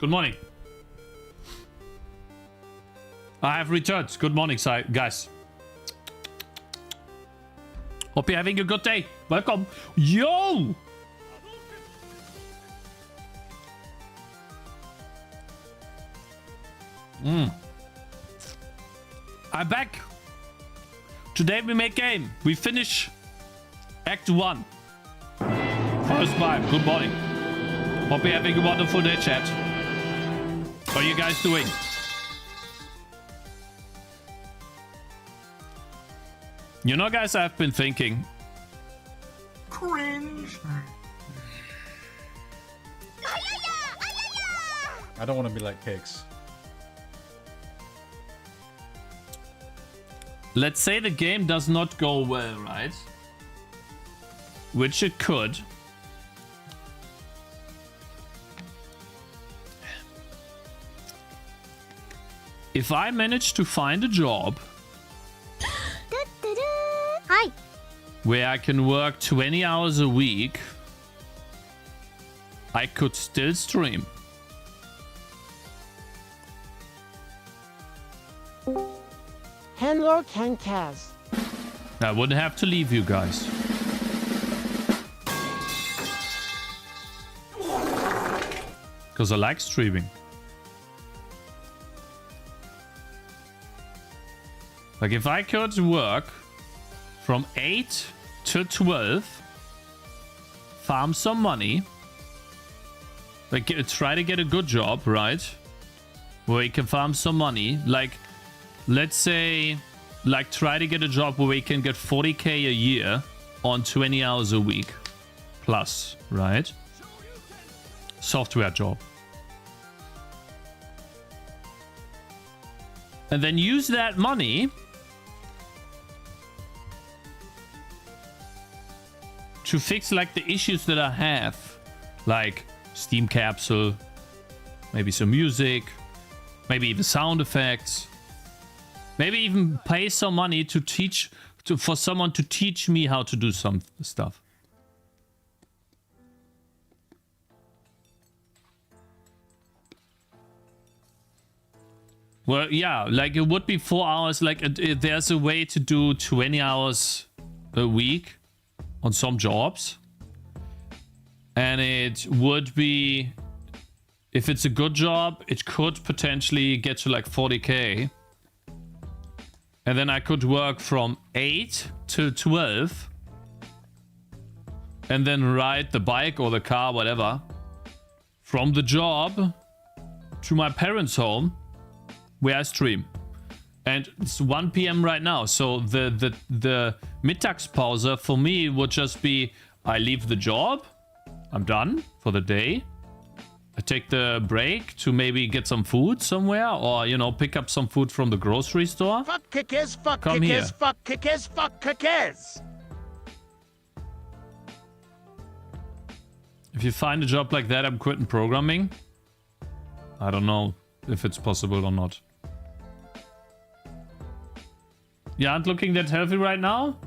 Good morning. I have returned. Good morning, guys. Hope you're having a good day. Welcome. Yo! I'm back. Today we make game. We finish Act 1. First time. Good morning. Hope you're having a wonderful day, chat. How are you guys doing? You know, guys, I've been thinking. Cringe. I don't want to be like Cakez. Let's say the game does not go well, right? Which it could. If I manage to find a job where I can work 20 hours a week, I could still stream. Hello, Cakez. I wouldn't have to leave you guys. Because I like streaming. Like if I could work from 8 to 12, farm some money, like try to get a good job, right? Where you can farm some money, like let's say, like try to get a job where we can get 40k a year on 20 hours a week plus, right? Software job. And then use that money to fix like the issues that I have, like Steam capsule, maybe some music, maybe even sound effects. Maybe even pay some money to teach, for someone to teach me how to do some stuff. Well, yeah, like it would be 4 hours. Like there's a way to do 20 hours a week on some jobs. And it would be, if it's a good job, it could potentially get to like 40k. And then I could work from 8 to 12. And then ride the bike or the car, whatever, from the job to my parents' home where I stream. And it's 1 p.m. right now. So the Mittagspause for me would just be, I leave the job. I'm done for the day. I take the break to maybe get some food somewhere, or, you know, pick up some food from the grocery store. Fuck Cakez, fuck Come here. Cakez, fuck Cakez, fuck Cakez. If you find a job like that, I'm quitting programming. I don't know if it's possible or not. You aren't looking that healthy right now?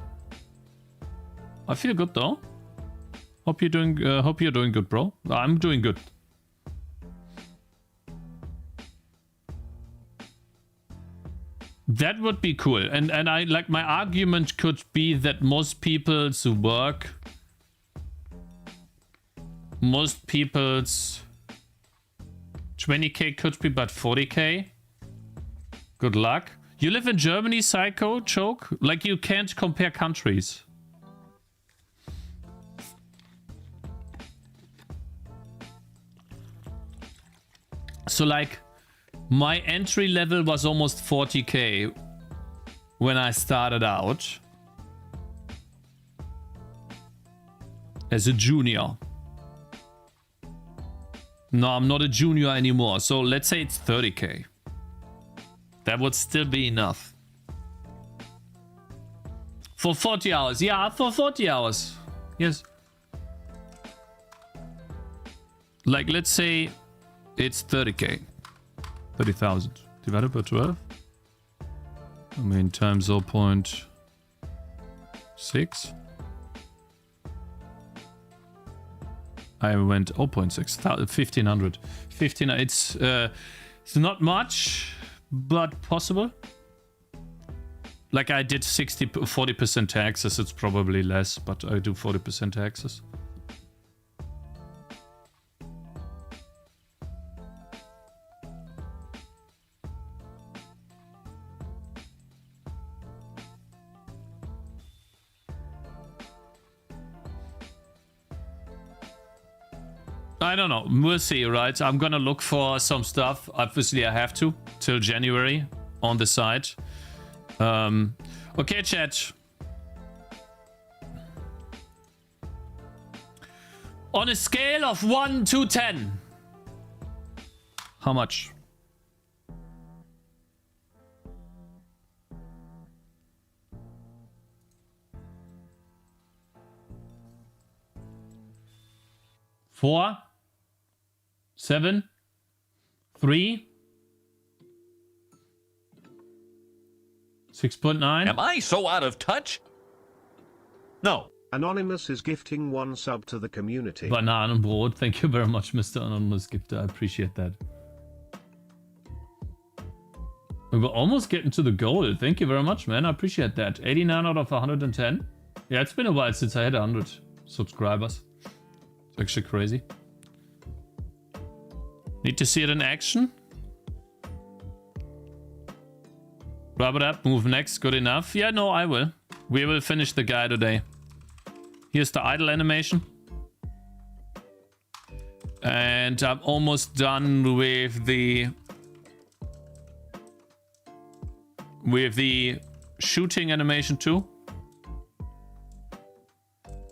I feel good though. Hope you're doing good, bro. I'm doing good. That would be cool. And I like, my argument could be that most people's 20k could be but 40k. Good luck. You live in Germany, Psycho Choke? Like, you can't compare countries. So like, my entry level was almost 40k when I started out as a junior. No, I'm not a junior anymore. So let's say it's 30k. That would still be enough. For 40 hours. Yeah, for 40 hours. Yes. Like, let's say it's 30k. 30,000 divided by 12. I mean, times 0.6. I went 0.6, 1500. 15, it's not much, but possible. Like I did 40% taxes, it's probably less, but I do 40% taxes. I don't know. We'll see, right? I'm gonna look for some stuff. Obviously, I have to till January on the side. Okay, chat. On a scale of 1 to 10, how much? Four, 7, 3, 6.9. Am I so out of touch? No. Anonymous is gifting 1 sub to the community. Bananenbrot, thank you very much, Mr. Anonymous Gifter. I appreciate that. We were almost getting to the goal. Thank you very much, man. I appreciate that. 89 out of 110. Yeah, it's been a while since I had 100 subscribers. It's actually crazy. Need to see it in action. Wrap it up, move next, good enough. Yeah, no, I will. We will finish the guy today. Here's the idle animation. And I'm almost done with the shooting animation too.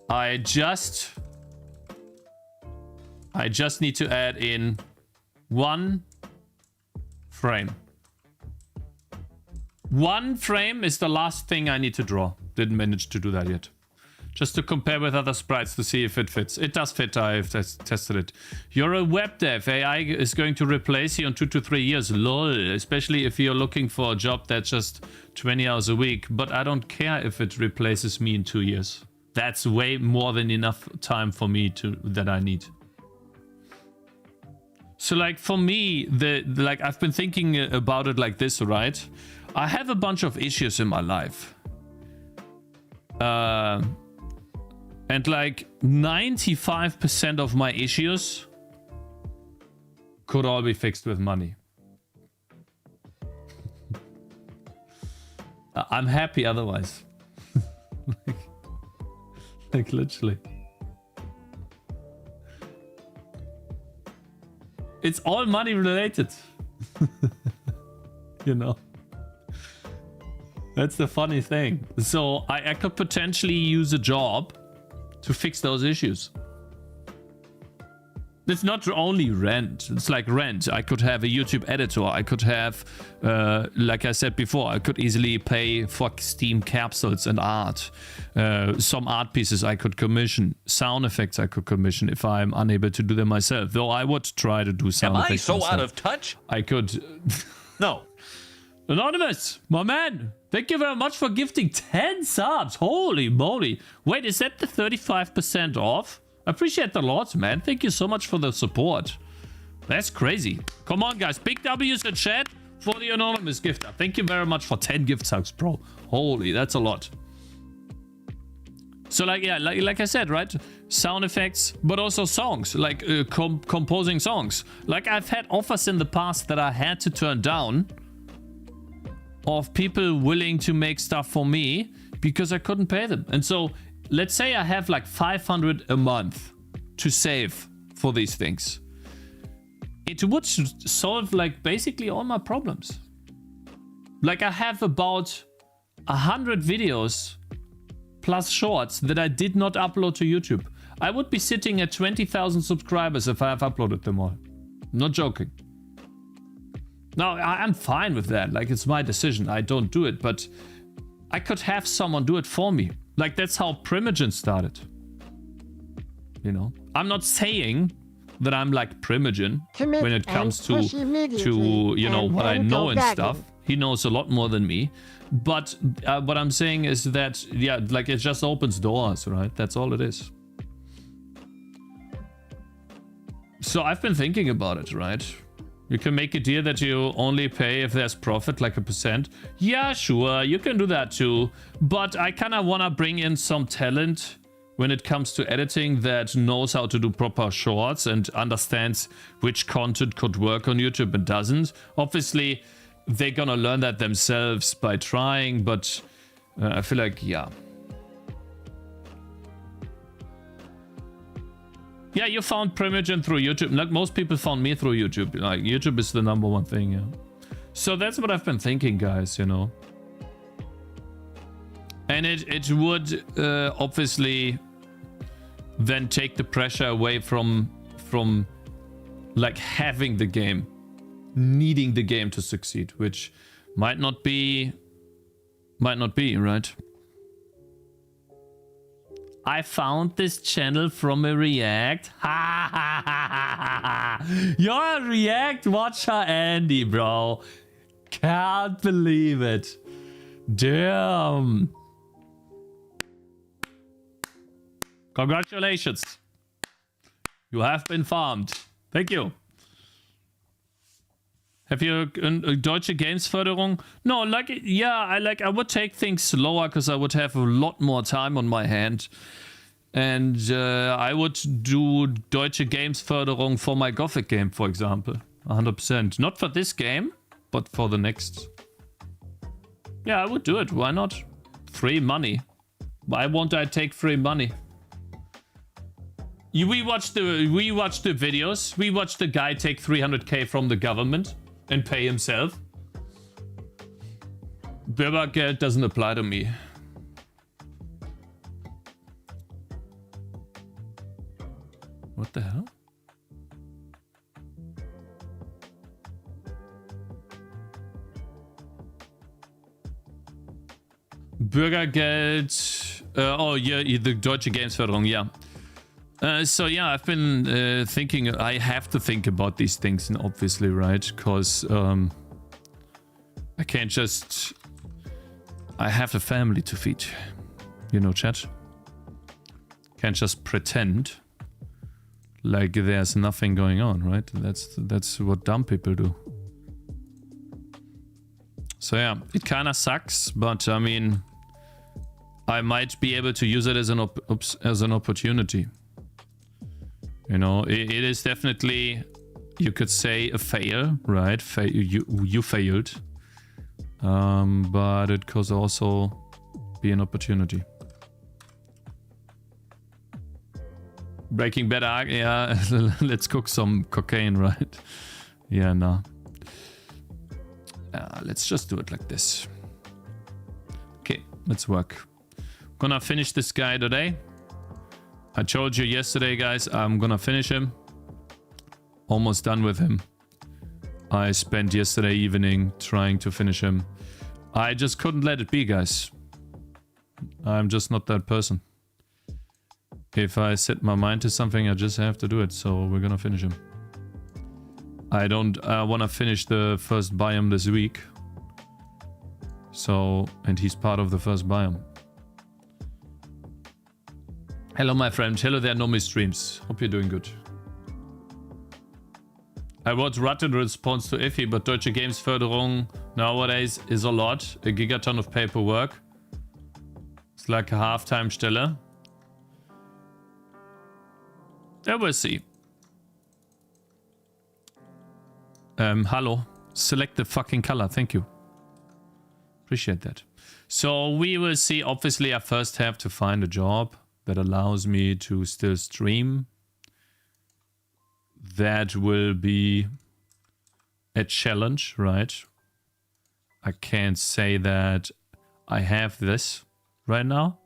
I just need to add in 1 frame. 1 frame is the last thing I need to draw. Didn't manage to do that yet. Just to compare with other sprites to see if it fits. It does fit, I've tested it. You're a web dev. AI is going to replace you in 2 to 3 years. Lol. Especially if you're looking for a job that's just 20 hours a week. But I don't care if it replaces me in 2 years. That's way more than enough time for me that I need. So like for me, like I've been thinking about it like this, right? I have a bunch of issues in my life. And like 95% of my issues could all be fixed with money. I'm happy otherwise. like literally. It's all money related. You know. That's the funny thing. So I could potentially use a job to fix those issues. It's not only rent. It's like rent. I could have a YouTube editor. I could have, like I said before, I could easily pay for Steam capsules and art. Some art pieces I could commission. Sound effects I could commission if I'm unable to do them myself. Though I would try to do sound effects Am I so myself. out of touch? I could... No. Anonymous, my man, thank you very much for gifting 10 subs. Holy moly. Wait, is that the 35% off? I appreciate the lots, man. Thank you so much for the support. That's crazy. Come on, guys. Big W's in chat for the Anonymous Gifter. Thank you very much for 10 gift subs, bro. Holy, that's a lot. So like, yeah, like I said, right? Sound effects, but also songs, like composing songs. Like I've had offers in the past that I had to turn down of people willing to make stuff for me because I couldn't pay them. And so let's say I have like 500 a month to save for these things. It would solve like basically all my problems. Like I have about 100 videos plus shorts that I did not upload to YouTube. I would be sitting at 20,000 subscribers if I have uploaded them all. Not joking. Now, I'm fine with that. Like, it's my decision. I don't do it, but I could have someone do it for me. Like, that's how Primogen started. You know? I'm not saying that I'm like Primogen when it comes to you know, what I know and stuff. He knows a lot more than me. But what I'm saying is that, yeah, like, it just opens doors, right? That's all it is. So I've been thinking about it, right? You can make a deal that you only pay if there's profit, like a %. Yeah, sure, you can do that too. But I kind of want to bring in some talent when it comes to editing that knows how to do proper shorts and understands which content could work on YouTube and doesn't. Obviously, they're gonna learn that themselves by trying, but I feel like, yeah. Yeah, you found Primogen through YouTube. Like most people found me through YouTube. Like YouTube is the #1 thing, yeah. So that's what I've been thinking, guys, you know. And it would obviously then take the pressure away from like having the game, needing the game to succeed, which might not be, right? I found this channel from a React. Ha ha ha ha ha. You're a React watcher, Andy, bro. Can't believe it. Damn. Congratulations. You have been farmed. Thank you. Have you Deutsche Games Förderung? No, like, yeah, I would take things slower because I would have a lot more time on my hand. And I would do Deutsche Games Förderung for my Gothic game, for example. 100%. Not for this game, but for the next. Yeah, I would do it. Why not? Free money. Why won't I take free money? We watched the videos. We watched the guy take 300k from the government and pay himself. Bürgergeld doesn't apply to me. What the hell? Bürgergeld. Oh, yeah, the Deutsche Games Förderung, yeah. So yeah, I've been thinking, I have to think about these things, and obviously, right? Because I can't just... I have a family to feed. You know, chat? Can't just pretend like there's nothing going on, right? That's what dumb people do. So yeah, it kind of sucks, but I mean, I might be able to use it as an opportunity. You know, it is definitely, you could say, a fail, right? You failed. But it could also be an opportunity. Breaking Bad, yeah, let's cook some cocaine, right? Yeah, no. Let's just do it like this. Okay, let's work. Gonna finish this guy today. I told you yesterday, guys, I'm gonna finish him. Almost done with him. I spent yesterday evening trying to finish him. I just couldn't let it be, guys. I'm just not that person. If I set my mind to something, I just have to do it. So we're gonna finish him. I don't want to finish the first biome this week. So, and he's part of the first biome. Hello, my friend. Hello there, Nomi Streams. Hope you're doing good. I wrote Rut in response to Iffy, but Deutsche Games Förderung nowadays is a lot. A gigaton of paperwork. It's like a half-time Stelle. Yeah, we'll see. Hello. Select the fucking color. Thank you. Appreciate that. So we will see. Obviously, I first have to find a job that allows me to still stream. That will be a challenge, right? I can't say that I have this right now.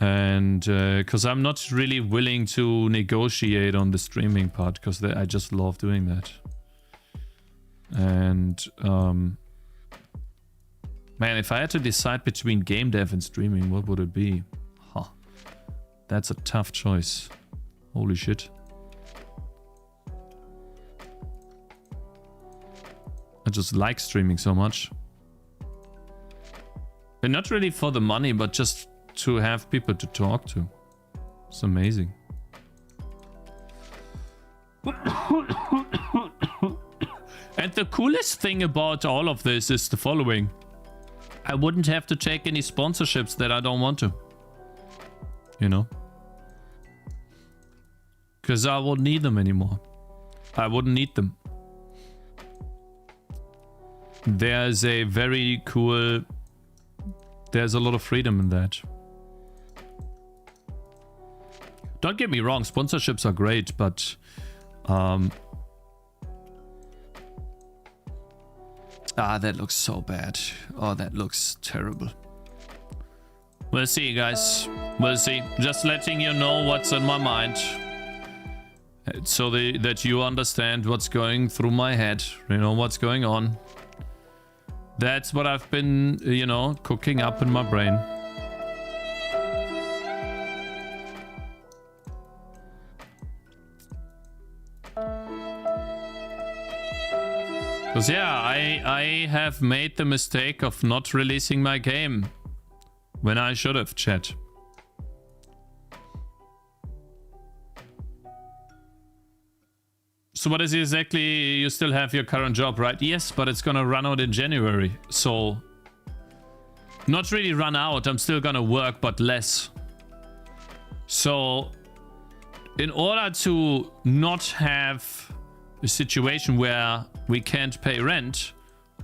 And because I'm not really willing to negotiate on the streaming part, because I just love doing that. And man, if I had to decide between game dev and streaming, what would it be? Huh. That's a tough choice. Holy shit. I just like streaming so much. And not really for the money, but just to have people to talk to. It's amazing. And the coolest thing about all of this is the following. I wouldn't have to take any sponsorships that I don't want to. You know? Because I won't need them anymore. I wouldn't need them. There's a very cool... There's a lot of freedom in that. Don't get me wrong, sponsorships are great, but... that looks so bad. Oh, that looks terrible. We'll see, guys. We'll see. Just letting you know what's in my mind. So that you understand what's going through my head. You know, what's going on. That's what I've been, you know, cooking up in my brain. Because yeah, I have made the mistake of not releasing my game when I should have, chat. So what is it exactly? You still have your current job, right? Yes, but it's gonna run out in January. So not really run out. I'm still gonna work, but less. So in order to not have a situation where we can't pay rent,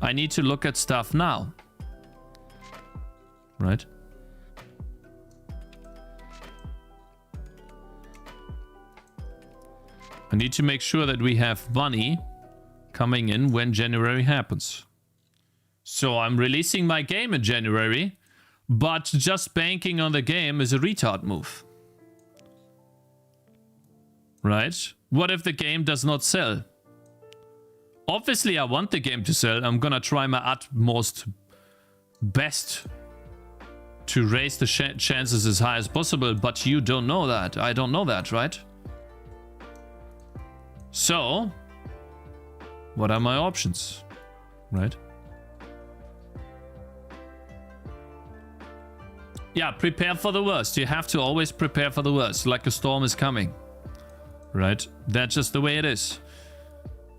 I need to look at stuff now. Right? I need to make sure that we have money coming in when January happens. So I'm releasing my game in January, but just banking on the game is a retard move. Right? What if the game does not sell? Obviously, I want the game to sell. I'm gonna try my utmost best to raise the chances as high as possible, but you don't know that. I don't know that, right? So, what are my options? Right? Yeah, prepare for the worst. You have to always prepare for the worst, like a storm is coming. Right? That's just the way it is.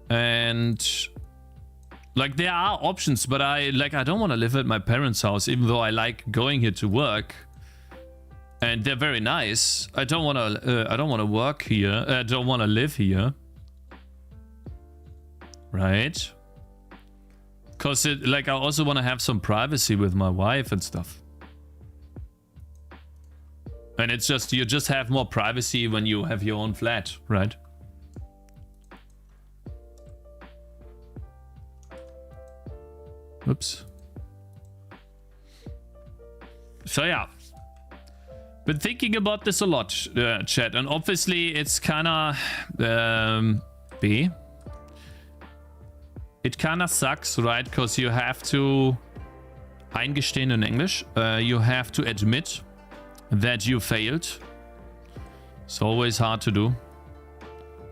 And like there are options, but I don't want to live at my parents' house, even though I like going here to work. And they're very nice. I don't want to work here. I don't want to live here. Right? Because I also want to have some privacy with my wife and stuff. And it's just, you just have more privacy when you have your own flat, right? Oops. So yeah. Been thinking about this a lot, chat. And obviously it's kinda... It kinda sucks, right? Because you have to... Eingestehen in English. You have to admit that you failed. It's always hard to do.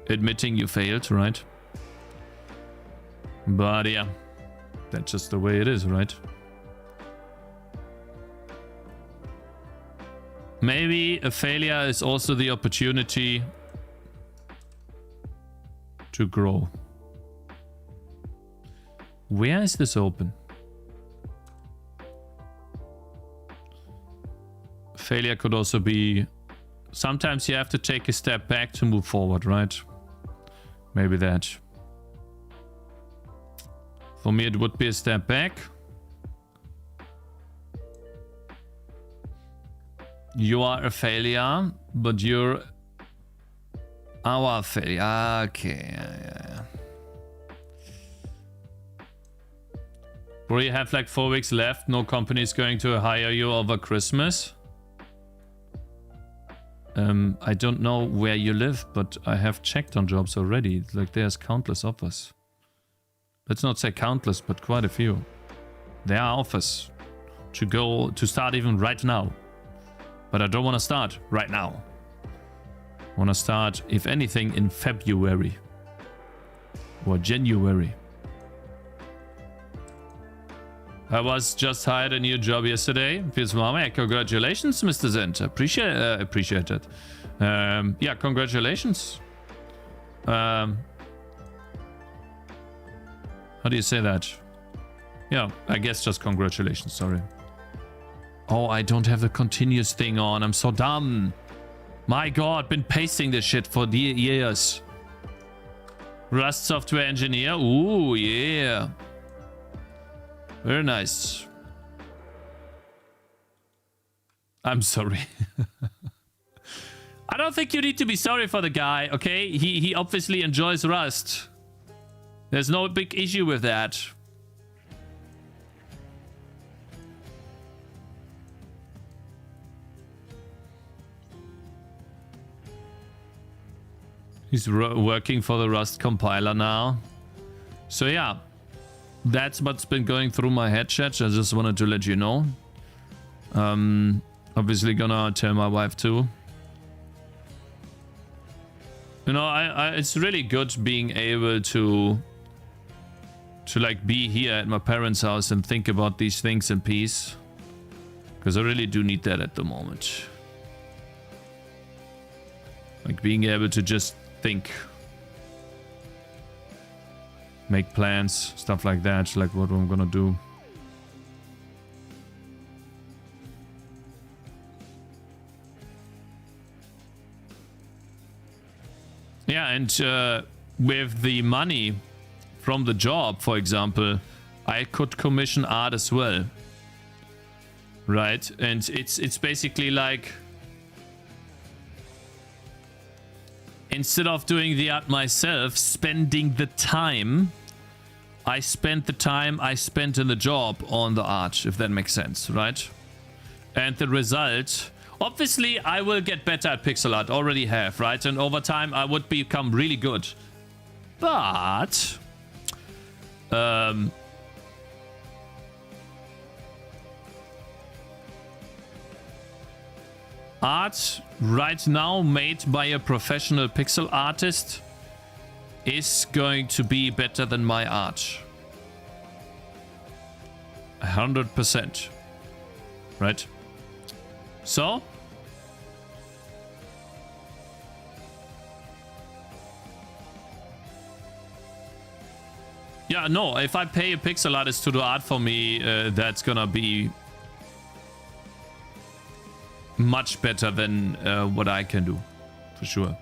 Admitting you failed, right? But yeah. That's just the way it is, right? Maybe a failure is also the opportunity to grow. Where is this open? Failure could also be... Sometimes you have to take a step back to move forward, right? Maybe that. For me, it would be a step back. You are a failure, but you're our failure. Okay, yeah. Or you have like 4 weeks left. No company is going to hire you over Christmas. I don't know where you live, but I have checked on jobs already. Like there's countless offers. Let's not say countless, but quite a few. There are offers to start even right now. But I don't want to start right now. I want to start, if anything, in February. Or January. I was just hired a new job yesterday. Feels mama. Congratulations, Mr. Zent. Appreciate it. Yeah, congratulations. How do you say that? Yeah, I guess just congratulations, sorry. Oh, I don't have the continuous thing on. I'm so dumb. My god, been pasting this shit for years. Rust software engineer. Ooh, yeah. Very nice. I'm sorry. I don't think you need to be sorry for the guy, okay? He obviously enjoys Rust. There's no big issue with that. He's working for the Rust compiler now. So yeah, that's what's been going through my head, chat. I just wanted to let you know. Obviously gonna tell my wife too. You know, it's really good being able to like be here at my parents' house and think about these things in peace. Because I really do need that at the moment. Like being able to just think. Make plans, stuff like that, like what I'm gonna do. Yeah, and with the money from the job, for example, I could commission art as well. Right? And it's basically like, instead of doing the art myself, spending the time, I spent the time I spent in the job on the art, if that makes sense, right? And the result, obviously I will get better at pixel art, already have, right? And over time I would become really good. But art right now made by a professional pixel artist is going to be better than my art. 100%. Right? So yeah, no, if I pay a pixel artist to do art for me, that's gonna be much better than what I can do, for sure.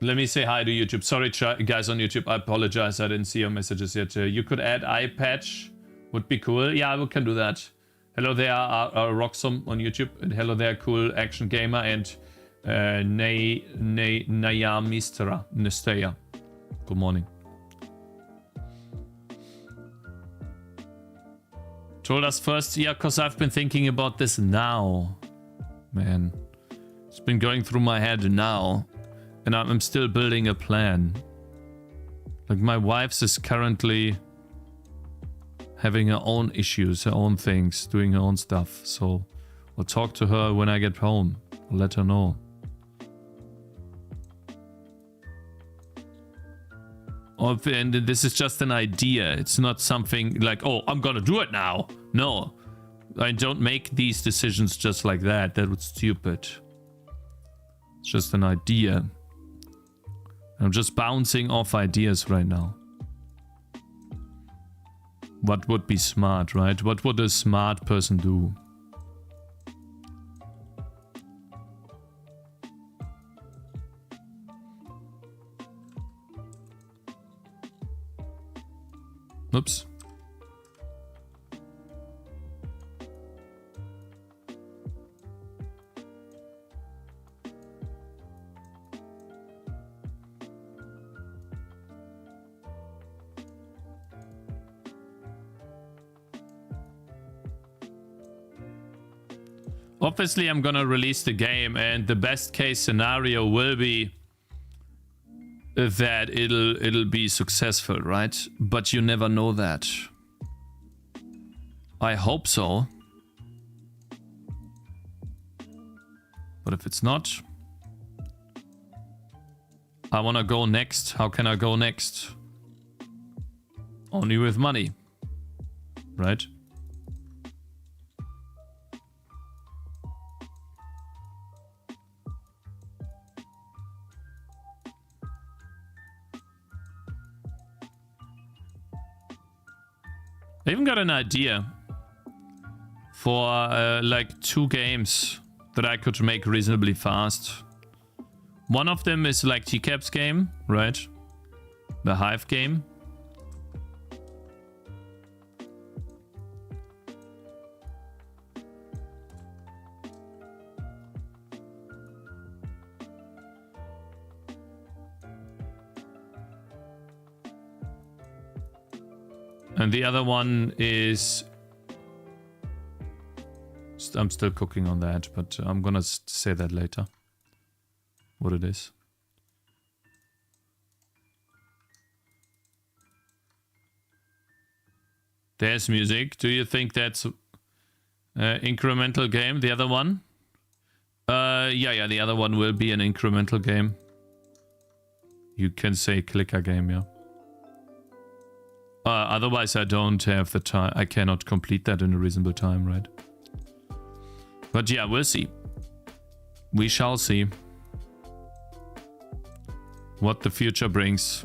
Let me say hi to YouTube. Sorry, guys on YouTube. I apologize. I didn't see your messages yet. You could add eye patch. Would be cool. Yeah, we can do that. Hello there, Roxum on YouTube. And hello there, Cool Action Gamer. And Nayamistra Nesteya. Good morning. Told us first. Yeah, because I've been thinking about this now. Man. It's been going through my head now. And I'm still building a plan. Like, my wife's is currently having her own issues, her own things, doing her own stuff. So I'll talk to her when I get home. I'll let her know. And this is just an idea. It's not something like, oh, I'm gonna do it now. No. I don't make these decisions just like that. That was stupid. It's just an idea. I'm just bouncing off ideas right now. What would be smart, right? What would a smart person do? Oops. Obviously, I'm gonna release the game, and the best case scenario will be that it'll be successful, right? But you never know that. I hope so. But if it's not, I wanna go next. How can I go next? Only with money. right? I even got an idea for like 2 games that I could make reasonably fast. One of them is like Cakez game, right? The Hive game. And the other one is... I'm still cooking on that, but I'm gonna say that later. What it is. There's music. Do you think that's incremental game? The other one? Yeah, the other one will be an incremental game. You can say clicker game, yeah. Otherwise, I don't have the time. I cannot complete that in a reasonable time, right? But yeah, we'll see. We shall see what the future brings.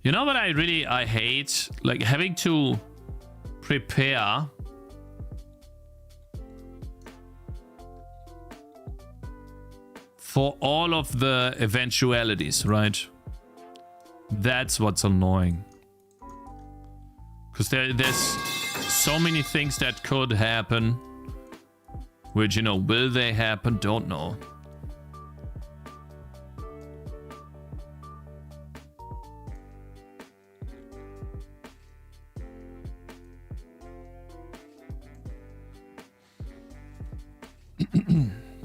You know what I hate? Like having to prepare for all of the eventualities, right? That's what's annoying. Because there's so many things that could happen. Which, you know, will they happen? Don't know.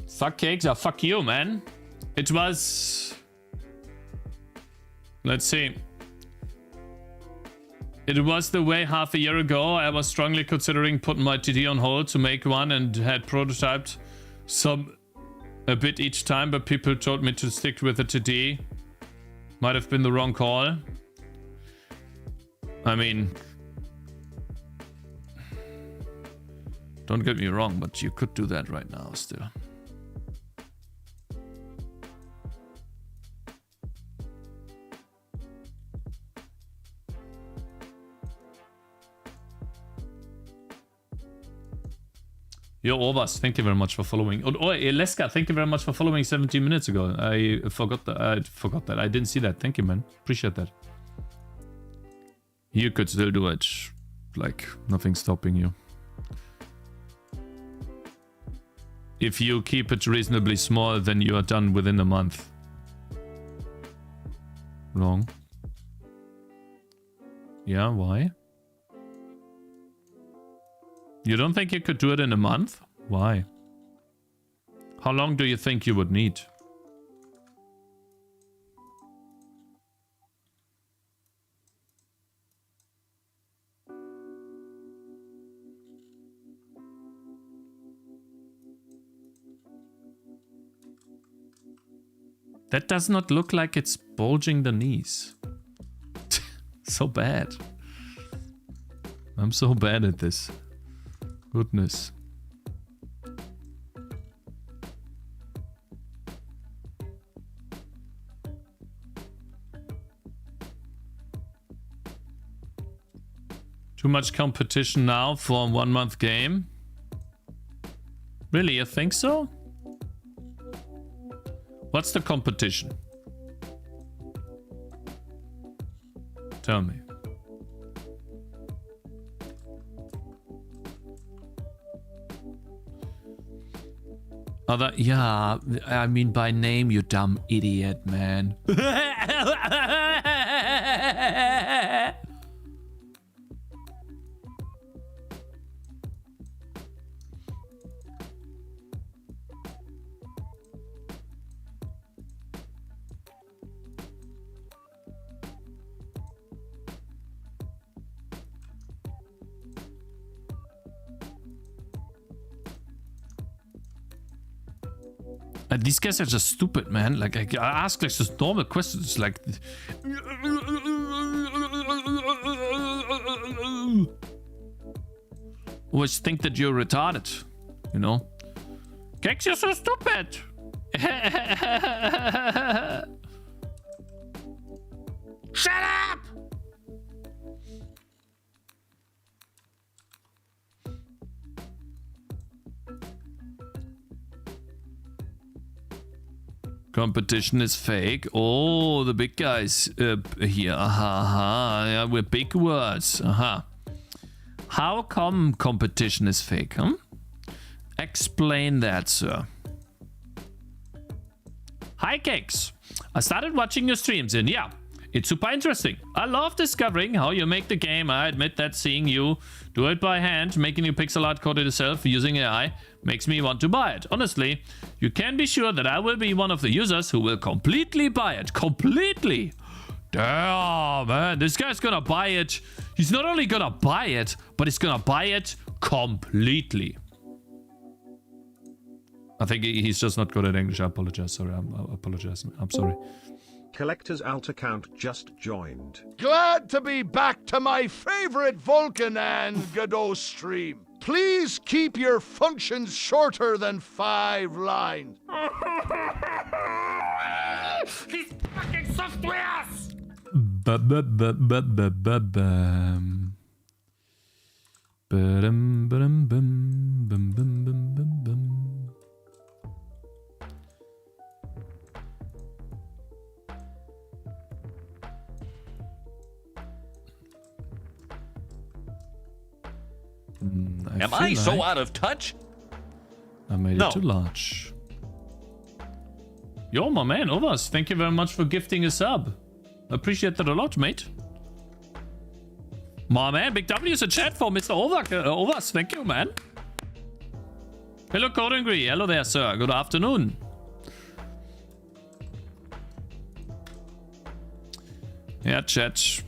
Fuck Cakez, or fuck you, man. It was... Let's see. It was the way half a year ago. I was strongly considering putting my TD on hold to make one and had prototyped some a bit each time, but people told me to stick with the TD. Might have been the wrong call. I mean, don't get me wrong, but you could do that right now still. Yo, Ovas, thank you very much for following. Oh, Leska, thank you very much for following 17 minutes ago. I forgot that. I didn't see that. Thank you, man. Appreciate that. You could still do it. Like, nothing's stopping you. If you keep it reasonably small, then you are done within a month. Wrong. Yeah, why? You don't think you could do it in a month? Why? How long do you think you would need? That does not look like it's bulging the knees. So bad. I'm so bad at this. Goodness. Too much competition now for a 1 month game? Really, you think so? What's the competition? Tell me. Other, yeah, I mean by name, you dumb idiot, man. These guys are just stupid, man. Like, I ask like just normal questions, like... always think that you're retarded. You know? Cakez, you're so stupid! Shut up! Competition is fake. Oh, the big guys here. Aha, yeah, we're big words. Aha. How come competition is fake, huh? Explain that, sir. Hi, Cakez. I started watching your streams and yeah, it's super interesting. I love discovering how you make the game. I admit that seeing you do it by hand, making your pixel art code yourself using AI, makes me want to buy it. Honestly, you can be sure that I will be one of the users who will completely buy it. Completely. Damn, man. This guy's gonna buy it. He's not only gonna buy it, but he's gonna buy it completely. I think he's just not good at English. I apologize. Sorry. I apologize. I'm sorry. Collector's alt account just joined. Glad to be back to my favorite Vulcan and Godot stream. Please keep your functions shorter than 5 lines. These fucking softwares! Am I so out of touch? I made it too large. Yo, my man, Ovas, thank you very much for gifting a sub. Appreciate that a lot, mate. My man, Big W is a chat for Mr. Ovas. Thank you, man. Hello, Codingry. Hello there, sir. Good afternoon. Yeah, chat.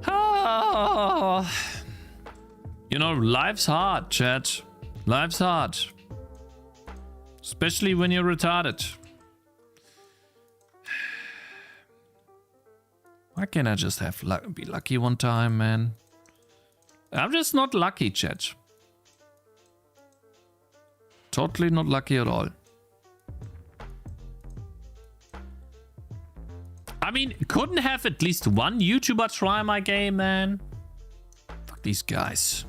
Ah. You know, life's hard, chat. Life's hard. Especially when you're retarded. Why can't I just have be lucky one time, man? I'm just not lucky, chat. Totally not lucky at all. I mean, couldn't have at least one YouTuber try my game, man? Fuck these guys.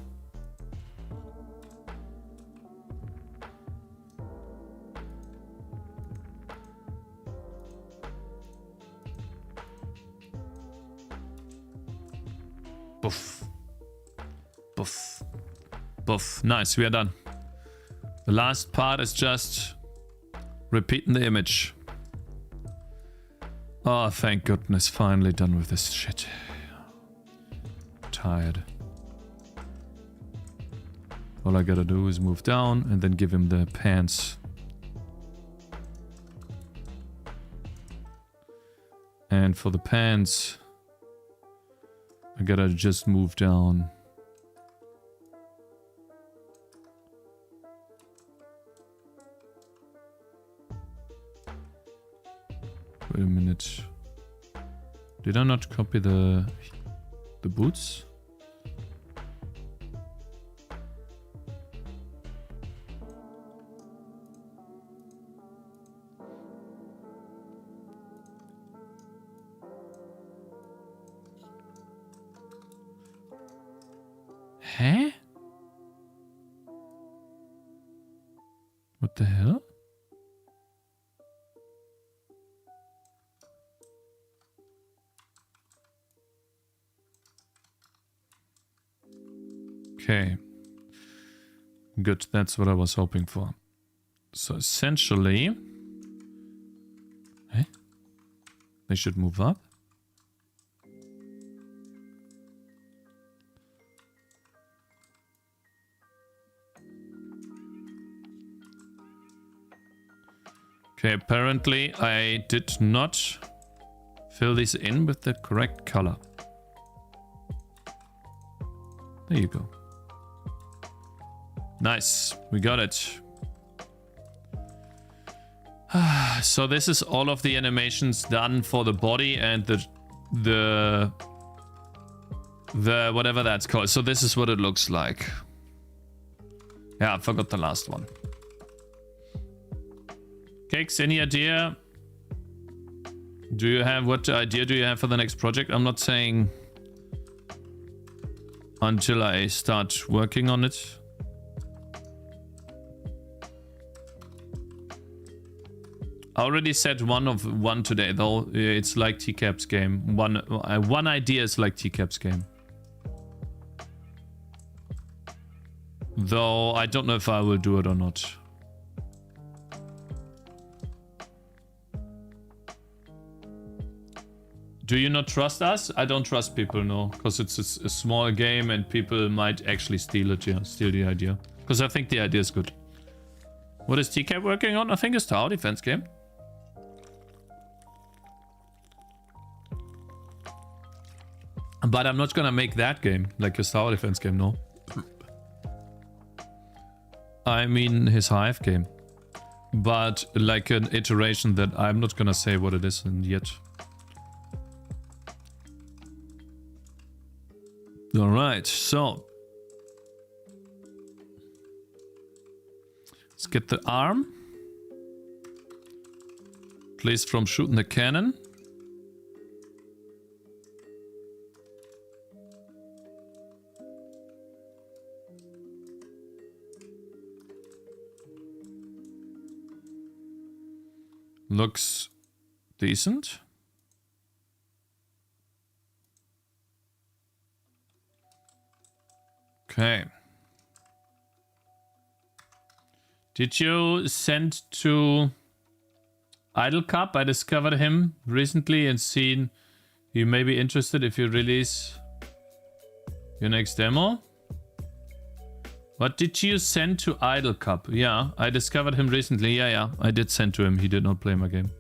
Boof. Boof. Boof. Nice, we are done. The last part is just repeating the image. Oh, thank goodness, finally done with this shit. Tired. All I gotta do is move down and then give him the pants. And for the pants, I gotta just move down. Wait a minute. Did I not copy the boots? Huh? What the hell? Okay. Good, that's what I was hoping for. So essentially... Eh? They should move up. Okay, apparently I did not fill this in with the correct color. There you go. Nice, we got it. So this is all of the animations done for the body and the The whatever that's called. So this is what it looks like. Yeah, I forgot the last one. Cakez, any idea? Do you have, what idea do you have for the next project? I'm not saying until I start working on it. I already said one today, though. It's like TCAP's game. One idea is like TCAP's game. Though I don't know if I will do it or not. Do you not trust us? I don't trust people, no. Because it's a small game and people might actually steal it, yeah. Steal the idea. Because I think the idea is good. What is TCAP working on? I think it's tower defense game. But I'm not gonna make that game, like his tower defense game, no. I mean his Hive game. But like an iteration that I'm not gonna say what it is yet. Alright, so. Let's get the arm. Placed from shooting the cannon. Looks decent. Okay. Did you send to Idle Cup? I discovered him recently and seen you may be interested if you release your next demo. What did you send to Idle Cup? Yeah, I discovered him recently. Yeah, I did send to him. He did not play my game.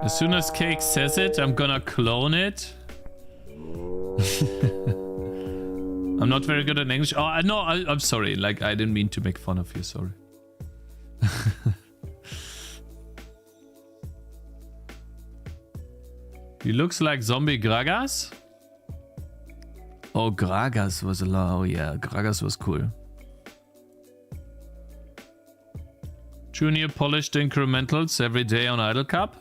As soon as Cake says it, I'm gonna clone it. I'm not very good at English. Oh, no, I'm sorry. Like, I didn't mean to make fun of you. Sorry. He looks like zombie Gragas. Oh, Gragas was a lot. Oh, yeah. Gragas was cool. Junior polished incrementals every day on Idle Cup.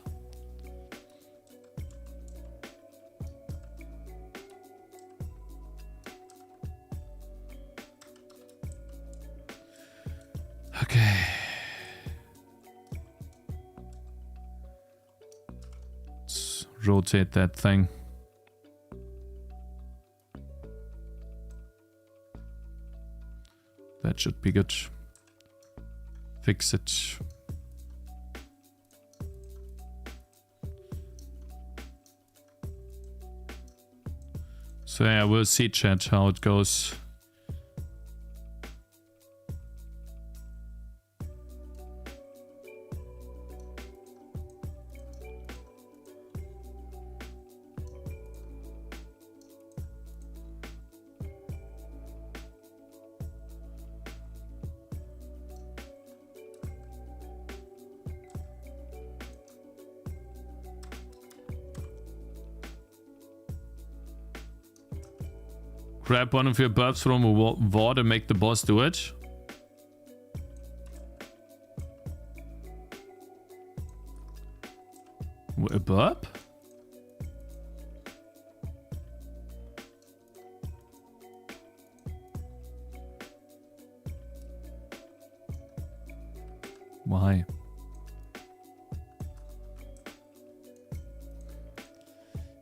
Okay. Let's rotate that thing. That should be good. Fix it. So yeah, we'll see, chat, how it goes. Grab one of your buffs from a ward and make the boss do it. A burp? Why?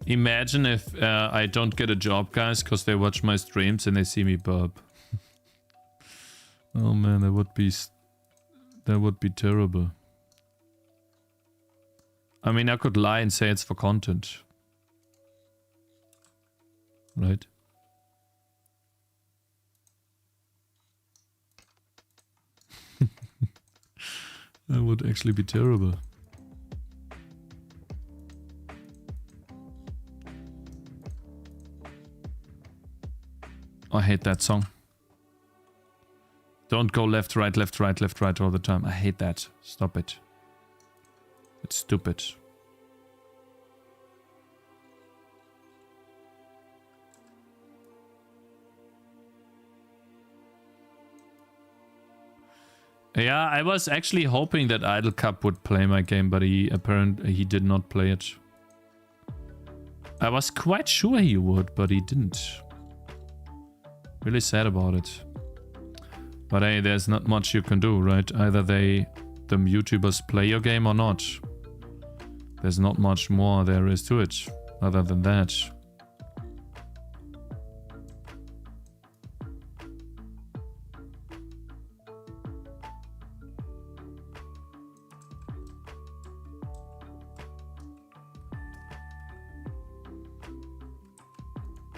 Imagine if I don't get a job, guys, because they watch my streams and they see me burp. Oh man, that would be terrible. I mean, I could lie and say it's for content. Right? That would actually be terrible. I hate that song. Don't go left, right, left, right, left, right all the time. I hate that. Stop it. It's stupid. Yeah, I was actually hoping that Idle Cup would play my game, but he did not play it. I was quite sure he would, but he didn't. Really sad about it. But hey, there's not much you can do, right? Either the YouTubers play your game or not. There's not much more there is to it, other than that.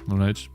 All right.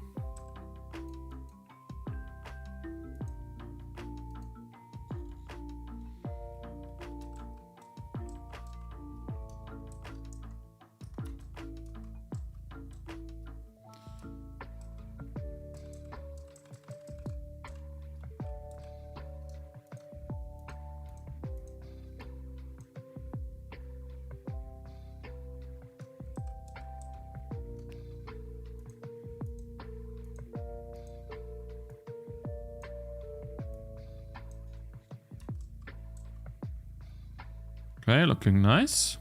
Okay, looking nice.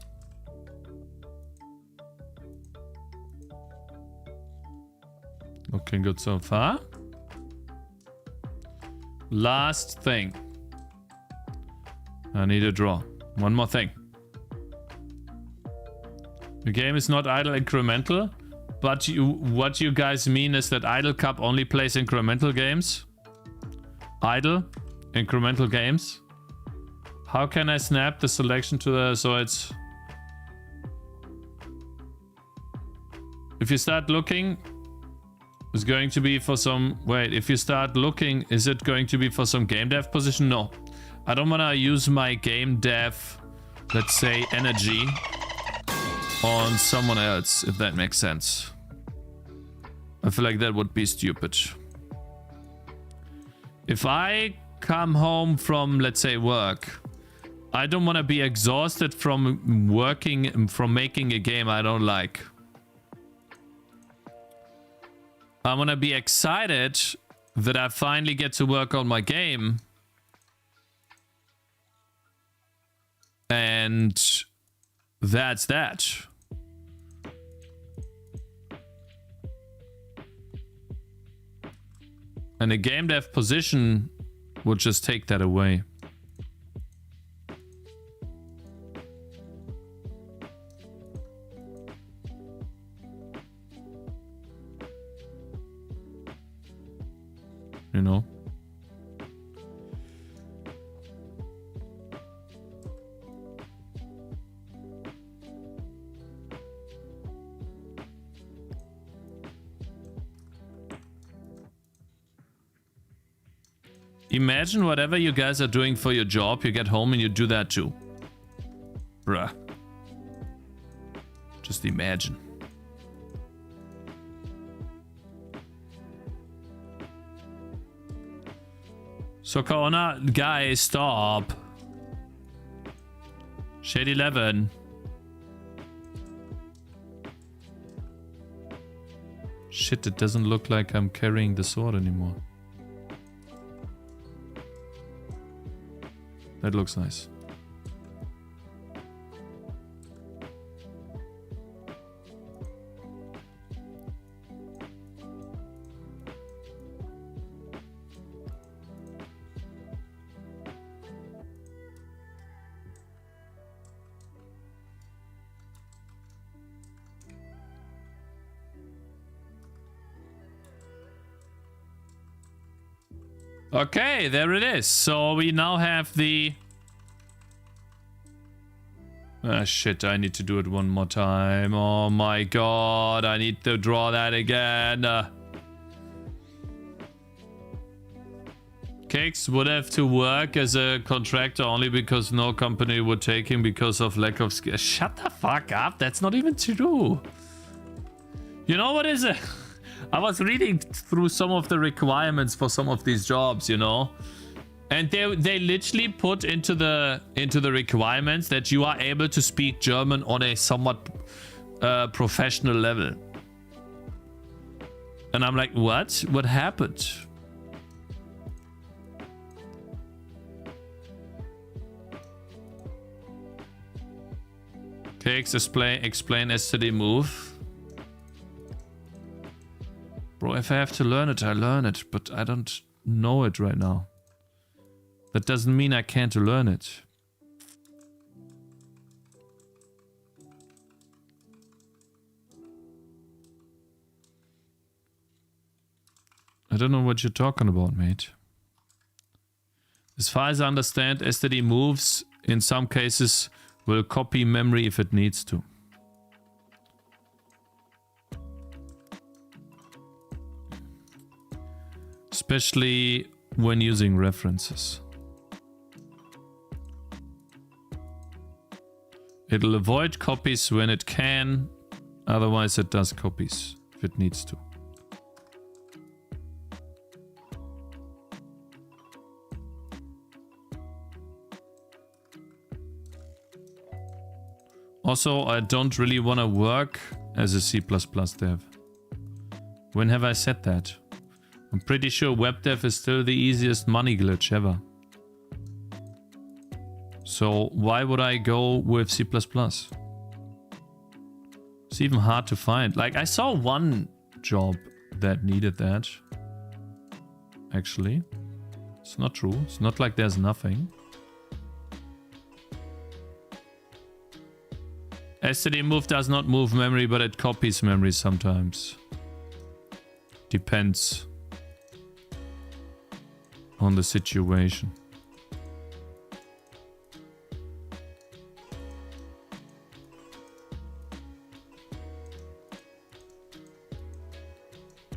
Looking good so far. Last thing. I need a draw. One more thing. The game is not idle incremental, but what you guys mean is that Idle Cup only plays incremental games? Idle incremental games? How can I snap the selection to the... So it's... If you start looking, it's going to be for some... Wait, if you start looking, is it going to be for some game dev position? No. I don't want to use my game dev, let's say, energy on someone else, if that makes sense. I feel like that would be stupid. If I come home from, let's say, work... I don't want to be exhausted from working, from making a game I don't like. I want to be excited that I finally get to work on my game. And that's that. And a game dev position would just take that away. You know? Imagine whatever you guys are doing for your job, you get home and you do that too. Bruh. Just imagine. So Corona, guys, stop. Shade 11. Shit, it doesn't look like I'm carrying the sword anymore. That looks nice. Okay, there it is. So we now have the... Ah, shit, I need to do it one more time. Oh my god, I need to draw that again. Cakez would have to work as a contractor only because no company would take him because of lack of skill. Shut the fuck up. That's not even true. You know what is it? I was reading through some of the requirements for some of these jobs, you know. And they literally put into the requirements that you are able to speak German on a somewhat professional level. And I'm like, what? What happened? Cakez, explain STD move. Bro, if I have to learn it, I learn it. But I don't know it right now. That doesn't mean I can't learn it. I don't know what you're talking about, mate. As far as I understand, STD moves in some cases will copy memory if it needs to. Especially when using references. It'll avoid copies when it can, otherwise it does copies if it needs to. Also, I don't really want to work as a C++ dev. When have I said that? I'm pretty sure web dev is still the easiest money glitch ever. So why would I go with C++? It's even hard to find. Like, I saw one job that needed that. Actually. It's not true. It's not like there's nothing. STD move does not move memory, but it copies memory sometimes. Depends on the situation.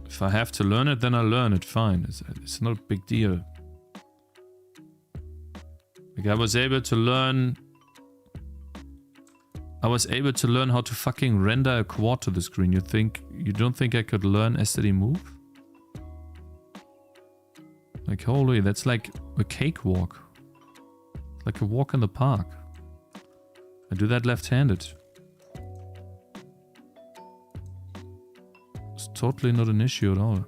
If I have to learn it, then I learn it, fine. It's not a big deal. Like, I was able to learn how to fucking render a quad to the screen. You don't think I could learn STD move? Like, holy, that's like a cakewalk. Like a walk in the park. I do that left-handed. It's totally not an issue at all.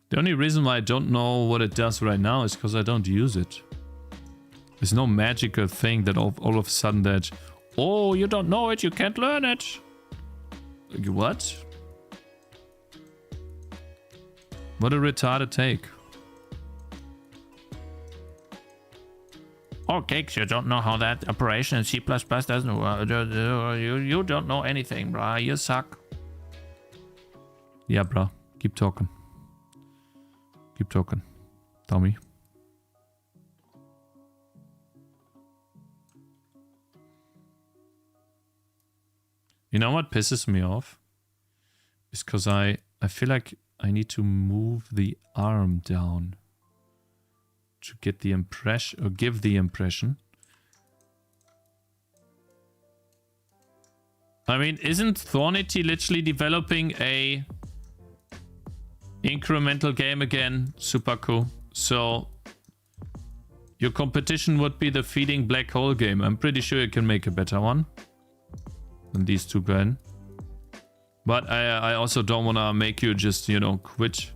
The only reason why I don't know what it does right now is because I don't use it. There's no magical thing that all of a sudden that, oh, you don't know it, you can't learn it. Like, what? What a retarded take. Oh, Cakez, you don't know how that operation in C++ doesn't work. You don't know anything, bruh. You suck. Yeah, bruh. Keep talking. Keep talking, dummy. You know what pisses me off? Is because I feel like I need to move the arm down to get the impression, or give the impression. I mean, isn't Thornity literally developing a incremental game again? Super cool. So your competition would be the feeding black hole game. I'm pretty sure you can make a better one than these two guys. But I also don't want to make you just, you know, quit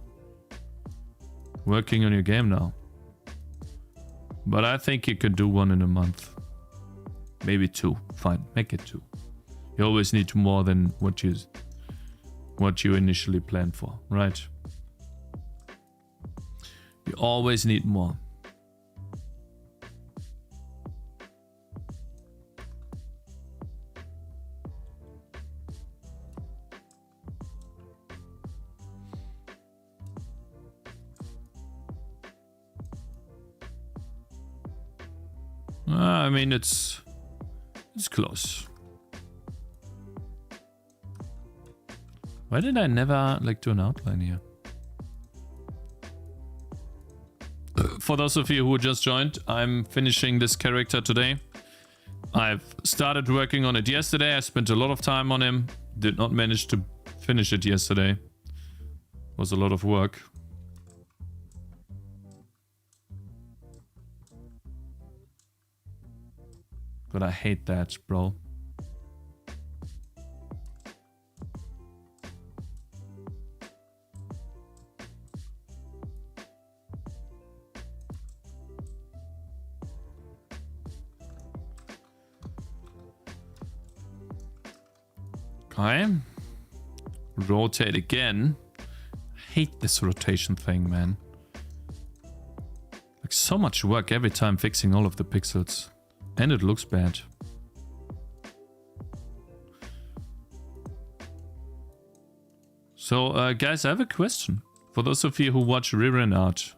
working on your game now. But I think you could do one in a month. Maybe two. Fine, make it two. You always need more than what you initially planned for, right? You always need more. I mean, it's close. Why did I never like do an outline here? For those of you who just joined, I'm finishing this character today. I've started working on it yesterday. I spent a lot of time on him. Did not manage to finish it yesterday. It was a lot of work. But I hate that, bro. Okay. Rotate again. I hate this rotation thing, man. Like so much work every time fixing all of the pixels. And it looks bad. So, guys, I have a question. For those of you who watch Ririn Art.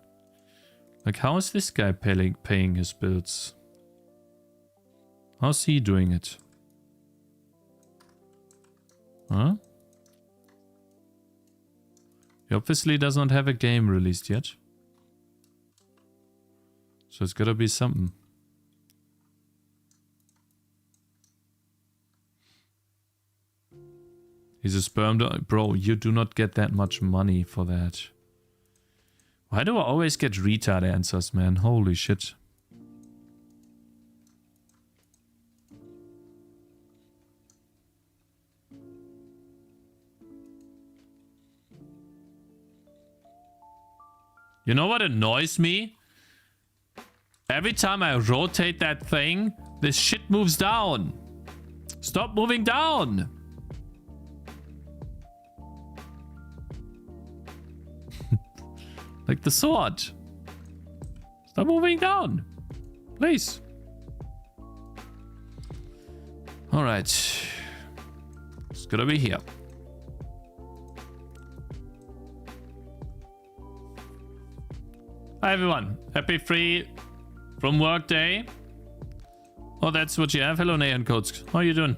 Like, how is this guy paying his bills? How's he doing it? Huh? He obviously does not have a game released yet. So it's gotta be something. He's a sperm donor. Bro, you do not get that much money for that. Why do I always get retard answers, man? Holy shit. You know what annoys me? Every time I rotate that thing, this shit moves down. Stop moving down. Like the sword. Stop moving down. Please. Alright. It's gonna be here. Hi everyone, happy free from work day. Oh, that's what you have. Hello Nathan Coates, how are you doing?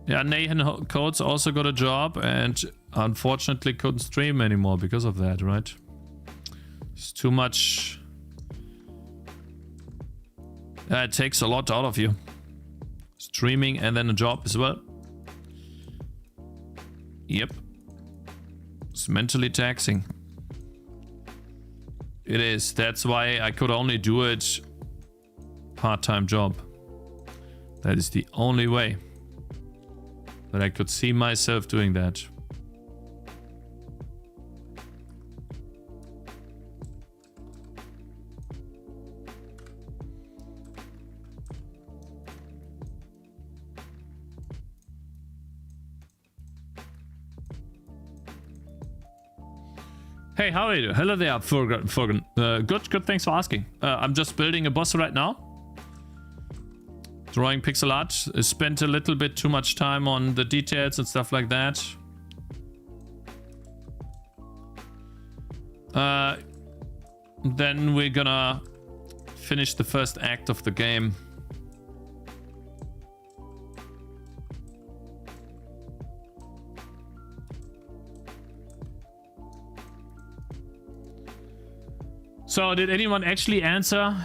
Yeah, Nathan Coates also got a job and unfortunately couldn't stream anymore because of that, right? It's too much. It takes a lot out of you. Streaming and then a job as well. Yep. It's mentally taxing. It is. That's why I could only do it part-time job. That is the only way that I could see myself doing that. Hey, how are you? Hello there, Furgan. Good, thanks for asking. I'm just building a boss right now. Drawing pixel art. Spent a little bit too much time on the details and stuff like that. Then we're gonna finish the first act of the game. So, did anyone actually answer?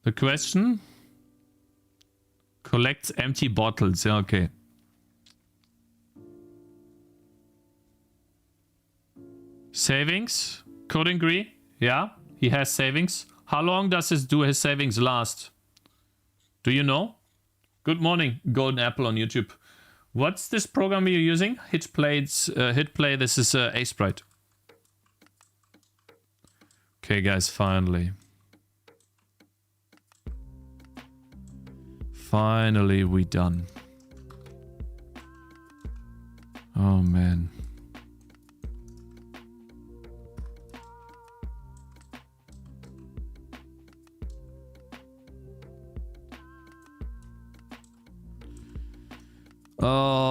The question? Collects empty bottles. Yeah, okay. Savings? Could agree. Yeah, he has savings. How long does his savings last? Do you know? Good morning, Golden Apple on YouTube. What's this program you're using? Hit play. This is a sprite. Okay, guys, finally. Finally, we done. Oh man.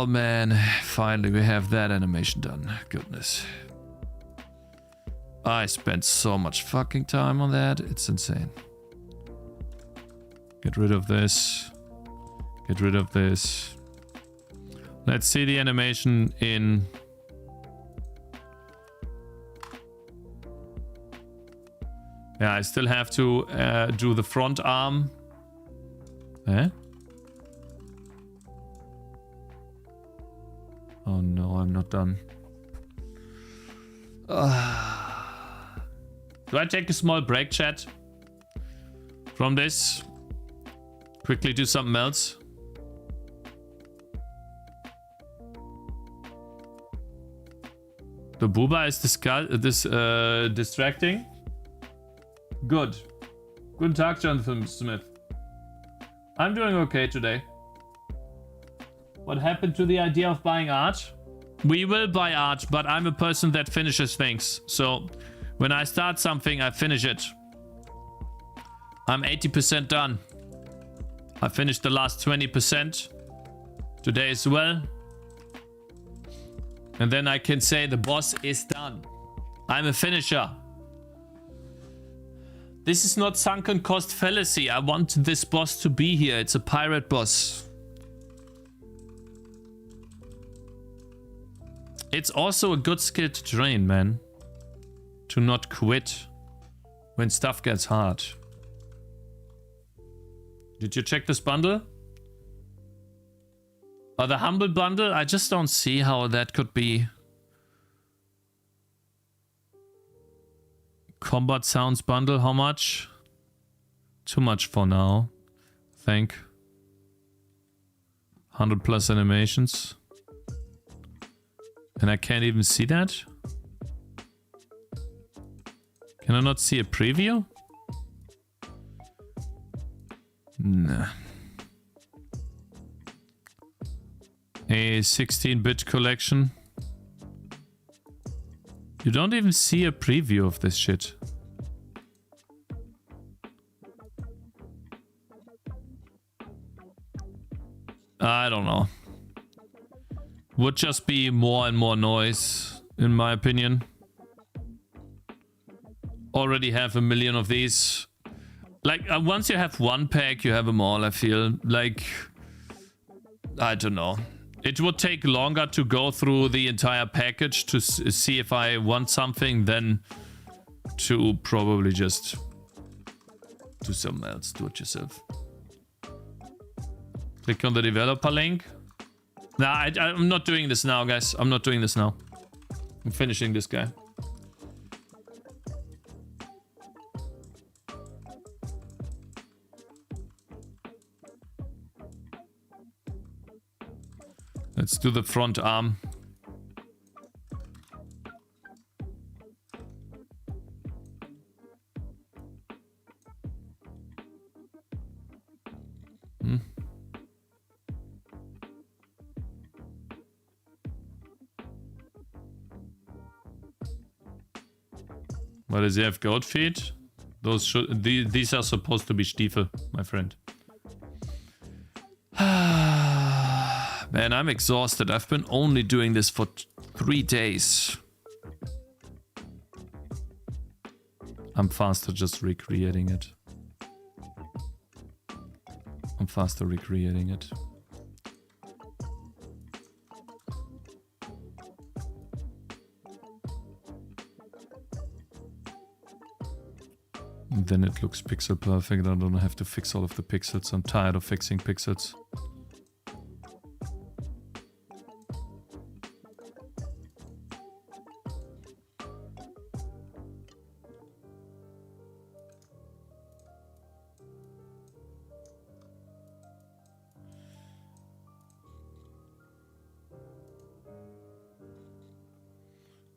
Oh man, finally we have that animation done. Goodness. I spent so much fucking time on that. It's insane. Get rid of this. Get rid of this. Let's see the animation in... Yeah, I still have to do the front arm. Eh? Oh no, I'm not done. Do I take a small break, chat? From this? Quickly do something else? The booba is distracting? Good. Guten Tag, Jonathan Smith. I'm doing okay today. What happened to the idea of buying art? We will buy art, but I'm a person that finishes things. So when I start something, I finish it. I'm 80% done. I finished the last 20% today as well. And then I can say the boss is done. I'm a finisher. This is not sunken cost fallacy. I want this boss to be here. It's a pirate boss. It's also a good skill to train, man. To not quit when stuff gets hard. Did you check this bundle? Oh, the humble bundle? I just don't see how that could be. Combat sounds bundle, how much? Too much for now. I think. 100 plus animations. And I can't even see that? Can I not see a preview? Nah. A 16-bit collection. You don't even see a preview of this shit. I don't know. Would just be more and more noise, in my opinion. Already have 1 million of these. Like, once you have one pack, you have them all, I feel. Like, I don't know. It would take longer to go through the entire package to see if I want something than to probably just do something else. Do it yourself. Click on the developer link. Nah, I'm not doing this now, guys. I'm not doing this now. I'm finishing this guy. Let's do the front arm. What does he have? Goat feet? Those should these are supposed to be Stiefel, my friend. Man, I'm exhausted. I've been only doing this for 3 days. I'm faster just recreating it. I'm faster recreating it. And then it looks pixel perfect. I don't have to fix all of the pixels. I'm tired of fixing pixels.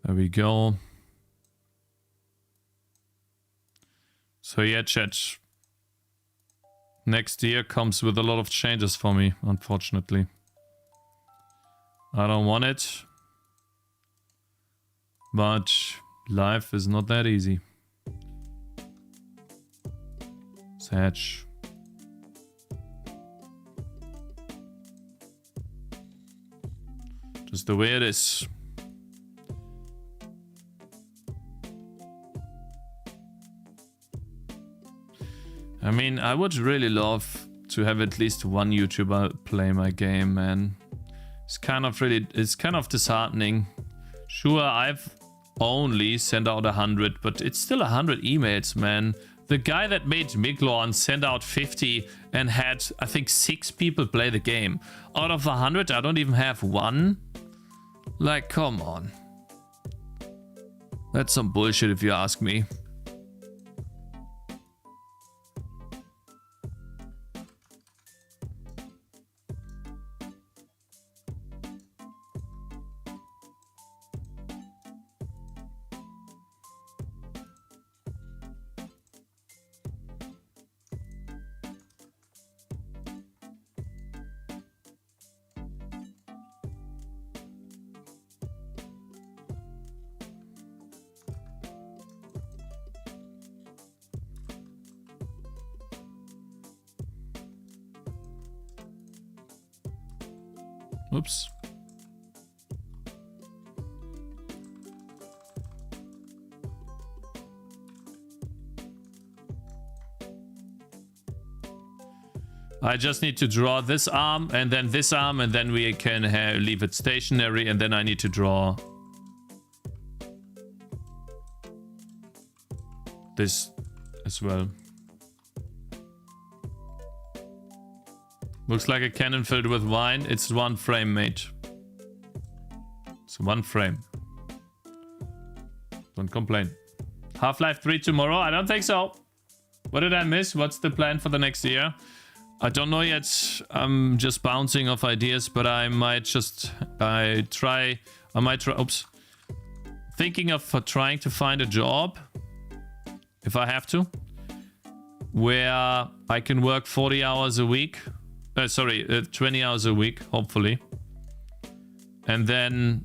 There we go. So yeah, chat. Next year comes with a lot of changes for me, unfortunately. I don't want it. But life is not that easy. Sad. Just the way it is. I mean, I would really love to have at least one YouTuber play my game, man. It's kind of disheartening. Sure, I've only sent out 100, but it's still 100 emails, man. The guy that made Miglorn sent out 50 and had, I think, 6 people play the game. Out of 100, I don't even have one. Like, come on. That's some bullshit if you ask me. Oops. I just need to draw this arm and then this arm, and then we can leave it stationary, and then I need to draw this as well. Looks like a cannon filled with wine. It's 1 frame, mate. It's 1 frame. Don't complain. Half-Life 3 tomorrow? I don't think so. What did I miss? What's the plan for the next year? I don't know yet. I'm just bouncing off ideas, but I might try. Oops. Thinking of trying to find a job, if I have to, where I can work 40 hours a week. 20 hours a week, hopefully. And then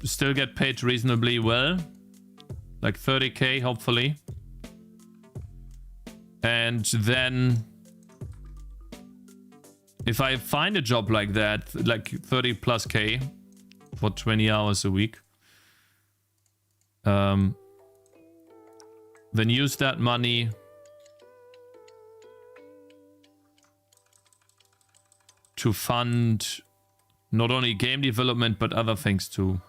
still get paid reasonably well. Like 30k, hopefully. And then if I find a job like that, like 30 plus k for 20 hours a week, then use that money to fund not only game development, but other things too.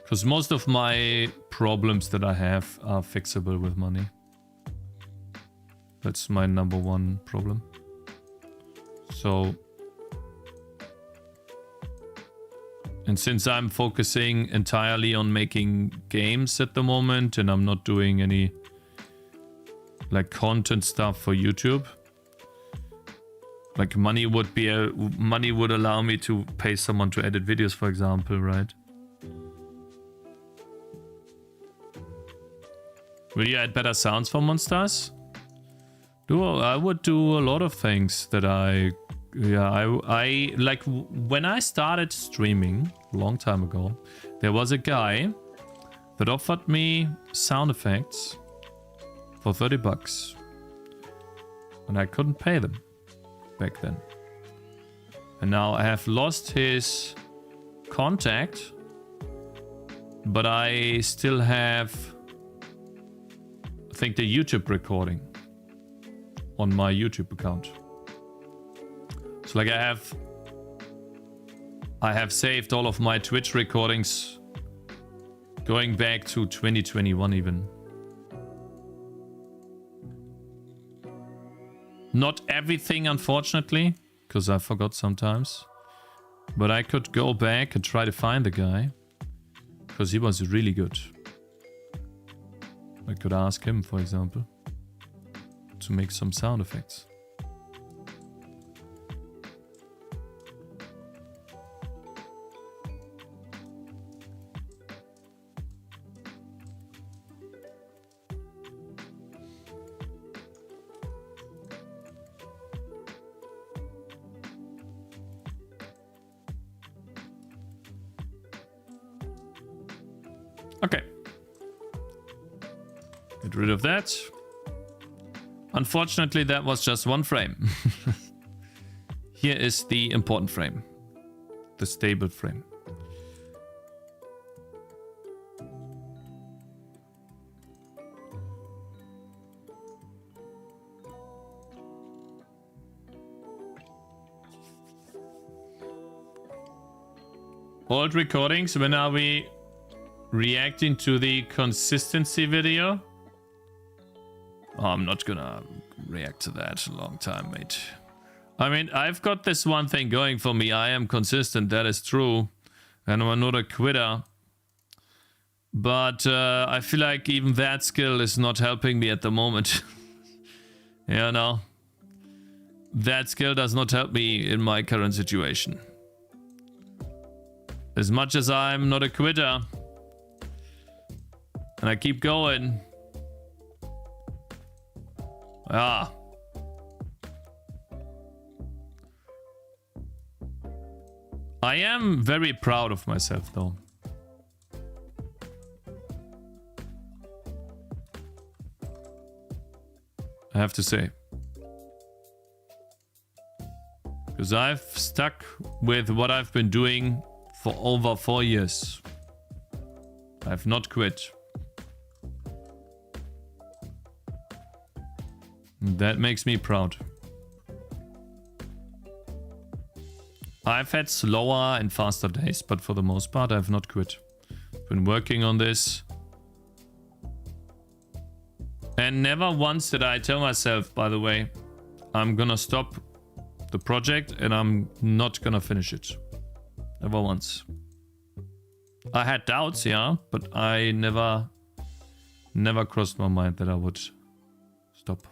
Because most of my problems that I have are fixable with money. That's my #1 problem. So, and since I'm focusing entirely on making games at the moment, and I'm not doing any like content stuff for YouTube, like money would allow me to pay someone to edit videos, for example, right? Will you add better sounds for monsters? I would do a lot of things that I like. When I started streaming a long time ago, there was a guy that offered me sound effects for 30 bucks. And I couldn't pay them back then. And now I have lost his contact, but I still have, I think, the YouTube recording on my YouTube account. So like I have saved all of my Twitch recordings going back to 2021 even. Not everything, unfortunately, because I forgot sometimes. But I could go back and try to find the guy, because he was really good. I could ask him, for example, to make some sound effects. Okay. Get rid of that. Unfortunately, that was just 1 frame. here is the important frame. The stable frame. Old recordings, when are we reacting to the consistency video? Oh, I'm not gonna react to that. A long time, mate. I mean, I've got this one thing going for me. I am consistent, that is true. And I'm not a quitter. But I feel like even that skill is not helping me at the moment. Yeah, no. That skill does not help me in my current situation. As much as I'm not a quitter. And I keep going. Ah. I am very proud of myself though. I have to say. Because I've stuck with what I've been doing for over 4 years. I've not quit. That makes me proud. I've had slower and faster days, but for the most part, I've not quit. Been working on this. And never once did I tell myself, by the way, I'm gonna stop the project and I'm not gonna finish it. Never once. I had doubts, yeah, but I never crossed my mind that I would stop.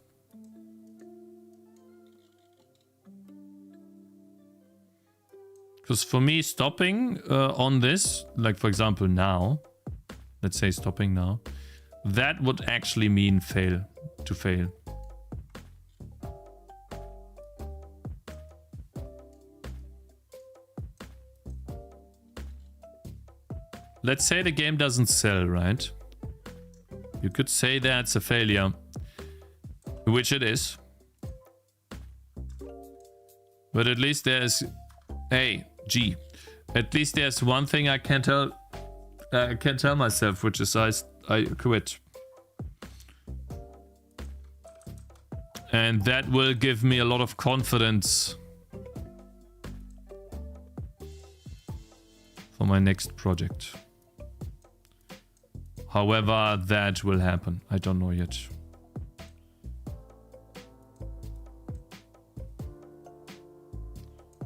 Because for me, stopping on this, like for example now, let's say stopping now, that would actually mean fail. Let's say the game doesn't sell, right? You could say that's a failure, which it is. But at least there's at least there's one thing I can tell myself, which is I quit. And that will give me a lot of confidence for my next project. However that will happen, I don't know yet.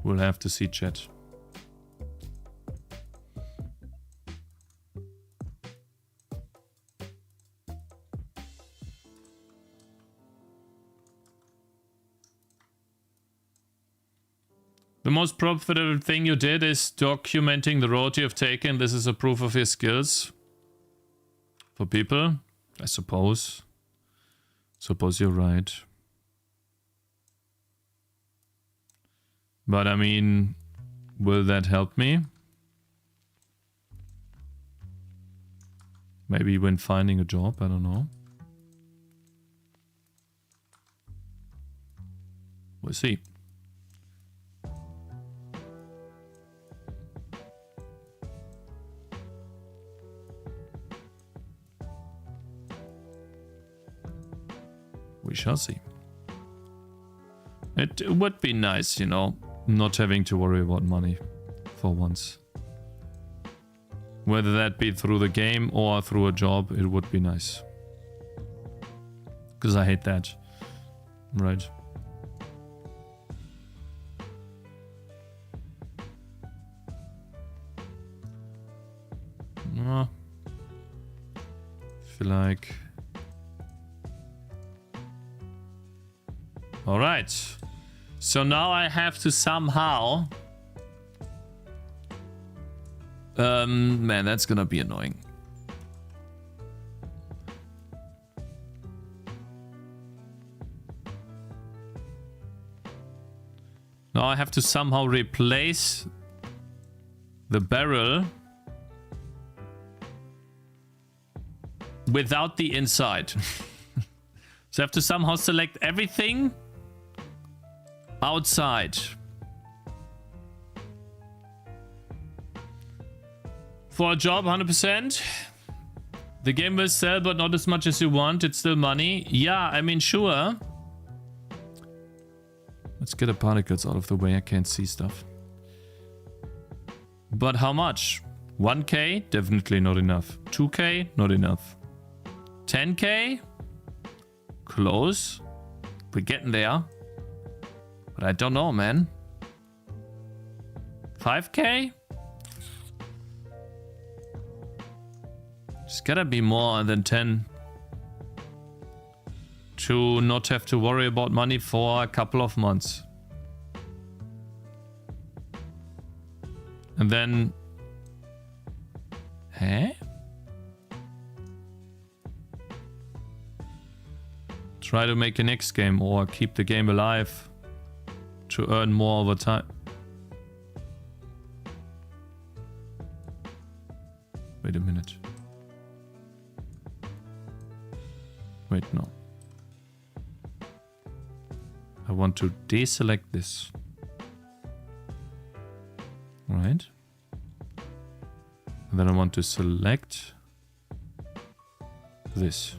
We'll have to see, chat. The most profitable thing you did is documenting the road you have taken. This is a proof of your skills. For people, I suppose. Suppose you're right. But I mean, will that help me? Maybe when finding a job, I don't know. We'll see. We shall see. It would be nice, you know, not having to worry about money for once. Whether that be through the game or through a job, it would be nice. Because I hate that. Right. I feel like... Alright. So now I have to somehow... man, that's gonna be annoying. Now I have to somehow replace the barrel without the inside. So I have to somehow select everything outside For a job, 100%. The game will sell, but not as much as you want. It's still money. Yeah, I mean, sure. Let's get the particles out of the way. I can't see stuff. But how much? 1k? Definitely not enough. 2k? Not enough. 10k? Close. We're getting there. But I don't know, man. 5k? It's gotta be more than 10. To not have to worry about money for a couple of months. And then... Huh? Try to make a next game or keep the game alive to earn more over time. Wait a minute. Wait, no. I want to deselect this. Right. And then I want to select this.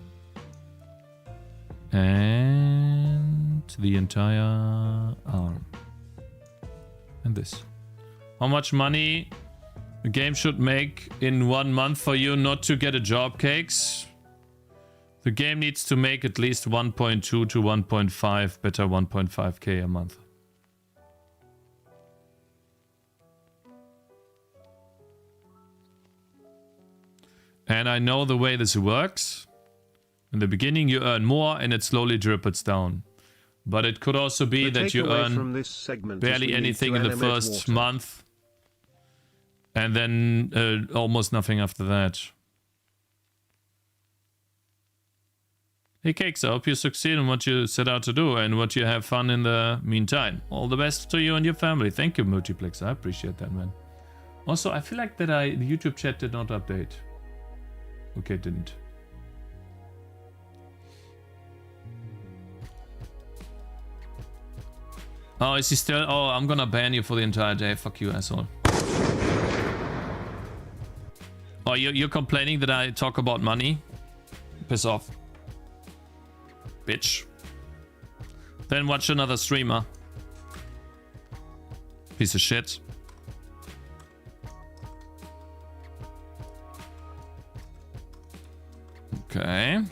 And the entire arm. And this. How much money the game should make in 1 month for you not to get a job, Cakes? The game needs to make at least 1.2 to 1.5, better 1.5k a month. And I know the way this works. In the beginning you earn more and it slowly dripples down. But it could also be that you earn barely anything in the first month. And then almost nothing after that. Hey Cakes, I hope you succeed in what you set out to do and what you have fun in the meantime. All the best to you and your family. Thank you, Multiplex. I appreciate that, man. Also, I feel like that the YouTube chat did not update. Okay, it didn't. Oh, is he still? Oh, I'm gonna ban you for the entire day. Fuck you, asshole. Oh, you're complaining that I talk about money? Piss off. Bitch. Then watch another streamer. Piece of shit. Okay.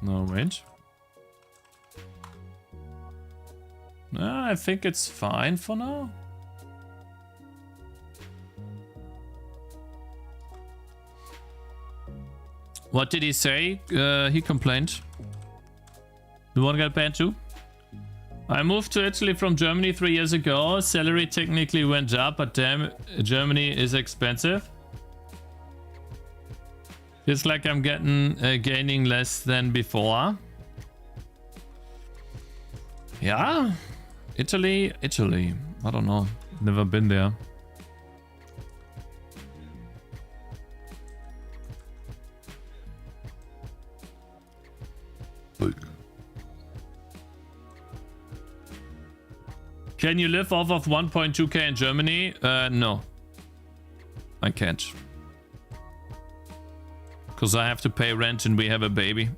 No, wait. I think it's fine for now. What did he say? He complained. You want to get banned too? I moved to Italy from Germany 3 years ago. Salary technically went up, but damn, Germany is expensive. Feels like I'm gaining less than before. Yeah, Italy. I don't know. Never been there. Can you live off of 1.2k in Germany? No. I can't. Because I have to pay rent and we have a baby.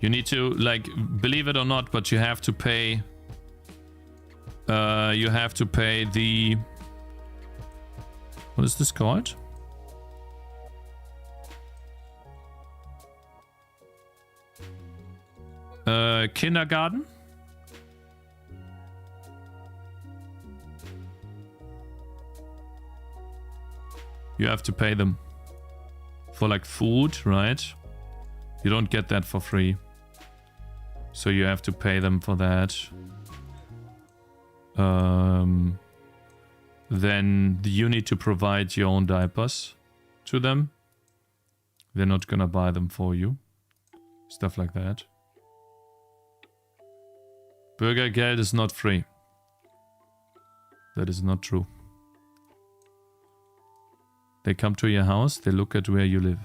You need to, like, believe it or not, but you have to pay... the... What is this called? Kindergarten? You have to pay them for like food, right? You don't get that for free. So you have to pay them for that. Then you need to provide your own diapers to them. They're not gonna buy them for you. Stuff like that. Bürgergeld is not free. That is not true. They come to your house, they look at where you live,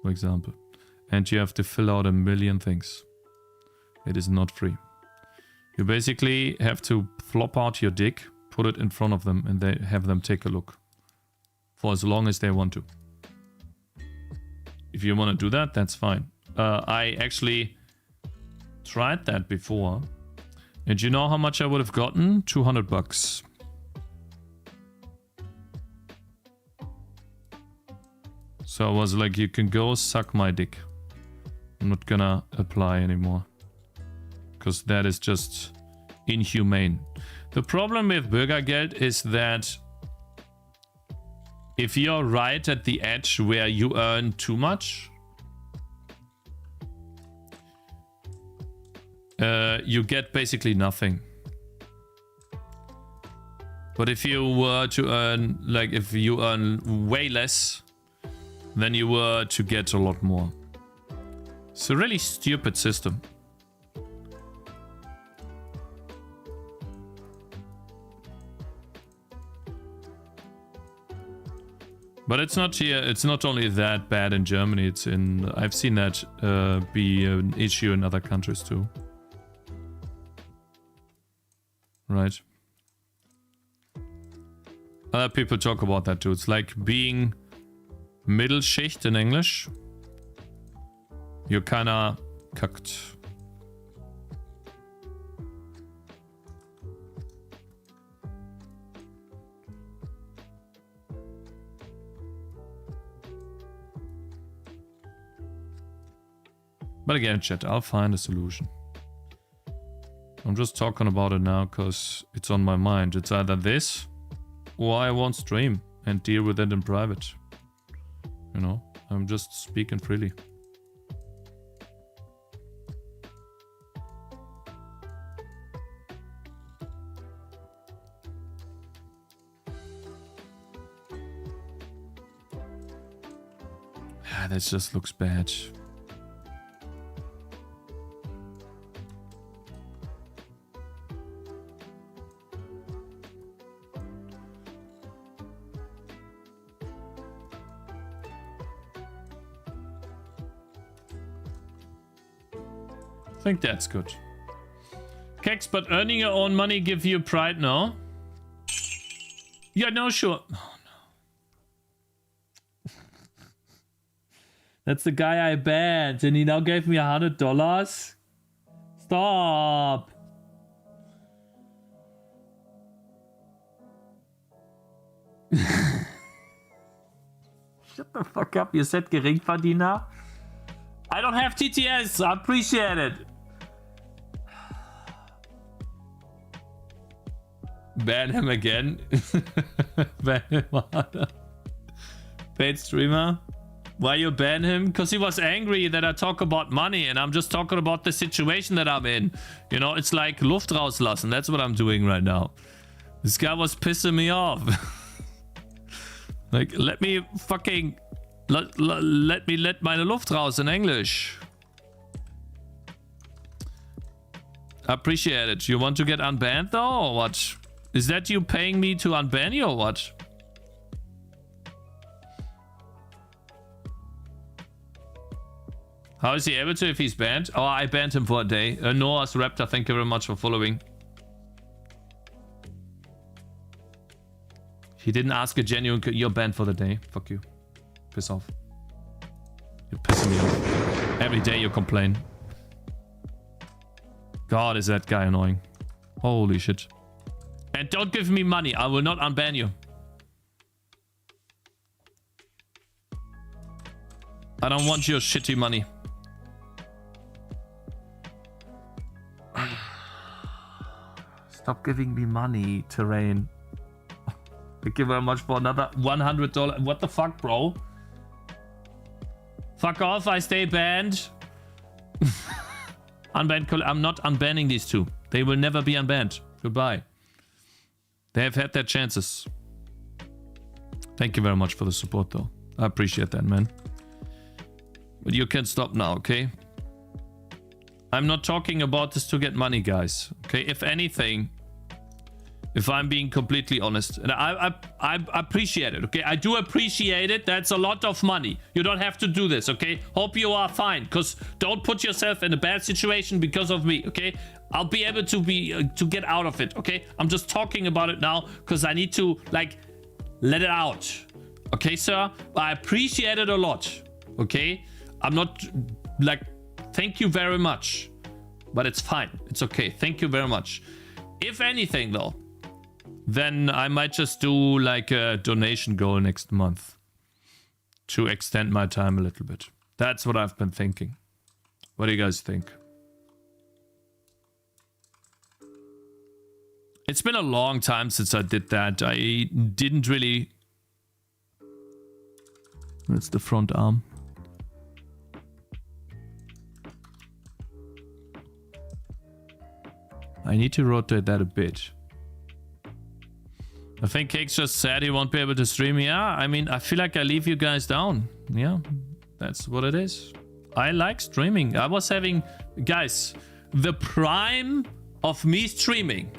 for example. And you have to fill out a million things. It is not free. You basically have to flop out your dick, put it in front of them, and they have them take a look. For as long as they want to. If you want to do that, that's fine. I actually tried that before. And you know how much I would have gotten? 200 bucks. So I was like, you can go suck my dick. I'm not gonna apply anymore. Because that is just inhumane. The problem with Bürgergeld is that if you're right at the edge where you earn too much, you get basically nothing. But if you were to earn, like if you earn way less, then you were to get a lot more. It's a really stupid system. But it's not here. It's not only that bad in Germany. It's in. I've seen that be an issue in other countries too. Right. Other people talk about that too. It's like being Mittelschicht in English. You're kinda cucked. But again, chat, I'll find a solution. I'm just talking about it now because it's on my mind. It's either this or I won't stream and deal with it in private. You know, I'm just speaking freely. This just looks bad. I think that's good. Cakez, but earning your own money give you pride, no? Yeah, no, sure. Oh, no. That's the guy I banned, and he now gave me $100? Stop. Shut the fuck up, you said Geringverdiener? I don't have TTS, I appreciate it. Ban him again. Ban him harder. Paid streamer. Why you ban him? Because he was angry that I talk about money and I'm just talking about the situation that I'm in. You know, it's like Luft rauslassen. That's what I'm doing right now. This guy was pissing me off. Like, let me fucking... Let me let meine Luft raus in English. Appreciate it. You want to get unbanned though, or what? Is that you paying me to unban you, or what? How is he able to if he's banned? Oh, I banned him for a day. Noah's Raptor, thank you very much for following. He didn't ask a genuine... You're banned for the day. Fuck you. Piss off. You're pissing me off. Every day you complain. God, is that guy annoying. Holy shit. And don't give me money. I will not unban you. I don't want your shitty money. Stop giving me money, Terrain. Thank you very much for another $100. What the fuck, bro? Fuck off, I stay banned. Unbanned. I'm not unbanning these two. They will never be unbanned. Goodbye. They have had their chances. Thank you very much for the support, though. I appreciate that, man. But you can stop now, okay? I'm not talking about this to get money, guys. Okay, if anything, If I'm being completely honest. And I appreciate it, okay? I do appreciate it. That's a lot of money. You don't have to do this, okay? Hope you are fine, because don't put yourself in a bad situation because of me, okay? I'll be able to get out of it, okay? I'm just talking about it now because I need to, like, let it out. Okay, sir? I appreciate it a lot, okay? I'm not, like, thank you very much. But it's fine. It's okay. Thank you very much. If anything, though, then I might just do, like, a donation goal next month to extend my time a little bit. That's what I've been thinking. What do you guys think? It's been a long time since I did that. I didn't really... That's the front arm. I need to rotate that a bit. I think Cakez just said he won't be able to stream. Yeah, I mean, I feel like I leave you guys down. Yeah, that's what it is. I like streaming. I was having... Guys, the prime of me streaming,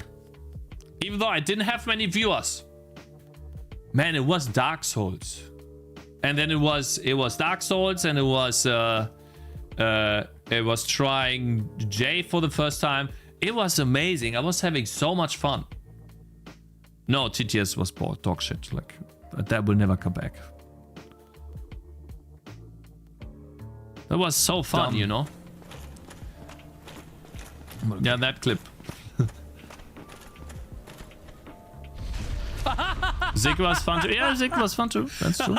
even though I didn't have many viewers, man, it was Dark Souls. And then it was Dark Souls, and it was trying J for the first time. It was amazing. I was having so much fun. No, TTS was dog shit. Like, that will never come back. That was so fun, you know? Yeah, that clip. Zig was fun too. Yeah, Zig was fun too. That's true.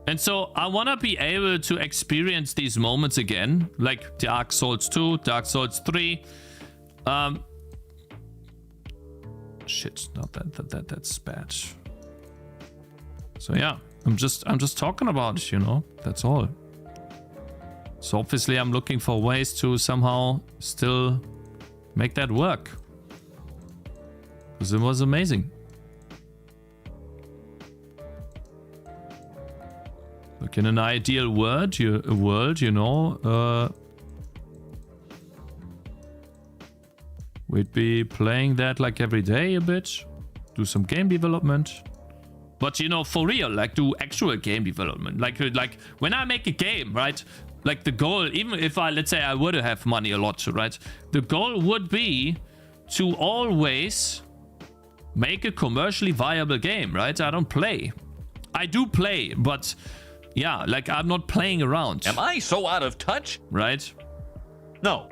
And so I want to be able to experience these moments again, like Dark Souls 2, Dark Souls 3. Shit, not that's bad. So yeah, I'm just talking about it, you know. That's all. So obviously I'm looking for ways to somehow still make that work. Because it was amazing. Like in an ideal world, you know, we'd be playing that like every day a bit, do some game development. But you know, for real, like do actual game development. Like when I make a game, right? Like the goal, even if let's say I would have money a lot, right? The goal would be to always make a commercially viable game, right? I don't play. I do play, but yeah, like I'm not playing around. Am I so out of touch? Right? No.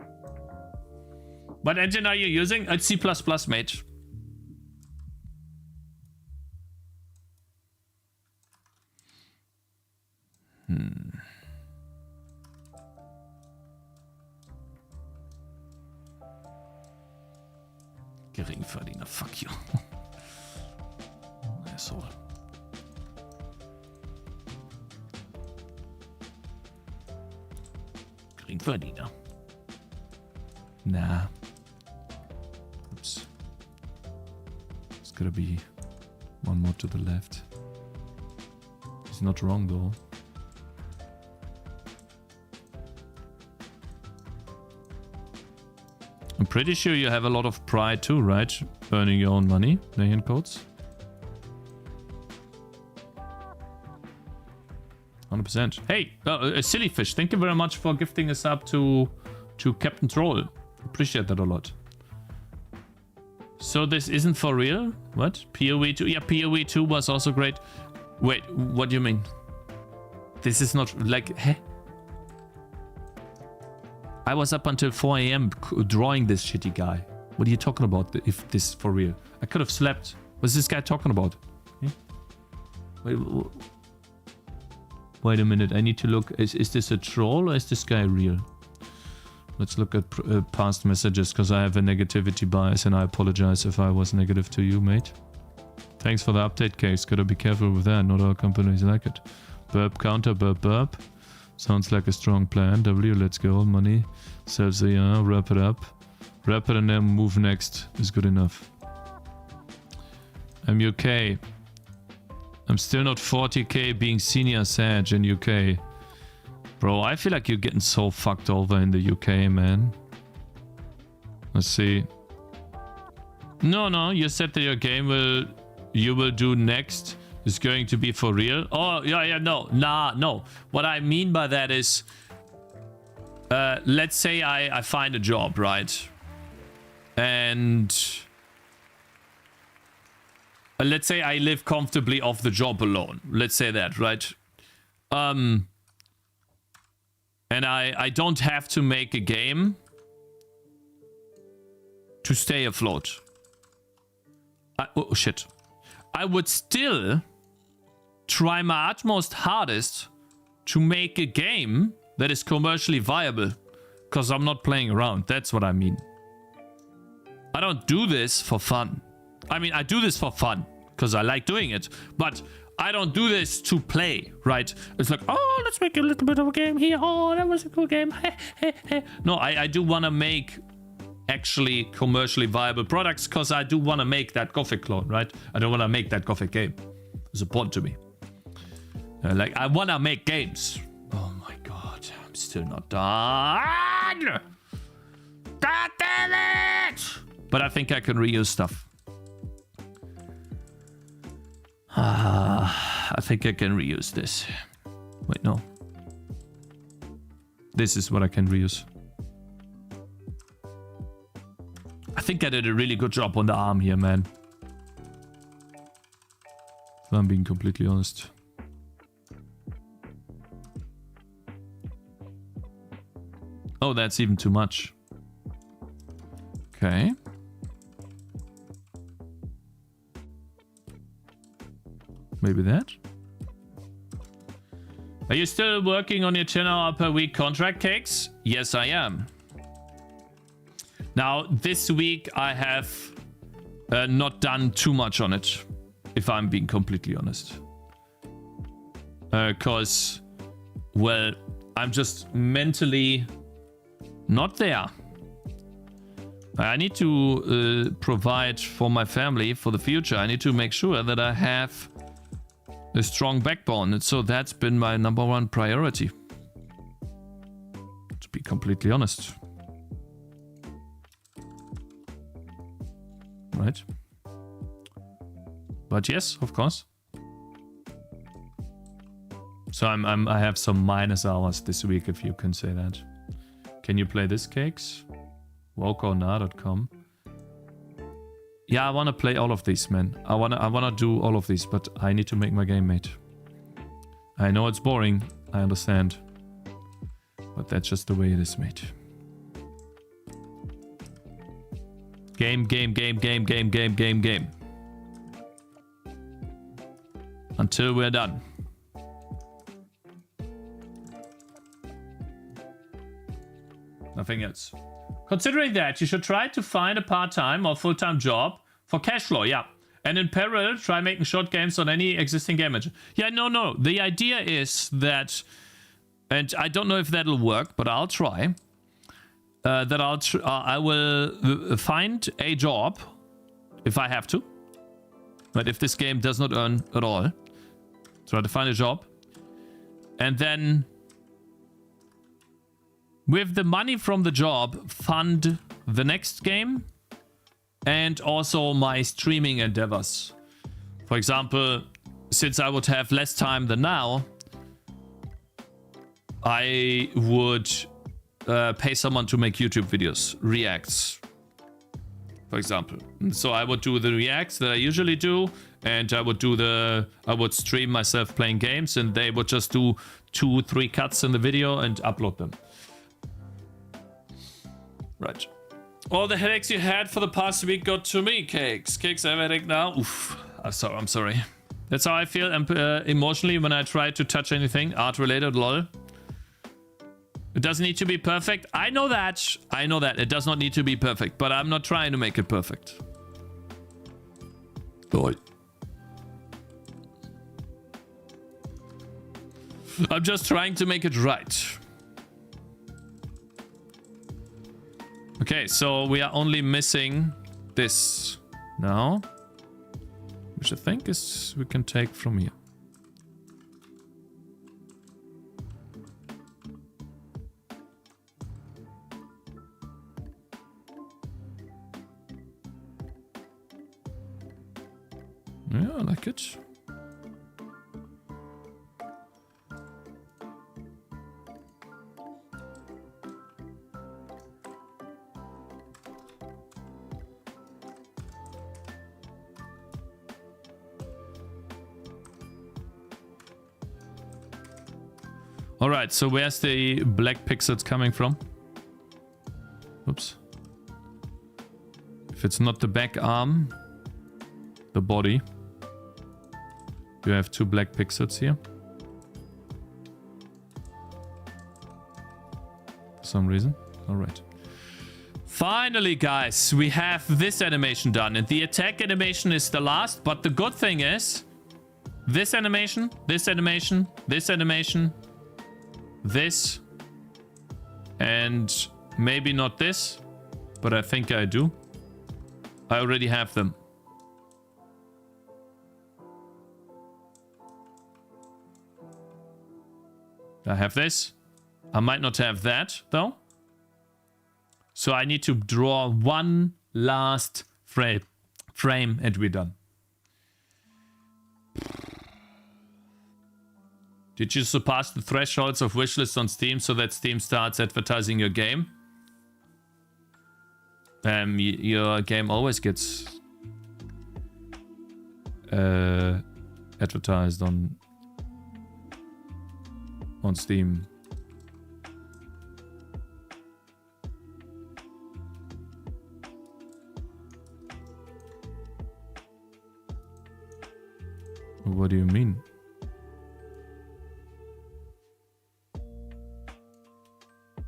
What engine are you using? It's C++, mate. Geringverdiener, fuck you. Asshole. Geringverdiener. Nah. Oops. It's gotta be one more to the left. He's not wrong though. I'm pretty sure you have a lot of pride too, right? Earning your own money, playing in codes. 100%. Hey, Silly Fish, thank you very much for gifting us up to Captain Troll. Appreciate that a lot. So this isn't for real? What? PoE 2? Yeah, PoE 2 was also great. Wait, what do you mean? This is not like... Heh? I was up until 4 AM drawing this shitty guy. What are you talking about if this is for real? I could have slept. What's this guy talking about? Yeah? Wait a minute. I need to look. Is this a troll or is this guy real? Let's look at past messages because I have a negativity bias and I apologize if I was negative to you, mate. Thanks for the update, Cakez. Gotta be careful with that. Not all companies like it. Burp counter, burp burp. Sounds like a strong plan. W, let's go. Money. Sells a wrap it up. Wrap it and then move next is good enough. I'm UK. I'm still not 40k being senior Sag in UK. Bro, I feel like you're getting so fucked over in the UK, man. Let's see. No. You said that your game you will do next is going to be for real. Oh, yeah, no. What I mean by that is, let's say I find a job, right? And let's say I live comfortably off the job alone. Let's say that, right? And I don't have to make a game to stay afloat. Oh, shit. I would still try my utmost hardest to make a game that is commercially viable. Because I'm not playing around. That's what I mean. I don't do this for fun. I mean, I do this for fun. Because I like doing it. But I don't do this to play, right? It's like, oh, let's make a little bit of a game here. Oh, that was a cool game. No, I do want to make actually commercially viable products because I do want to make that Gothic clone, right? I don't want to make that Gothic game. It's important to me. Like, I want to make games. Oh my god, I'm still not done. God damn it! But I think I can reuse stuff. I think I can reuse this. Wait, no. This is what I can reuse. I think I did a really good job on the arm here, man. If I'm being completely honest. Oh, that's even too much. Okay. Maybe that? Are you still working on your 10-hour per week contract, Cakez? Yes, I am. Now, this week I have not done too much on it, if I'm being completely honest. Because, well, I'm just mentally not there. I need to provide for my family for the future. I need to make sure that I have a strong backbone. And so that's been my #1 priority. To be completely honest. Right? But yes, of course. So I have some minus hours this week, if you can say that. Can you play this, Cakez? Wokorna.com. Yeah, I want to play all of these, man. I wanna do all of these, but I need to make my game, mate. I know it's boring. I understand. But that's just the way it is, mate. Game. Until we're done. Nothing else. Considering that, you should try to find a part-time or full-time job for cash flow, yeah. And in parallel, try making short games on any existing game engine. Yeah, no. The idea is that, and I don't know if that'll work, but I'll try. I will find a job if I have to. But if this game does not earn at all, try to find a job. And then with the money from the job, fund the next game and also my streaming endeavors. For example, since I would have less time than now, I would pay someone to make YouTube videos, reacts, for example. So I would do the reacts that I usually do, and I would stream myself playing games, and they would just do 2-3 cuts in the video and upload them. Right. All the headaches you had for the past week got to me, Cakez. Cakez, I have a headache now. Oof. I'm sorry. That's how I feel emotionally when I try to touch anything art-related, lol. It doesn't need to be perfect. I know that. It does not need to be perfect, but I'm not trying to make it perfect. Boy. I'm just trying to make it right. Okay, so we are only missing this now, which I think is we can take from here. Yeah, I like it. All right, so where's the black pixels coming from? Oops. If it's not the back arm, the body. You have 2 black pixels here. For some reason. All right. Finally, guys, we have this animation done. And the attack animation is the last. But the good thing is, this animation, this animation, this animation, this, and maybe not this, but I think I do. I already have them. I have this. I might not have that, though. So I need to draw one last frame and we're done. Did you surpass the thresholds of wishlists on Steam so that Steam starts advertising your game? Your game always gets advertised on Steam. What do you mean?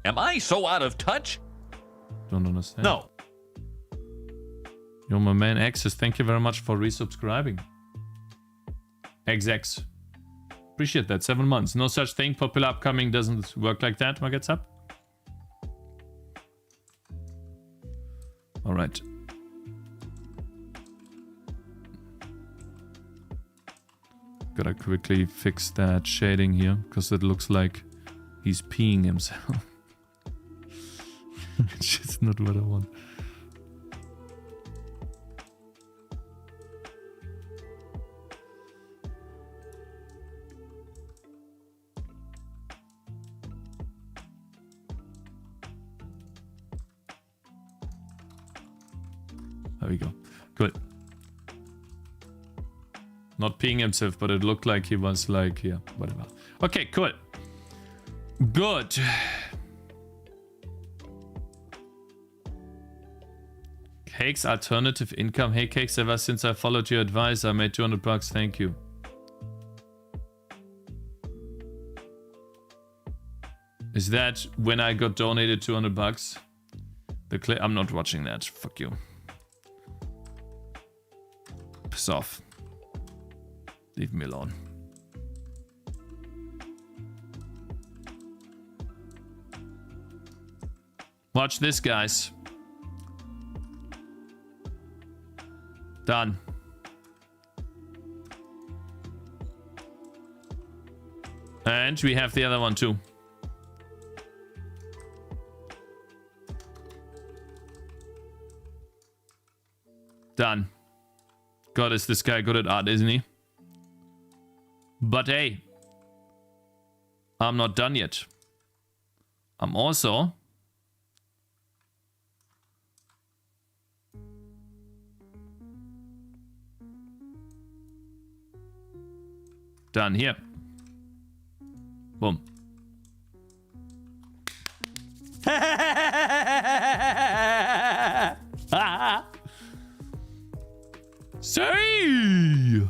Am I so out of touch? Don't understand. No. You're my man, Cakez. Thank you very much for resubscribing. XX. Appreciate that. 7 months. No such thing. Popular upcoming doesn't work like that. What gets up? All right. Gotta quickly fix that shading here because it looks like he's peeing himself. It's just not what I want. There we go. Good. Not peeing himself, but it looked like he was like, yeah, whatever. Okay, cool. Good. Cakez alternative income. Hey Cakez, ever since I followed your advice, I made $200. Thank you. Is that when I got donated $200? I'm not watching that. Fuck you. Piss off. Leave me alone. Watch this, guys. Done. And we have the other one too. Done. God, is this guy good at art, isn't he? But hey, I'm not done yet. I'm also done here. Boom. See.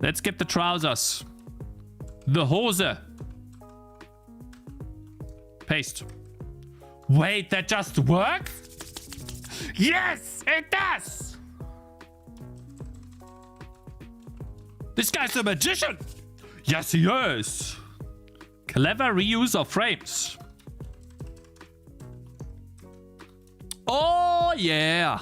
Let's get the trousers. The hose. Paste. Wait, that just worked? Yes, it does. This guy's a magician. Yes, he is. Clever reuse of frames. Oh, yeah.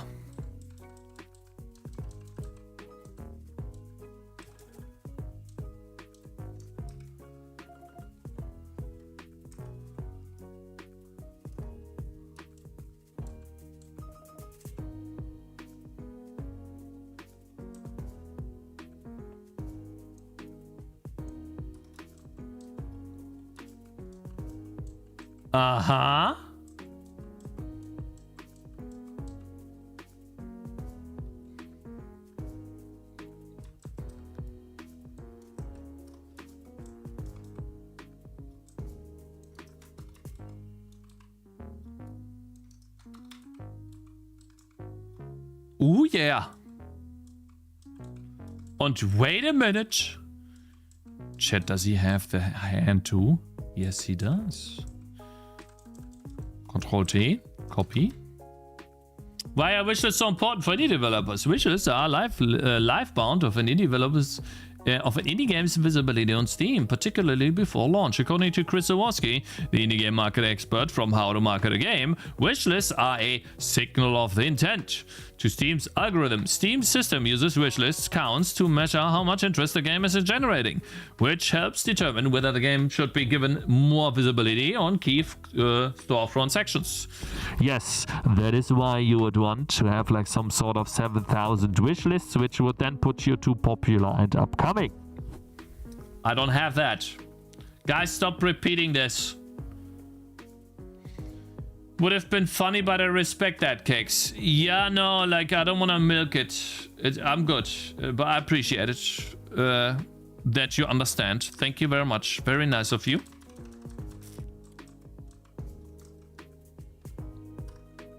Uh-huh. Ooh, yeah. Und wait a minute. Chat, does he have the hand too? Yes, he does. Control T, copy. Why are wishlists so important for indie developers? Wishlists are life-bound of an indie developers of an indie game's visibility on Steam, particularly before launch. According to Chris Zaworski, the indie game market expert from How to Market a Game, wishlists are a signal of the intent to Steam's algorithm. Steam's system uses wishlists counts to measure how much interest the game is generating, which helps determine whether the game should be given more visibility on key storefront sections. Yes, that is why you would want to have like some sort of 7,000 wishlists, which would then put you to popular and upcoming. I don't have that. Guys, stop repeating this. Would have been funny, but I respect that, Cakez. Yeah, no, like, I don't want to milk it. I'm good, but I appreciate it that you understand. Thank you very much. Very nice of you.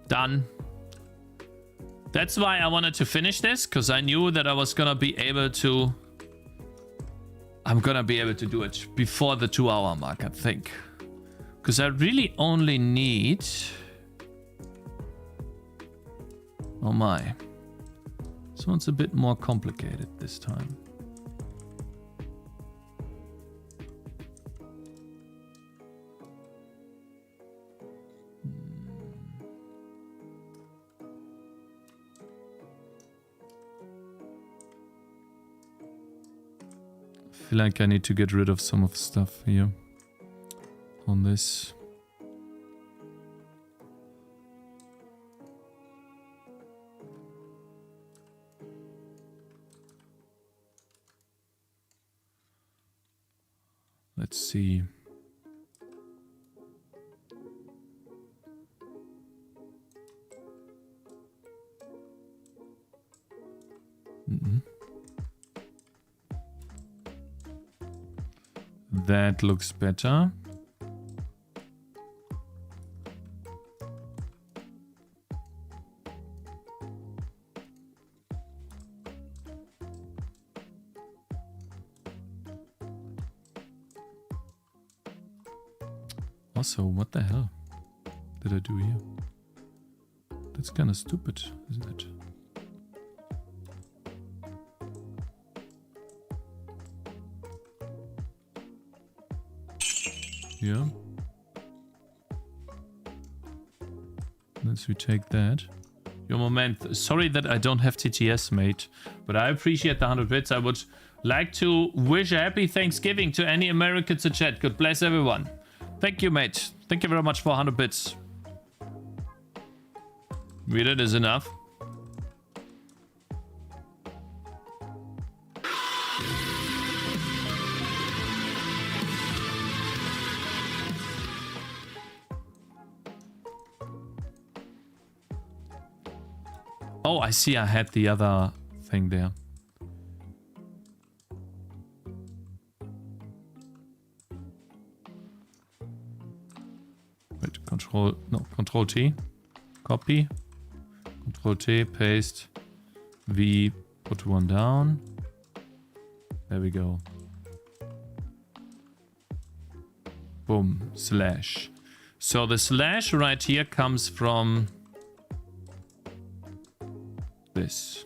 Done. That's why I wanted to finish this, because I knew that I was going to be able to... I'm going to be able to do it before the 2-hour mark, I think. Because I really only need... Oh my. This one's a bit more complicated this time. I feel like I need to get rid of some of the stuff here. On this. Let's see. That looks better. Also, what the hell did I do here? That's kind of stupid, isn't it? Yeah. Let's retake that. Your moment. Sorry that I don't have TTS, mate, but I appreciate the 100 bits. I would like to wish a happy Thanksgiving to any Americans in chat. God bless everyone. Thank you, mate. Thank you very much for 100 bits. Read it is enough. Oh, I see. I had the other thing there. Wait, Control T, copy, Control T, paste, V, put one down. There we go. Boom, slash. So the slash right here comes from this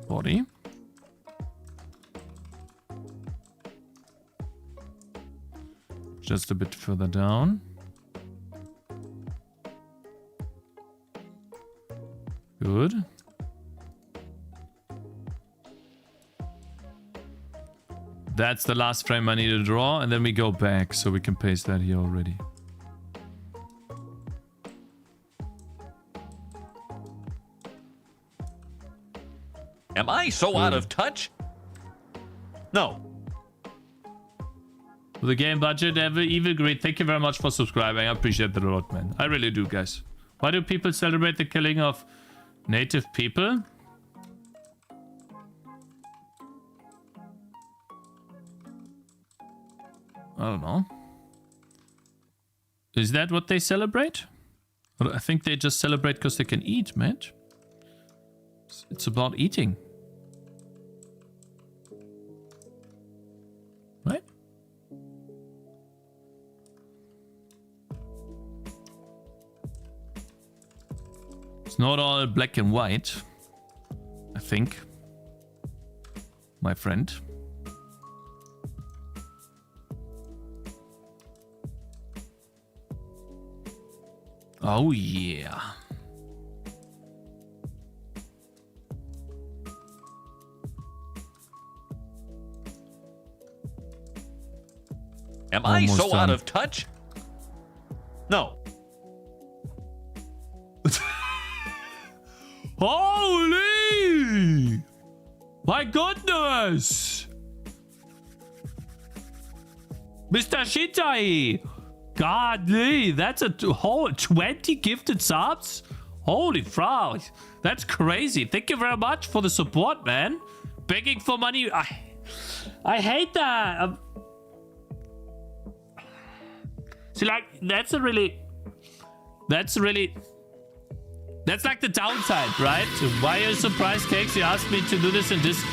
body. Just a bit further down. Good. That's the last frame I need to draw, and then we go back so we can paste that here already. Am I so out of touch? No. For the game budget, Evil Greed, thank you very much for subscribing. I appreciate that a lot, man. I really do, guys. Why do people celebrate the killing of native people? I don't know. Is that what they celebrate? Or I think they just celebrate because they can eat, man. It's about eating. Right? It's not all black and white, I think, my friend. Oh yeah. Am I Almost so done. out of touch? No. Holy! My goodness! Mr. Shitai! Godly, that's a whole 20 gifted subs? Holy frog, that's crazy. Thank you very much for the support, man. Begging for money. I hate that. See, like, that's like the downside, right? Why are you surprised, Cakez? You asked me to do this and this.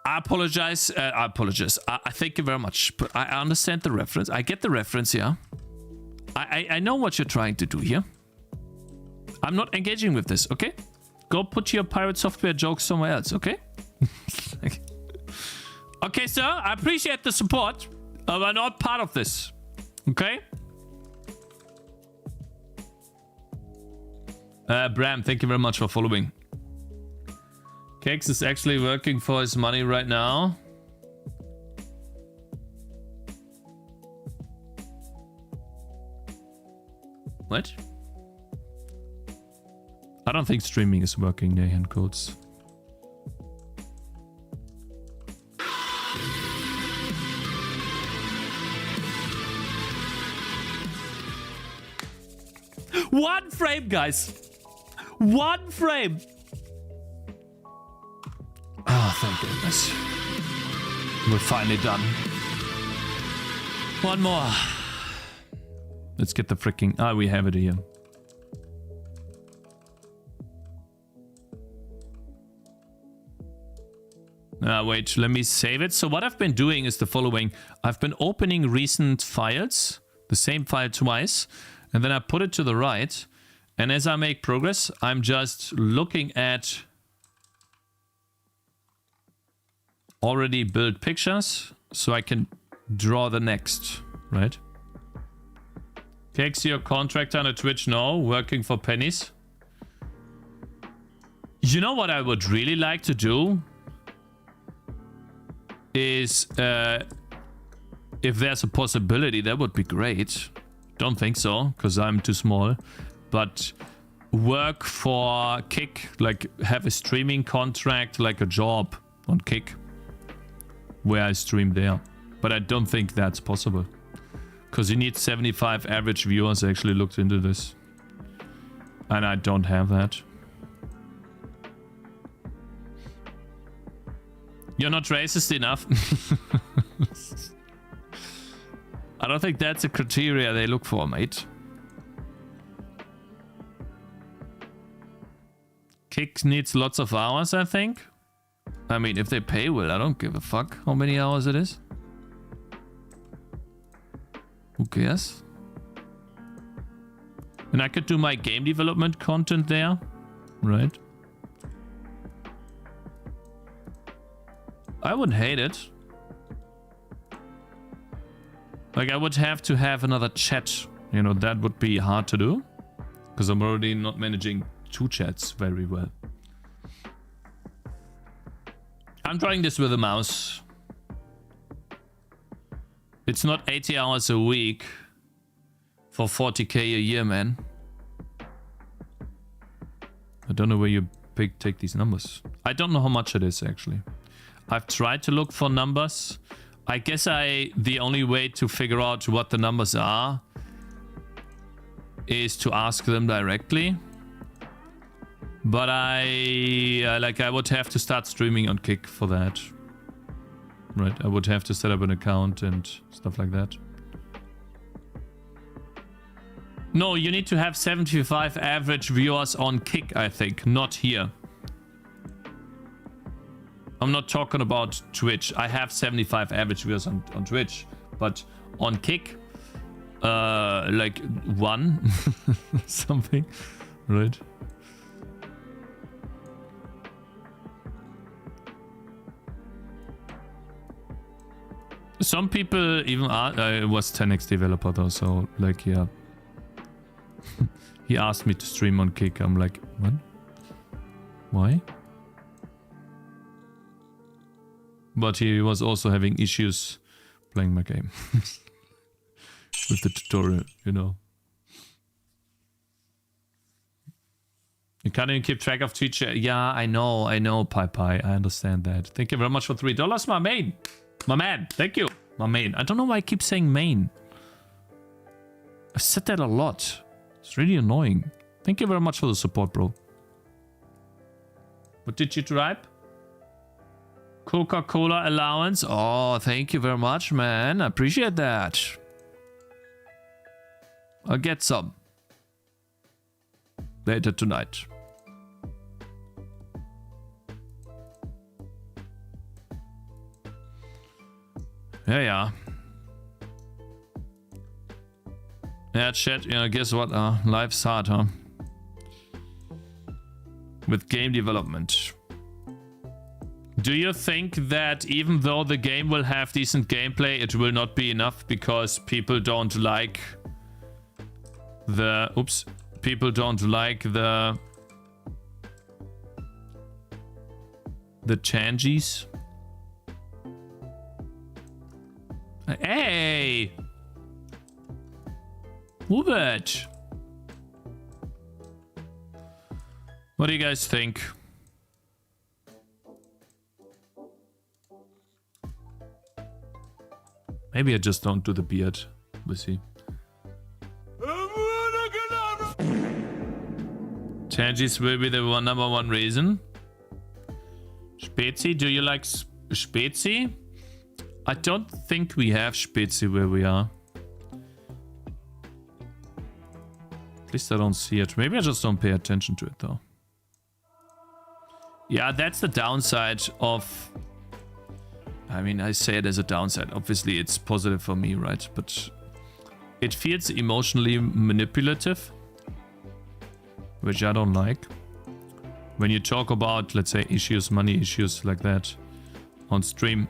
I apologize. I thank you very much. But I understand the reference. I get the reference, yeah. I know what you're trying to do here. I'm not engaging with this, okay? Go put your pirate software jokes somewhere else, okay? Okay, sir. I appreciate the support. I'm not part of this, okay? Bram, thank you very much for following. Cakez is actually working for his money right now. What? I don't think streaming is working, Nahan Codes. One frame, guys. One frame. Oh, thank goodness. We're finally done. One more. Let's get the freaking... Ah, we have it here. Wait, let me save it. So what I've been doing is the following. I've been opening recent files, the same file twice, and then I put it to the right. And as I make progress, I'm just looking at already built pictures so I can draw the next, right? Cakez, your contractor on a Twitch? No, working for pennies. You know what I would really like to do is if there's a possibility, that would be great. Don't think so, because I'm too small. But work for Kick, like have a streaming contract, like a job on Kick, where I stream there. But I don't think that's possible, because you need 75 average viewers. I actually looked into this, and I don't have that. You're not racist enough. I don't think that's a criteria they look for, mate. Kick needs lots of hours, I think. I mean, if they pay well, I don't give a fuck how many hours it is. Who cares? And I could do my game development content there, right? I wouldn't hate it. Like, I would have to have another chat. You know, that would be hard to do, because I'm already not managing 2 chats very well. I'm trying this with a mouse. It's not 80 hours a week for 40k a year, man. I don't know where you take these numbers. I don't know how much it is, actually. I've tried to look for numbers. I guess the only way to figure out what the numbers are is to ask them directly. But I would have to start streaming on Kick for that. Right, I would have to set up an account and stuff like that. No, you need to have 75 average viewers on Kick, I think, not here. I'm not talking about Twitch. I have 75 average viewers on Twitch, but on Kick, like 1 something, right? Some people even are, was 10x developer though, so like, yeah. He asked me to stream on Kick. I'm like, what? Why? But he was also having issues playing my game. With the tutorial, you know. You can't even keep track of Twitch. Yeah, I know, Pi. I understand that. Thank you very much for $3, my main. My man, thank you. My main. I don't know why I keep saying main. I've said that a lot. It's really annoying. Thank you very much for the support, bro. What did you drive? Coca-Cola allowance. Oh, thank you very much, man. I appreciate that. I'll get some later tonight. Yeah. Yeah, chat, yeah, guess what? Life's hard, huh? With game development. Do you think that even though the game will have decent gameplay, it will not be enough because people don't like the... Oops. People don't like the changes? Hey! Hubert! What do you guys think? Maybe I just don't do the beard. We'll see. Changes will be the number one reason. Spezi, do you like Spezi? I don't think we have Spezi where we are. At least I don't see it. Maybe I just don't pay attention to it though. Yeah, that's the downside of... I mean, I say it as a downside. Obviously, it's positive for me, right? But it feels emotionally manipulative, which I don't like. When you talk about, let's say, issues, money issues like that on stream,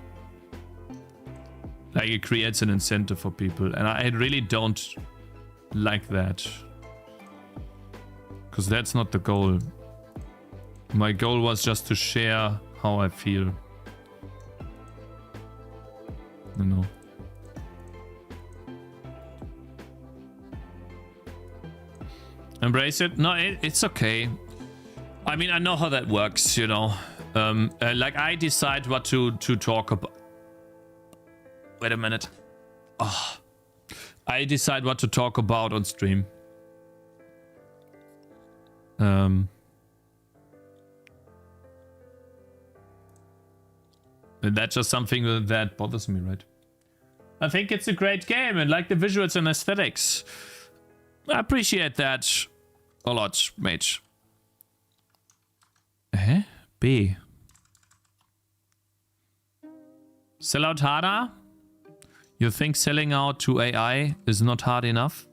like it creates an incentive for people. And I really don't like that. Because that's not the goal. My goal was just to share how I feel. You know. Embrace it? No, it's okay. I mean, I know how that works, you know. Like, I decide what to talk about. Wait a minute. Oh. I decide what to talk about on stream. And that's just something that bothers me, right? I think it's a great game and like the visuals and aesthetics. I appreciate that a lot, mate. B. Sell out harder? You think selling out to AI is not hard enough?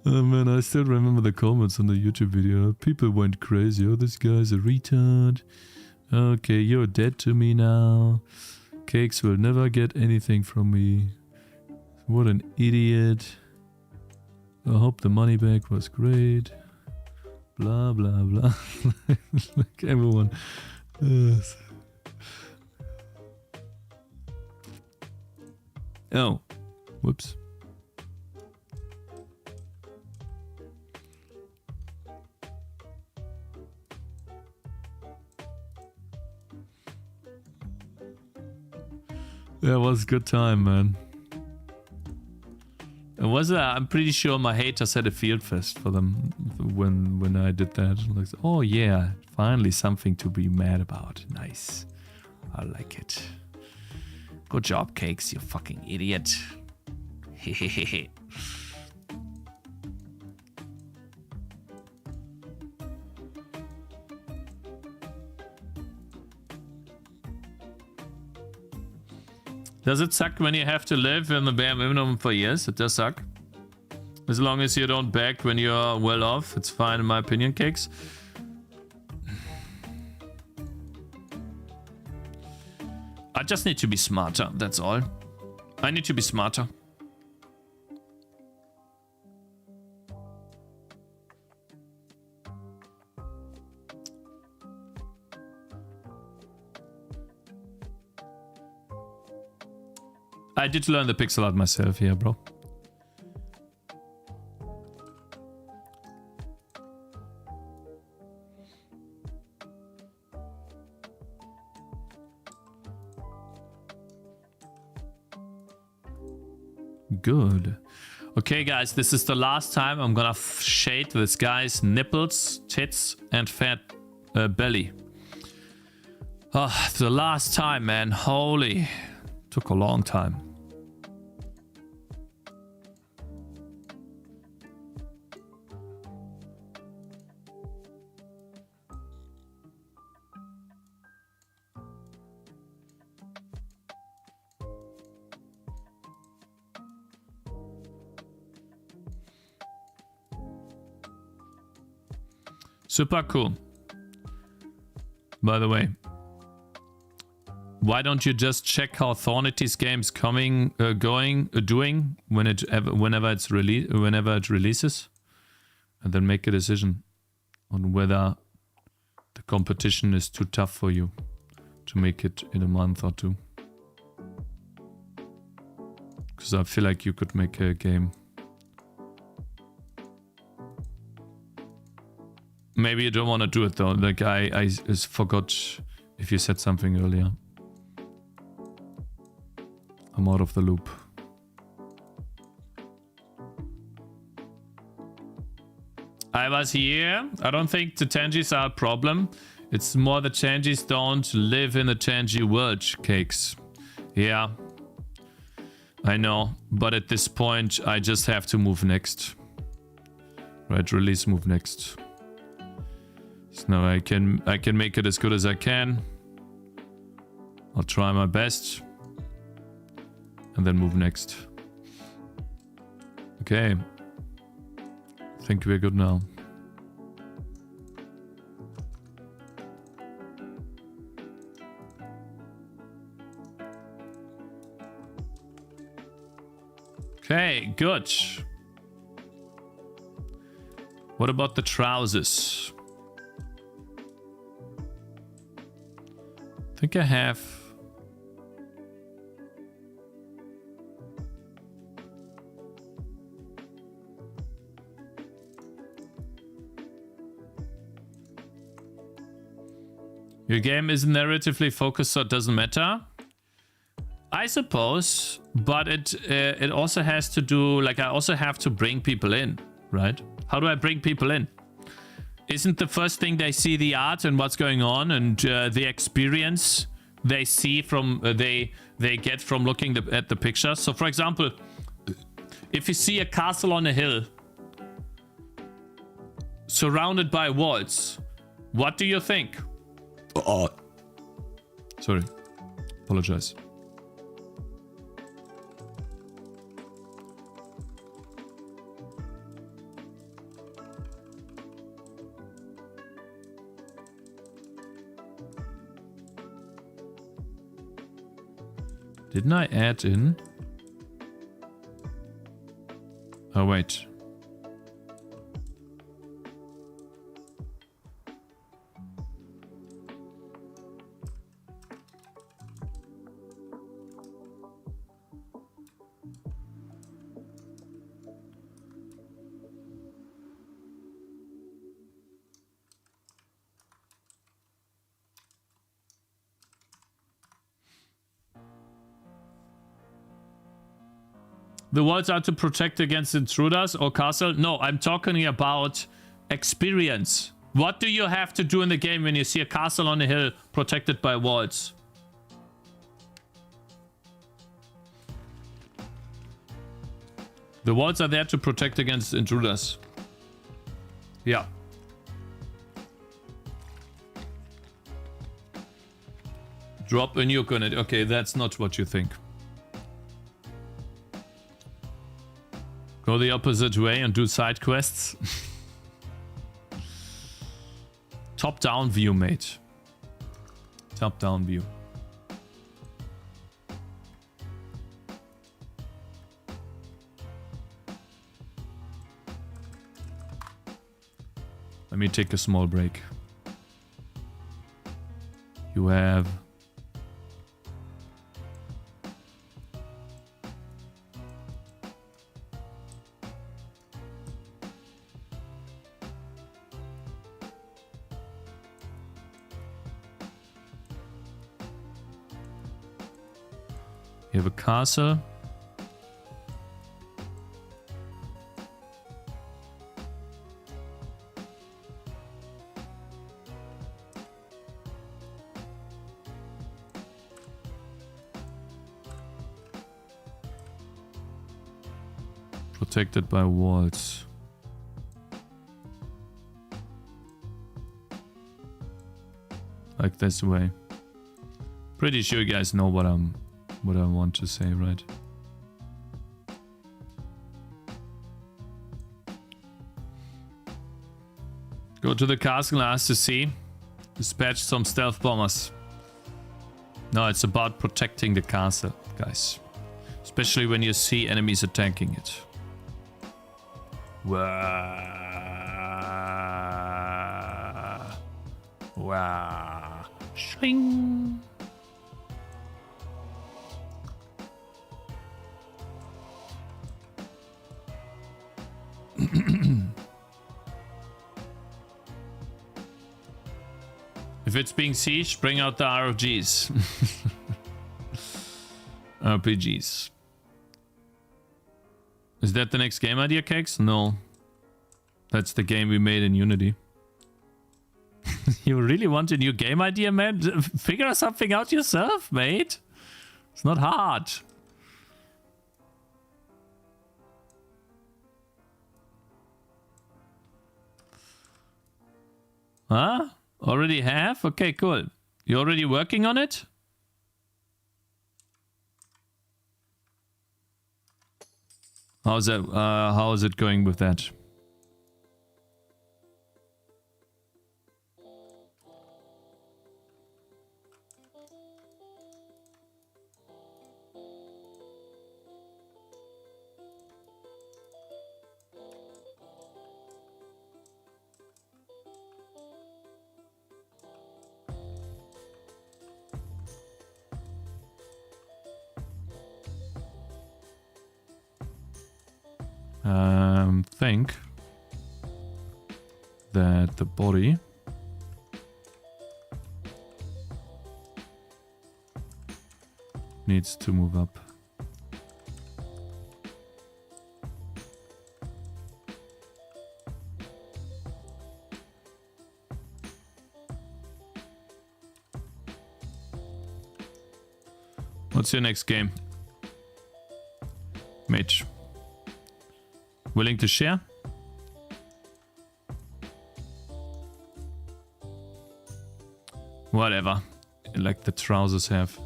Oh man, I still remember the comments on the YouTube video. People went crazy. Oh, this guy's a retard. Okay, you're dead to me now. Cakez will never get anything from me. What an idiot. I hope the money back was great. Blah, blah, blah. Like everyone. Oh. Whoops. It was a good time, man. It was. I'm pretty sure my haters had a field fest for them when I did that. Like, oh yeah, finally something to be mad about. Nice. I like it. Good job, Cakez, you fucking idiot. Hehehe. Does it suck when you have to live in the bare minimum for years? It does suck. As long as you don't beg when you're well off, it's fine in my opinion, Cakez. I just need to be smarter, that's all. I need to be smarter. I did learn the pixel art myself here, bro. Good. Okay, guys, this is the last time I'm gonna shade this guy's nipples, tits, and fat belly. Oh, the last time, man. Holy. Took a long time. Super cool. By the way, why don't you just check how Thornity's game's doing whenever it releases, and then make a decision on whether the competition is too tough for you to make it in a month or two. Because I feel like you could make a game. Maybe you don't want to do it though. Like I forgot if you said something earlier. I'm out of the loop. I was here. I don't think the Tangis are a problem. It's more the Tangis don't live in the Tangi world, Cakez. Yeah. I know. But at this point, I just have to move next. Right, release, move next. So now I can make it as good as I can. I'll try my best. And then move next. Okay. I think we're good now. Okay, good. What about the trousers? I think I have... Your game isn't narratively focused, so it doesn't matter. I suppose, but it also has to do, like, I also have to bring people in, right? How do I bring people in? Isn't the first thing they see the art and what's going on and the experience they see from they get from looking at the pictures? So, for example, if you see a castle on a hill surrounded by walls, what do you think? Oh, sorry, apologize. Didn't I add in? Oh, wait. The walls are to protect against intruders or castle? No, I'm talking about experience. What do you have to do in the game when you see a castle on a hill protected by walls? The walls are there to protect against intruders. Yeah. Drop a nuke on it. Okay, that's not what you think. Go the opposite way and do side quests. Top-down view, mate. Top-down view. Let me take a small break. You have... You have a castle. Protected by walls. Like this way. Pretty sure you guys know what I want to say, right? Go to the castle and ask to see. Dispatch some stealth bombers. No, it's about protecting the castle, guys. Especially when you see enemies attacking it. Wow. Wow. Swing. If it's being sieged, bring out the RPGs. RPGs. Is that the next game idea, Cakez? No. That's the game we made in Unity. You really want a new game idea, man? Figure something out yourself, mate. It's not hard. Huh? Already have? Okay, cool. You already working on it? How's that? How is it going with that? Think that the body needs to move up. What's your next game? Mage. Willing to share? Whatever. Like the trousers have.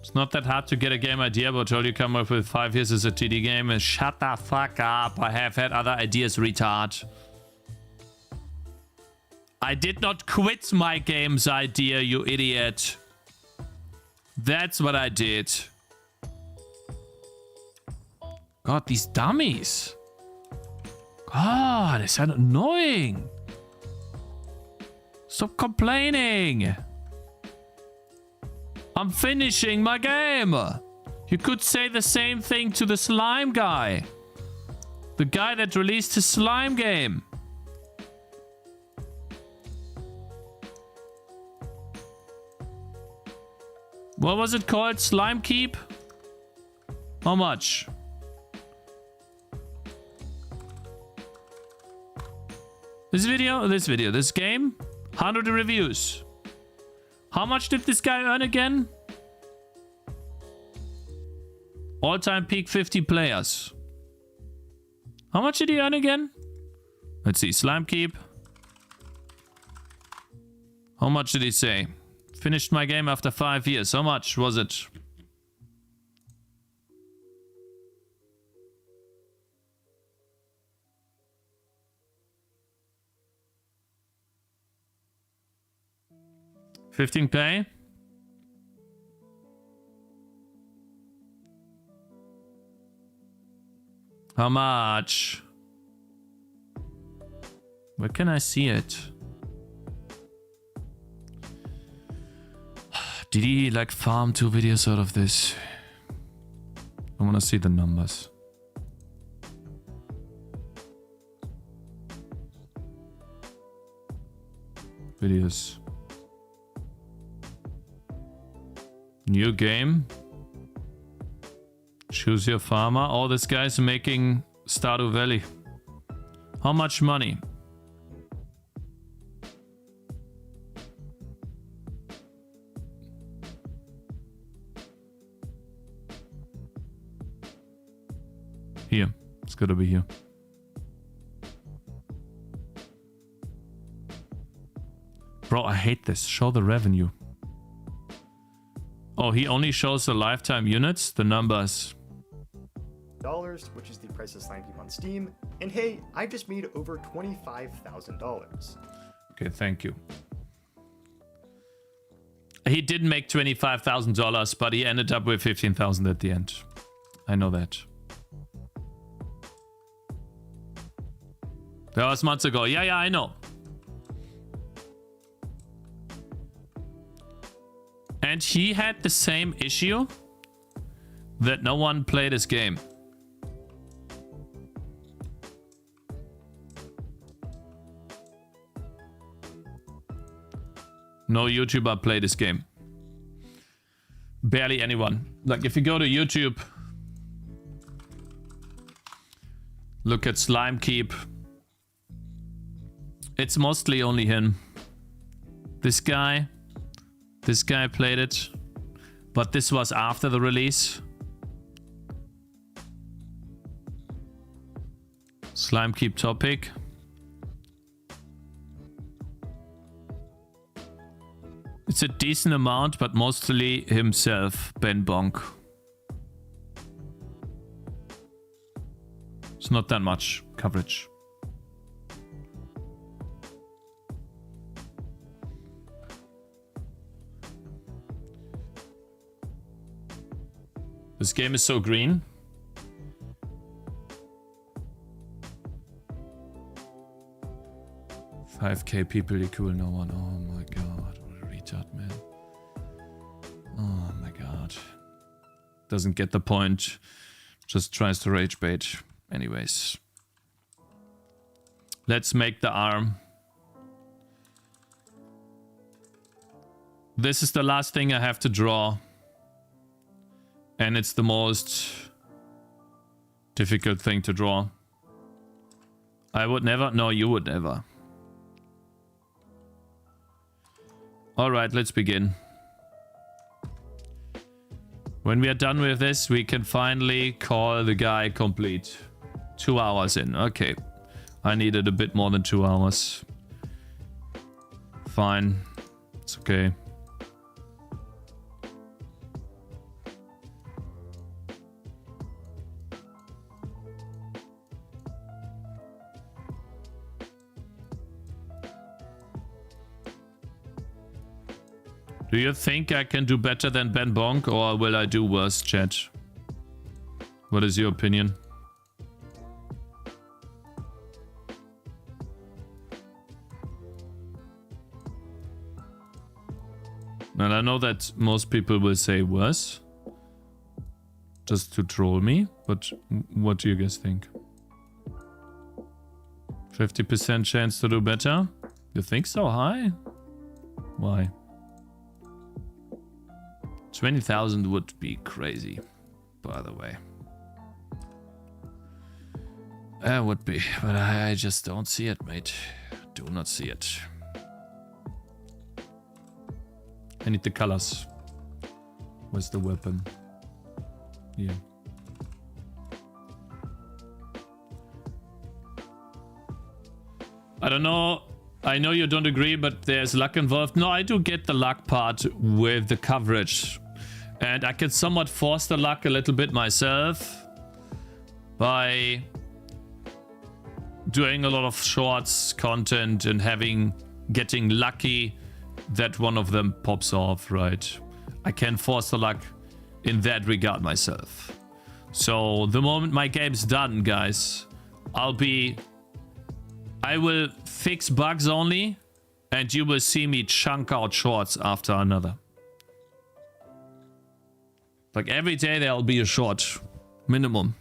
It's not that hard to get a game idea, but told you come up with 5 years as a TD game and shut the fuck up. I have had other ideas, retard. I did not quit my game's idea, you idiot. That's what I did. God, these dummies. God, it's annoying. Stop complaining. I'm finishing my game. You could say the same thing to the slime guy. The guy that released his slime game. What was it called? Slime Keep? How much? This game, 100 reviews. How much did this guy earn again? All-time peak 50 players. How much did he earn again? Let's see, Slime Keep. How much did he say? Finished my game after 5 years. How much was it? $15K? How much? Where can I see it? Did he like farm 2 videos out of this? I want to see the numbers. Videos. New game. Choose your farmer. All this guy's making Stardew Valley. How much money? Here. It's gotta be here. Bro, I hate this. Show the revenue. Oh, he only shows the lifetime units, the numbers. Which is the price of Slime Keep on Steam. And hey, I just made over $25,000. Okay, thank you. He didn't make $25,000, but he ended up with 15,000 at the end. I know that. That was months ago. Yeah, I know. And he had the same issue that no one played his game. No YouTuber played this game. Barely anyone. Like if you go to YouTube, look at Slime Keep. It's mostly only him. This guy played it, but this was after the release. Slime Keep topic. It's a decent amount, but mostly himself, Ben Bonk. It's not that much coverage. This game is so green. $5K people equal no one. Oh my god. Man. Oh my god. Doesn't get the point. Just tries to rage bait. Anyways. Let's make the arm. This is the last thing I have to draw. And it's the most difficult thing to draw. I would never. No, you would never. Alright, let's begin. When we are done with this, we can finally call the guy complete. 2 hours in. Okay. I needed a bit more than 2 hours. Fine. It's okay. Do you think I can do better than Ben Bonk, or will I do worse, chat? What is your opinion? And I know that most people will say worse, just to troll me, but what do you guys think? 50% chance to do better? You think so high? Why? 20,000 would be crazy. by the way. It would be, but I just don't see it, mate. Do not see it. I need the colors. Where's the weapon? Here. I don't know. I know you don't agree, but there's luck involved. No, I do get the luck part with the coverage. And I can somewhat force the luck a little bit myself by doing a lot of shorts content and getting lucky that one of them pops off, right? I can force the luck in that regard myself. So the moment my game's done, guys, I will fix bugs only, and you will see me chunk out shorts after another. Like every day there'll be a short, minimum.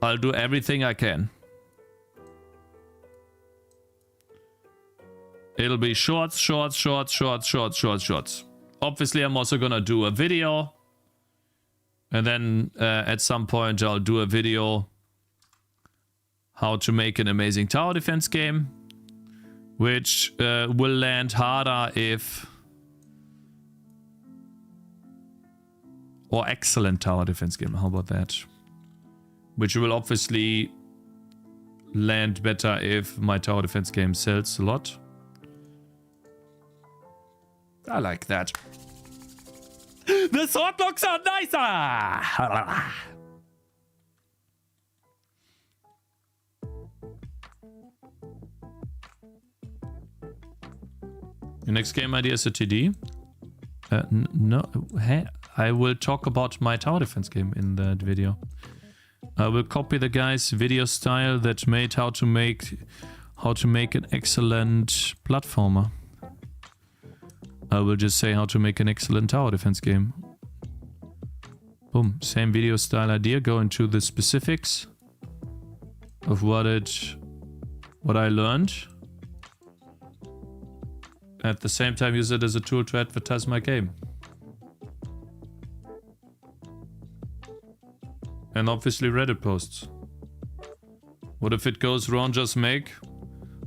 I'll do everything I can. It'll be shorts, shorts, shorts, shorts, shorts, shorts, shorts. Obviously, I'm also gonna do a video. And then at some point, I'll do a video how to make an amazing tower defense game, which will land harder if... Or excellent tower defense game, how about that? Which will obviously land better if my tower defense game sells a lot. I like that. The sword looks so nicer! Your next game idea is a TD? No, hey, I will talk about my tower defense game in that video. I will copy the guy's video style that made how to make an excellent platformer. I will just say how to make an excellent tower defense game. Boom, same video style idea, go into the specifics of what I learned. At the same time use it as a tool to advertise my game. And obviously Reddit posts. What if it goes wrong, just make?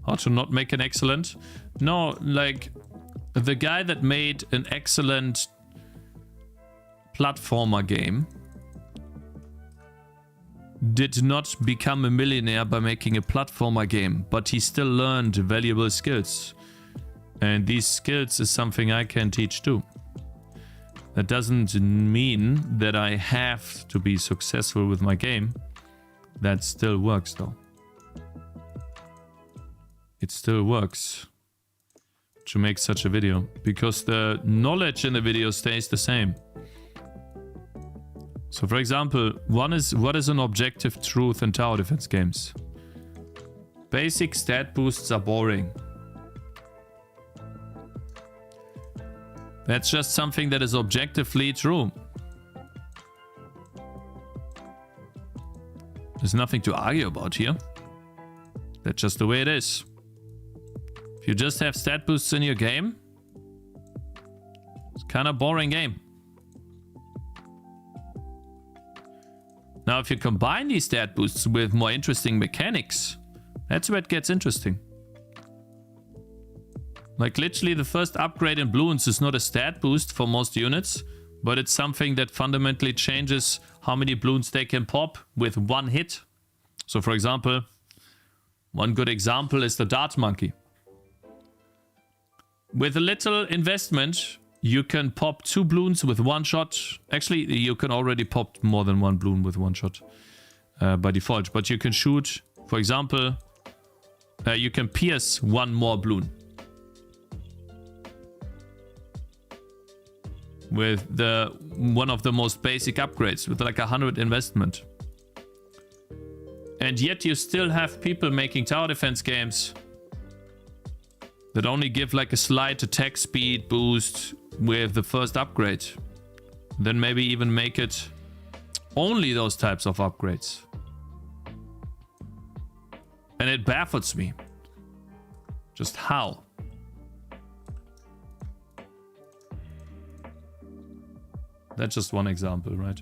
How to not make an excellent? No, like the guy that made an excellent platformer game did not become a millionaire by making a platformer game, but he still learned valuable skills. And these skills is something I can teach too. That doesn't mean that I have to be successful with my game. That still works though. It still works to make such a video because the knowledge in the video stays the same. So for example, what is an objective truth in tower defense games? Basic stat boosts are boring. That's just something that is objectively true. There's nothing to argue about here. That's just the way it is. If you just have stat boosts in your game, it's kind of boring game. Now, if you combine these stat boosts with more interesting mechanics, that's where it gets interesting. Like literally the first upgrade in Bloons is not a stat boost for most units, but it's something that fundamentally changes how many Bloons they can pop with one hit. So for example, one good example is the Dart Monkey. With a little investment, you can pop 2 Bloons with one shot. Actually, you can already pop more than 1 Bloon with one shot by default. But you can shoot, for example, you can pierce 1 more Bloon. With one of the most basic upgrades, with like 100 investment. And yet you still have people making tower defense games that only give like a slight attack speed boost with the first upgrade. Then maybe even make it only those types of upgrades. And it baffles me. Just how? That's just one example, right?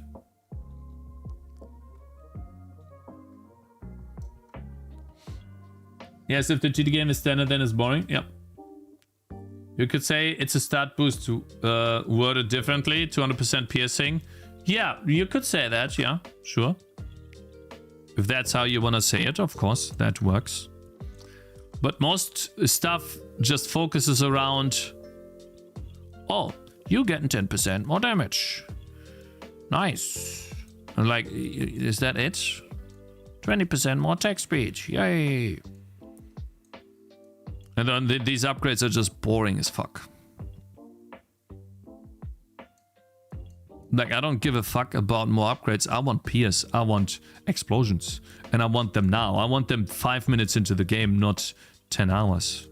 Yes, if the TD game is standard, then it's boring. Yep. You could say it's a stat boost to worded differently, 200% piercing. Yeah, you could say that, yeah, sure. If that's how you want to say it, of course, that works. But most stuff just focuses around, oh, you getting 10% more damage. Nice. And like, is that it? 20% more attack speed. Yay. And then these upgrades are just boring as fuck. Like, I don't give a fuck about more upgrades. I want pierce. I want explosions. And I want them now. I want them 5 minutes into the game, not 10 hours.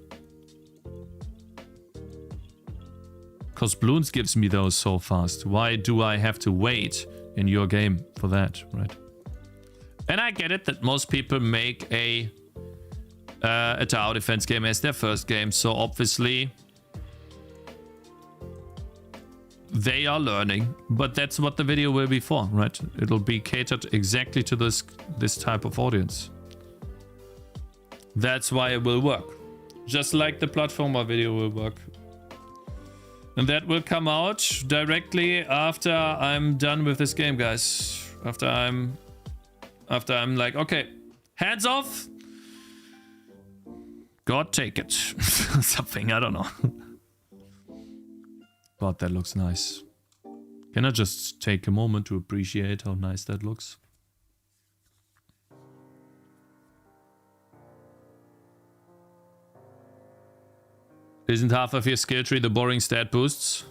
Because Bloons gives me those so fast. Why do I have to wait in your game for that, right? And I get it that most people make a tower defense game as their first game. So obviously they are learning, but that's what the video will be for, right? It'll be catered exactly to this type of audience. That's why it will work. Just like the platformer video will work. And that will come out directly after I'm done with this game, guys. After I'm like, okay, hands off. God take it. Something, I don't know. God, that looks nice. Can I just take a moment to appreciate how nice that looks? Isn't half of your skill tree the boring stat boosts?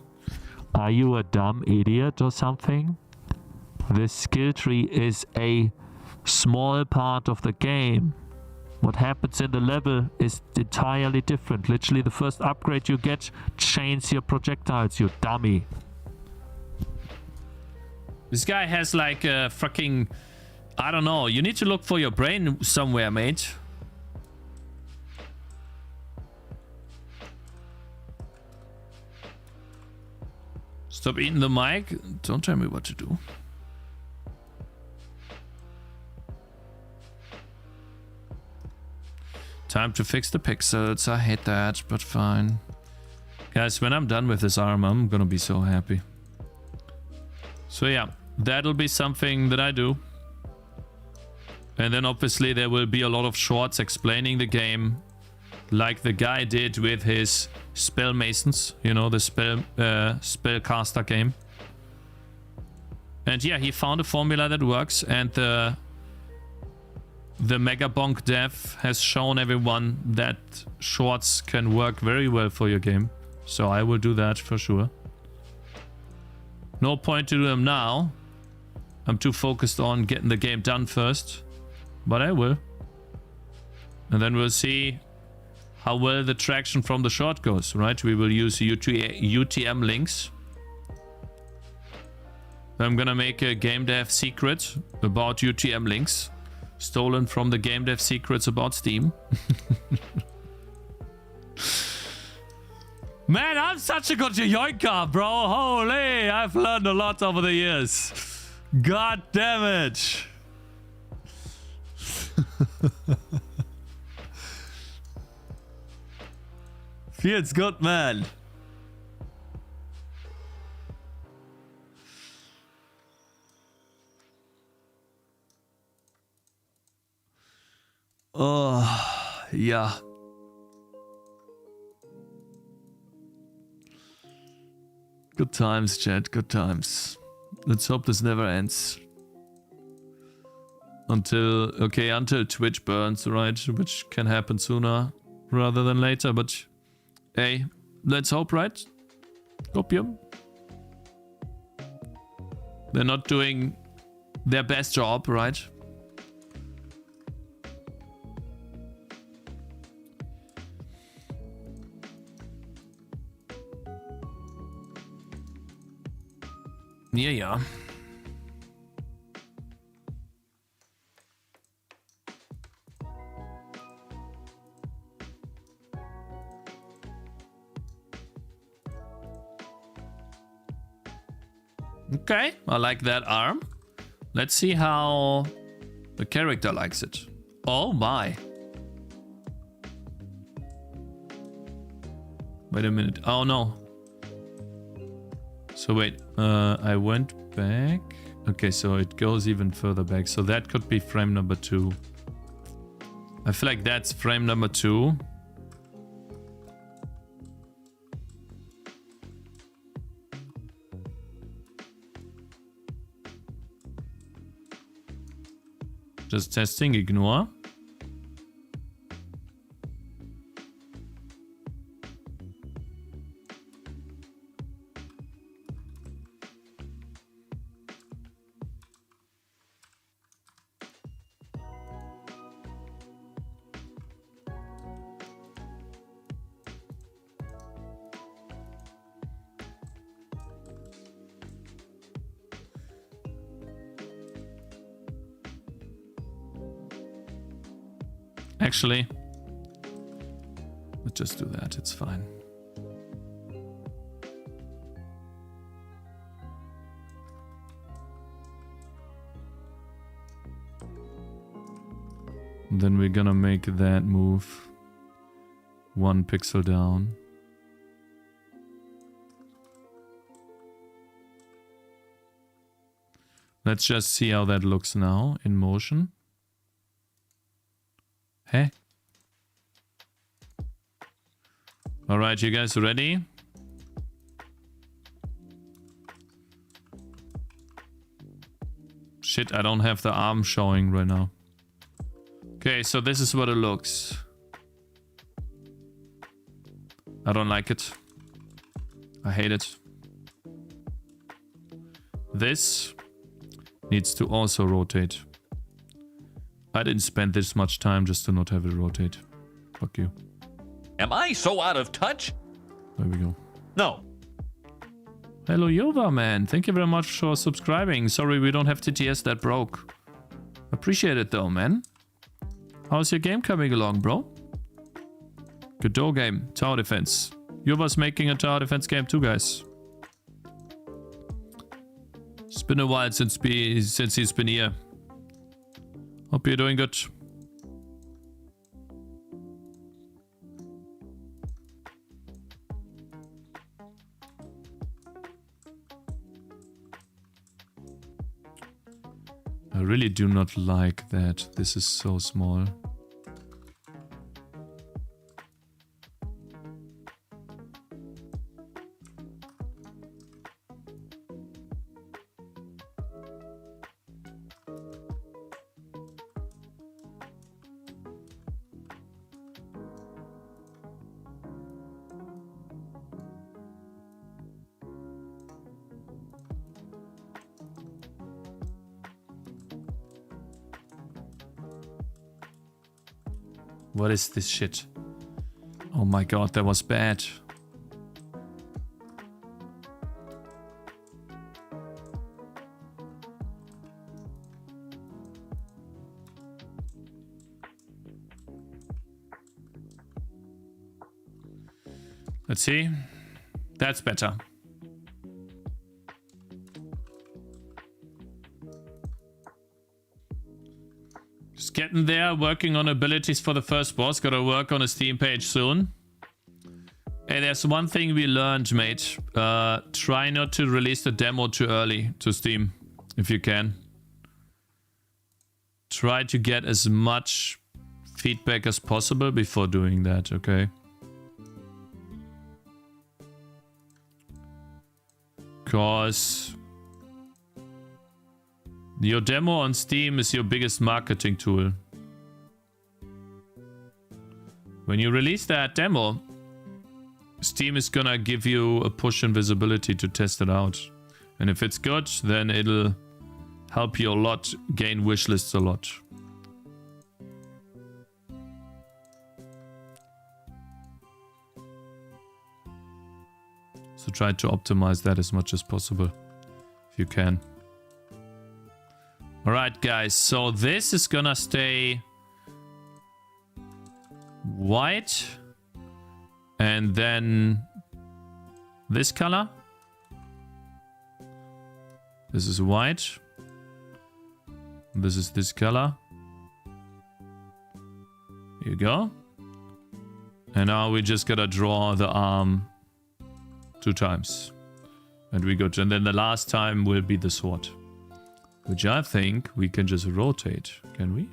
Are you a dumb idiot or something? The skill tree is a small part of the game. What happens in the level is entirely different. Literally, the first upgrade you get changes your projectiles, you dummy. This guy has like a fucking... I don't know. You need to look for your brain somewhere, mate. Stop eating the mic. Don't tell me what to do. Time to fix the pixels. I hate that, but fine. Guys, when I'm done with this armor, I'm gonna be so happy. So yeah, that'll be something that I do. And then obviously there will be a lot of shorts explaining the game, like the guy did with his Spell Masons, you know, the spellcaster game. And yeah, he found a formula that works, and the Mega Bonk dev has shown everyone that shorts can work very well for your game. So I will do that for sure. No point to do them now. I'm too focused on getting the game done first. But I will. And then we'll see how well the traction from the short goes, right? We will use UTM links. I'm gonna make a Gamedev secret about UTM links. Stolen from the Gamedev secrets about Steam. Man, I'm such a good yoinker, bro. Holy, I've learned a lot over the years. God damn it. Feels good, man. Oh, yeah. Good times, chat. Good times. Let's hope this never ends. Until Twitch burns, right? Which can happen sooner rather than later, but hey, let's hope, right? Opium. They're not doing their best job, right? Yeah. Okay, I like that arm. Let's see how the character likes it. Oh my. Wait a minute. Oh no. So wait, I went back. Okay, so it goes even further back. So that could be frame number 2. I feel like that's frame number 2. Just testing, ignore. Actually, let's just do that. It's fine. Then we're gonna make that move 1 pixel down. Let's just see how that looks now in motion. Hey. All right, you guys ready? Shit, I don't have the arm showing right now. Okay, so this is what it looks. I don't like it. I hate it. This needs to also rotate. I didn't spend this much time just to not have it rotate. Fuck you. Am I so out of touch? There we go. No. Hello, Yova, man. Thank you very much for subscribing. Sorry we don't have TTS that broke. Appreciate it though, man. How's your game coming along, bro? Godot game. Tower defense. Yova's making a tower defense game too, guys. It's been a while since he's been here. Hope you're doing good. I really do not like that. This is so small. What is this shit? Oh my god, that was bad. Let's see. That's better. Just getting there, working on abilities for the first boss. Gotta work on a Steam page soon. Hey, there's one thing we learned, mate. Try not to release the demo too early to Steam, if you can. Try to get as much feedback as possible before doing that, okay? Because your demo on Steam is your biggest marketing tool. When you release that demo, Steam is gonna give you a push in visibility to test it out. And if it's good, then it'll help you a lot, gain wishlists a lot. So try to optimize that as much as possible, if you can. Alright guys, so this is gonna stay white. And then this color. This is white. This is this color. Here you go. And now we just gotta draw the arm 2 times. And we go to, and then the last time will be the sword. Which I think we can just rotate. Can we?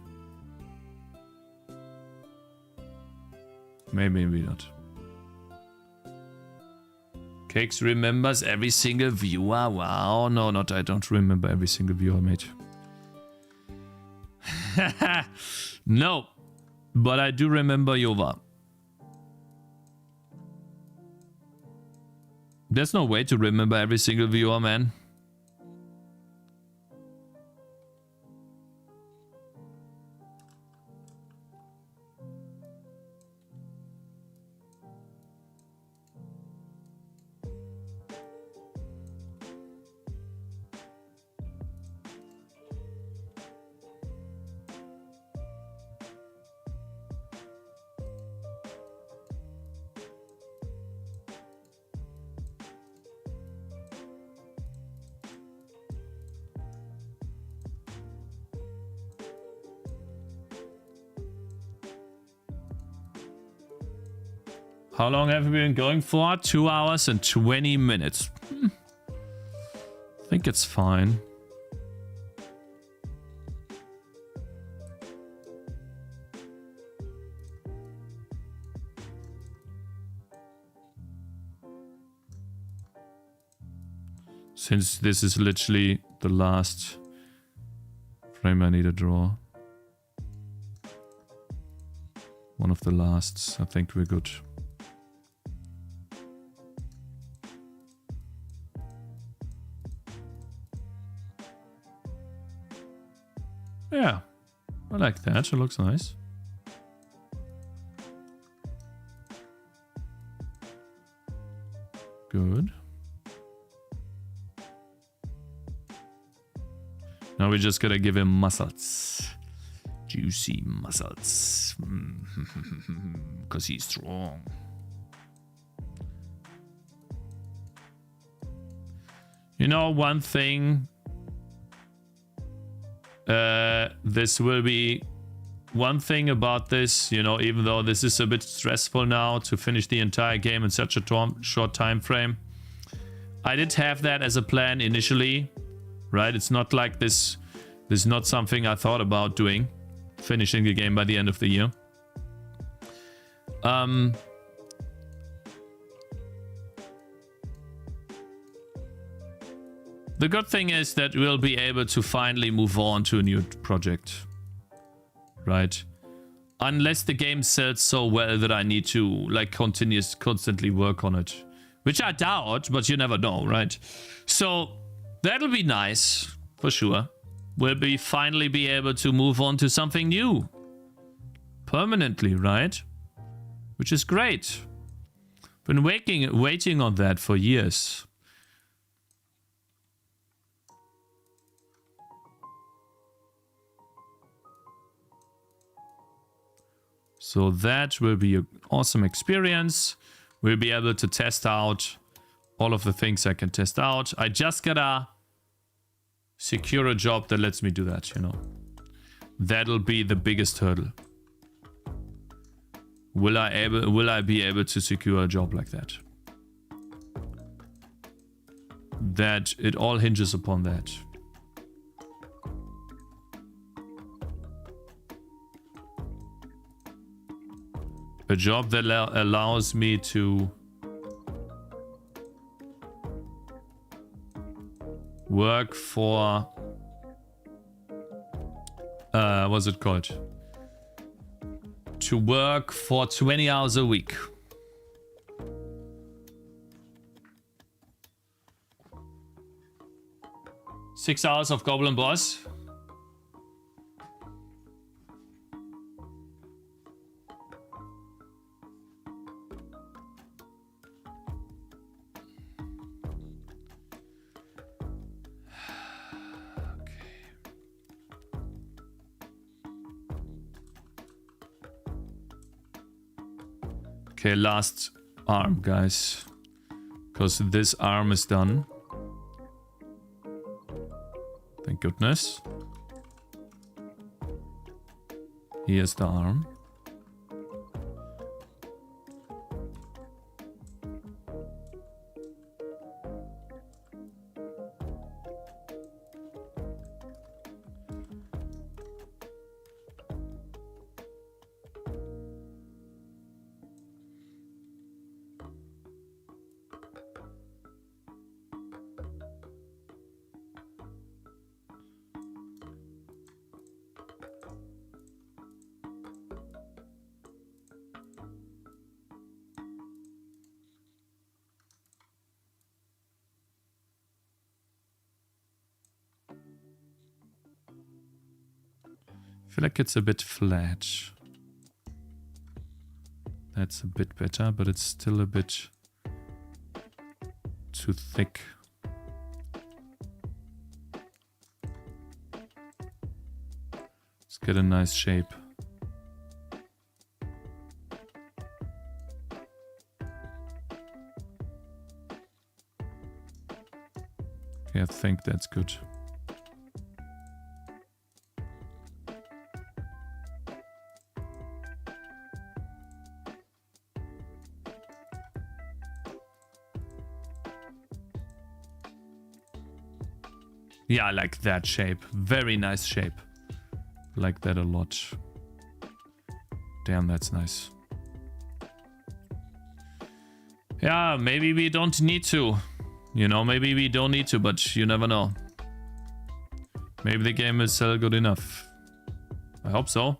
Maybe not. Cakez remembers every single viewer. Wow. No, not I don't remember every single viewer, mate. No. But I do remember Yova. There's no way to remember every single viewer, man. How long have we been going for? 2 hours and 20 minutes. I think it's fine. Since this is literally the last frame I need to draw. One of the lasts. I think we're good. Yeah, I like that. It looks nice. Good. Now we just gotta give him muscles. Juicy muscles. Because he's strong. You know, one thing... this will be one thing about this, you know, even though this is a bit stressful now to finish the entire game in such a short time frame. I did have that as a plan initially, right? It's not like this is not something I thought about doing, finishing the game by the end of the year. The good thing is that we'll be able to finally move on to a new project, right? Unless the game sells so well that I need to like constantly work on it, which I doubt, but you never know, right? So that'll be nice for sure. We'll finally be able to move on to something new permanently, right? Which is great. Been waiting on that for years. So that will be an awesome experience. We'll be able to test out all of the things I can test out. I just gotta secure a job that lets me do that, you know. That'll be the biggest hurdle. Will I be able to secure a job like that? That it all hinges upon that. A job that allows me to work for what's it called? To work for 20 hours a week. Six hours of Goblin Boss. Okay, last arm, guys. Because this arm is done. Thank goodness. Here's the arm. I feel like it's a bit flat. That's a bit better, but it's still a bit too thick. Let's get a nice shape. Okay, I think that's good. Yeah, I like that shape. Very nice shape. Like that a lot. Damn, that's nice. Yeah, maybe we don't need to. You know, maybe we don't need to, but you never know. Maybe the game is still good enough. I hope so.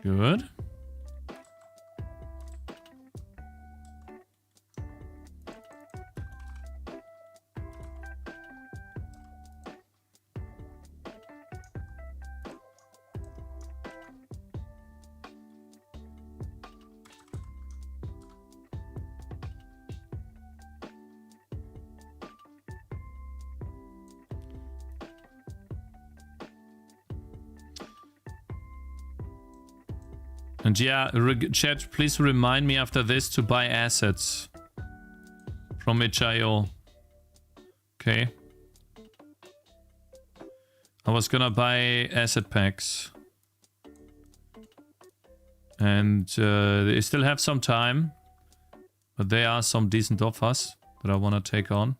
Good. And yeah, chat, please remind me after this to buy assets from itch.io. Okay. I was gonna buy asset packs. And they still have some time. But there are some decent offers that I want to take on.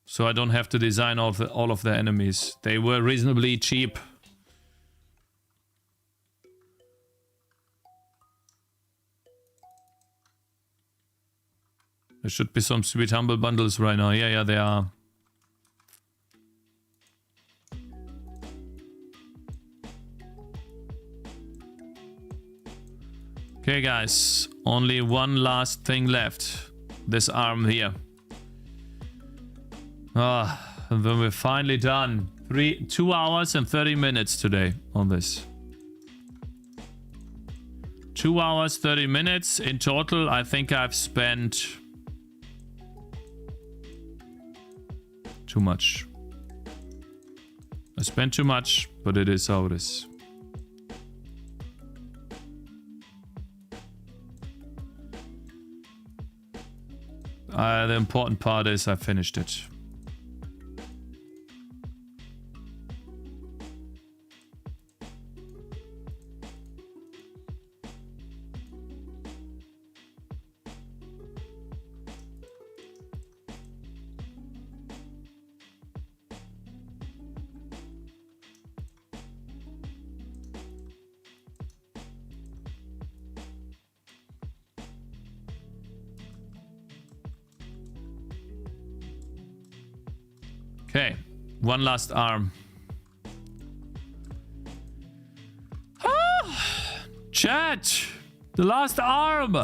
So I don't have to design all of the enemies. They were reasonably cheap. There should be some sweet humble bundles right now. Yeah, there are. Okay, guys. Only one last thing left. This arm here. And then we're finally done. 2 hours and 30 minutes today on this. 2 hours, 30 minutes. In total, I think I've spent... too much. I spent too much, but it is how it is. The important part is I finished it. Okay, one last arm. Chat! The last arm!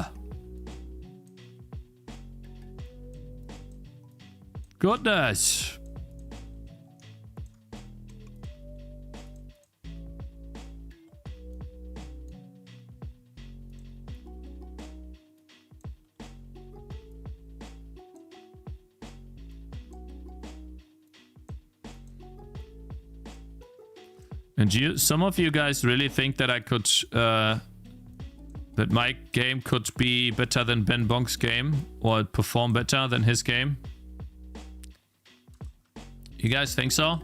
Goodness! And some of you guys really think that I could, that my game could be better than Ben Bonk's game, or perform better than his game? You guys think so?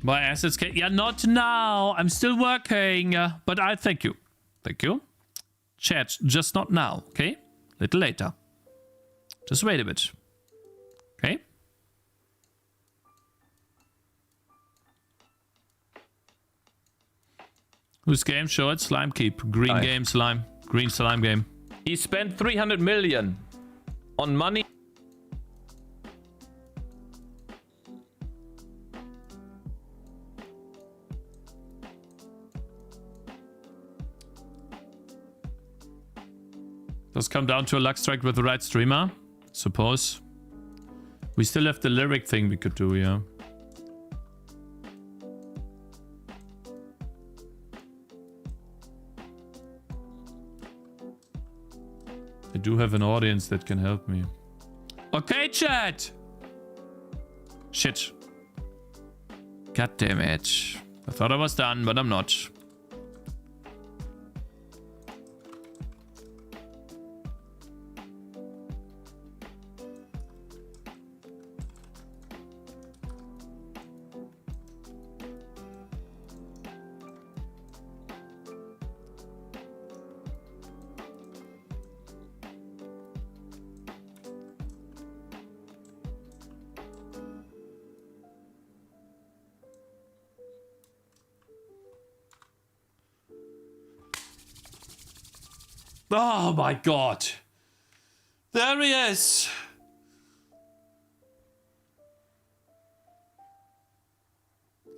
My assets can... Yeah, not now. I'm still working. But I thank you. Thank you. Chat, just not now, okay? Little later. Just wait a bit. Okay? Whose game? Show it. Slime Keep. Green game, slime. Green slime game. He spent 300 million on money. Does come down to a luck strike with the right streamer? Suppose. We still have the lyric thing we could do, yeah. I do have an audience that can help me. Okay, chat! Shit. God damn it. I thought I was done, but I'm not. Oh my god. There he is.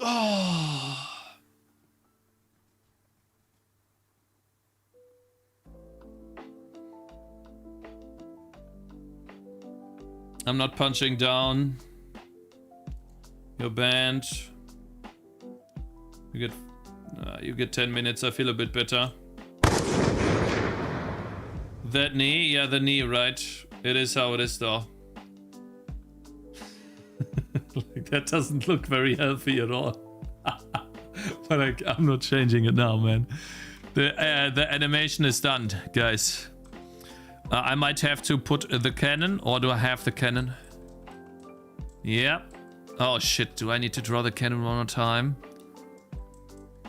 Oh. I'm not punching down. You're banned. You get 10 minutes. I feel a bit better. That knee? Yeah, the knee, right. It is how it is, though. Like, that doesn't look very healthy at all. But I'm not changing it now, man. The animation is done, guys. I might have to put the cannon, or do I have the cannon? Yeah. Oh, shit. Do I need to draw the cannon one more time?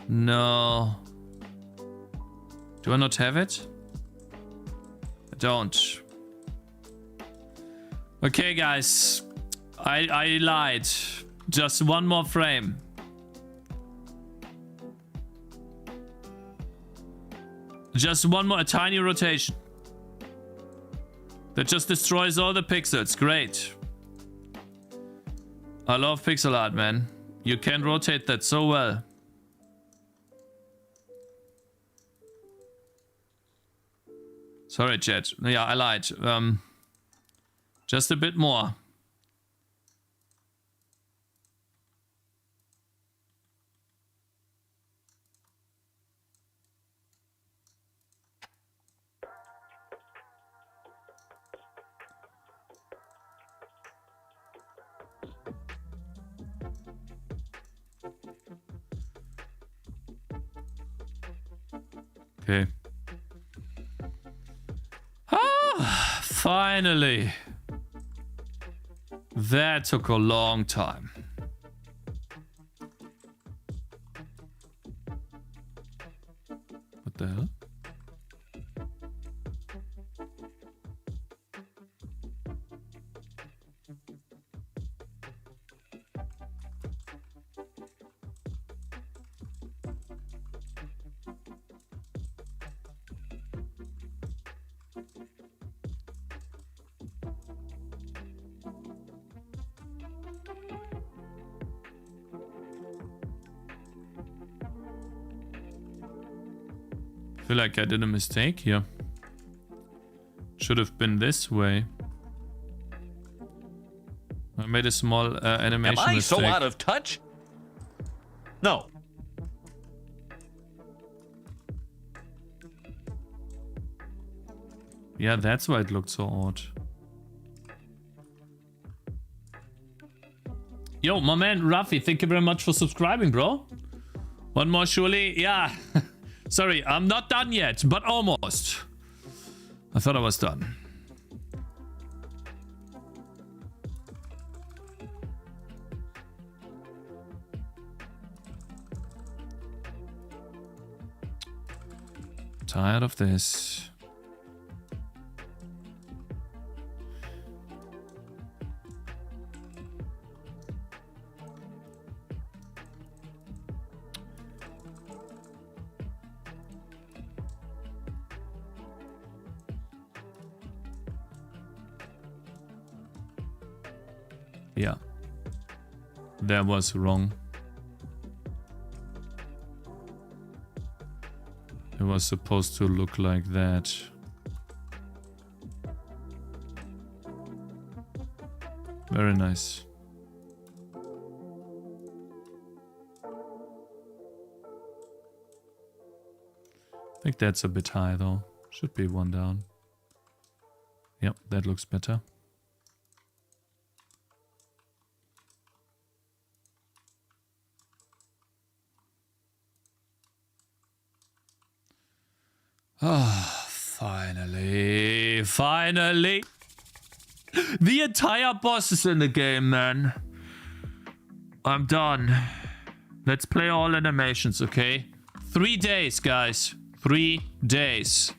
No. Do I not have it? Don't. Okay, guys. I lied. Just one more frame. Just one more, a tiny rotation. That just destroys all the pixels. Great. I love pixel art, man. You can rotate that so well. Sorry, chat. Yeah, I lied. Just a bit more. Okay. Ah, finally. That took a long time. What the hell? I feel like I did a mistake here. Should have been this way. I made a small animation Am I mistake. so out of touch? No. Yeah, that's why it looked so odd. Yo, my man Rafi, thank you very much for subscribing, bro. One more surely. Yeah. Sorry, I'm not done yet, but almost. I thought I was done. Tired of this. Yeah. That was wrong. It was supposed to look like that. Very nice. I think that's a bit high though. Should be one down. Yep, that looks better. Ah, finally. Finally. The entire boss is in the game, man. I'm done. Let's play all animations, okay? 3 days, guys. 3 days.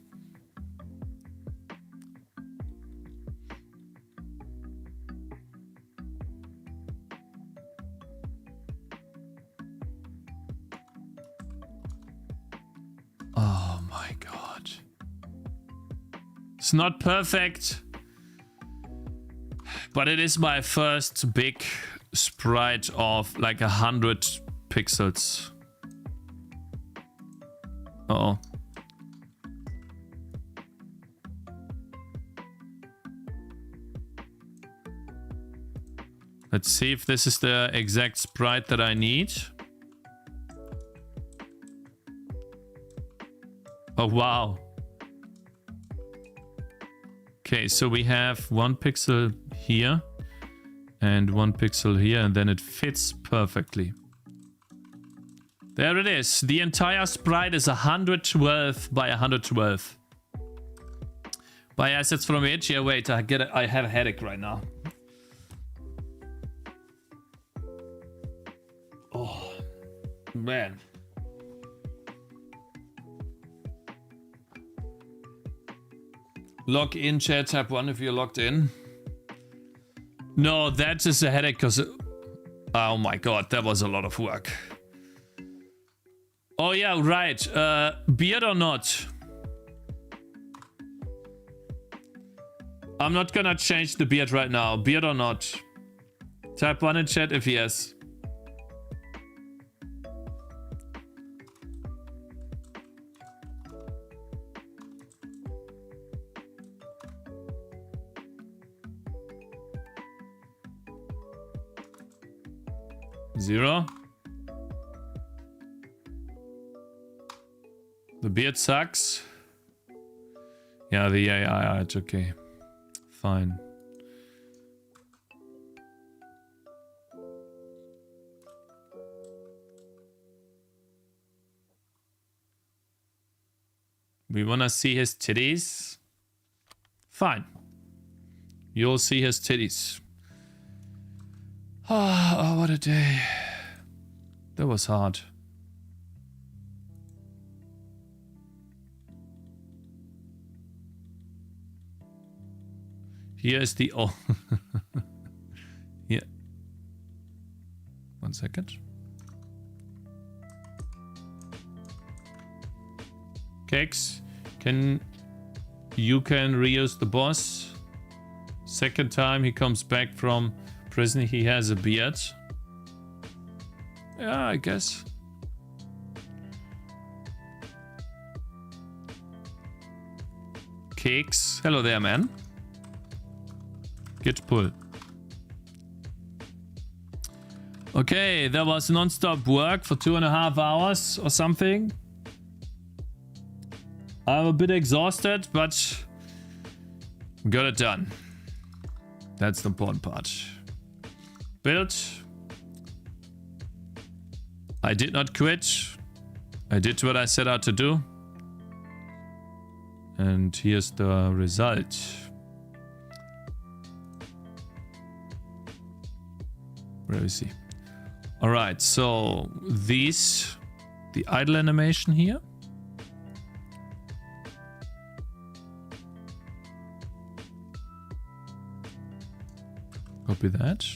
Oh my god. It's not perfect, but it is my first big sprite of like 100 pixels. Uh-oh. Let's see if this is the exact sprite that I need. Oh, wow. Okay, so we have 1 pixel here and 1 pixel here, and then it fits perfectly. There it is. The entire sprite is 112 by 112. Buy assets from it. Yeah, wait, I have a headache right now. Oh, man. Log in, chat, tab 1 if you're logged in. No, that is a headache because... Oh my god, that was a lot of work. Oh yeah, right. Beard or not? I'm not gonna change the beard right now. Beard or not? Type 1 in chat if yes. Zero. The beard sucks. Yeah, the AI, it's okay. Fine. We wanna see his titties? Fine. You'll see his titties. Oh, what a day. That was hard. Here is the... Oh. Yeah. 1 second. Cakez, you can reuse the boss. Second time he comes back from prison, he has a beard. Yeah, I guess. Cakez, hello there, man. Git pull. Okay, there was non-stop work for 2.5 hours or something. I'm a bit exhausted, but got it done. That's the important part. Built. I did not quit. I did what I set out to do. And here's the result. Where is he? All right, so these, the idle animation here. Copy that.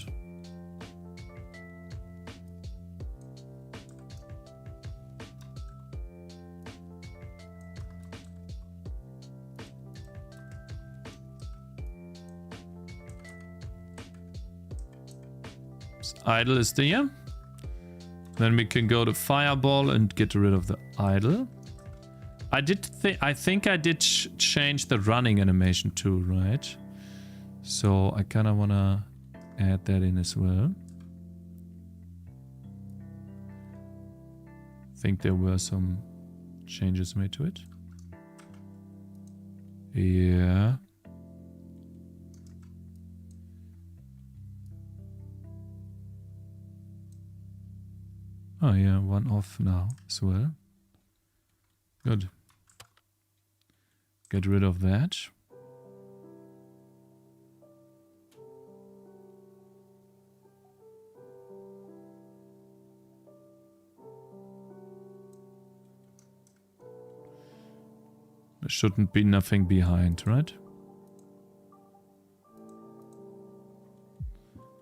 Idle is there. Then we can go to fireball and get rid of the idle. I think I did change the running animation too, right? So I kind of want to add that in as well. I think there were some changes made to it. Yeah. Oh yeah, one off now as well. Good. Get rid of that. There shouldn't be nothing behind, right?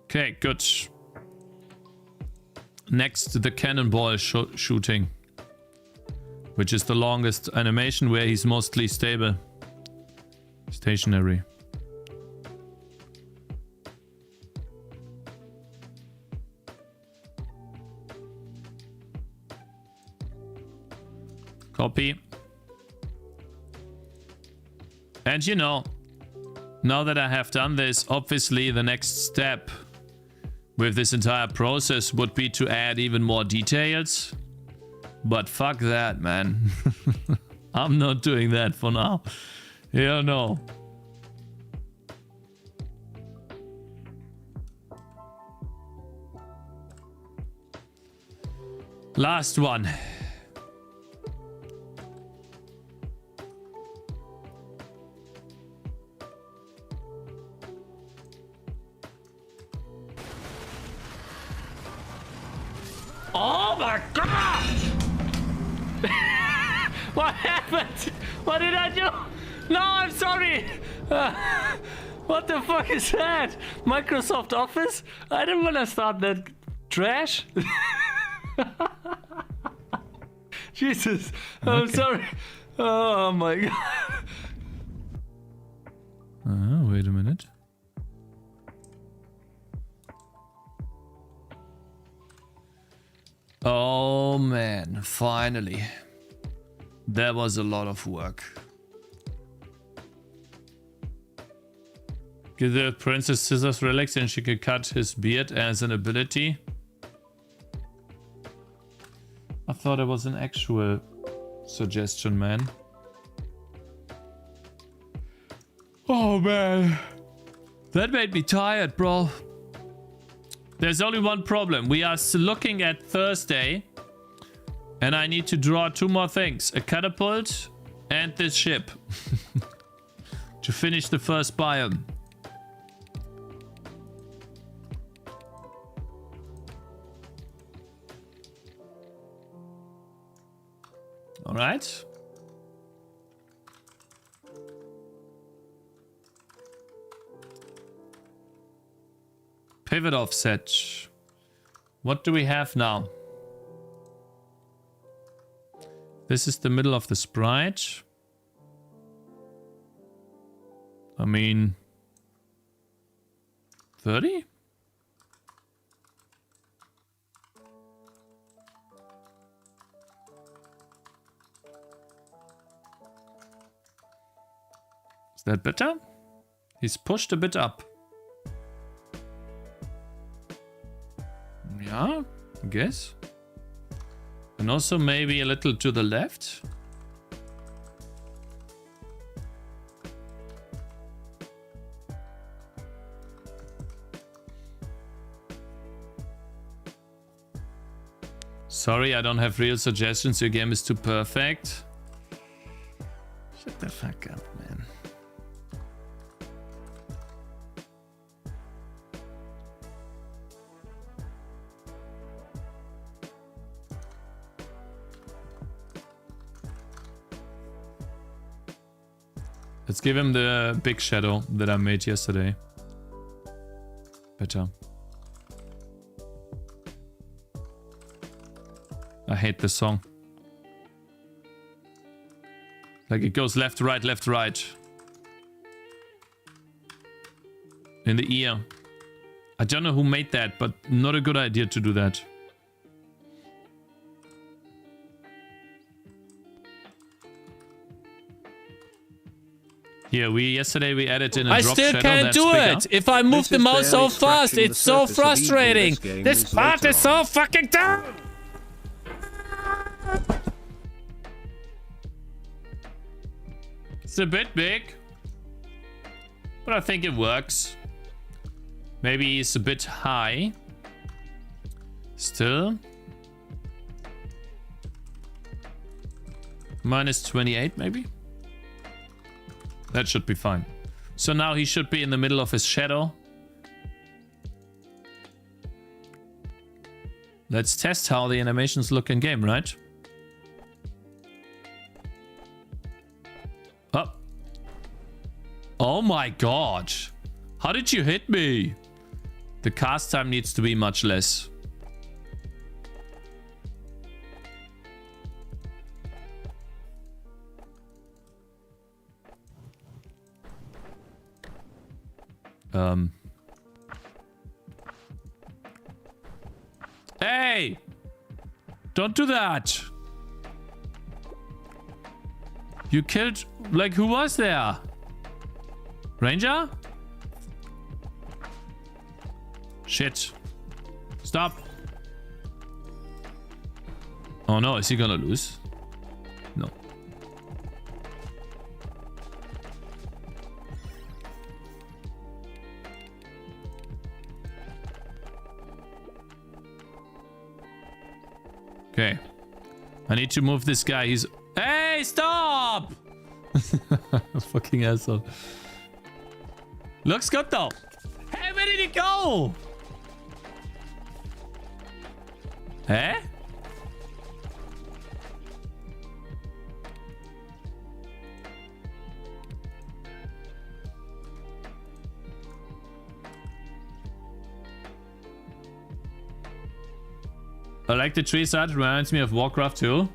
Okay, good. Next, the cannonball shooting, which is the longest animation where he's mostly stable. Stationary. Copy. And you know, now that I have done this, obviously the next step with this entire process would be to add even more details. But fuck that, man. I'm not doing that for now. Hell no. Last one. Oh my god! What happened? What did I do? No, I'm sorry! What the fuck is that? Microsoft Office? I didn't want to start that trash. Jesus, I'm sorry. Oh my god. Wait a minute. Oh man, finally. That was a lot of work. Give the Princess Scissors relics and she could cut his beard as an ability. I thought it was an actual suggestion, man. Oh man. That made me tired, bro. There's only one problem. We are looking at Thursday. And I need to draw 2 more things. A catapult and this ship. To finish the first biome. Alright. Pivot offset. What do we have now? This is the middle of the sprite. I mean, 30? Is that better? He's pushed a bit up. Yeah, I guess. And also maybe a little to the left. Sorry, I don't have real suggestions. Your game is too perfect. Shut the fuck up, man. Let's give him the big shadow that I made yesterday. Better. I hate this song. Like it goes left, right, left, right. In the ear. I don't know who made that, but not a good idea to do that. Here, yesterday we added in a I drop still shadow. can't That's do bigger. it. If I move This the is mouse so barely fast, scratching it's the so surface of evil frustrating. this game This is part later is so fucking dumb. It's a bit big, but I think it works. Maybe it's a bit high. Still. Minus 28 maybe? That should be fine. So now he should be in the middle of his shadow. Let's test how the animations look in game, right? Oh. Oh my god. How did you hit me? The cast time needs to be much less. Hey! Don't do that! You killed... Like, who was there? Ranger? Shit. Stop. Oh no, is he gonna lose? No. Okay. I need to move this guy. He's... Hey, stop! Fucking asshole. Looks good though. Hey, where did he go? Eh? I like the tree side. Reminds me of Warcraft 2.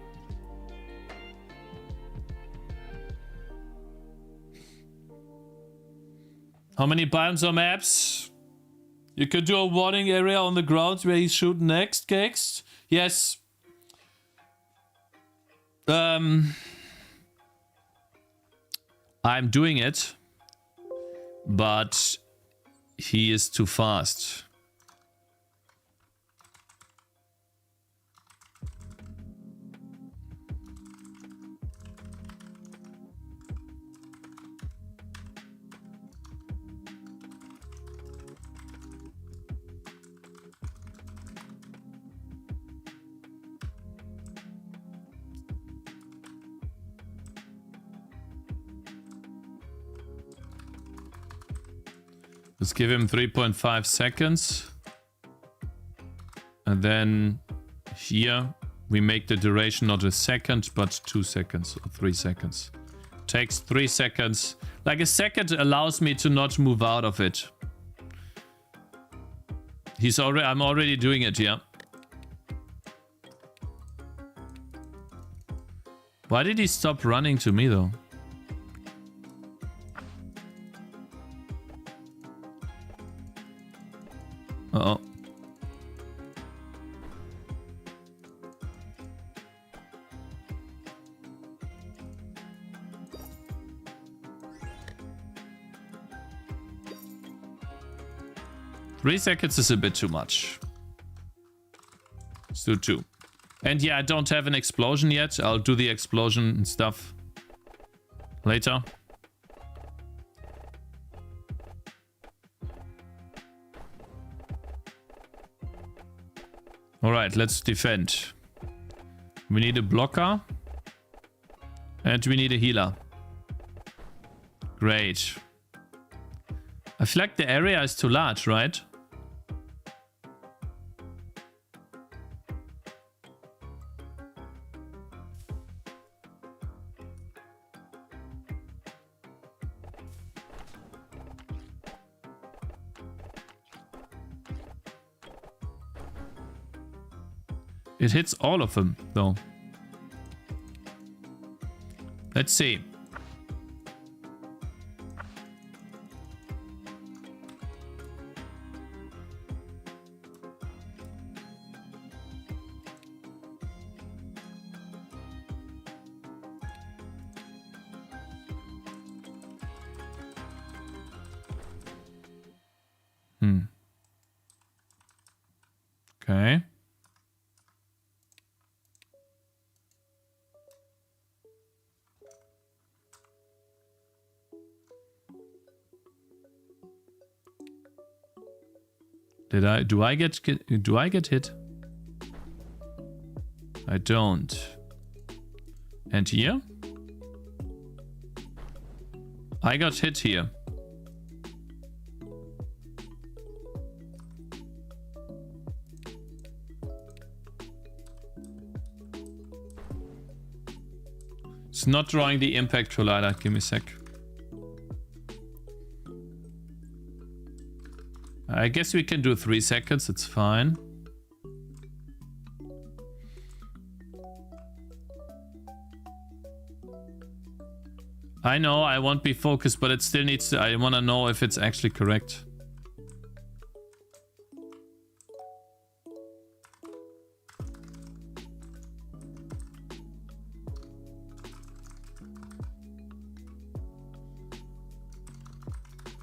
How many biomes or maps? You could do a warning area on the ground where he's shooting next, Cakez. Yes. I'm doing it. But he is too fast. Let's give him 3.5 seconds. And then here we make the duration not a second, but 2 seconds or 3 seconds. Takes 3 seconds. Like a second allows me to not move out of it. I'm already doing it, yeah. Why did he stop running to me though? Uh-oh. Three seconds is a bit too much. do 2. And yeah, I don't have an explosion yet. I'll do the explosion and stuff later. Alright, let's defend. We need a blocker. And we need a healer. Great. I feel like the area is too large, right? It hits all of them, though. Let's see. Okay. Do I get hit? I don't. And here? I got hit here. It's not drawing the impact collider. Give me a sec. I guess we can do 3 seconds. It's fine. I know I won't be focused, but it still needs to... I want to know if it's actually correct.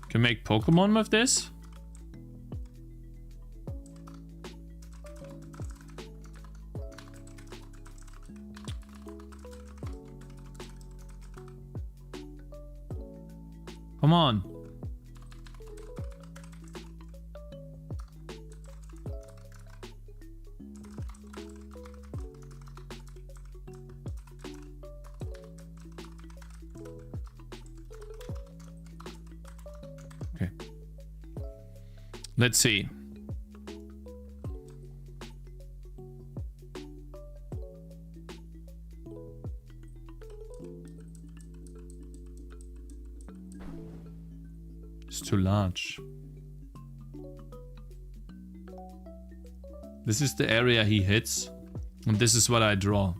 Can make Pokemon with this? Come on. Okay. Let's see. Too large. This is the area he hits, and this is what I draw.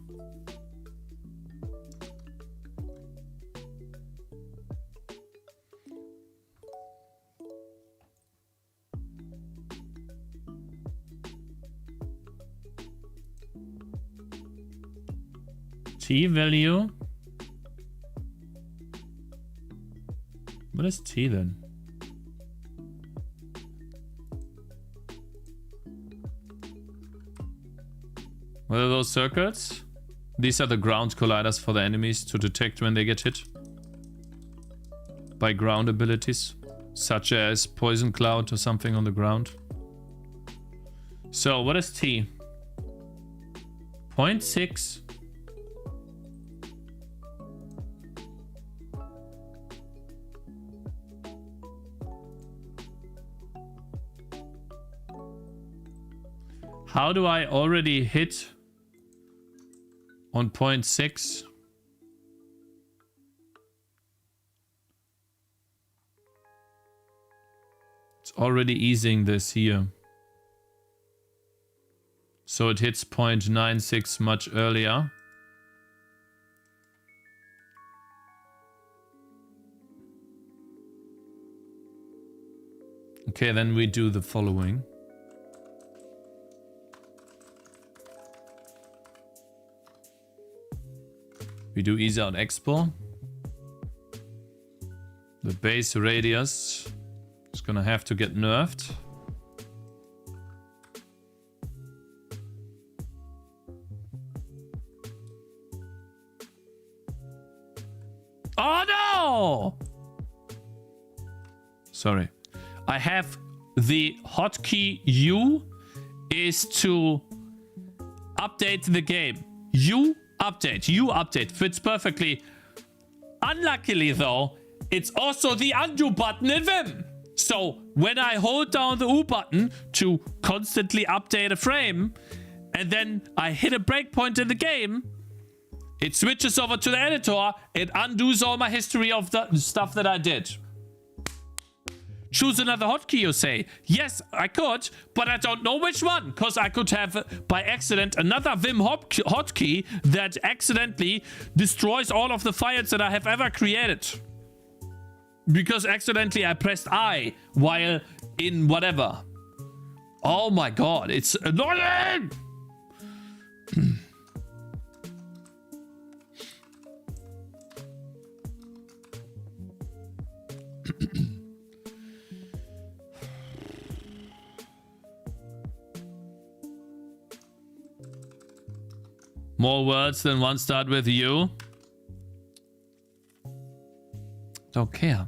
T value. What is T then? What are those circles? These are the ground colliders for the enemies to detect when they get hit by ground abilities, such as Poison Cloud or something on the ground. So what is T? 0.6. How do I already hit on 0.6? It's already easing this here. So it hits 0.96 much earlier. Okay, then we do the following. We do ease out expo. The base radius is gonna have to get nerfed. Oh no! Sorry. I have the hotkey U is to update the game. U update fits perfectly. Unluckily though, it's also the undo button in Vim. So when I hold down the U button to constantly update a frame, and then I hit a breakpoint in the game, it switches over to the editor. It undoes all my history of the stuff that I did. Choose another hotkey, you say. Yes, I could, but I don't know which one, because I could have, by accident, another Vim hotkey that accidentally destroys all of the files that I have ever created. Because accidentally I pressed I while in whatever. Oh my god, it's annoying! More words than one start with you. Don't care.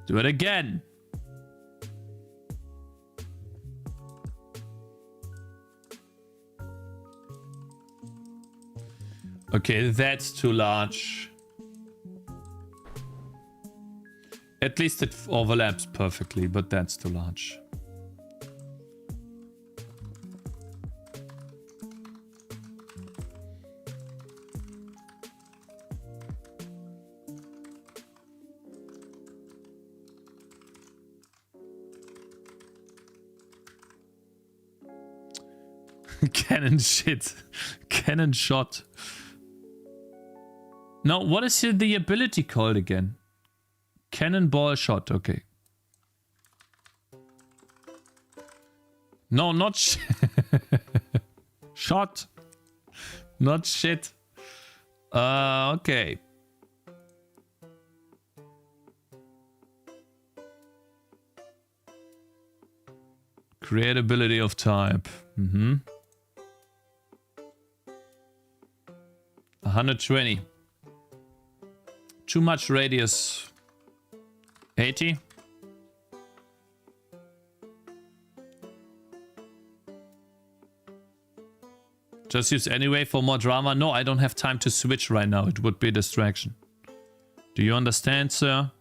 Do it again. Okay, that's too large. At least it overlaps perfectly, but that's too large. Cannon shit. Cannon shot. No, what is the ability called again? Cannonball shot, okay. No, not shot. Not shit. Okay. Creatability of type. 120. Too much radius. 80. Just use anyway for more drama. No, I don't have time to switch right now. It would be a distraction. Do you understand, sir?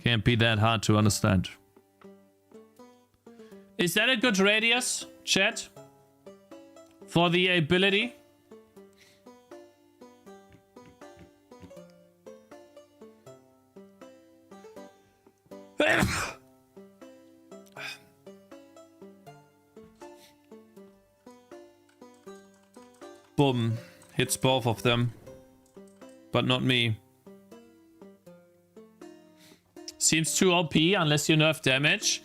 Can't be that hard to understand. Is that a good radius, chat? For the ability? Boom. Hits both of them. But not me. Seems too OP unless you nerf damage.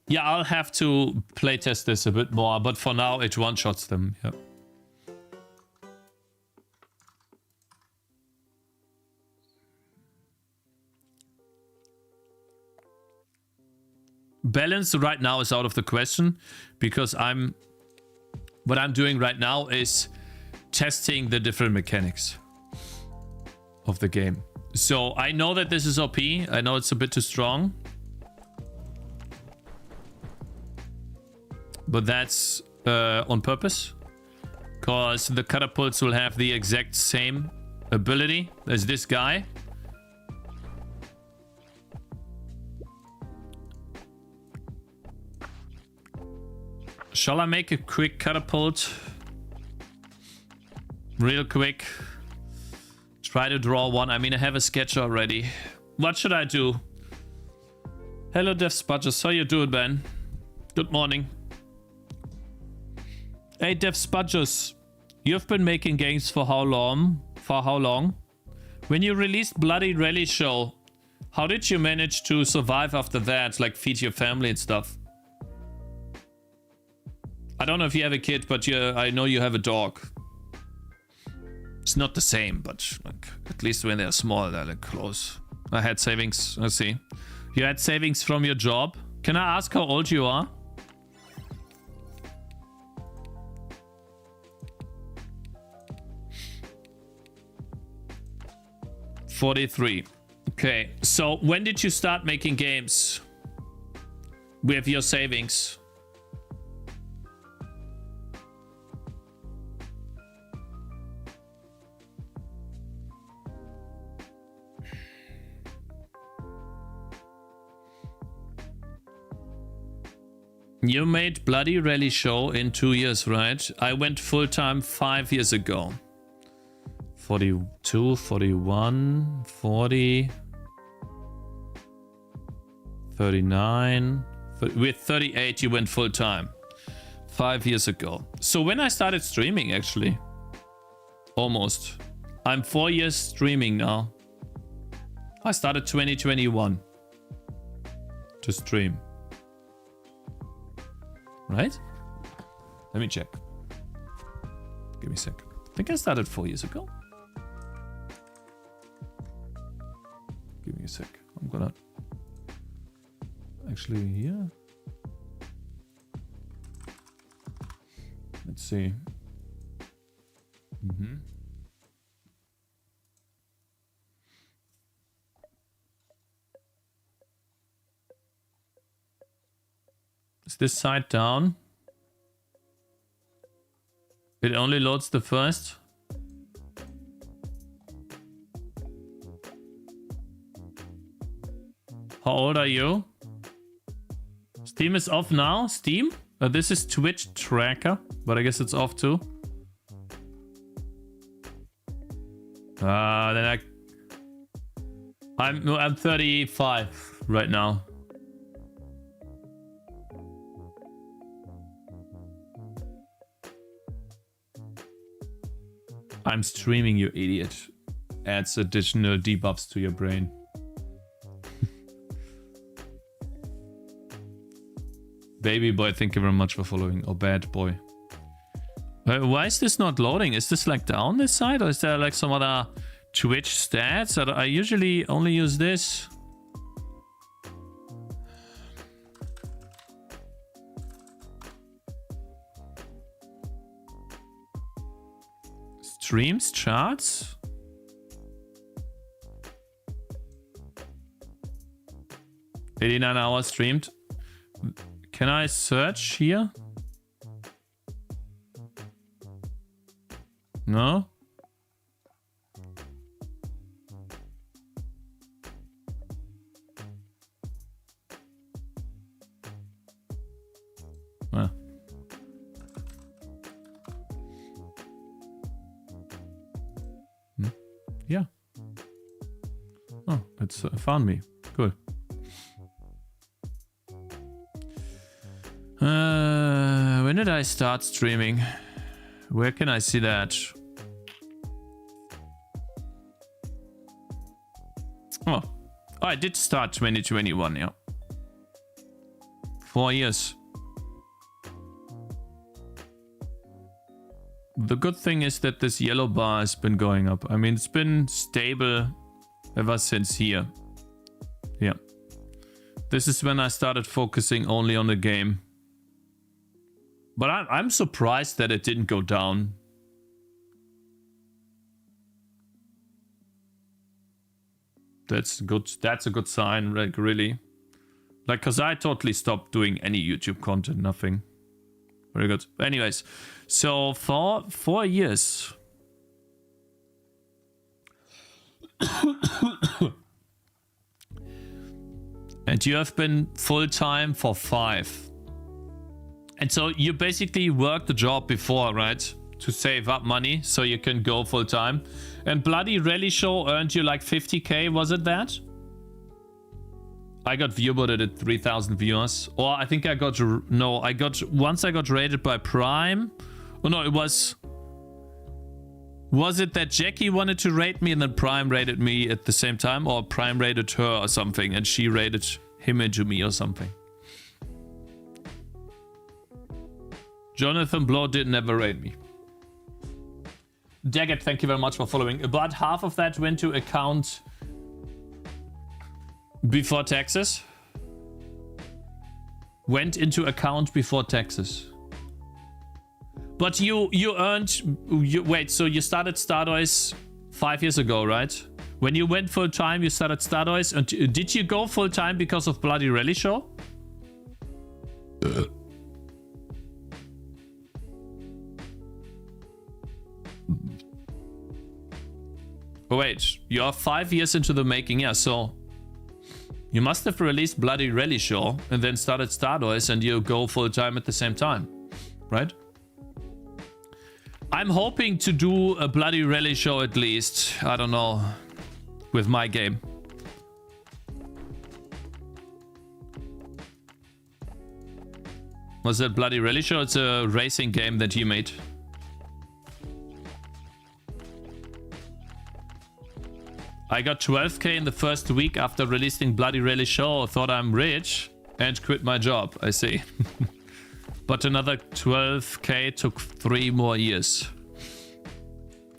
Yeah, I'll have to playtest this a bit more, but for now it one-shots them. Yeah. Balance right now is out of the question because what I'm doing right now is testing the different mechanics of the game. So I know that this is OP. I know it's a bit too strong. But that's on purpose. Because the catapults will have the exact same ability as this guy. Shall I make a quick catapult? Real quick. Try to draw one. I mean, I have a sketch already. What should I do? Hello, Dev Spudgers. How you doing, man? Good morning. Hey, Dev Spudgers. You've been making games for how long? When you released Bloody Rally Show, how did you manage to survive after that? Like, feed your family and stuff? I don't know if you have a kid, but I know you have a dog. It's not the same, but like, at least when they're small, they're like close. I had savings. I see. You had savings from your job. Can I ask how old you are? 43. Okay, so when did you start making games with your savings? You made Bloody Rally Show in 2 years, right? I went full-time 5 years ago. 42, 41, 40, 39. With 38, you went full-time 5 years ago. So when I started streaming, actually, almost. I'm 4 years streaming now. I started 2021 to stream. Right? Let me check. Give me a sec. I think I started 4 years ago. Give me a sec. I'm gonna actually here. Let's see. Is this side down? It only loads the first. How old are you? Steam is off now. Steam? This is Twitch tracker, but I guess it's off too. Then I'm 35 right now. I'm streaming, you idiot. Adds additional debuffs to your brain. Baby boy, thank you very much for following. Oh, bad boy. Why is this not loading? Is this like down this side? Or is there like some other Twitch stats? I usually only use this. Streams, charts. $89 hours streamed. Can I search here? No? Ah. Yeah. Oh, it's found me. Cool. When did I start streaming? Where can I see that? Oh, I did start 2021, yeah. 4 years. The good thing is that this yellow bar has been going up. I mean, it's been stable ever since here. Yeah. This is when I started focusing only on the game. But I'm surprised that it didn't go down. That's good. That's a good sign, like, really. Like, cause I totally stopped doing any YouTube content, nothing. Very good. Anyways, so for 4 years. And you have been full-time for 5. And so you basically worked the job before, right? To save up money so you can go full-time. And Bloody Rally Show earned you like 50k, was it that? I got viewbotted at 3,000 viewers. Or I think I got... No, I got... Once I got rated by Prime. Oh no, it was... Was it that Jackie wanted to rate me and then Prime rated me at the same time? Or Prime rated her or something and she rated him into me or something? Jonathan Blow did never rate me. Daggett, thank you very much for following. About half of that went to account before taxes. Went into account before taxes. But you earned... wait, so you started Stardust 5 years ago, right? When you went full time, you started Stardust. And did you go full time because of Bloody Rally Show? Oh, wait, you're 5 years into the making, yeah, so you must have released Bloody Rally Show and then started Stardust and you go full time at the same time, right? I'm hoping to do a Bloody Rally Show at least, I don't know, with my game. Was it Bloody Rally Show? It's a racing game that you made. I got 12k in the first week after releasing Bloody Rally Show. Thought I'm rich and quit my job. I see. But another 12k took 3 more years.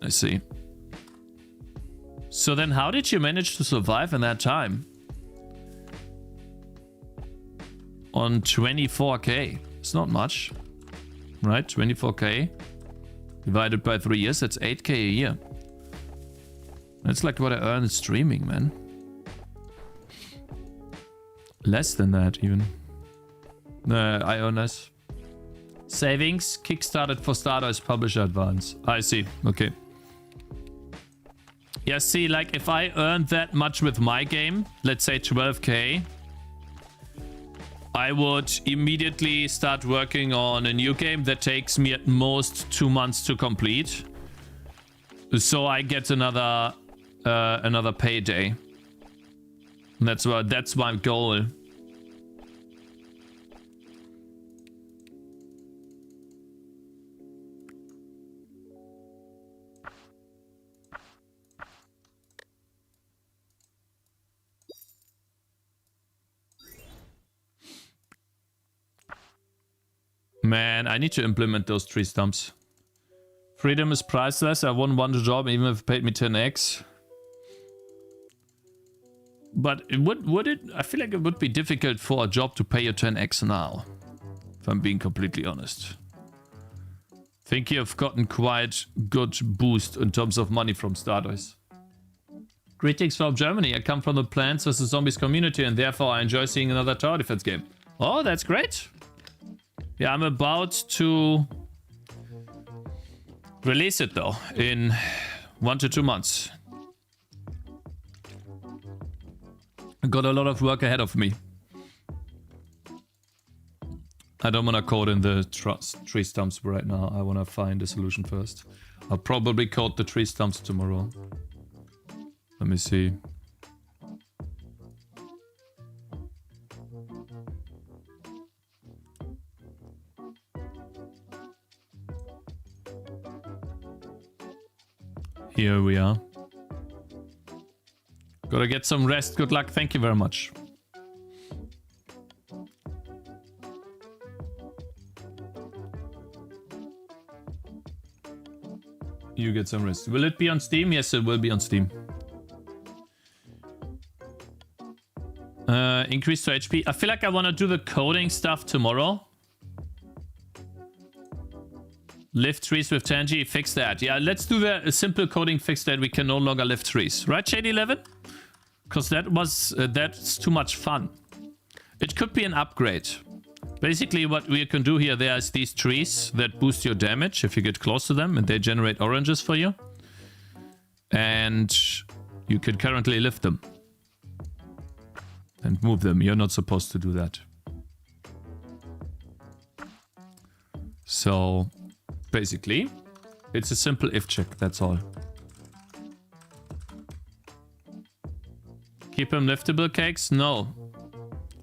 I see. So then how did you manage to survive in that time? On 24k. It's not much. Right? 24k. Divided by 3 years, that's 8k a year. That's like what I earn in streaming, man. Less than that, even. I earn less. Savings, kickstarted for Stardust Publisher Advance. I see, okay. Yeah, see, like if I earned that much with my game, let's say 12k, I would immediately start working on a new game that takes me at most 2 months to complete. So I get another payday. That's my goal. Man, I need to implement those tree stumps. Freedom is priceless. I wouldn't want a job even if it paid me 10x. But it would it? I feel like it would be difficult for a job to pay you 10x now. If I'm being completely honest. Think you've gotten quite good boost in terms of money from Stardust. Greetings from Germany. I come from the Plants vs Zombies community and therefore I enjoy seeing another tower defense game. Oh, that's great. Yeah, I'm about to release it though in 1 to 2 months. I got a lot of work ahead of me. I don't want to code in the tree stumps right now. I want to find a solution first. I'll probably code the tree stumps tomorrow. Let me see. Here we are. Gotta get some rest. Good luck. Thank you very much. You get some rest. Will it be on Steam? Yes, it will be on Steam. Increase to HP. I feel like I want to do the coding stuff tomorrow. Lift trees with Tangy, fix that. Yeah, let's do the simple coding fix that we can no longer lift trees. Right, Shady 11? Because that's too much fun. It could be an upgrade. Basically, what we can do here, there's these trees that boost your damage if you get close to them, and they generate oranges for you. And you can currently lift them. And move them. You're not supposed to do that. So, basically, it's a simple if check, that's all. Keep him liftable, Cakes? No.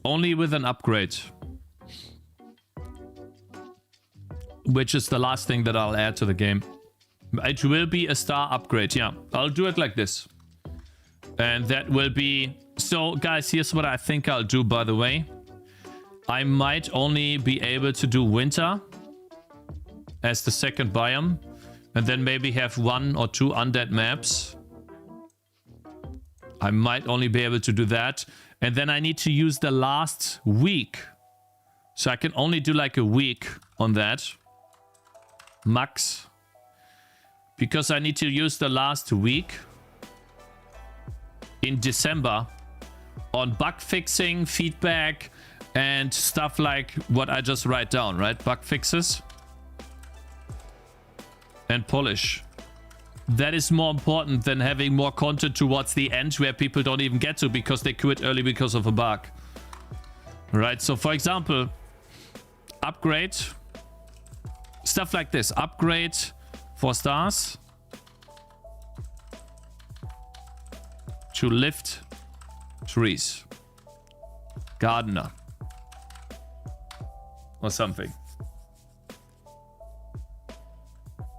Only with an upgrade. Which is the last thing that I'll add to the game. It will be a star upgrade, yeah. I'll do it like this. And that will be... So, guys, here's what I think I'll do, by the way. I might only be able to do winter as the second biome. And then maybe have 1 or 2 undead maps. I might only be able to do that. And then I need to use the last week. So I can only do like a week on that. Max. Because I need to use the last week in December on bug fixing, feedback, and stuff like what I just write down, right? Bug fixes and polish. That is more important than having more content towards the end where people don't even get to because they quit early because of a bug. Right? So for example, upgrade. Stuff like this. Upgrade 4 stars. To lift trees. Gardener. Or something.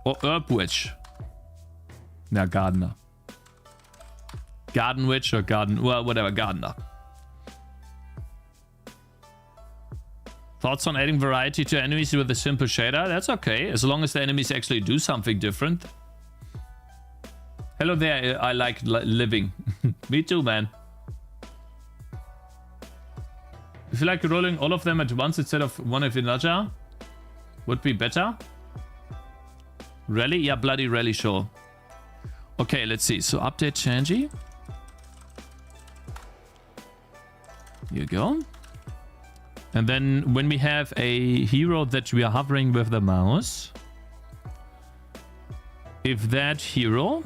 Or herb witch. Now gardener. Garden witch or garden... Well, whatever. Gardener. Thoughts on adding variety to enemies with a simple shader? That's okay, as long as the enemies actually do something different. Hello there, I like living. Me too, man. I feel like rolling all of them at once instead of one of another would be better. Rally? Yeah, bloody rally, sure. Okay, let's see. So update Changi. Here you go. And then when we have a hero that we are hovering with the mouse, if that hero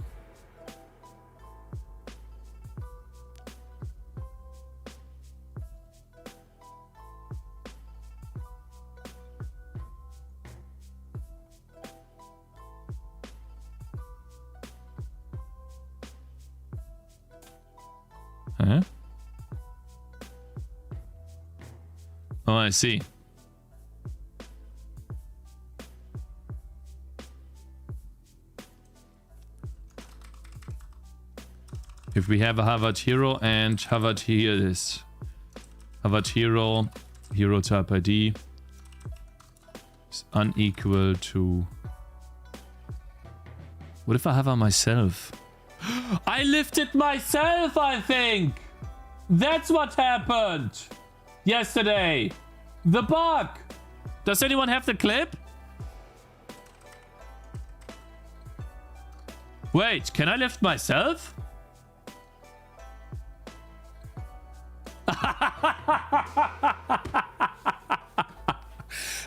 huh? Oh, I see. If we have a hovered hero and hovered here is hovered hero, hero type ID is unequal to... What if I hover myself? I lifted myself, I think! That's what happened! Yesterday. The bug. Does anyone have the clip? Wait, can I lift myself?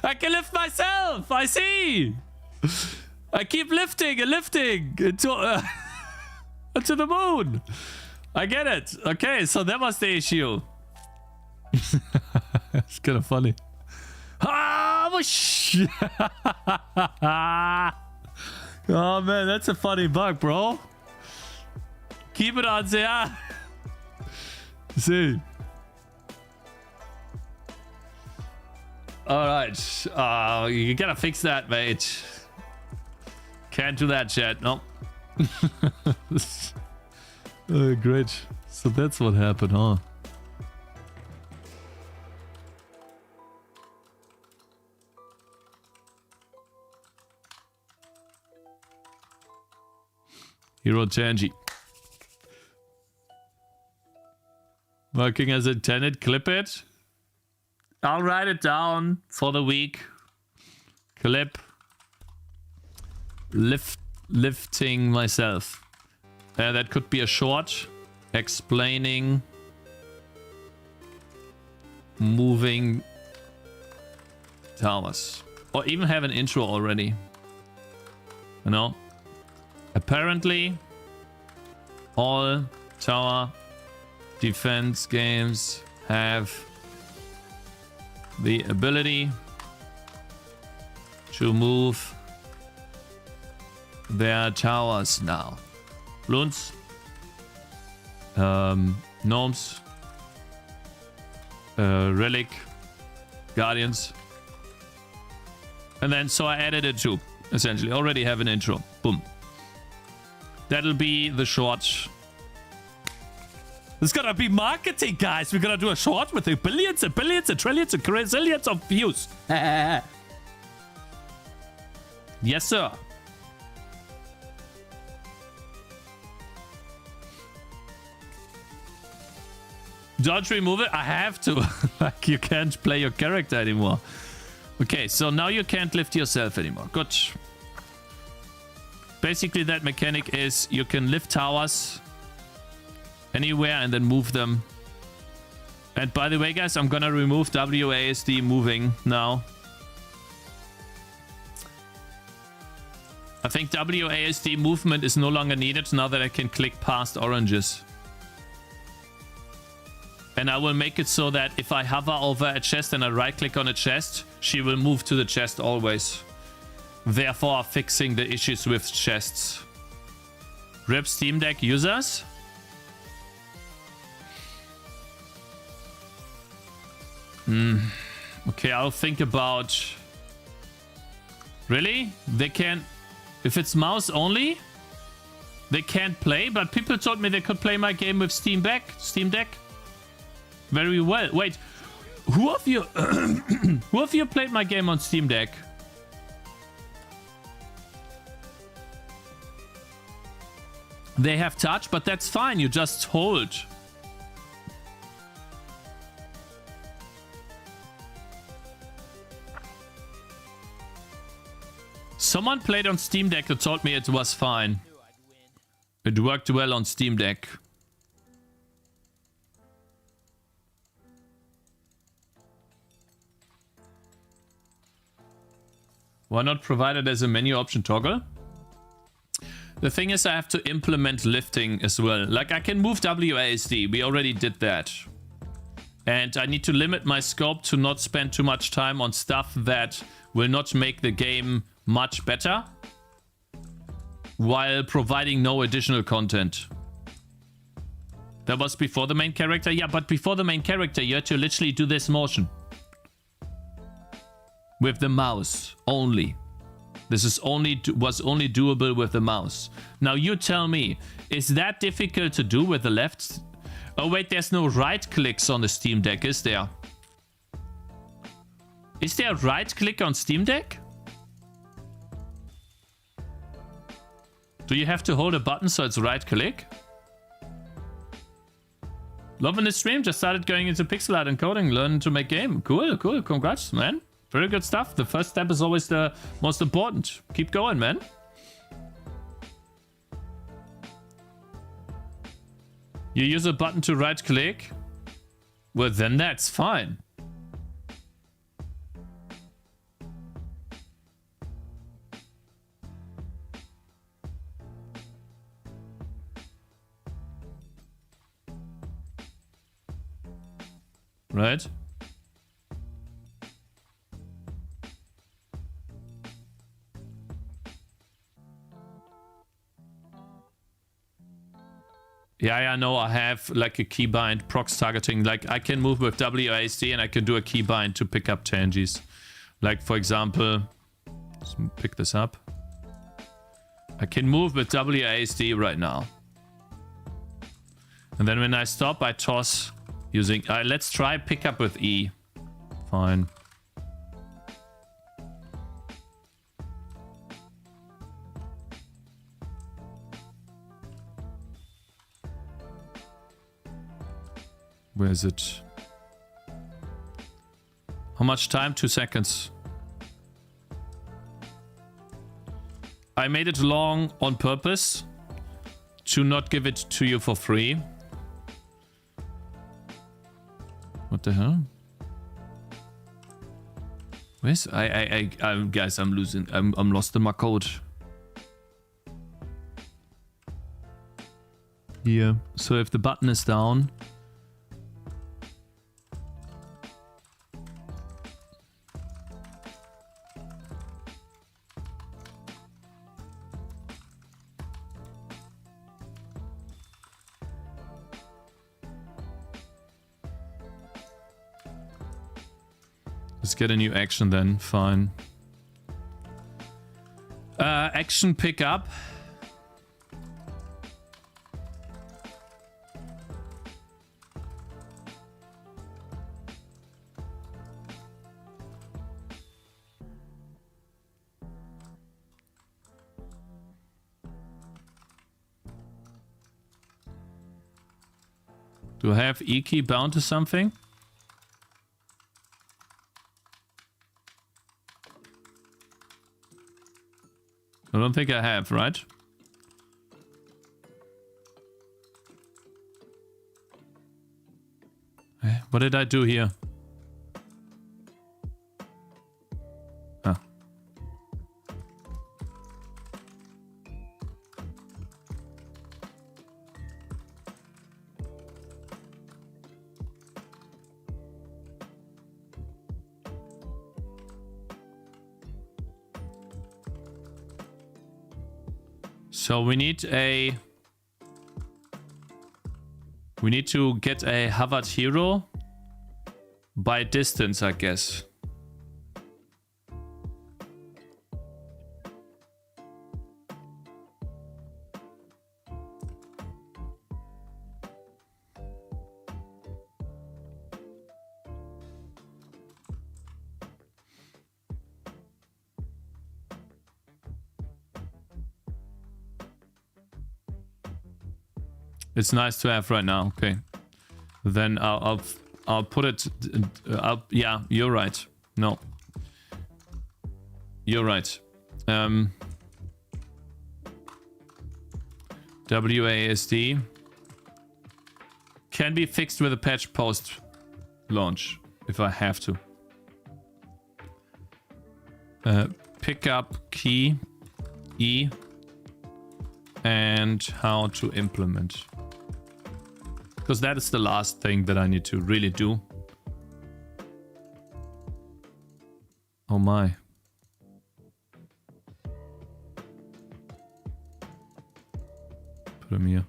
I can lift myself. I see. I keep lifting and lifting to the moon. I get it. Okay, so that was the issue. It's kind of funny. Ah, oh man, that's a funny bug, bro. Keep it on there. See. All right. You gotta fix that, mate. Can't do that, chat. Nope. Great. So that's what happened, huh? Hero Tangy. Working as intended. Clip it. I'll write it down for the week. Clip. Lifting myself. That could be a short. Explaining. Moving towers. Or even have an intro already. You know? Apparently, all tower defense games have the ability to move their towers now. Bloons, gnomes, relic, guardians, and then so I added it too. Essentially, already have an intro. Boom. That'll be the short. It's gonna be marketing, guys. We're gonna do a short with billions and billions and trillions and quadrillions of views. Yes, sir. Don't remove it. I have to. Like, you can't play your character anymore. Okay, so now you can't lift yourself anymore. Good. Basically, that mechanic is you can lift towers anywhere and then move them. And by the way, guys, I'm gonna remove WASD moving now. I think WASD movement is no longer needed now that I can click past oranges. And I will make it so that if I hover over a chest and I right click on a chest, she will move to the chest always. Therefore fixing the issues with chests. RIP Steam Deck users. Okay, I'll think about... Really? They can't... If it's mouse only, they can't play, but people told me they could play my game with Steam Deck. Very well. Wait, who of you who of you played my game on Steam Deck? They have touch, but that's fine. You just hold. Someone played on Steam Deck who told me it was fine. It worked well on Steam Deck. Why not provide it as a menu option toggle? The thing is I have to implement lifting as well. Like I can move WASD. We already did that. And I need to limit my scope to not spend too much time on stuff that will not make the game much better while providing no additional content. That was before the main character? Yeah, but before the main character you had to literally do this motion. With the mouse only. This is was only doable with the mouse. Now you tell me, is that difficult to do with the left? Oh wait, there's no right clicks on the Steam Deck, is there? Is there a right click on Steam Deck? Do you have to hold a button so it's right click? Loving the stream, just started going into pixel art and coding, learning to make game. Cool, cool, congrats, man. Very good stuff. The first step is always the most important. Keep going, man. You use a button to right click? Well, then that's fine. Right? Yeah, I know I have like a keybind prox targeting. Like I can move with WASD and I can do a keybind to pick up tangies. Like for example, let's pick this up. I can move with WASD right now. And then when I stop, I toss using... let's try pick up with E. Fine. Where is it? How much time? 2 seconds. I made it long on purpose to not give it to you for free. What the hell? Where's guys, I'm losing. I'm lost in my code. Here. So if the button is down. Let's get a new action then. Fine. Action pickup. Do I have E key bound to something? I don't think I have, right? What did I do here? Ah. So we need to get a hovered hero by distance, I guess. It's nice to have right now. Okay, then I'll put it. Yeah, you're right. No, you're right. WASD can be fixed with a patch post launch if I have to. Pick up key E and how to implement. Because that is the last thing that I need to really do. Oh my. Put him here.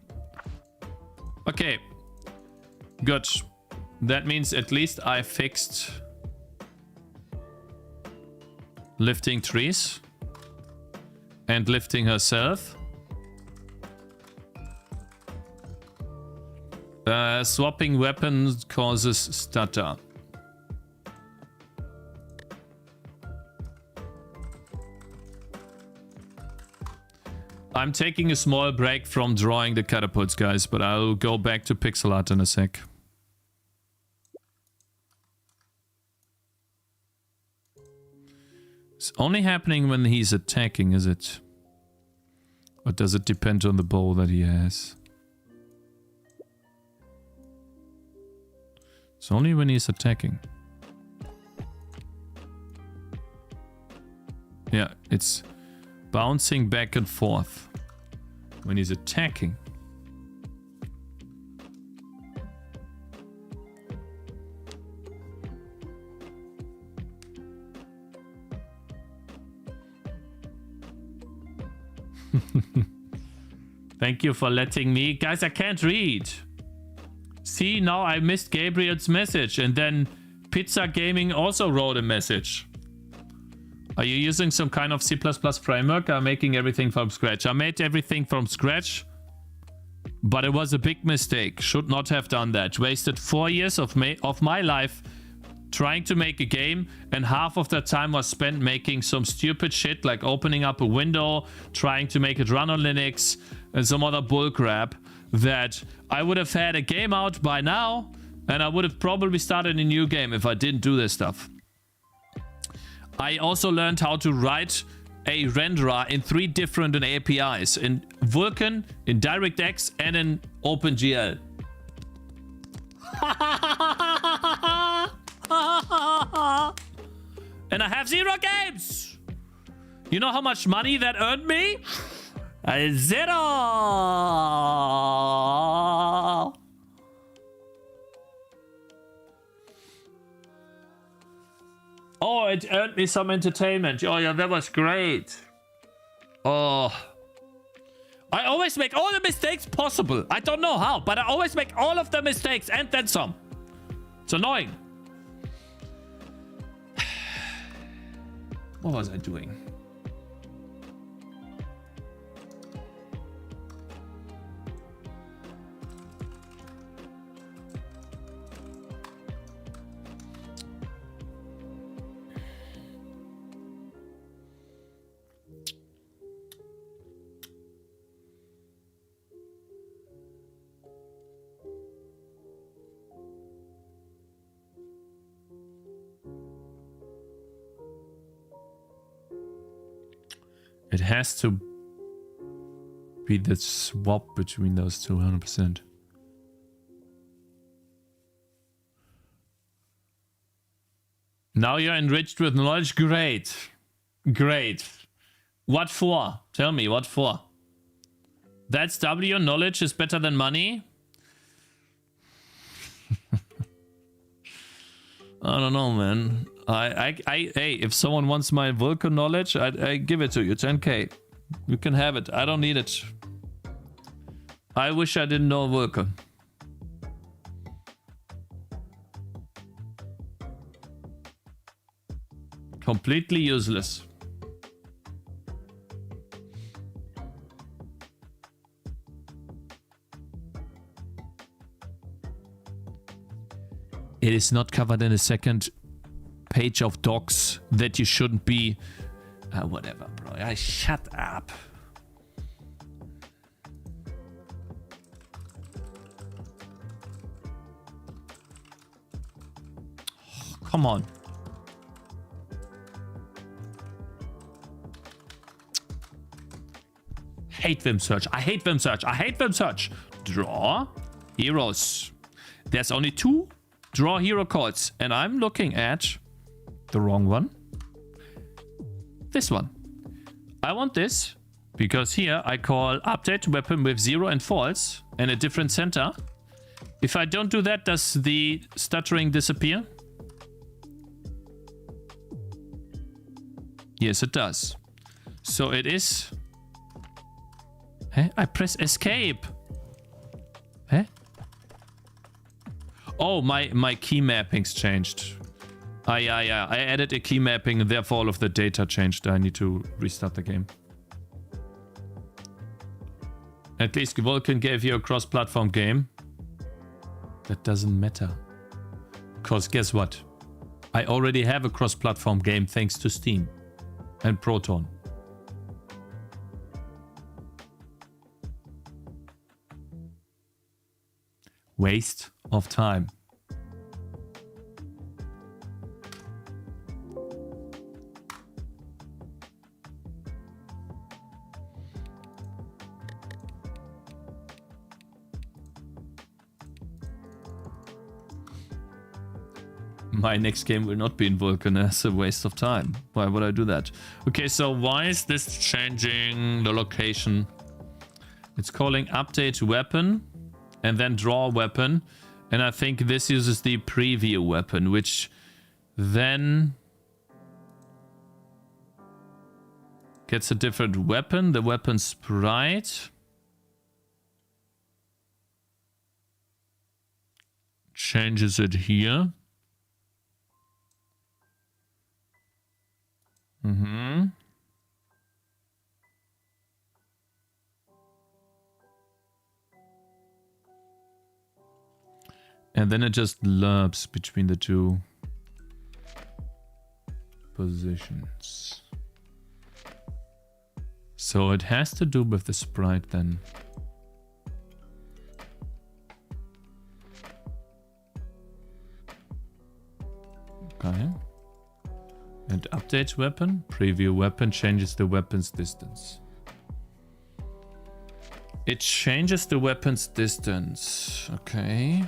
Okay. Good. That means at least I fixed lifting trees and lifting herself. Swapping weapons causes stutter. I'm taking a small break from drawing the catapults, guys, but I'll go back to pixel art in a sec. It's only happening when he's attacking, is it? Or does it depend on the bow that he has? It's only when he's attacking. Yeah, it's bouncing back and forth when he's attacking. Thank you for letting me. Guys, I can't read. See, now I missed Gabriel's message, and then Pizza Gaming also wrote a message. Are you using some kind of C++ framework? I'm making everything from scratch. I made everything from scratch, but it was a big mistake. Should not have done that. Wasted 4 years of my life trying to make a game, and half of that time was spent making some stupid shit like opening up a window, trying to make it run on Linux, and some other bullcrap that I would have had a game out by now, and I would have probably started a new game if I didn't do this stuff. I also learned how to write a renderer in 3 different APIs, in Vulkan, in DirectX, and in OpenGL. And I have 0 games! You know how much money that earned me? 0! Oh, it earned me some entertainment. Oh yeah, that was great. Oh. I always make all the mistakes possible. I don't know how, but I always make all of the mistakes and then some. It's annoying. What was I doing? It has to be the swap between those two, 100%. Now you're enriched with knowledge. Great. Great. What for? Tell me, what for? That's W. Knowledge is better than money? I don't know, man. Hey, if someone wants my Vulcan knowledge, I give it to you. 10k. You can have it. I don't need it. I wish I didn't know Vulcan. Completely useless. It is not covered in a second page of docs that you shouldn't be. Whatever, bro. Shut up. Oh, come on. Hate Vim search. I hate Vim search. I hate Vim search. Draw heroes. There's only 2 draw hero calls, and I'm looking at the wrong one. This one. I want this because here I call update weapon with 0 and false and a different center. If I don't do that, does the stuttering disappear? Yes, it does. So it is. Hey, I press escape. Hey? Oh, my key mappings changed. Yeah. I added a key mapping and therefore all of the data changed. I need to restart the game. At least Vulcan gave you a cross-platform game. That doesn't matter. Because guess what? I already have a cross-platform game thanks to Steam and Proton. Waste of time. My next game will not be in Vulcan. That's a waste of time. Why would I do that? Okay, so why is this changing the location? It's calling update weapon and then draw weapon. And I think this uses the preview weapon, which then gets a different weapon, the weapon sprite. Changes it here. And then it just loops between the 2 positions. So it has to do with the sprite then. Okay. And update weapon, preview weapon changes the weapon's distance. It changes the weapon's distance. Okay.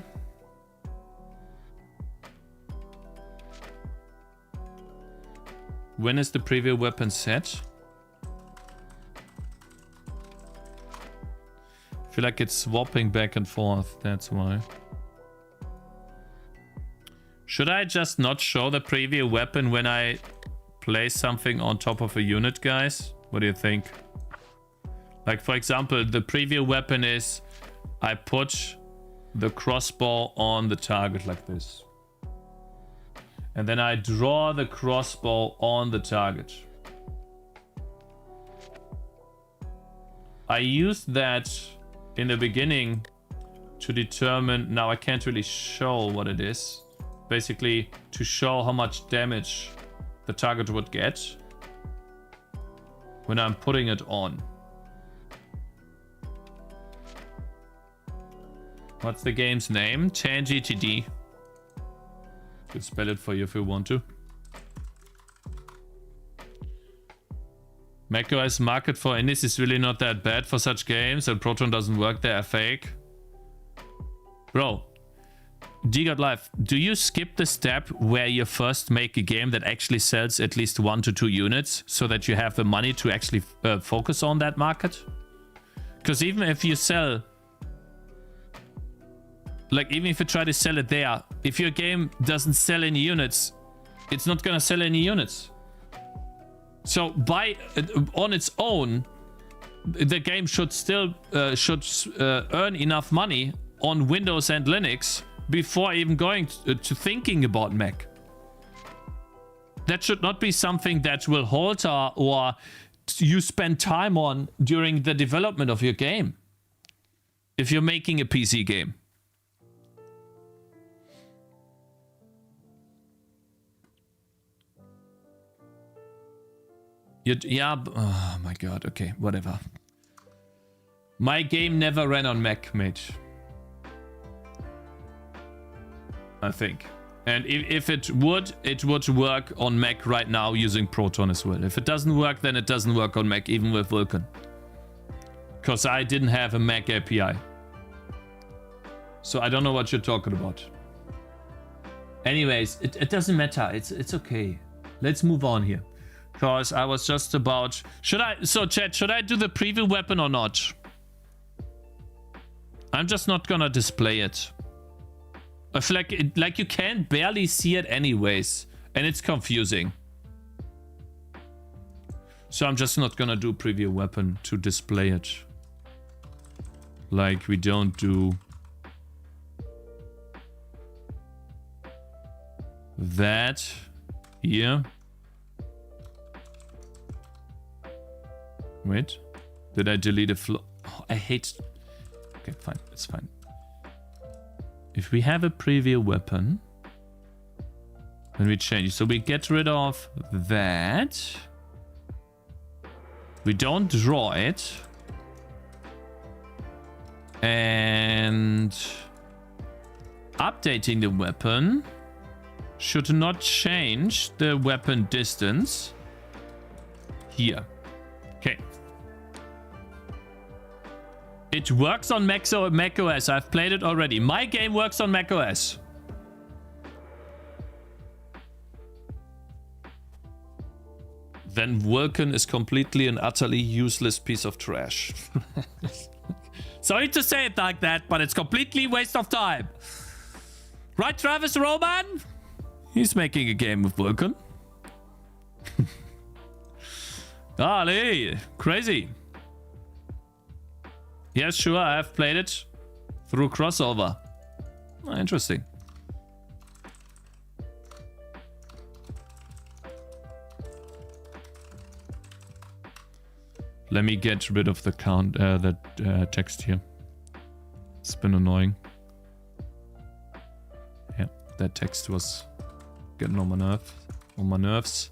When is the preview weapon set? I feel like it's swapping back and forth, that's why. Should I just not show the preview weapon when I place something on top of a unit, guys? What do you think? Like, for example, the preview weapon is I put the crossbow on the target like this. And then I draw the crossbow on the target. I used that in the beginning to determine... Now I can't really show what it is. Basically, to show how much damage the target would get when I'm putting it on. What's the game's name? Tangy TD. Could spell it for you if you want to. macOS market for indies is really not that bad for such games, and Proton doesn't work there, fake. Bro, DGod Live, do you skip the step where you first make a game that actually sells at least 1 to 2 units so that you have the money to actually focus on that market? Because even if you sell, like even if you try to sell it there, if your game doesn't sell any units, it's not gonna sell any units. So on its own, the game should still earn enough money on Windows and Linux before even going to thinking about Mac. That should not be something that will halter or you spend time on during the development of your game. If you're making a PC game. Yeah, oh my god, okay, whatever. My game never ran on Mac, mate. I think. And if it would work on Mac right now using Proton as well. If it doesn't work, then it doesn't work on Mac, even with Vulkan. Because I didn't have a Mac API. So I don't know what you're talking about. Anyways, it doesn't matter. It's okay. Let's move on here. Because I was just about... So chat, should I do the preview weapon or not? I'm just not gonna display it. I feel like you can barely see it anyways. And it's confusing. So I'm just not gonna do preview weapon to display it. Like we don't do... that here. Wait, did I delete a flow? Oh, I hate... Okay, fine, it's fine. If we have a preview weapon, then we change. So we get rid of that. We don't draw it. And updating the weapon should not change the weapon distance here. Okay. It works on Mac OS. I've played it already. My game works on Mac OS. Then Vulkan is completely and utterly useless piece of trash. Sorry to say it like that, but it's completely waste of time. Right, Travis Roman? He's making a game with Vulkan. Ali, crazy. Yes, sure, I have played it through crossover. Oh, interesting. Let me get rid of the text here. It's been annoying. Yeah, that text was getting on my nerves.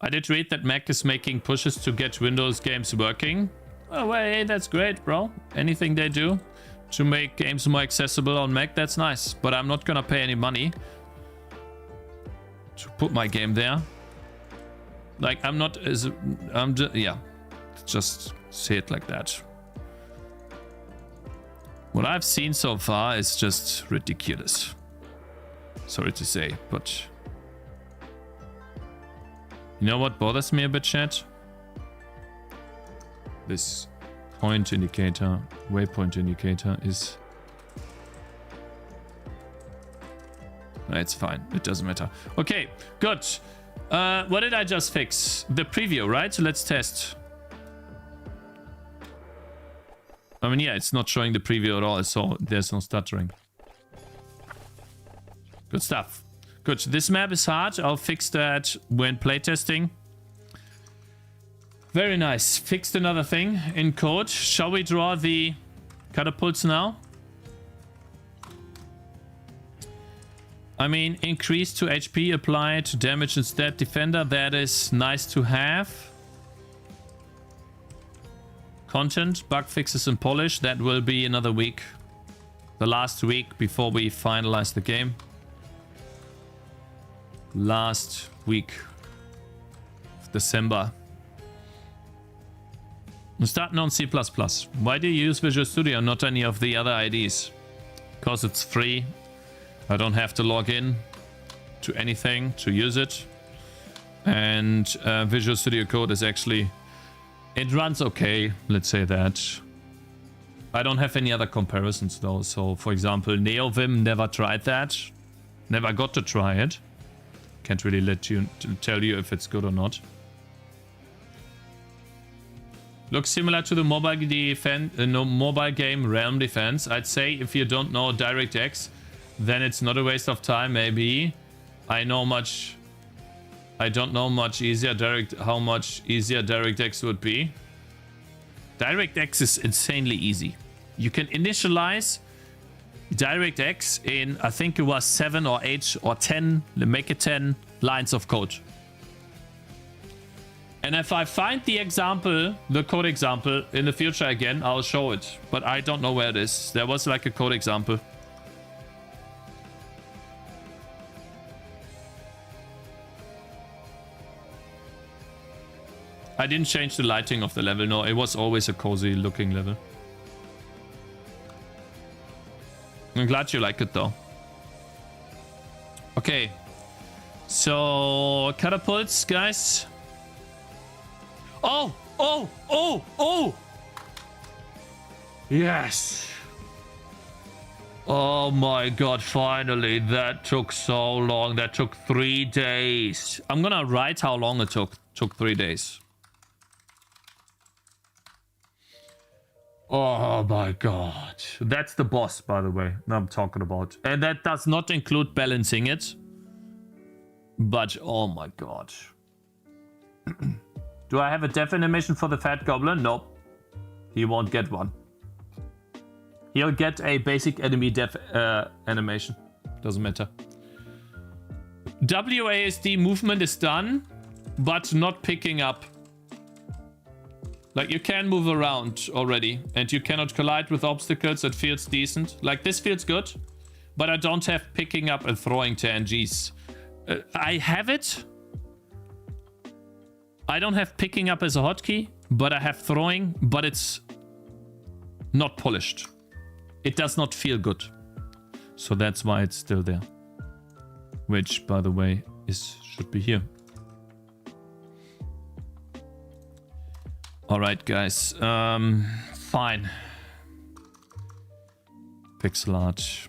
I did read that Mac is making pushes to get Windows games working. Oh, well, hey, that's great, bro. Anything they do to make games more accessible on Mac, that's nice. But I'm not gonna pay any money to put my game there. Like, yeah. Just say it like that. What I've seen so far is just ridiculous. Sorry to say, but... You know what bothers me a bit, chat? This point indicator, waypoint indicator is... It's fine. It doesn't matter. Okay, good. What did I just fix? The preview, right? So let's test. I mean, yeah, it's not showing the preview at all, so there's no stuttering. Good stuff. Good. This map is hard. I'll fix that when playtesting. Very nice. Fixed another thing in code. Shall we draw the catapults now? I mean, increase to HP, apply to damage instead. Defender, that is nice to have. Content, bug fixes and polish. That will be another week. The last week before we finalize the game. Last week of December. I'm starting on C++. Why do you use Visual Studio, not any of the other IDs? because it's free. I don't have to log in to anything to use it. And Visual Studio Code is actually... It runs okay, let's say that. I don't have any other comparisons though. So, for example, NeoVim, never tried that. Never got to try it. Can't really tell you if it's good or not. Looks similar to the mobile mobile game Realm Defense. I'd say if you don't know DirectX, then it's not a waste of time. Maybe I don't know much easier how much easier DirectX would be. DirectX is insanely easy. You can initialize DirectX in, I think it was 7 or 8 or 10, make it 10 lines of code. And if I find the example, the code example in the future again, I'll show it. But I don't know where it is. There was like a code example. I didn't change the lighting of the level. No, it was always a cozy looking level. I'm glad you like it though. Okay. So, catapults, guys. Oh! Oh! Oh! Oh! Yes! Oh my god, finally. That took so long. That took 3 days. I'm gonna write how long it took. Took 3 days. Oh my god. That's the boss, by the way, I'm talking about. And that does not include balancing it. But, oh my god. Do I have a death animation for the fat goblin? Nope. He won't get one. He'll get a basic enemy death animation. Doesn't matter. WASD movement is done, but not picking up. Like, you can move around already, and you cannot collide with obstacles. It feels decent. Like, this feels good, but I don't have picking up and throwing TNGs. I have it. I don't have picking up as a hotkey, but I have throwing, but it's not polished. It does not feel good. So that's why it's still there. Which, by the way, should be here. Alright, guys. Fine. Pixel art.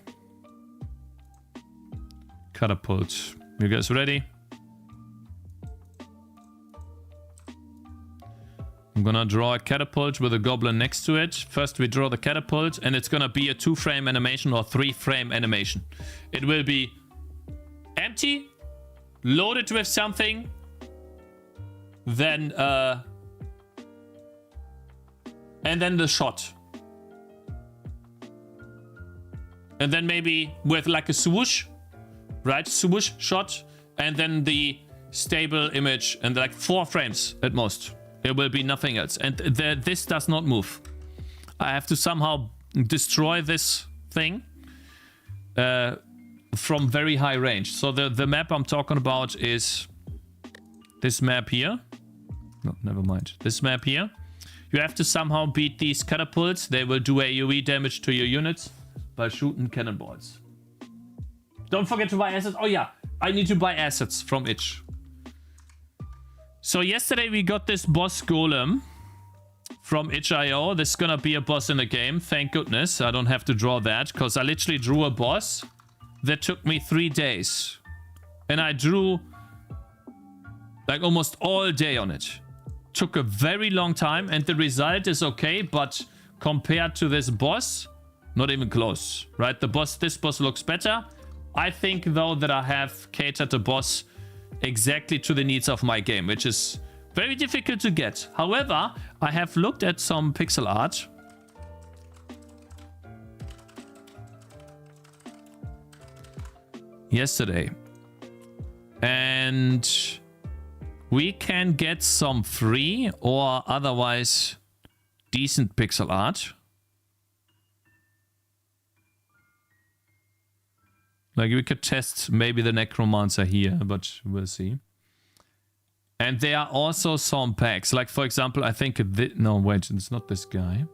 Catapult. You guys ready? I'm gonna draw a catapult with a goblin next to it. First we draw the catapult, and it's gonna be a 2-frame animation or 3-frame animation. It will be empty, loaded with something, then and then the shot. And then maybe with like a swoosh, right? Swoosh shot, and then the stable image, and like 4 frames at most. It will be nothing else. And this does not move. I have to somehow destroy this thing from very high range. So the map I'm talking about is this map here. No, never mind. This map here. You have to somehow beat these catapults. They will do AoE damage to your units by shooting cannonballs. Don't forget to buy assets. Oh yeah, I need to buy assets from itch. So yesterday we got this boss golem from itch.io. This is gonna be a boss in the game. Thank goodness I don't have to draw that, because I literally drew a boss that took me 3 days. And I drew like almost all day on it. Took a very long time, and the result is okay, but compared to this boss, not even close, right? This boss looks better. I think though that I have catered the boss exactly to the needs of my game, which is very difficult to get. However, I have looked at some pixel art. Yesterday. And we can get some free or otherwise decent pixel art. Like, we could test maybe the Necromancer here, but we'll see. And there are also some packs. Like, for example, I think... No, wait, it's not this guy.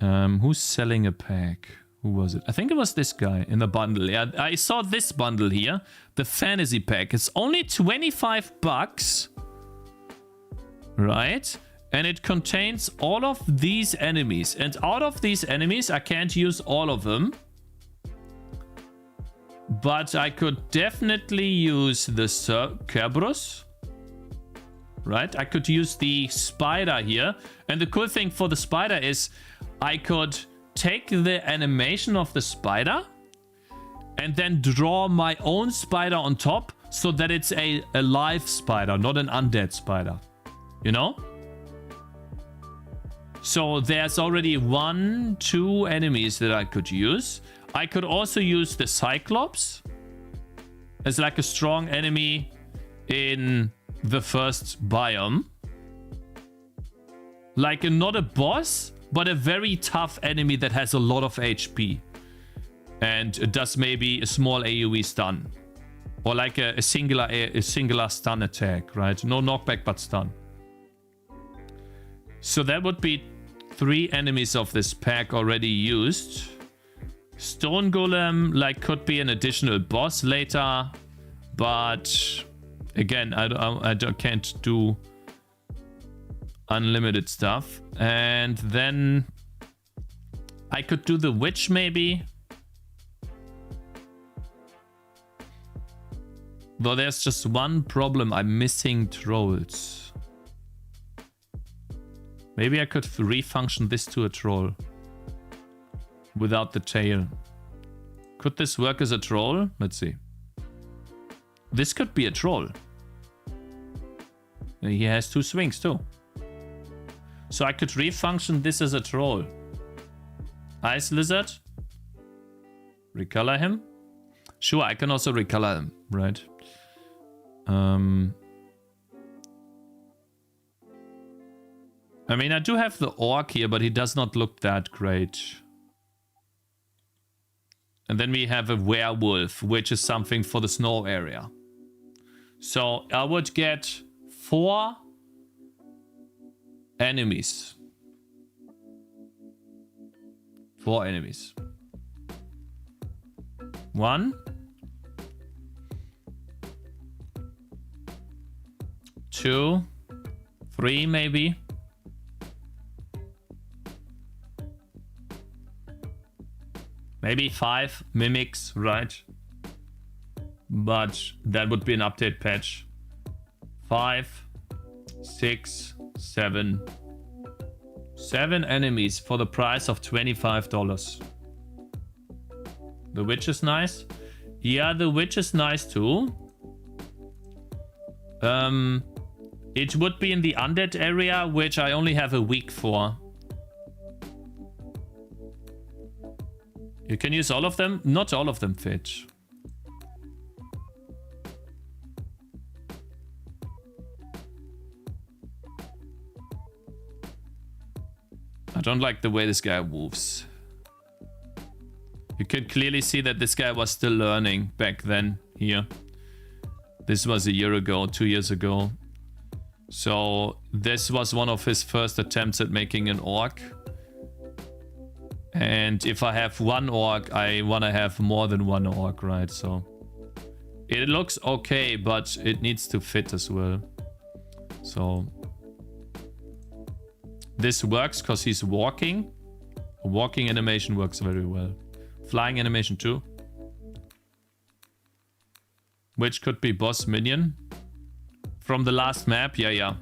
Who's selling a pack? Who was it? I think it was this guy in the bundle. Yeah, I saw this bundle here. The fantasy pack. It's only 25 bucks. Right? And it contains all of these enemies. And out of these enemies, I can't use all of them. But I could definitely use the Cerberus. Right? I could use the spider here. And the cool thing for the spider is I could take the animation of the spider and then draw my own spider on top so that it's a live spider, not an undead spider. You know? So there's already 1, 2 enemies that I could use. I could also use the Cyclops as like a strong enemy in the first biome. Like not a boss, but a very tough enemy that has a lot of HP. And it does maybe a small AoE stun. Or like a singular stun attack, right? No knockback, but stun. So that would be 3 enemies of this pack already used. Stone Golem, like, could be an additional boss later. But again, I can't do unlimited stuff. And then I could do the witch maybe. Though there's just one problem. I'm missing trolls. Maybe I could refunction this to a troll. Without the tail. Could this work as a troll? Let's see. This could be a troll. He has 2 swings too. So I could refunction this as a troll. Ice Lizard. Recolor him. Sure, I can also recolor him, right? I mean, I do have the orc here, but he does not look that great. And then we have a werewolf, which is something for the snow area. So I would get 4 enemies. 4 enemies. 1. 2. 3 maybe. Maybe 5 mimics, right? But that would be an update patch. 5, 6, 7. 7 enemies for the price of $25. The witch is nice. Yeah, the witch is nice too. It would be in the undead area, which I only have a week for. You can use all of them. Not all of them fit. I don't like the way this guy moves. You can clearly see that this guy was still learning back then here. This was a year ago, 2 years ago. So this was one of his first attempts at making an orc. And if I have 1 orc, I want to have more than 1 orc, right? So it looks okay, but it needs to fit as well. So this works because he's walking. Walking animation works very well. Flying animation too. Which could be boss minion. From the last map, yeah.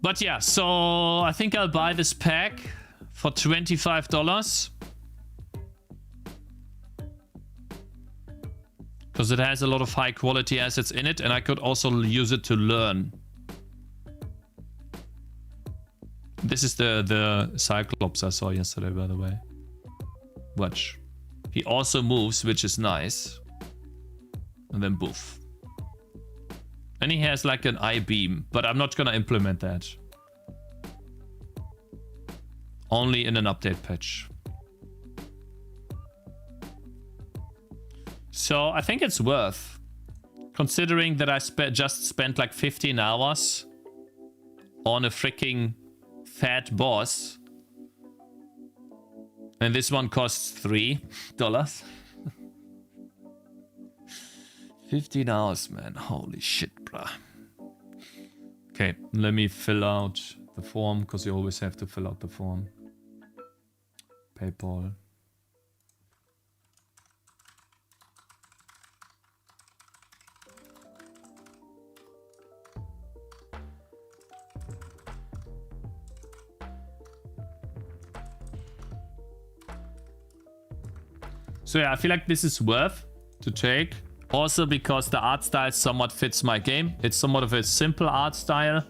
But yeah, so I think I'll buy this pack for $25. Because it has a lot of high quality assets in it, and I could also use it to learn. This is the Cyclops I saw yesterday, by the way. Watch. He also moves, which is nice. And then boof. And he has like an eye beam, but I'm not gonna implement that. Only in an update patch. So I think it's worth. Considering that I just spent like 15 hours on a freaking fat boss. And this one costs $3. 15 hours, man. Holy shit, bruh. Okay, let me fill out the form, because you always have to fill out the form. PayPal. So yeah, I feel like this is worth to take. Also because the art style somewhat fits my game. It's somewhat of a simple art style.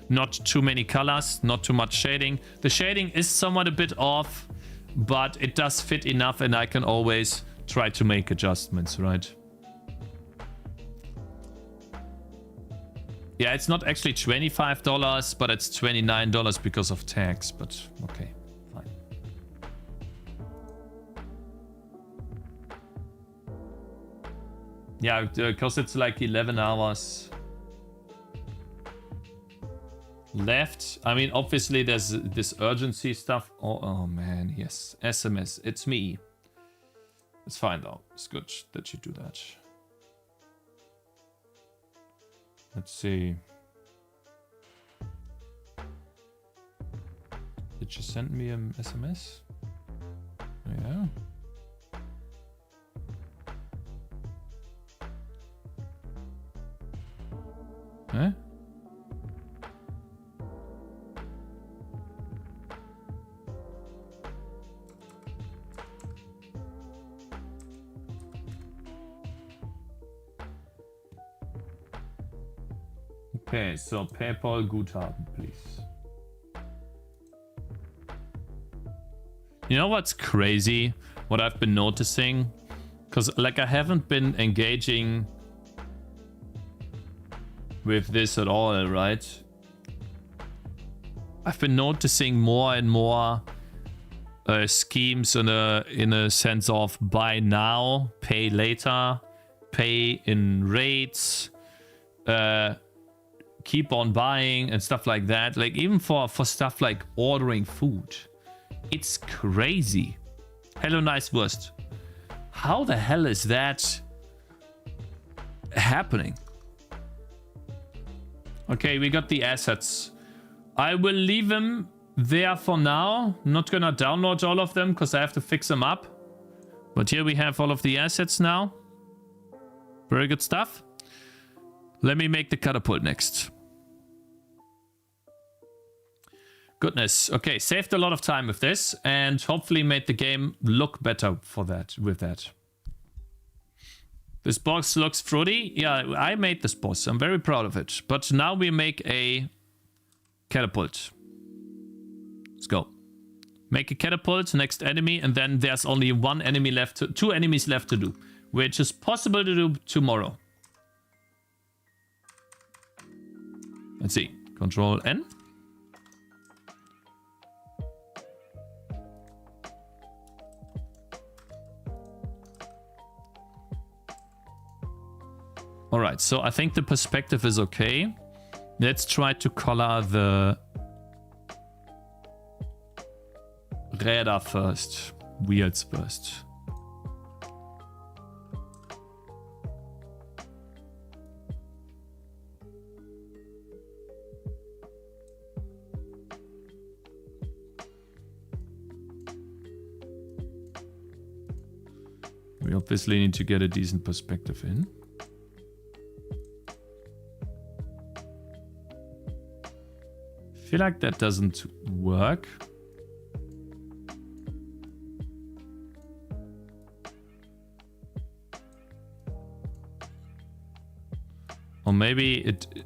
Not too many colors, not too much shading. The shading is somewhat a bit off, but it does fit enough and I can always try to make adjustments, right? Yeah, it's not actually $25, but it's $29 because of tax, but okay. Yeah, because it's like 11 hours left. I mean, obviously there's this urgency stuff. Oh man, yes. SMS, it's me. It's fine though. It's good that you do that. Let's see. Did you send me an SMS? Yeah. Huh? Okay, so PayPal Guthaben, please. You know what's crazy? What I've been noticing? Because like I haven't been engaging with this at all, right? I've been noticing more and more schemes in a sense of buy now, pay later, pay in rates, keep on buying and stuff like that. Like even for stuff like ordering food, it's crazy. Hello, nice wurst. How the hell is that happening? Okay, we got the assets. I will leave them there for now. Not gonna download all of them because I have to fix them up. But here we have all of the assets now. Very good stuff. Let me make the catapult next. Goodness. Okay, saved a lot of time with this and hopefully made the game look better for that with that. This box looks fruity. Yeah, I made this boss. I'm very proud of it. But now we make a catapult. Let's go. Make a catapult, next enemy, and then there's only one enemy left, two enemies left to do, which is possible to do tomorrow. Let's see. Control N. All right, so I think the perspective is okay. Let's try to color the Räder first, wheels first. We obviously need to get a decent perspective in. I feel like that doesn't work. Or maybe it...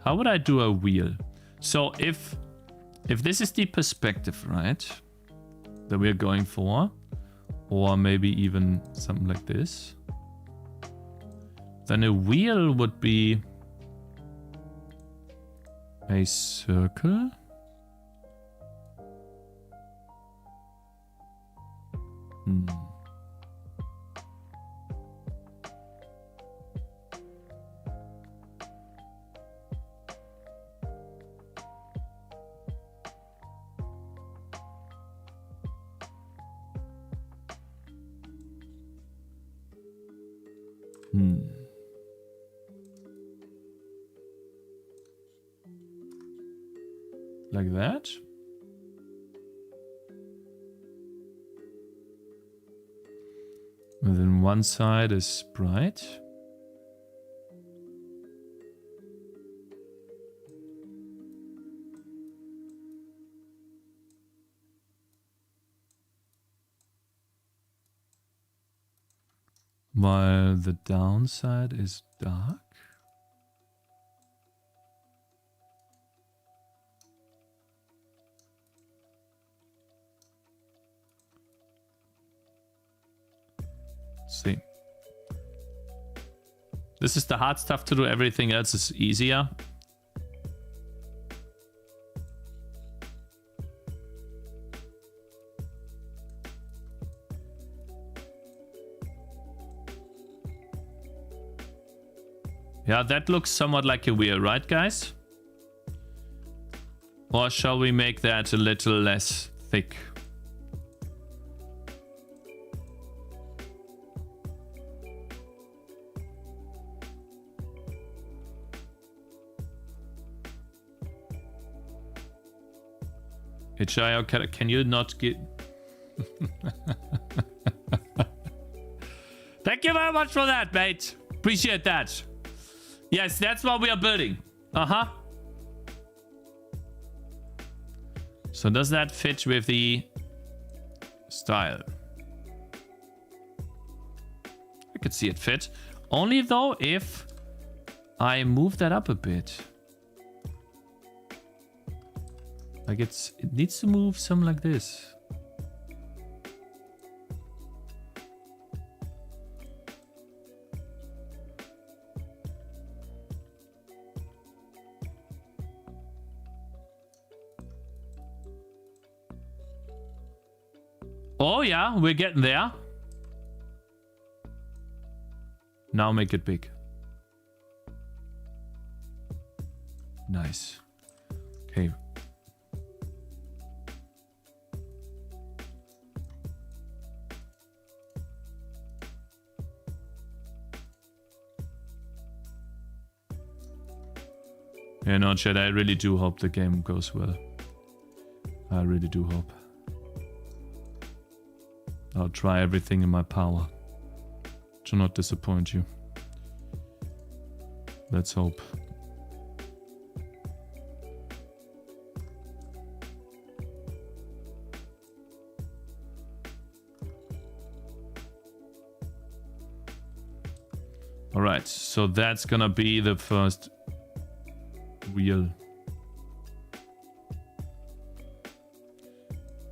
How would I do a wheel? So if this is the perspective, right? That we're going for. Or maybe even something like this. Then a wheel would be... a circle. Like that. And then one side is sprite. While the downside is dark. Let's see. This is the hard stuff to do. Everything else is easier. Yeah, that looks somewhat like a wheel, right, guys? Or shall we make that a little less thick? HIO, can you not get... Thank you very much for that, mate. Appreciate that. Yes, that's what we are building. Uh-huh. So does that fit with the style? I could see it fit. Only though if I move that up a bit. Like it needs to move some like this. Oh yeah, we're getting there. Now make it big. Nice. Okay. Yeah, no, Chad, I really do hope the game goes well. I really do hope. I'll try everything in my power to not disappoint you. Let's hope. All right, so that's gonna be the first wheel.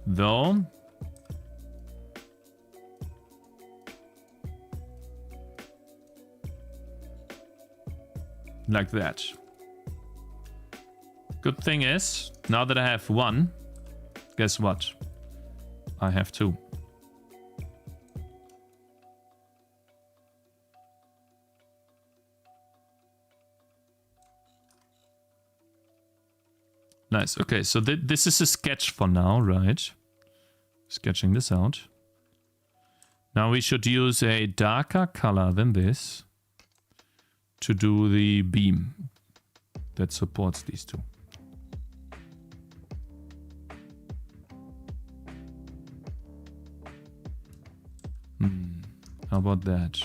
Though like that. Good thing is, now that I have one, guess what? I have two. Nice. Okay, so this is a sketch for now, right? Sketching this out. Now we should use a darker color than this to do the beam that supports these two. How about that?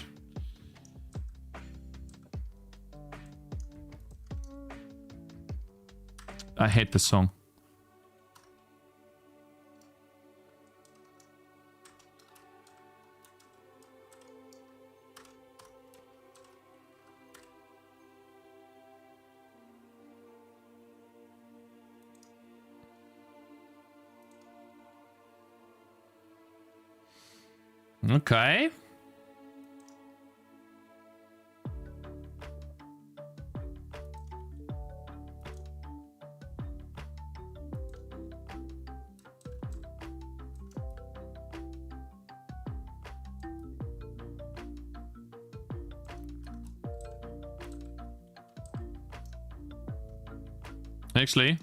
I hate the song. Okay. Actually,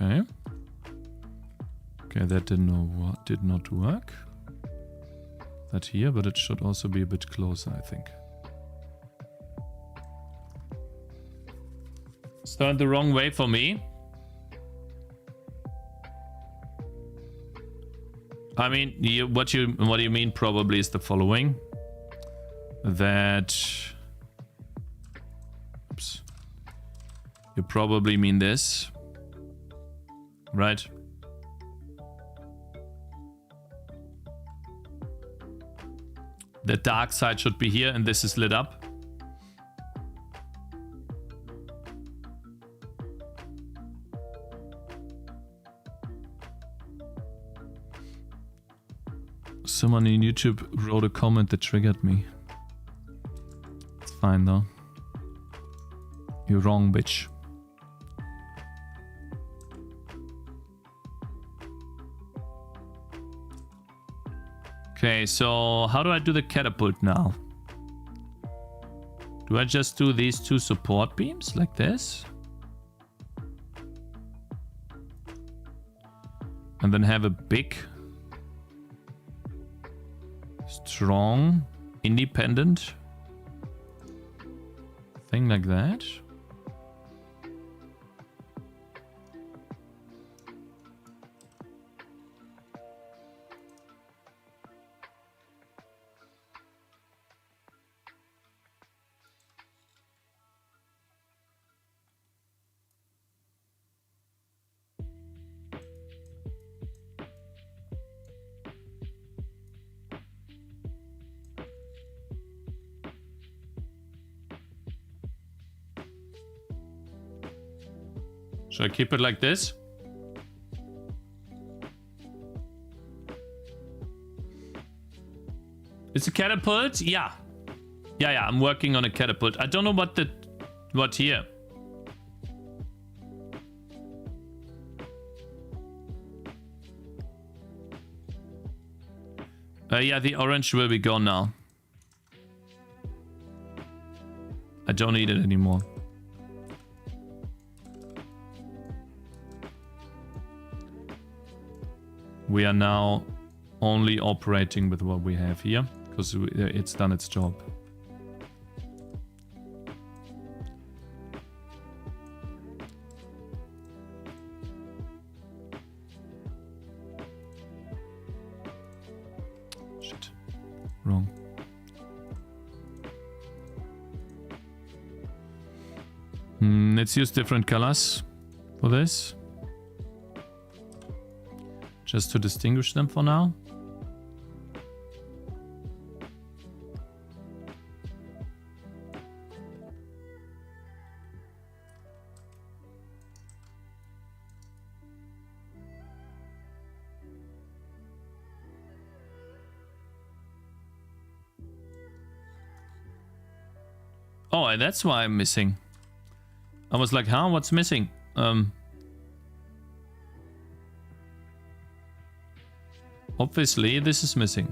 Okay. Okay, that did not work. That here, but it should also be a bit closer, I think. It's turned the wrong way for me. I mean, what you mean probably is the following. That... Oops. You probably mean this. Right? The dark side should be here and this is lit up. Someone in YouTube wrote a comment that triggered me. It's fine though. You're wrong, bitch. Okay, so how do I do the catapult now? Do I just do these two support beams like this? And then have a big, strong, independent thing like that? Should I keep it like this? It's a catapult? Yeah. Yeah, I'm working on a catapult. I don't know what here. Yeah, the orange will be gone now. I don't need it anymore. We are now only operating with what we have here, because it's done its job. Shit. Wrong. Let's use different colors for this. Just to distinguish them for now. Oh, that's why I'm missing. I was like, huh? What's missing? Obviously, this is missing.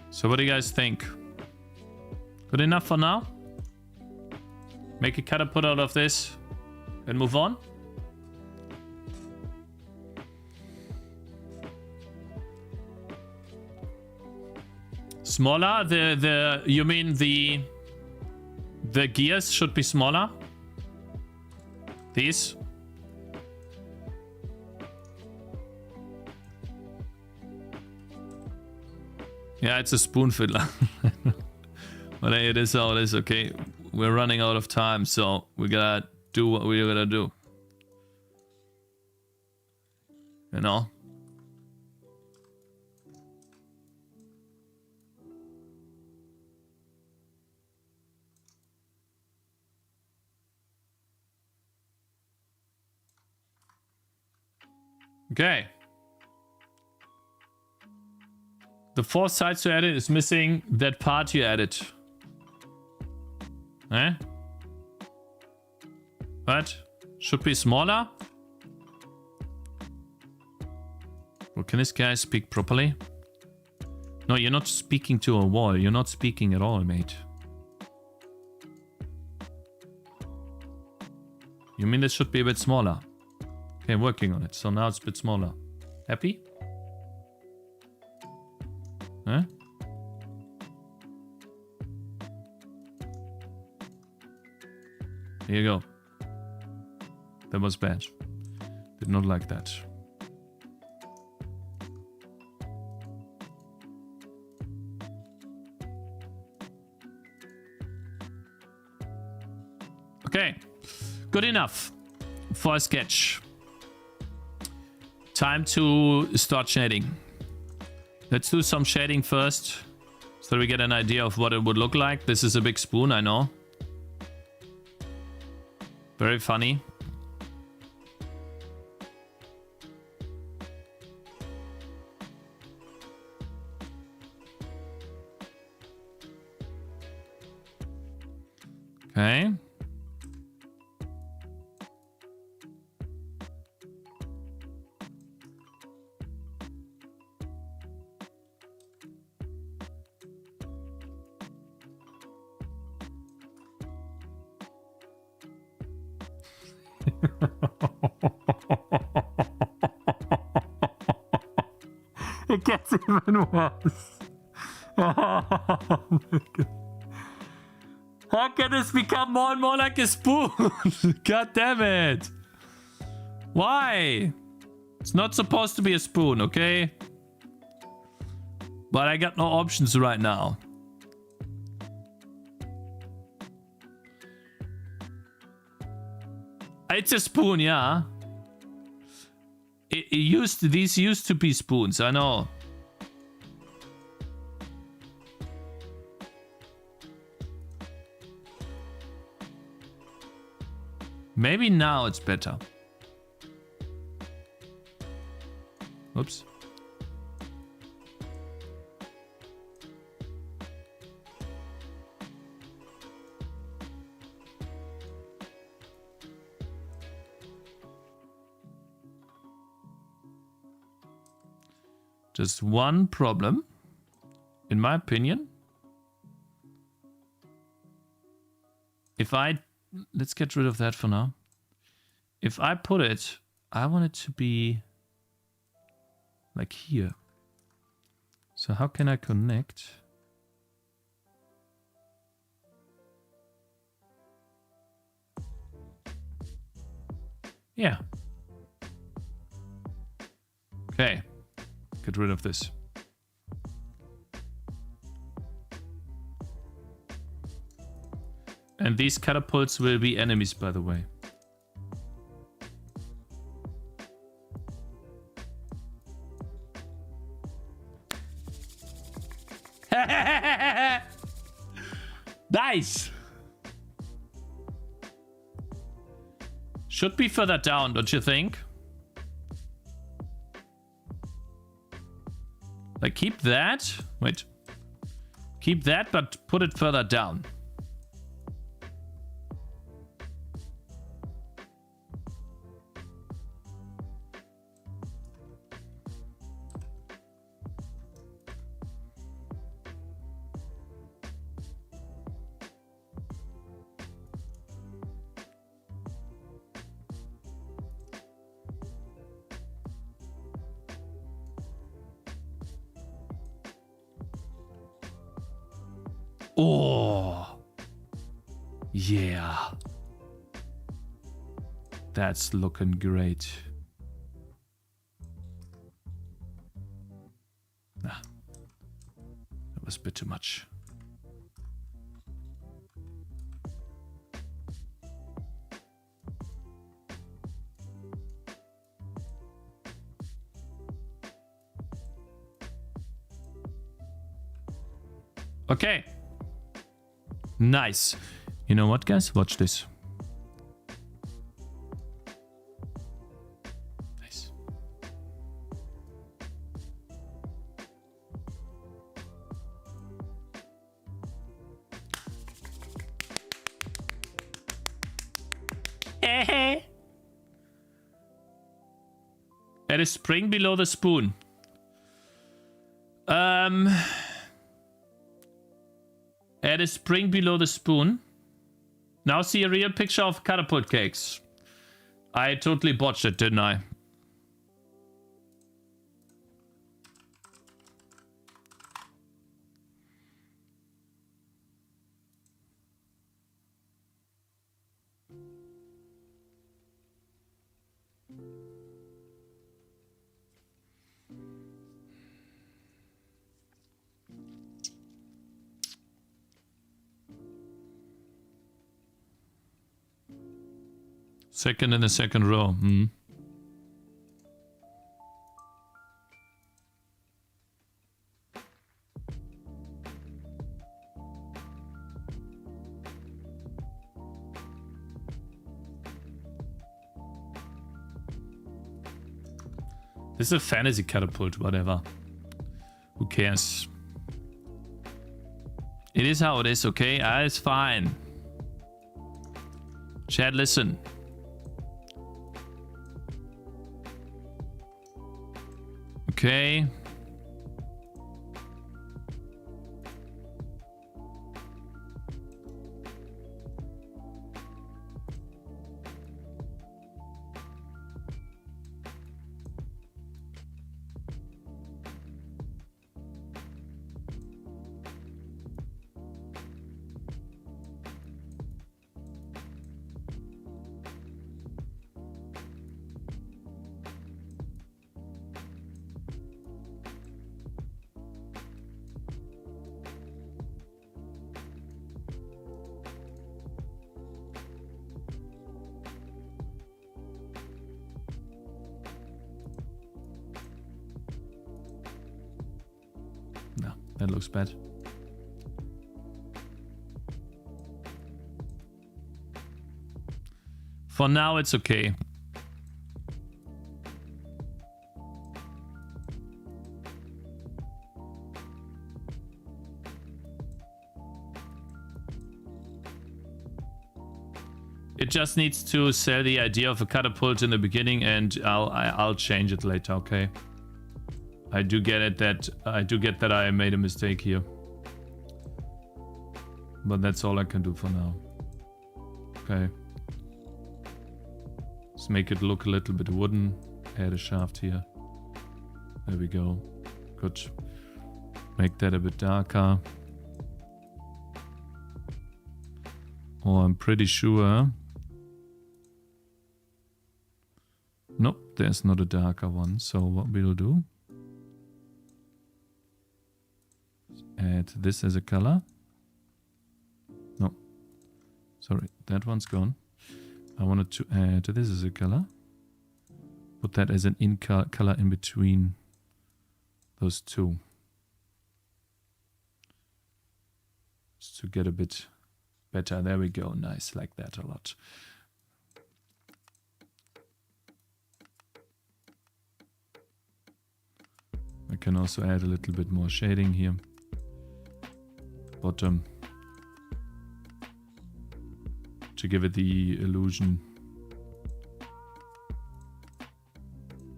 So what do you guys think? Good enough for now? Make a catapult out of this and move on? Smaller? You mean the gears should be smaller? These? Yeah, it's a spoon fiddler. But it is how it is, okay. We're running out of time, so we gotta do what we gotta do. You know? Okay. The fourth sides to edit is missing that part you added. Eh? What? Should be smaller? Well, can this guy speak properly? No, you're not speaking to a wall. You're not speaking at all, mate. You mean this should be a bit smaller? Okay, working on it. So now it's a bit smaller. Happy? Huh? Here you go. That was bad. Did not like that. Okay. Good enough for a sketch. Time to start shading. Let's do some shading first, so we get an idea of what it would look like. This is a big spoon, I know. Very funny. Okay. It gets even worse. Oh my God. How can this become more and more like a spoon? God damn it. Why? It's not supposed to be a spoon, okay? But I got no options right now. It's a spoon, yeah. These used to be spoons, I know. Maybe now it's better. Oops. Just one problem, in my opinion. Let's get rid of that for now. If I put it, I want it to be like here. So how can I connect? Yeah. Okay. Get rid of this. And these catapults will be enemies, by the way. Nice! Should be further down, don't you think? Like, keep that. Wait. Keep that, but put it further down. Oh, yeah. That's looking great. Nah, that was a bit too much. Okay. Nice. You know what, guys? Watch this. Nice. Add a spring below the spoon. Add a spring below the spoon. Now see a real picture of catapult cakes. I totally botched it, didn't I? Second in the second row. This is a fantasy catapult, whatever. Who cares? It is how it is, okay? It's fine. Chad, listen. Okay. No, that looks bad. For now, it's okay. It just needs to sell the idea of a catapult in the beginning, and I'll change it later. Okay. I do get it that I made a mistake here, but that's all I can do for now. Okay. Let's make it look a little bit wooden. Add a shaft here. There we go. Good. Make that a bit darker. Oh, I'm pretty sure. Nope, there's not a darker one. So what we'll do, add this as a color. No, sorry, that one's gone. I wanted to add this as a color. Put that as an color in between those two. Just to get a bit better. There we go. Nice, like that a lot. I can also add a little bit more shading here. Bottom. To give it the illusion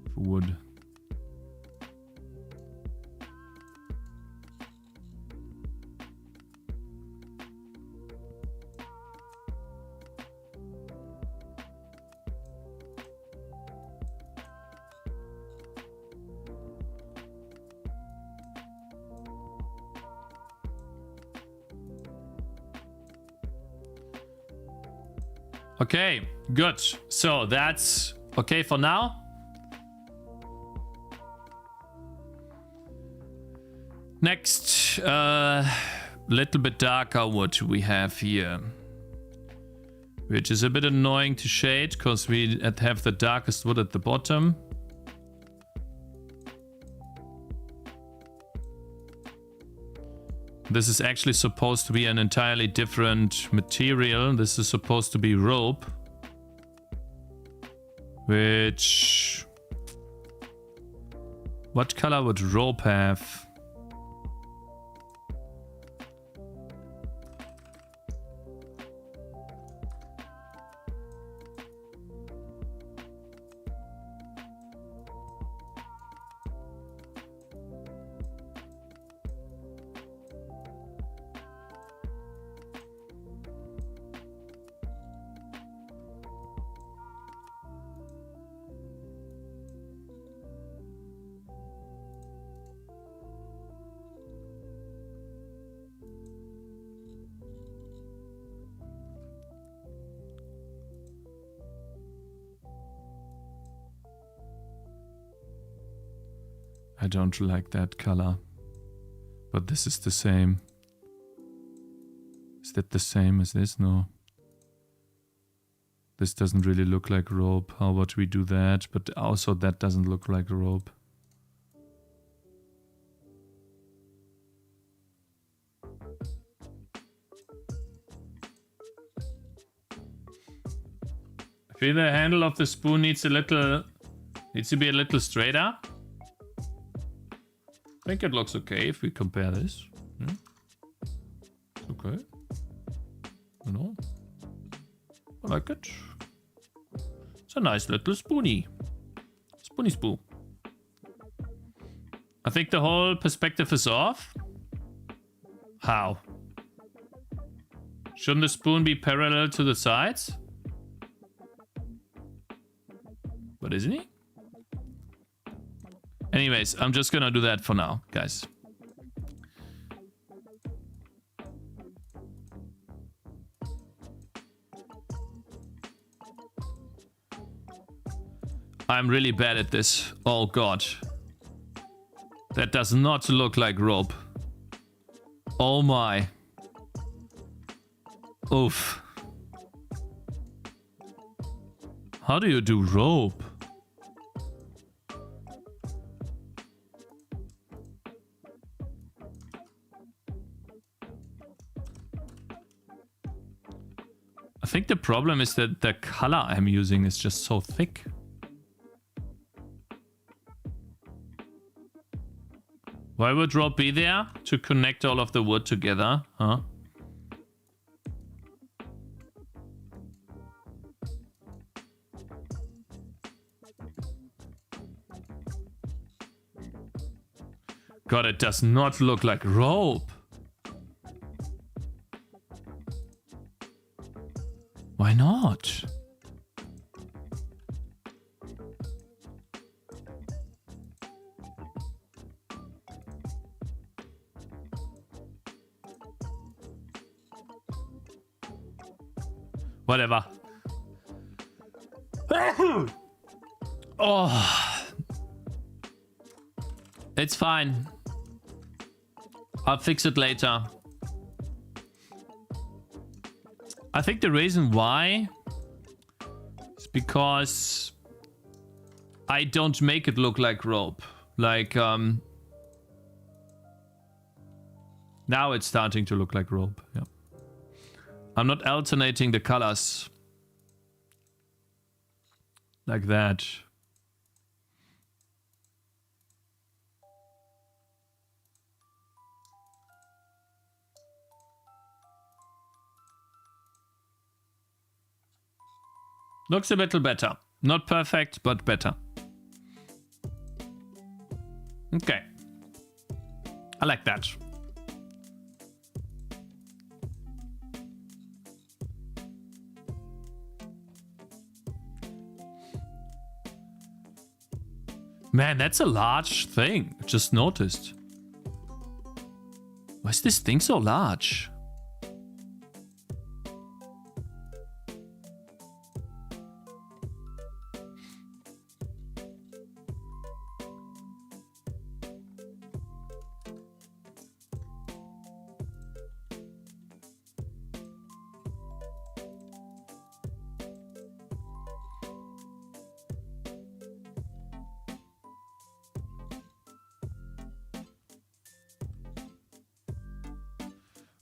of wood. Okay, good. So that's okay for now. Next, little bit darker wood we have here, which is a bit annoying to shade because we have the darkest wood at the bottom. This is actually supposed to be an entirely different material. This is supposed to be rope. Which... what color would rope have? I don't like that color. But this is the same. Is that the same as this? No. This doesn't really look like rope. How about we do that? But also that doesn't look like rope. I feel the handle of the spoon needs to be a little straighter. I think it looks okay if we compare this. Yeah. It's okay. You know, I like it. It's a nice little spoony. Spoony spoon. I think the whole perspective is off. How? Shouldn't the spoon be parallel to the sides? But isn't he? Anyways, I'm just gonna do that for now, guys. I'm really bad at this. Oh god. That does not look like rope. Oh my. Oof. How do you do rope? I think the problem is that the color I'm using is just so thick. Why would rope be there? To connect all of the wood together, huh? God, it does not look like rope. Why not? Whatever. Oh. It's fine. I'll fix it later. I think the reason why is because I don't make it look like rope. Like, now it's starting to look like rope. Yeah. I'm not alternating the colors like that. Looks a little better. Not perfect, but better. Okay. I like that. Man, that's a large thing. I just noticed. Why is this thing so large?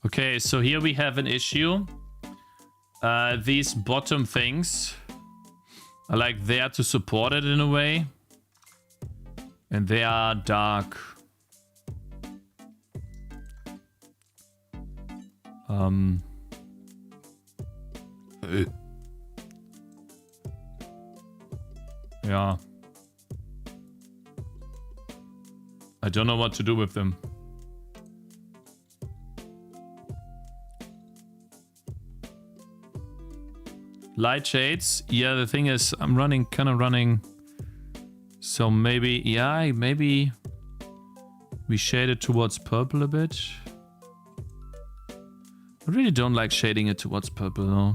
Okay, so here we have an issue. These bottom things are like there to support it in a way. And they are dark. Yeah. I don't know what to do with them. Light shades. Yeah, the thing is, I'm kind of running. So maybe, yeah, maybe we shade it towards purple a bit. I really don't like shading it towards purple though.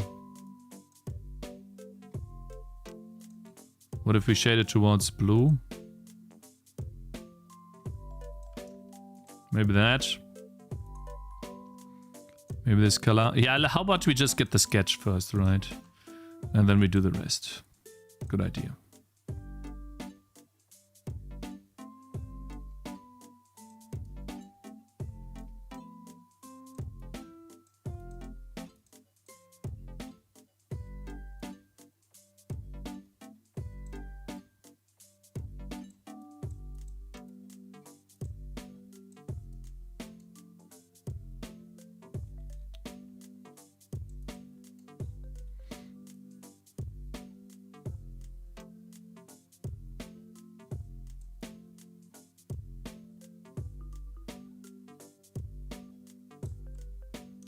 What if we shade it towards blue? Maybe that. Maybe this color. Yeah, how about we just get the sketch first, right? And then we do the rest. Good idea.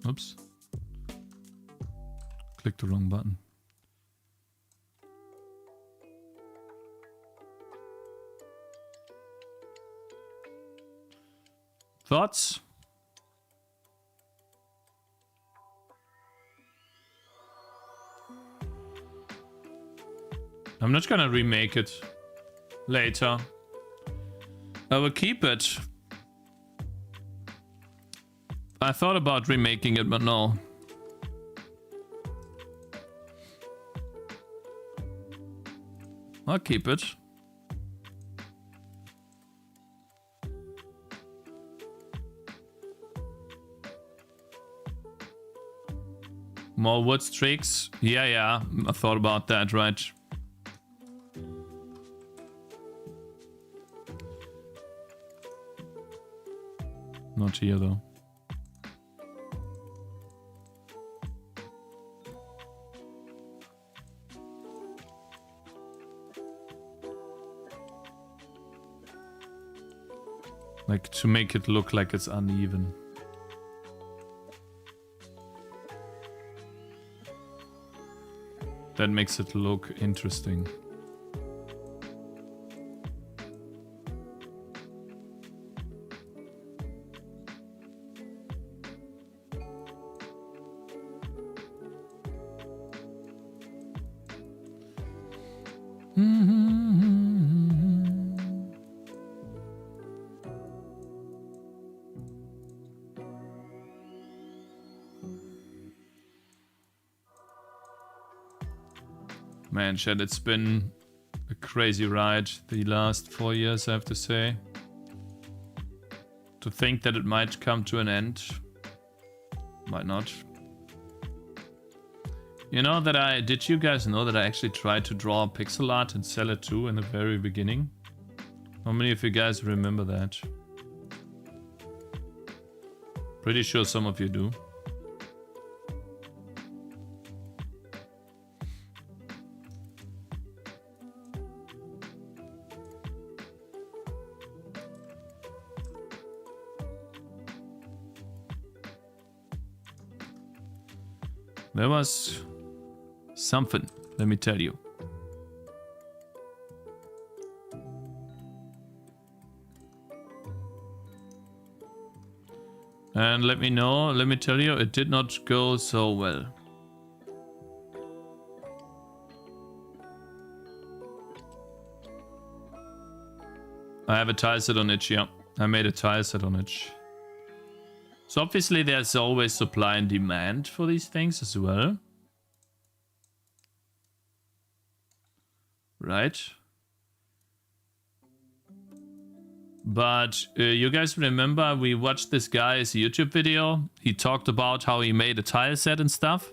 Oops. Clicked the wrong button. Thoughts? I'm not gonna remake it later. I will keep it. I thought about remaking it, but no. I'll keep it. More wood streaks? Yeah, I thought about that, right? Not here, though. Like, to make it look like it's uneven. That makes it look interesting. Man, Chad, it's been a crazy ride the last 4 years, I have to say. To think that it might come to an end. Might not. You know that did you guys know that I actually tried to draw pixel art and sell it too in the very beginning? How many of you guys remember that? Pretty sure some of you do. There was something, let me tell you. And let me tell you, it did not go so well. I have a tile set on it, yeah. I made a tile set on it. So obviously there's always supply and demand for these things as well. Right? But you guys remember we watched this guy's YouTube video? He talked about how he made a tile set and stuff.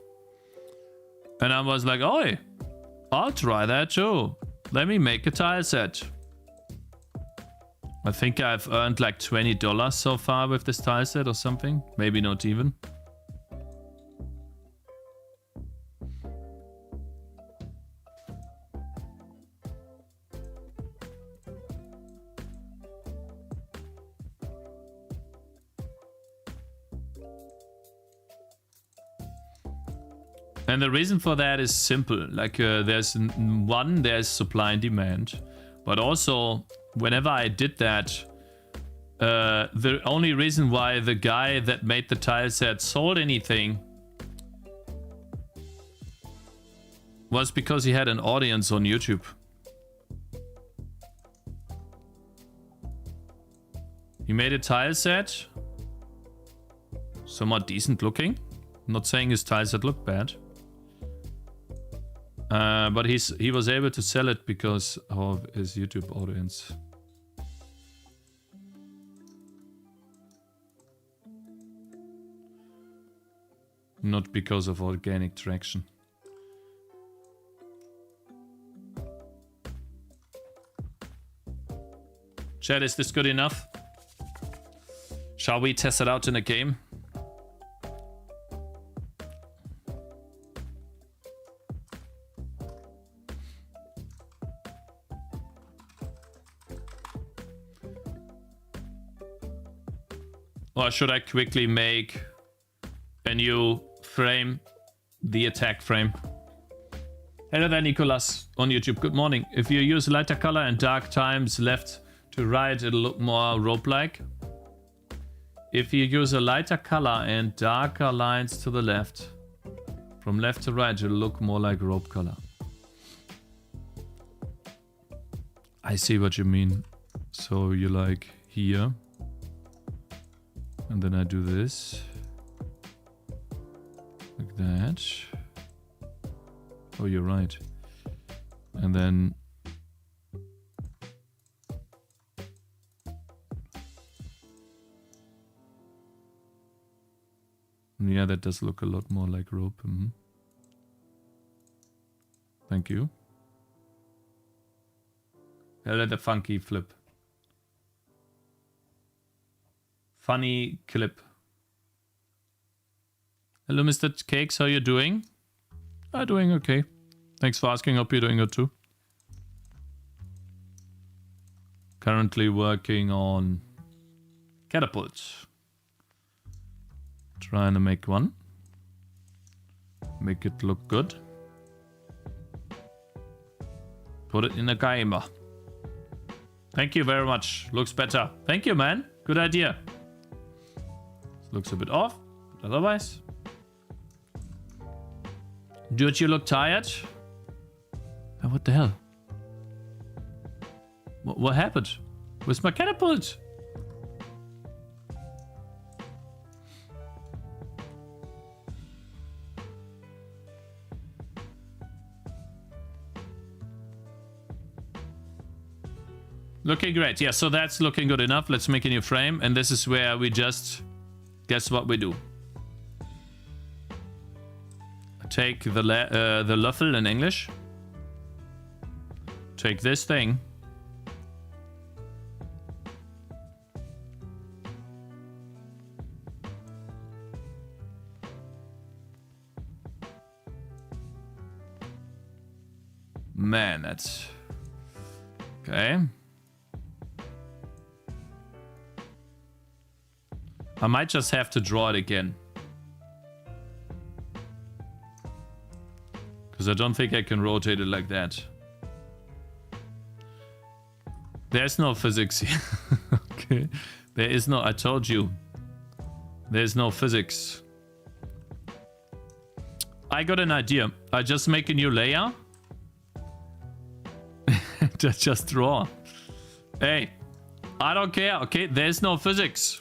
And I was like, oi, I'll try that too. Let me make a tile set. I think I've earned like $20 so far with this tile set or something. Maybe not even. And the reason for that is simple. Like there's supply and demand. But also, whenever I did that, the only reason why the guy that made the tile set sold anything was because he had an audience on YouTube. He made a tile set. Somewhat decent looking. I'm not saying his tile set looked bad. But he was able to sell it because of his YouTube audience. Not because of organic traction. Chat, is this good enough? Shall we test it out in a game? Or should I quickly make a new frame, the attack frame? Hello there, Nicolas on YouTube. Good morning. If you use lighter color and dark times left to right, it'll look more rope-like. If you use a lighter color and darker lines to the left, from left to right, it'll look more like rope color. I see what you mean. So you like here. And then I do this. Like that. Oh, you're right. And then... yeah, that does look a lot more like rope. Mm-hmm. Thank you. Hello, the funky flip. Funny clip. Hello, Mr. Cakez, how you doing? I'm doing okay. Thanks for asking. Hope you're doing good too. Currently working on catapults. Trying to make one. Make it look good. Put it in a gamer. Thank you very much. Looks better. Thank you, man. Good idea. Looks a bit off, but otherwise. Dude, you look tired? Oh, what the hell? What happened? Where's my catapult? Looking great. Yeah, so that's looking good enough. Let's make a new frame. And this is where we just... guess what we do? Take the luffle in English. Take this thing. Man, that's... okay. I might just have to draw it again. Because I don't think I can rotate it like that. There's no physics here. Okay. There is no... I told you. There's no physics. I got an idea. I just make a new layer. Just draw. Hey. I don't care. Okay, there's no physics.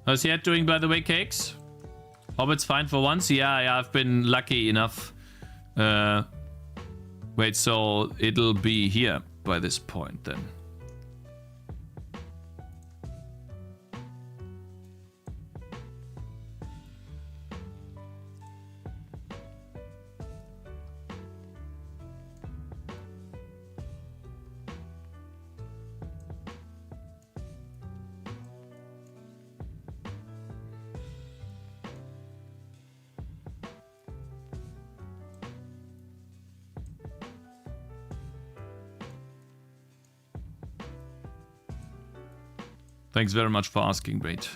How's your head doing, by the way, Cakez? Hope it's fine for once. Yeah, I've been lucky enough. Wait, so it'll be here by this point then. Thanks very much for asking, Wait.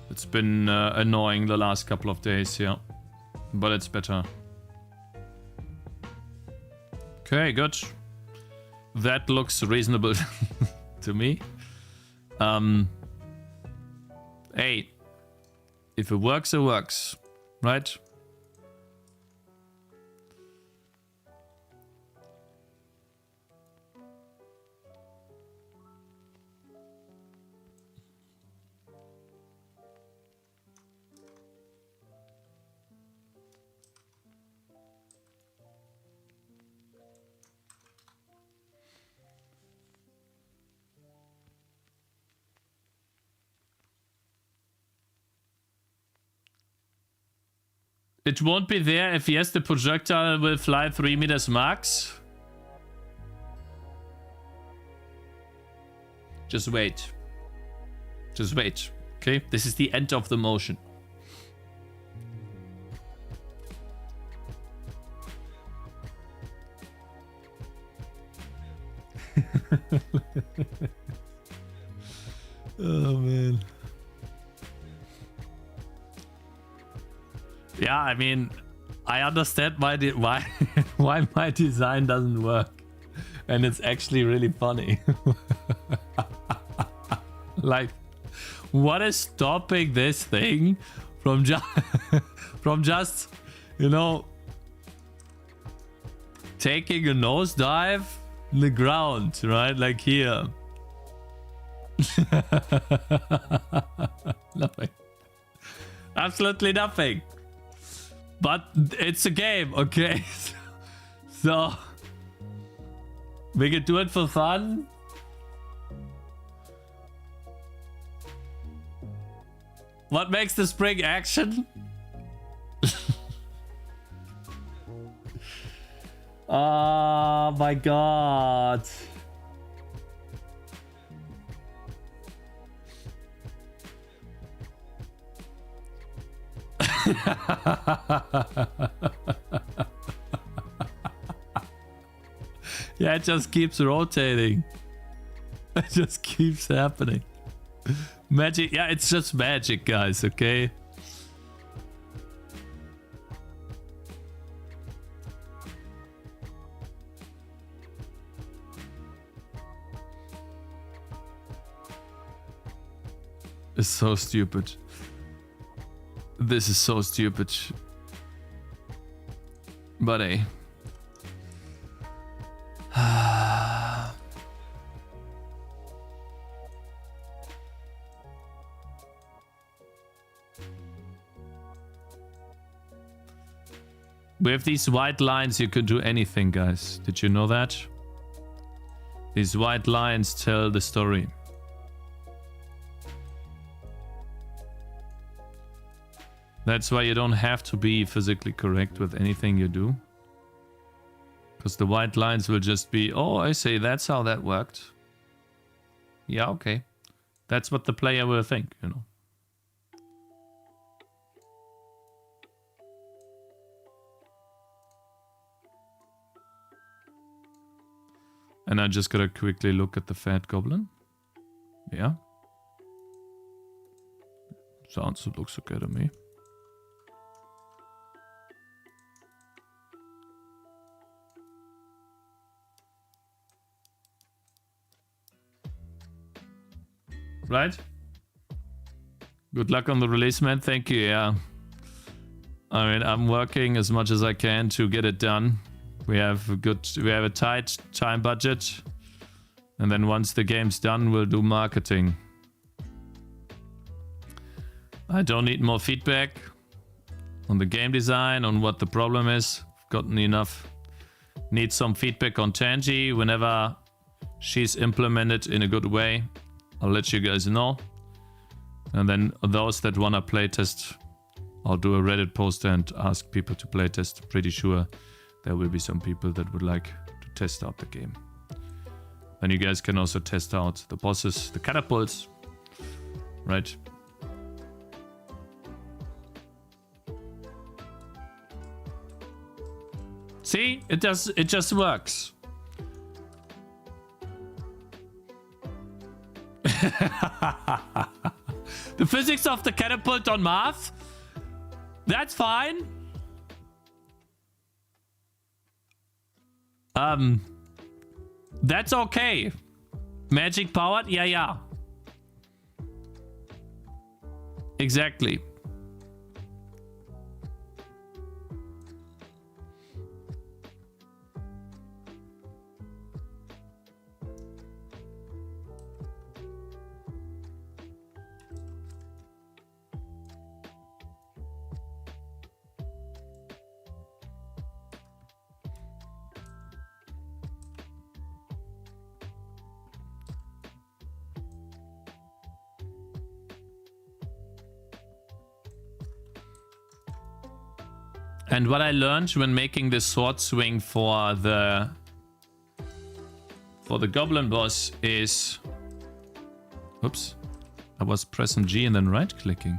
It's been annoying the last couple of days, yeah. But it's better. Okay, good. That looks reasonable to me. Hey. If it works, it works. Right? It won't be there if yes, the projectile will fly 3 meters max. Just wait. Just wait. Okay? This is the end of the motion. Oh man. Yeah, I mean, I understand why why my design doesn't work, and it's actually really funny. Like, what is stopping this thing from just you know, taking a nosedive in the ground, right? Like here. Nothing. Absolutely nothing. But it's a game, okay? So we can do it for fun. What makes the spring action? Oh my god. Yeah, it just keeps rotating. It just keeps happening. Magic. Yeah, it's just magic, guys, okay? It's so stupid. This is so stupid. But hey. With these white lines you can do anything, guys. Did you know that? These white lines tell the story. That's why you don't have to be physically correct with anything you do. Because the white lines will just be, oh, I see, that's how that worked. Yeah, okay. That's what the player will think, you know. And I just gotta quickly look at the fat goblin. Yeah. Looks okay to me. Right? Good luck on the release, man. Thank you. Yeah. I mean, I'm working as much as I can to get it done. We have a tight time budget. And then once the game's done, we'll do marketing. I don't need more feedback on the game design, on what the problem is. I've gotten enough. Need some feedback on Tangy. Whenever she's implemented in a good way, I'll let you guys know. And then those that wanna playtest, I'll do a Reddit post and ask people to playtest. Pretty sure there will be some people that would like to test out the game. Then you guys can also test out the bosses, the catapults, right? See, it just works. The physics of the catapult on Mars? That's fine. That's okay. Magic powered? Yeah. Exactly. And what I learned when making the sword swing for the goblin boss is... Oops. I was pressing G and then right clicking.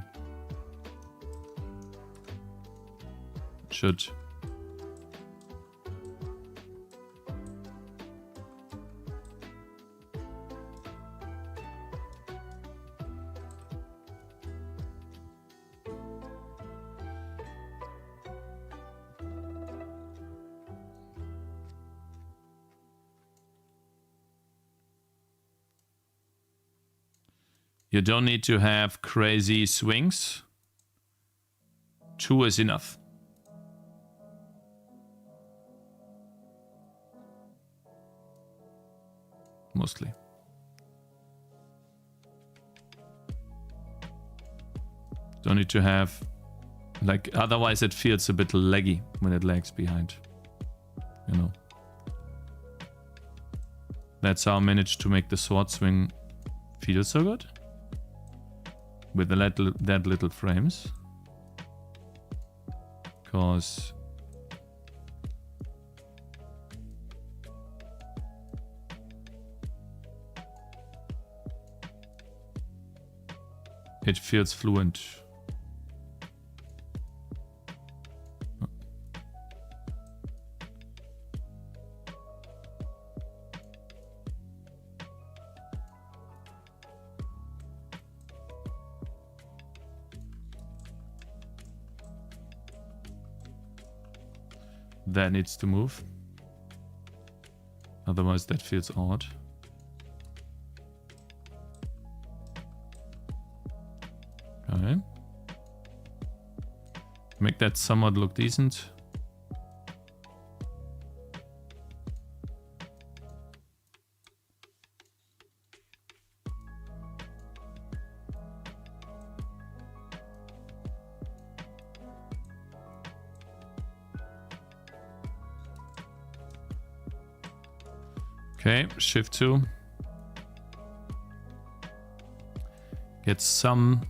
Should. You don't need to have crazy swings. 2 is enough. Mostly. Don't need to have... Like, otherwise it feels a bit laggy when it lags behind. You know. That's how I managed to make the sword swing feel so good. With that little frames. Because... it feels fluent. That needs to move. Otherwise that feels odd. Okay. Make that somewhat look decent. Okay, shift 2. Get some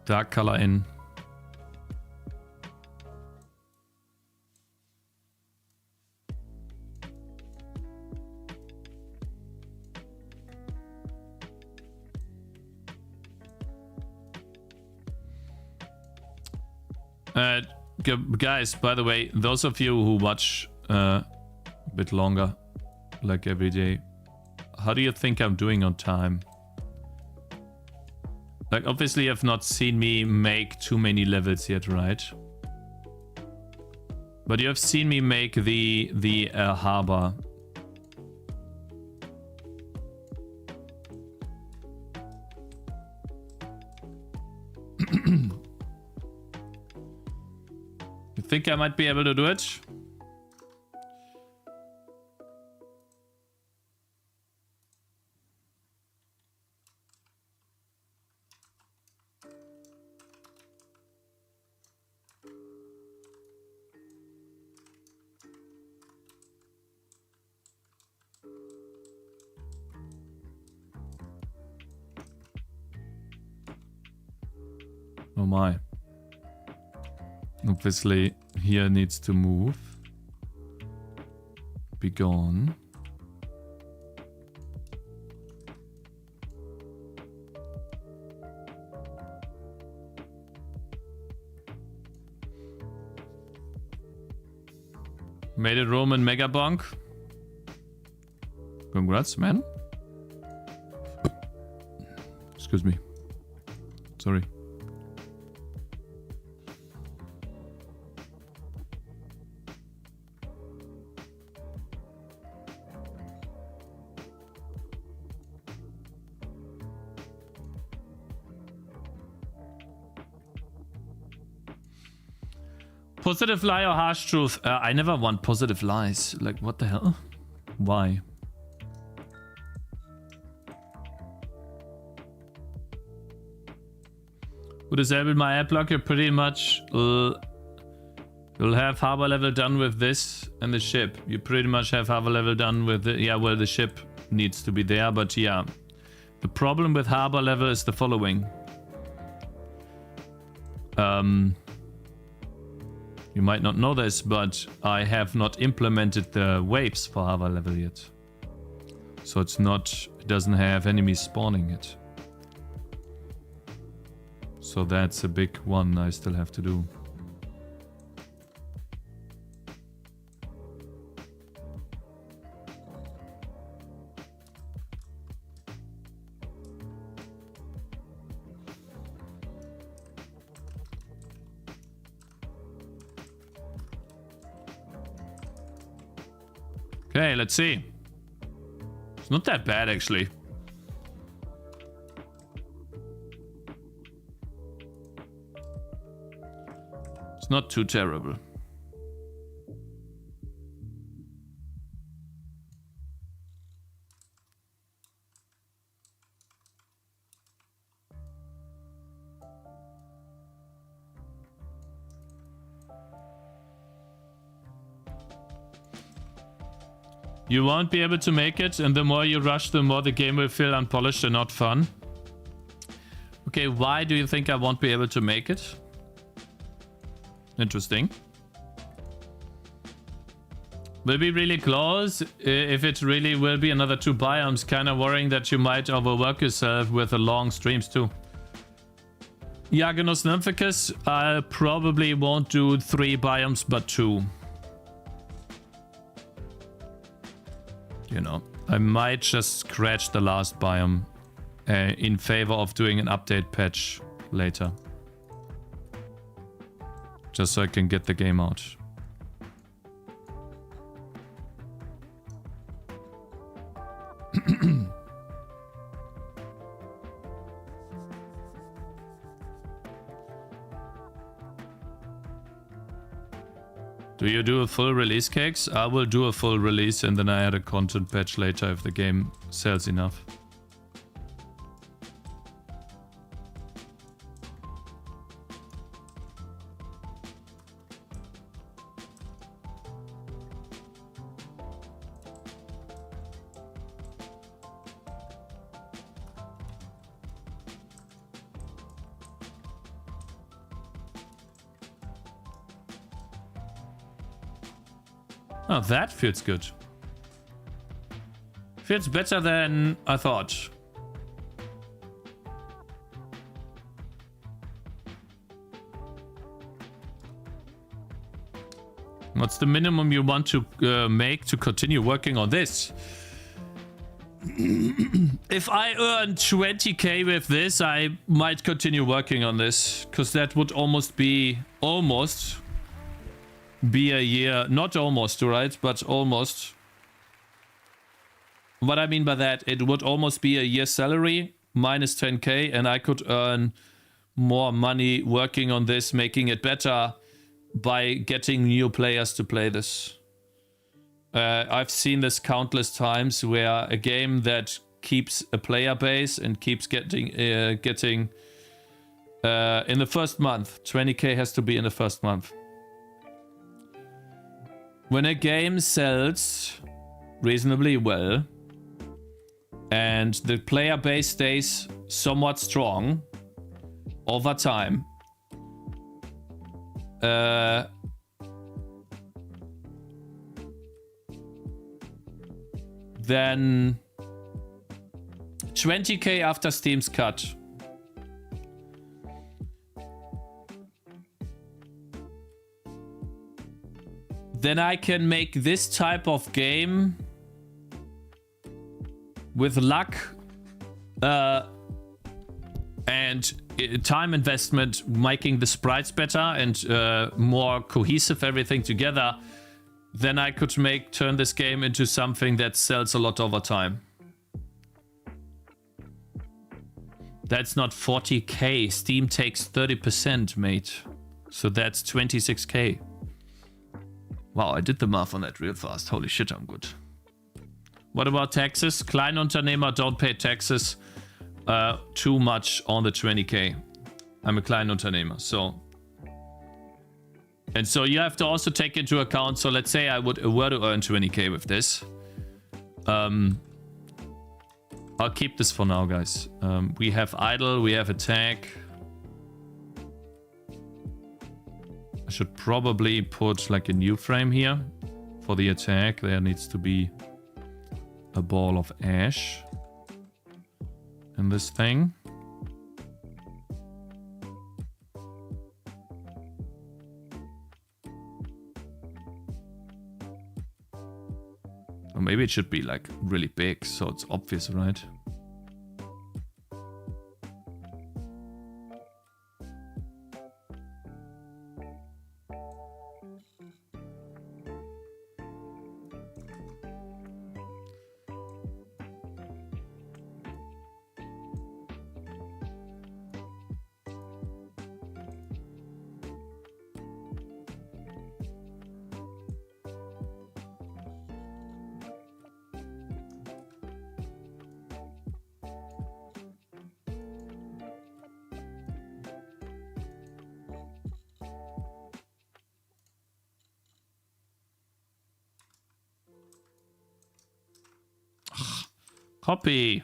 dark color in. Guys, by the way, those of you who watch a bit longer, like every day, how do you think I'm doing on time? Like, obviously you have not seen me make too many levels yet, right? But you have seen me make the harbor. You think I might be able to do it? Oh my. Obviously, here needs to move. Be gone. Made it Roman Mega Bonk. Congrats, man. Excuse me. Sorry. Positive lie or harsh truth? I never want positive lies. Like, what the hell? Why? Would disable my ad block, you're pretty much... you'll have harbor level done with this and the ship. You pretty much have harbor level done with it. Yeah, well, the ship needs to be there, but yeah. The problem with harbor level is the following. You might not know this, but I have not implemented the waves for Hava level yet. So it's not, it doesn't have enemies spawning it. So that's a big one I still have to do. Okay, let's see. It's not that bad, actually. It's not too terrible. You won't be able to make it, and the more you rush, the more the game will feel unpolished and not fun. Okay, why do you think I won't be able to make it? Interesting. Will be really close. If it really will be another 2 biomes, kind of worrying that you might overwork yourself with the long streams too. Jaganus Nymphicus, I probably won't do 3 biomes, but 2. You know, I might just scratch the last biome in favor of doing an update patch later. Just so I can get the game out. Do you do a full release, Cakez? I will do a full release and then I add a content patch later if the game sells enough. Oh, that feels good. Feels better than I thought. What's the minimum you want to make to continue working on this? If I earn 20k with this, I might continue working on this, because that would almost be a year. Not almost, right? But almost. What I mean by that, it would almost be a year's salary minus 10k, and I could earn more money working on this, making it better by getting new players to play this. I've seen this countless times where a game that keeps a player base and keeps getting in the first month, 20k has to be in the first month. When a game sells reasonably well and the player base stays somewhat strong over time, then 20k after Steam's cut. Then I can make this type of game with luck and time investment, making the sprites better and more cohesive, everything together. Then I could turn this game into something that sells a lot over time. That's not 40k. Steam takes 30%, mate. So that's 26k. Wow, I did the math on that real fast. Holy shit, I'm good. What about taxes? Kleinunternehmer don't pay taxes too much on the 20k. I'm a Kleinunternehmer, so... And so you have to also take into account, so let's say I were to earn 20k with this. I'll keep this for now, guys. We have idle, we have attack. I should probably put like a new frame here for the attack. There needs to be a ball of ash in this thing. Or maybe it should be like really big so it's obvious, right? Copy.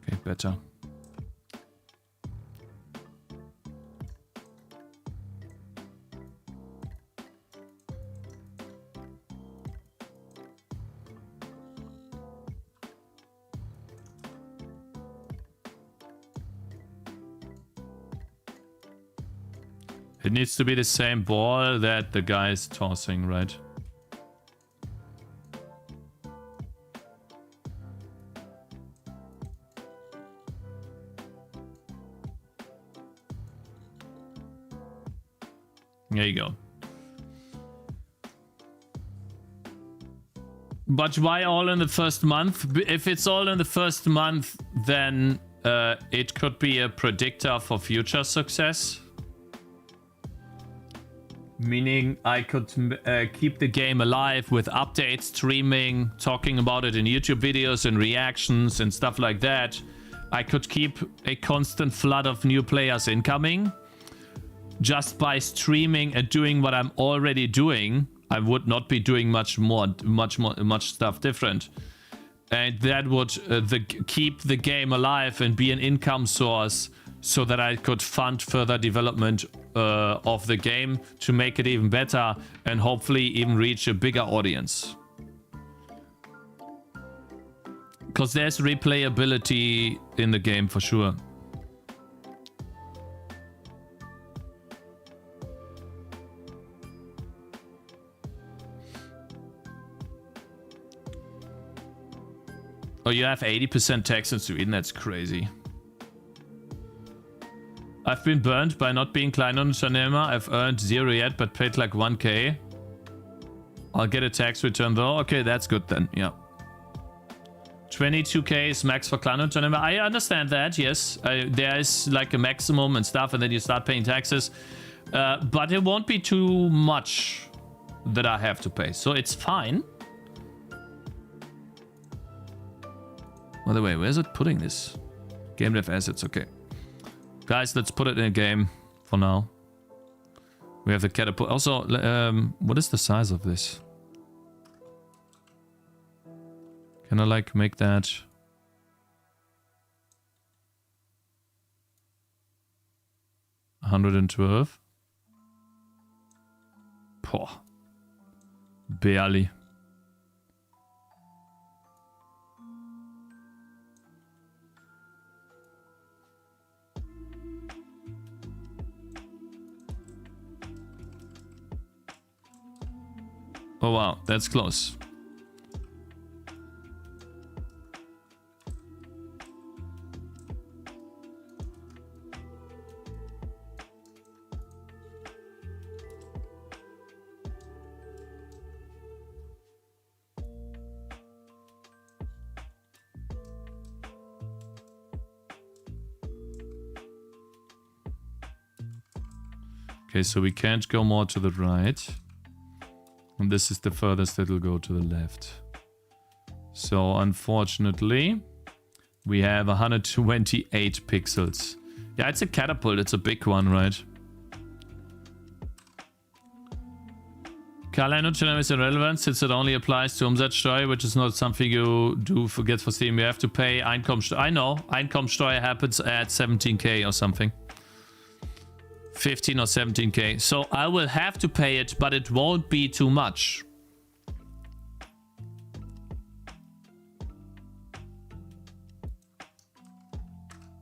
Okay, better. It needs to be the same ball that the guy is tossing, right? There you go. But why all in the first month? If it's all in the first month, then it could be a predictor for future success. Meaning I could keep the game alive with updates, streaming, talking about it in YouTube videos and reactions and stuff like that. I could keep a constant flood of new players incoming. Just by streaming and doing what I'm already doing, I would not be doing much stuff different. And that would keep the game alive and be an income source so that I could fund further development of the game to make it even better and hopefully even reach a bigger audience. Because there's replayability in the game for sure. Oh, you have 80% tax in Sweden? That's crazy. I've been burned by not being Kleinunternehmer. I've earned 0 yet, but paid like 1k. I'll get a tax return though. Okay, that's good then. Yeah. 22k is max for Kleinunternehmer. I understand that, yes. There is like a maximum and stuff, and then you start paying taxes. But it won't be too much that I have to pay. So it's fine. By the way, where's it putting this? Gamedev assets, okay. Guys, let's put it in a game for now. We have the catapult. Also, what is the size of this? Can I like make that 112? Poh. Barely. Oh wow, that's close. Okay, so we can't go more to the right. And this is the furthest it'll go to the left. So unfortunately, We have 128 pixels. Yeah, it's a catapult. It's a big one, right? Color Nutrition is irrelevant since it only applies to Umsatzsteuer, which is not something you do forget for Steam. You have to pay Einkommensteuer. I know. Einkommensteuer happens at 17k or something. 15 or 17k. So I will have to pay it, but it won't be too much.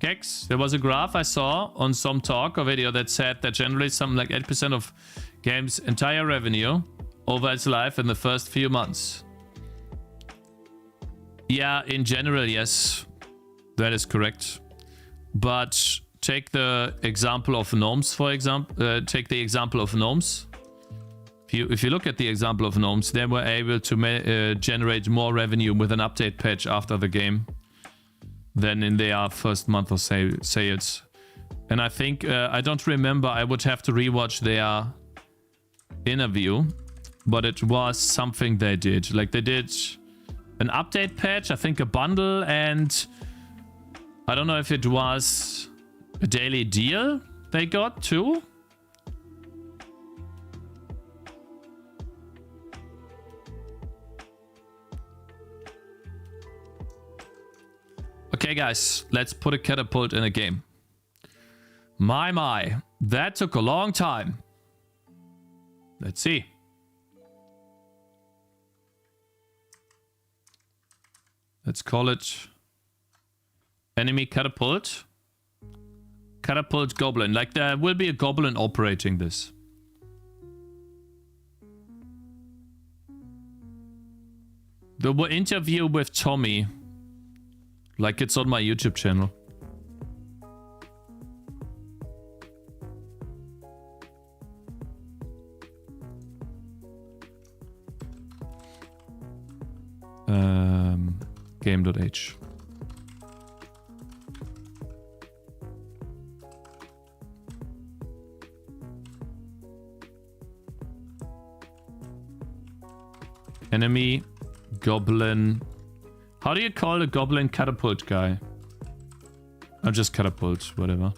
Cakez, there was a graph I saw on some talk or video that said that generally something like 8% of games' entire revenue over its life in the first few months. Yeah, in general, yes. That is correct. But take the example of Gnomes, for example. Take the example of Gnomes. If you look at the example of Gnomes, they were able to generate more revenue with an update patch after the game than in their first month of sales. And I think, I don't remember, I would have to rewatch their interview, but it was something they did. Like they did an update patch, I think a bundle, and I don't know if it was a daily deal they got too. Okay guys, let's put a catapult in a game. My, that took a long time. Let's see. Let's call it enemy catapult. Catapult goblin. Like there will be a goblin operating this. The interview with Tommy. Like it's on my YouTube channel. Game.h. Enemy goblin. How do you call a goblin catapult guy? Or just catapult, whatever.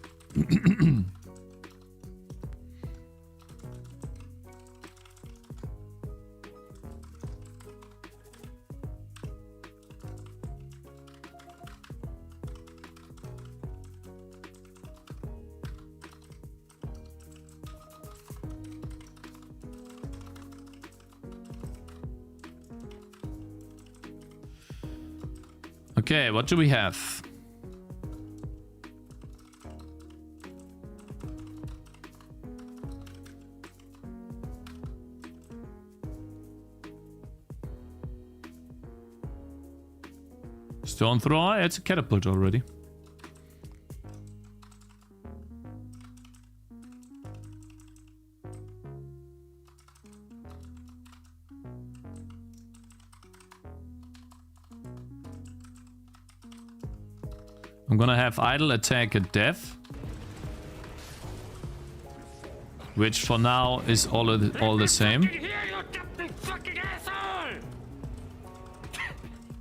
Okay, what do we have? Stone thrower, it's a catapult already. I'm gonna have idle attack a dev, which for now is all the same.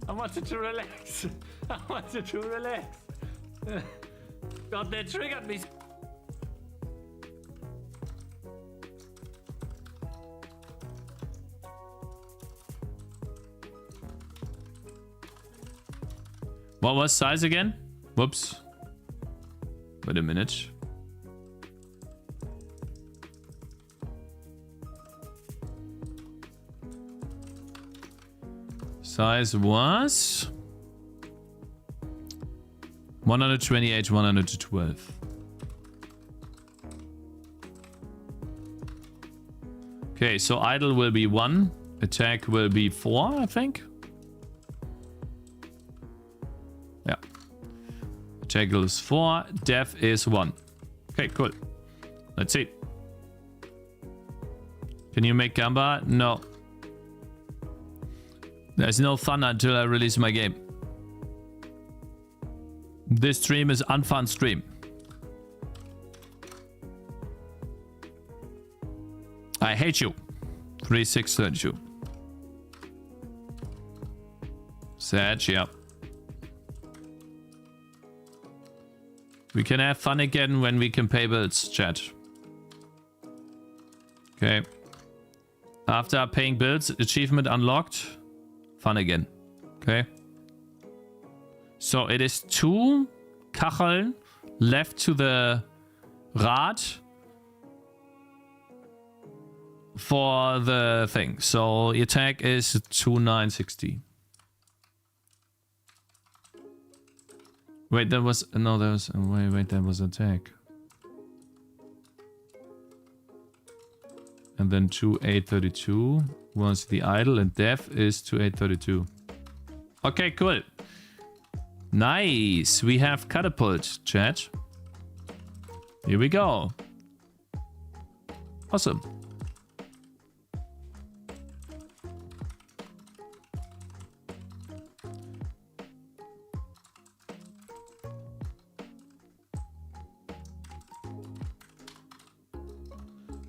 I wanted to relax. I wanted to relax. God, that triggered me. What was size again? Whoops. Wait a minute. Size was 128, 112. Okay, so idle will be 1, attack will be 4, I think. Yeah. Attack is 4, dev is 1. Okay, cool. Let's see. Can you make Gamba? No. There's no fun until I release my game. This stream is unfun stream. I hate you. 3632. Sad, yeah. We can have fun again when we can pay bills, chat. Okay. After paying bills, achievement unlocked. Fun again. Okay. So it is 2 Kacheln left to the Rad for the thing. So the attack is 2960. Wait, there was no, there was wait, there was attack. And then 2832 was the idle, and dev is 2832. Okay, cool. Nice. We have catapult, chat. Here we go. Awesome.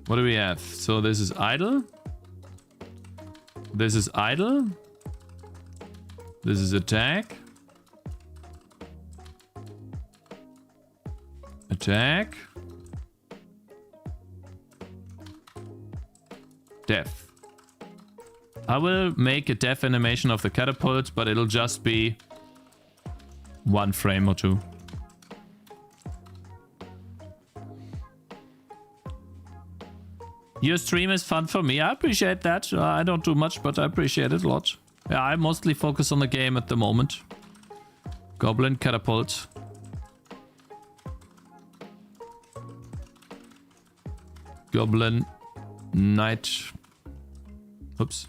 What do we have? So this is idle. This is idle. This is attack. Attack. Death. I will make a death animation of the catapult, but it'll just be 1 frame or 2. Your stream is fun for me. I appreciate that. I don't do much, but I appreciate it a lot. Yeah, I mostly focus on the game at the moment. Goblin catapult. Goblin knight. Oops.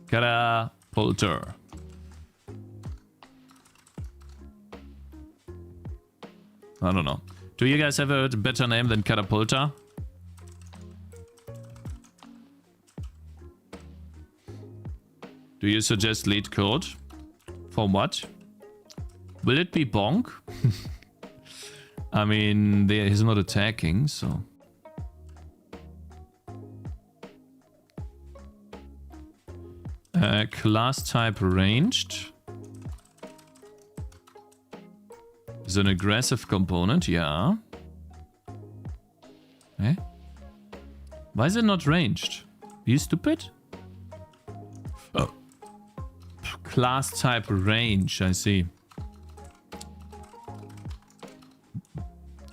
Catapulter. I don't know. Do you guys have a better name than Catapulta? Do you suggest lead code? For what? Will it be bonk? I mean, he's not attacking, so... class type ranged. Is an aggressive component, yeah. Eh? Why is it not ranged? Are you stupid? Oh. Class type range, I see.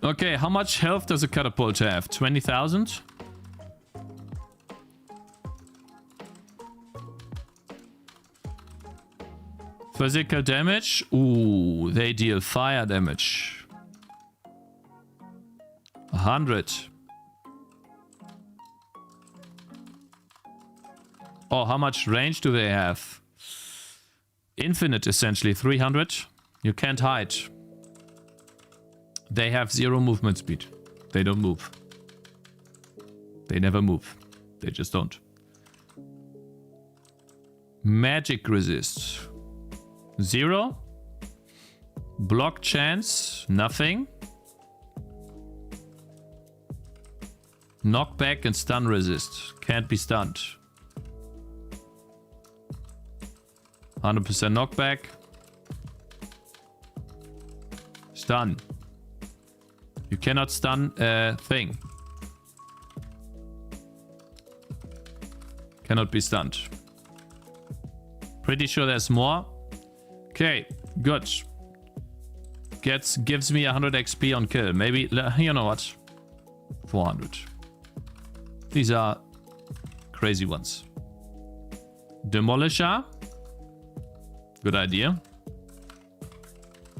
Okay, how much health does a catapult have? 20,000? Physical damage? Ooh, they deal fire damage. 100. Oh, how much range do they have? Infinite, essentially. 300. You can't hide. They have 0 movement speed. They don't move. They never move. They just don't. Magic resist. 0. Block chance. Nothing. Knockback and stun resist. Can't be stunned. 100% knockback. Stun. You cannot stun a thing. Cannot be stunned. Pretty sure there's more. Okay, good. Gives me 100 XP on kill. Maybe, you know what? 400. These are crazy ones. Demolisher. Good idea.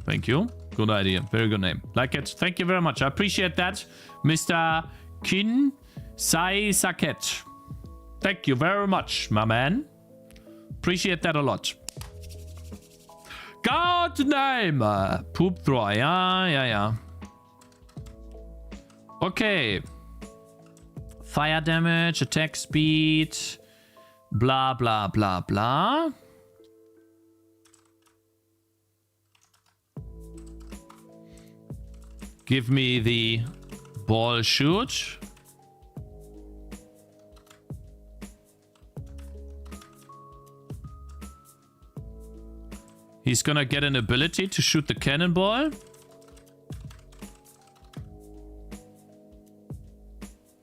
Thank you. Good idea. Very good name. Like it. Thank you very much. I appreciate that, Mr. Kin Sai Saket. Thank you very much, my man. Appreciate that a lot. God name. Poop thrower. Yeah. Okay. Fire damage, attack speed, blah, blah, blah, blah. Give me the ball shoot. He's gonna get an ability to shoot the cannonball.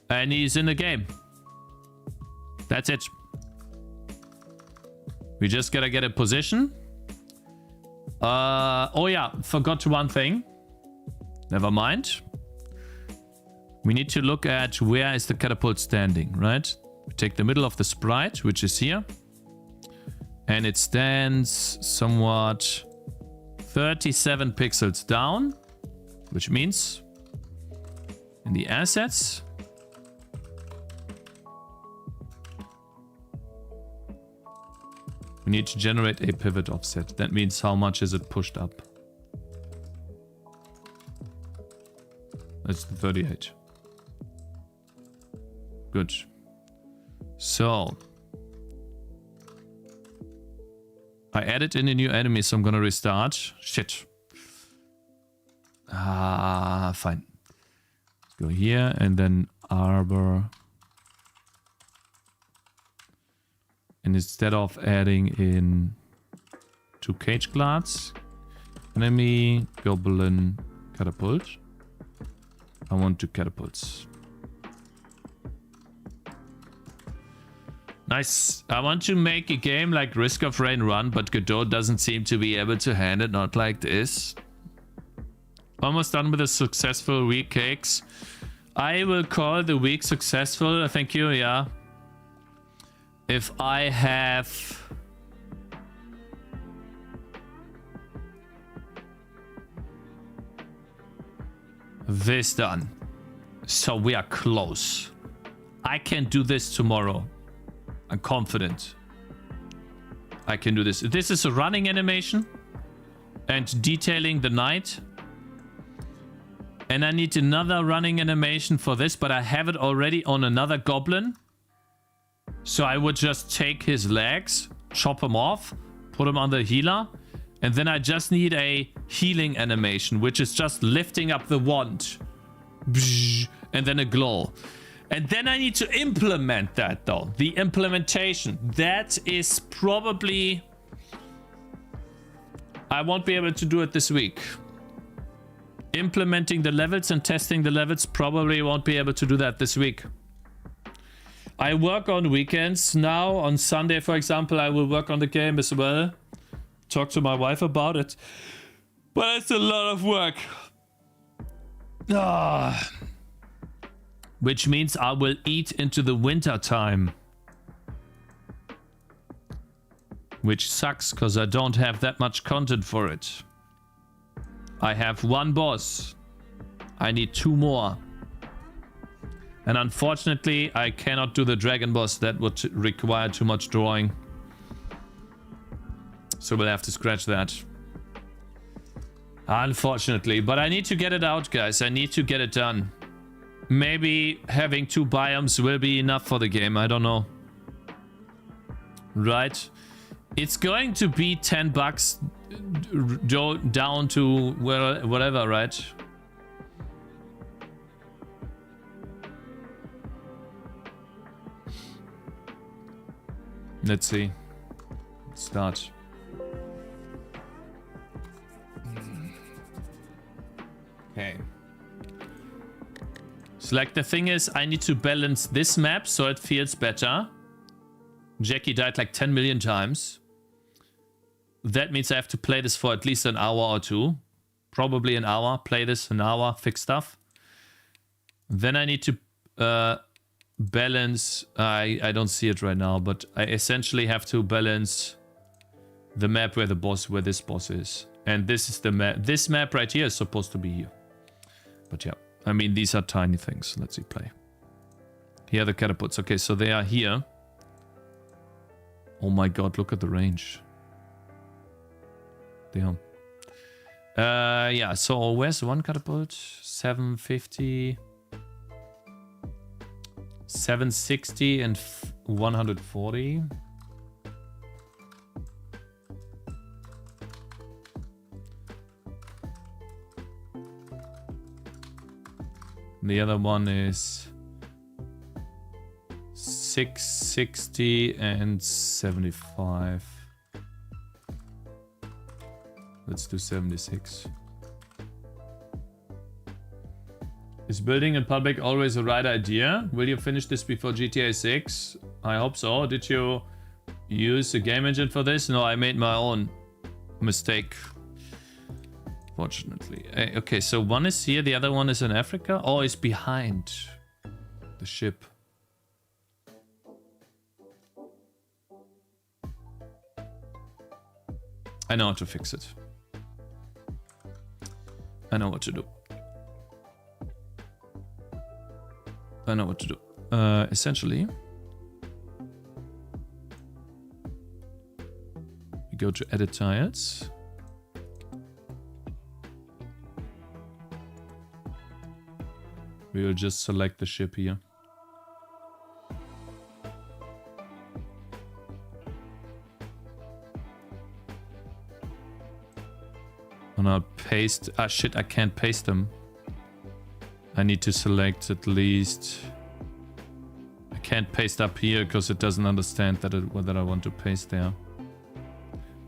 And he's in the game. That's it. We just gotta get a position. Oh yeah, forgot one thing. Never mind. We need to look at where is the catapult standing, right? We take the middle of the sprite, which is here. And it stands somewhat 37 pixels down, which means in the assets, we need to generate a pivot offset. That means how much is it pushed up? That's the 38. Good. So I added in a new enemy, so I'm gonna restart. Shit. Fine. Let's go here and then arbor. And instead of adding in 2 cage guards, enemy, goblin, catapult, I want 2 catapults. Nice. I want to make a game like Risk of Rain Run, but Godot doesn't seem to be able to hand it, not like this. Almost done with a successful week, Cakez. I will call the week successful. Thank you, yeah. If I have this done. So we are close. I can do this tomorrow. I'm confident. I can do this. This is a running animation and detailing the night. And I need another running animation for this, but I have it already on another goblin. So I would just take his legs, chop him off, put him on the healer, and then I just need a healing animation, which is just lifting up the wand. And then a glow. And then I need to implement that though. The implementation. That is probably... I won't be able to do it this week. Implementing the levels and testing the levels, probably won't be able to do that this week. I work on weekends now. On Sunday, for example, I will work on the game as well. Talk to my wife about it. But it's a lot of work. Which means I will eat into the winter time. Which sucks, because I don't have that much content for it. I have 1 boss. I need 2 more. And unfortunately, I cannot do the dragon boss. That would require too much drawing. So we'll have to scratch that. Unfortunately. But I need to get it out, guys. I need to get it done. Maybe having 2 biomes will be enough for the game. I don't know. Right. It's going to be $10 down to whatever, right? Let's see. Let's start. Okay. So like the thing is, I need to balance this map so it feels better. Jackie died like 10 million times. That means I have to play this for at least an hour or 2. Probably an hour. Play this an hour, fix stuff. Then I need to balance... I don't see it right now, but I essentially have to balance the map where this boss is. And this is the map. This map right here is supposed to be here. But yeah, I mean, these are tiny things. Let's see, play. Here are the catapults. Okay, so they are here. Oh my god, look at the range. Damn. Yeah, so where's one catapult? 750... 760 and 140. The other one is 660 and 75. Let's do 76. Is building in public always the right idea? Will you finish this before GTA 6? I hope so. Did you use a game engine for this? No, I made my own mistake. Fortunately. Okay, so one is here, the other one is in Africa. Oh, it's behind the ship. I know how to fix it. I know what to do. I know what to do. Essentially, we go to edit tiles. We will just select the ship here. And I'll paste. Ah, shit, I can't paste them. I need to select at least. I can't paste up here because it doesn't understand that whether I want to paste there.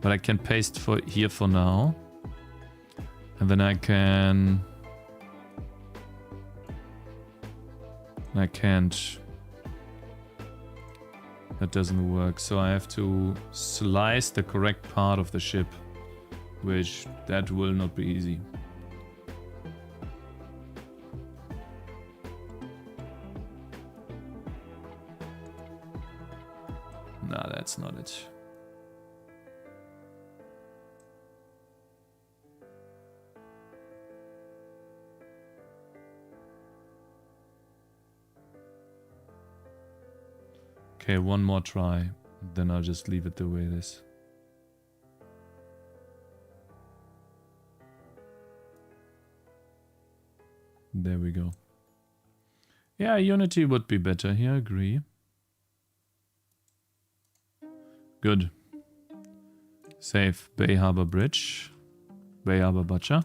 But I can paste for here for now. And then I can. I can't. That doesn't work. So I have to slice the correct part of the ship. Which that will not be easy. Nah, that's not it. Okay, one more try. Then I'll just leave it the way it is. There we go. Yeah, Unity would be better here, agree. Good. Save Bay Harbor Bridge. Bay Harbor Butcher.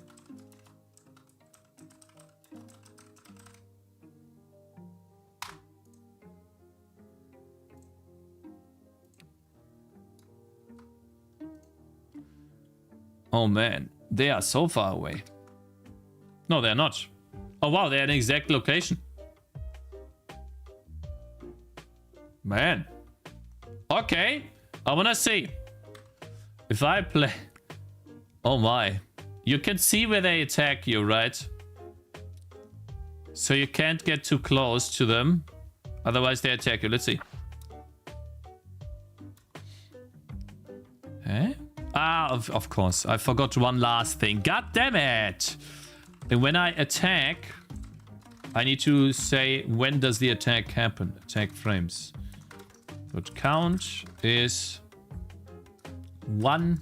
Oh man, they are so far away. No, they're not. Oh wow, they're in the exact location. Man. Okay. I wanna see. If I play... Oh my. You can see where they attack you, right? So you can't get too close to them. Otherwise they attack you. Let's see. Eh? Ah, of course. I forgot one last thing. God damn it! And when I attack, I need to say when does the attack happen. Attack frames. So count is 1,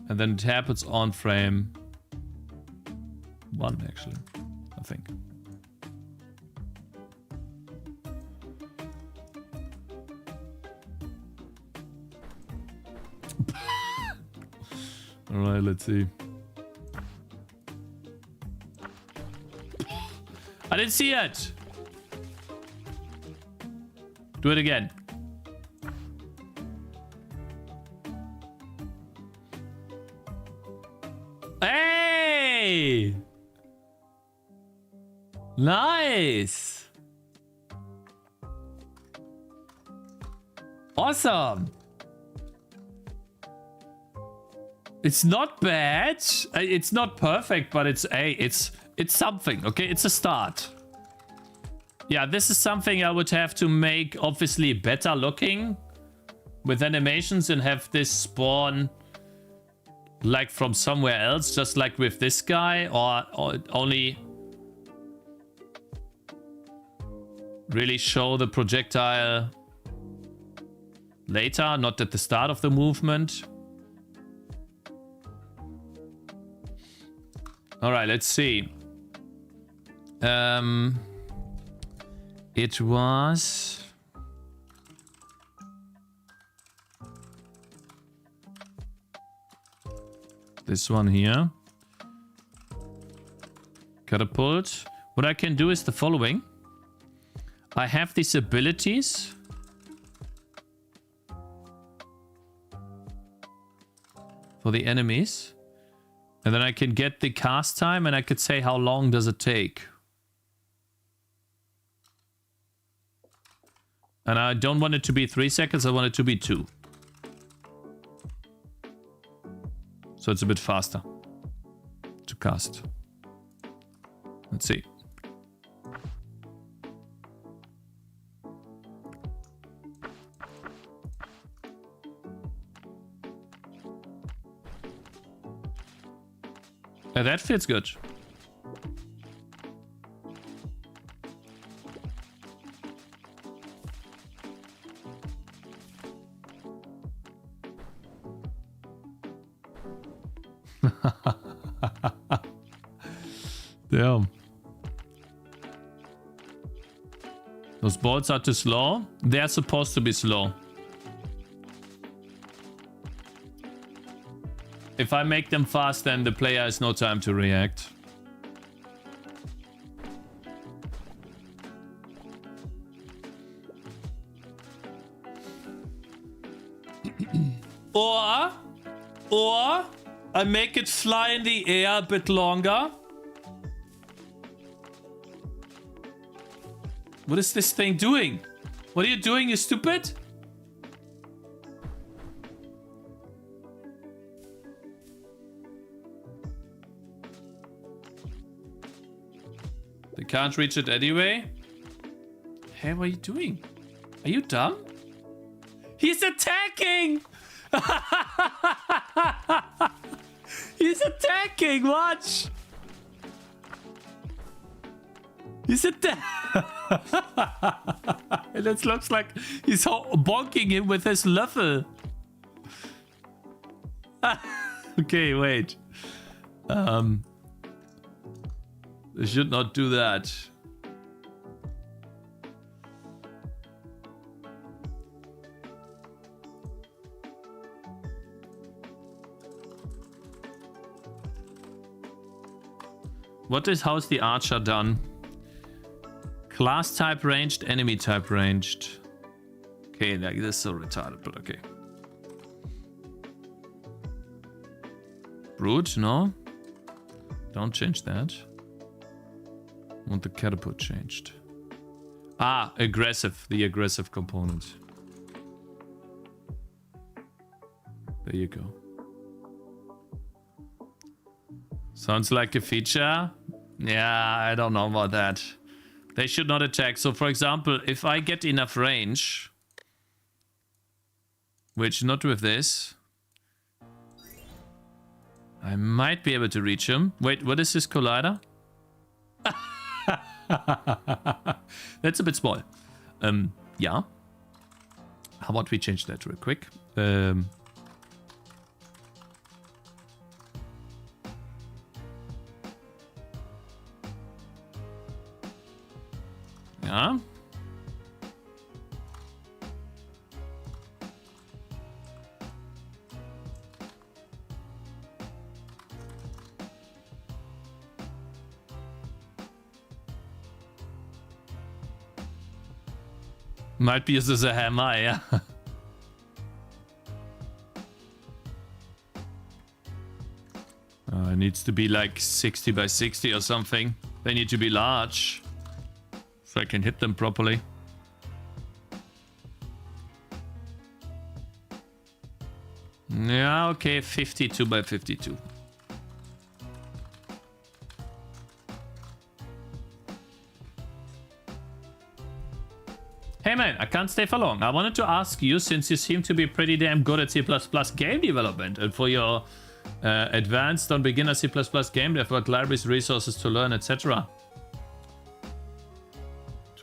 and then it happens on frame 1 actually, I think. All right, let's see. I didn't see it. Do it again. Hey! Nice. Awesome. It's not bad. It's not perfect, but it's something, okay? It's a start. Yeah, this is something I would have to make obviously better looking with animations and have this spawn like from somewhere else, just like with this guy, or only really show the projectile later, not at the start of the movement. All right, let's see. It was... this one here. Catapult. What I can do is the following. I have these abilities. For the enemies. And then I can get the cast time and I could say how long does it take. And I don't want it to be 3 seconds, I want it to be 2. So it's a bit faster to cast. Let's see. That feels good. Damn. Those balls are too slow. They're supposed to be slow. If I make them fast, then the player has no time to react. Or I make it fly in the air a bit longer. What is this thing doing? What are you doing, you stupid? They can't reach it anyway. Hey, what are you doing? Are you dumb? He's attacking! He's attacking, watch! He's attacking! It looks like he's bonking him with his level. Okay, wait. I should not do that. How's the archer done? Class type ranged, enemy type ranged. Okay, like this is so retarded, but okay. Brute, no. Don't change that. Want the catapult changed. Ah, aggressive, the aggressive component. There you go. Sounds like a feature. Yeah, I don't know about that. They should not attack. So for example, if I get enough range, which not with this, I might be able to reach him. Wait, what is this collider? That's a bit small. Yeah. How about we change that real quick? Yeah. Might be used as a hammer, yeah. It needs to be like 60 by 60 or something. They need to be large. So I can hit them properly. Yeah, okay, 52 by 52. Hey man, I can't stay for long. I wanted to ask you, since you seem to be pretty damn good at C++ game development, and for your advanced on beginner C++ game dev, what libraries, resources to learn, etc.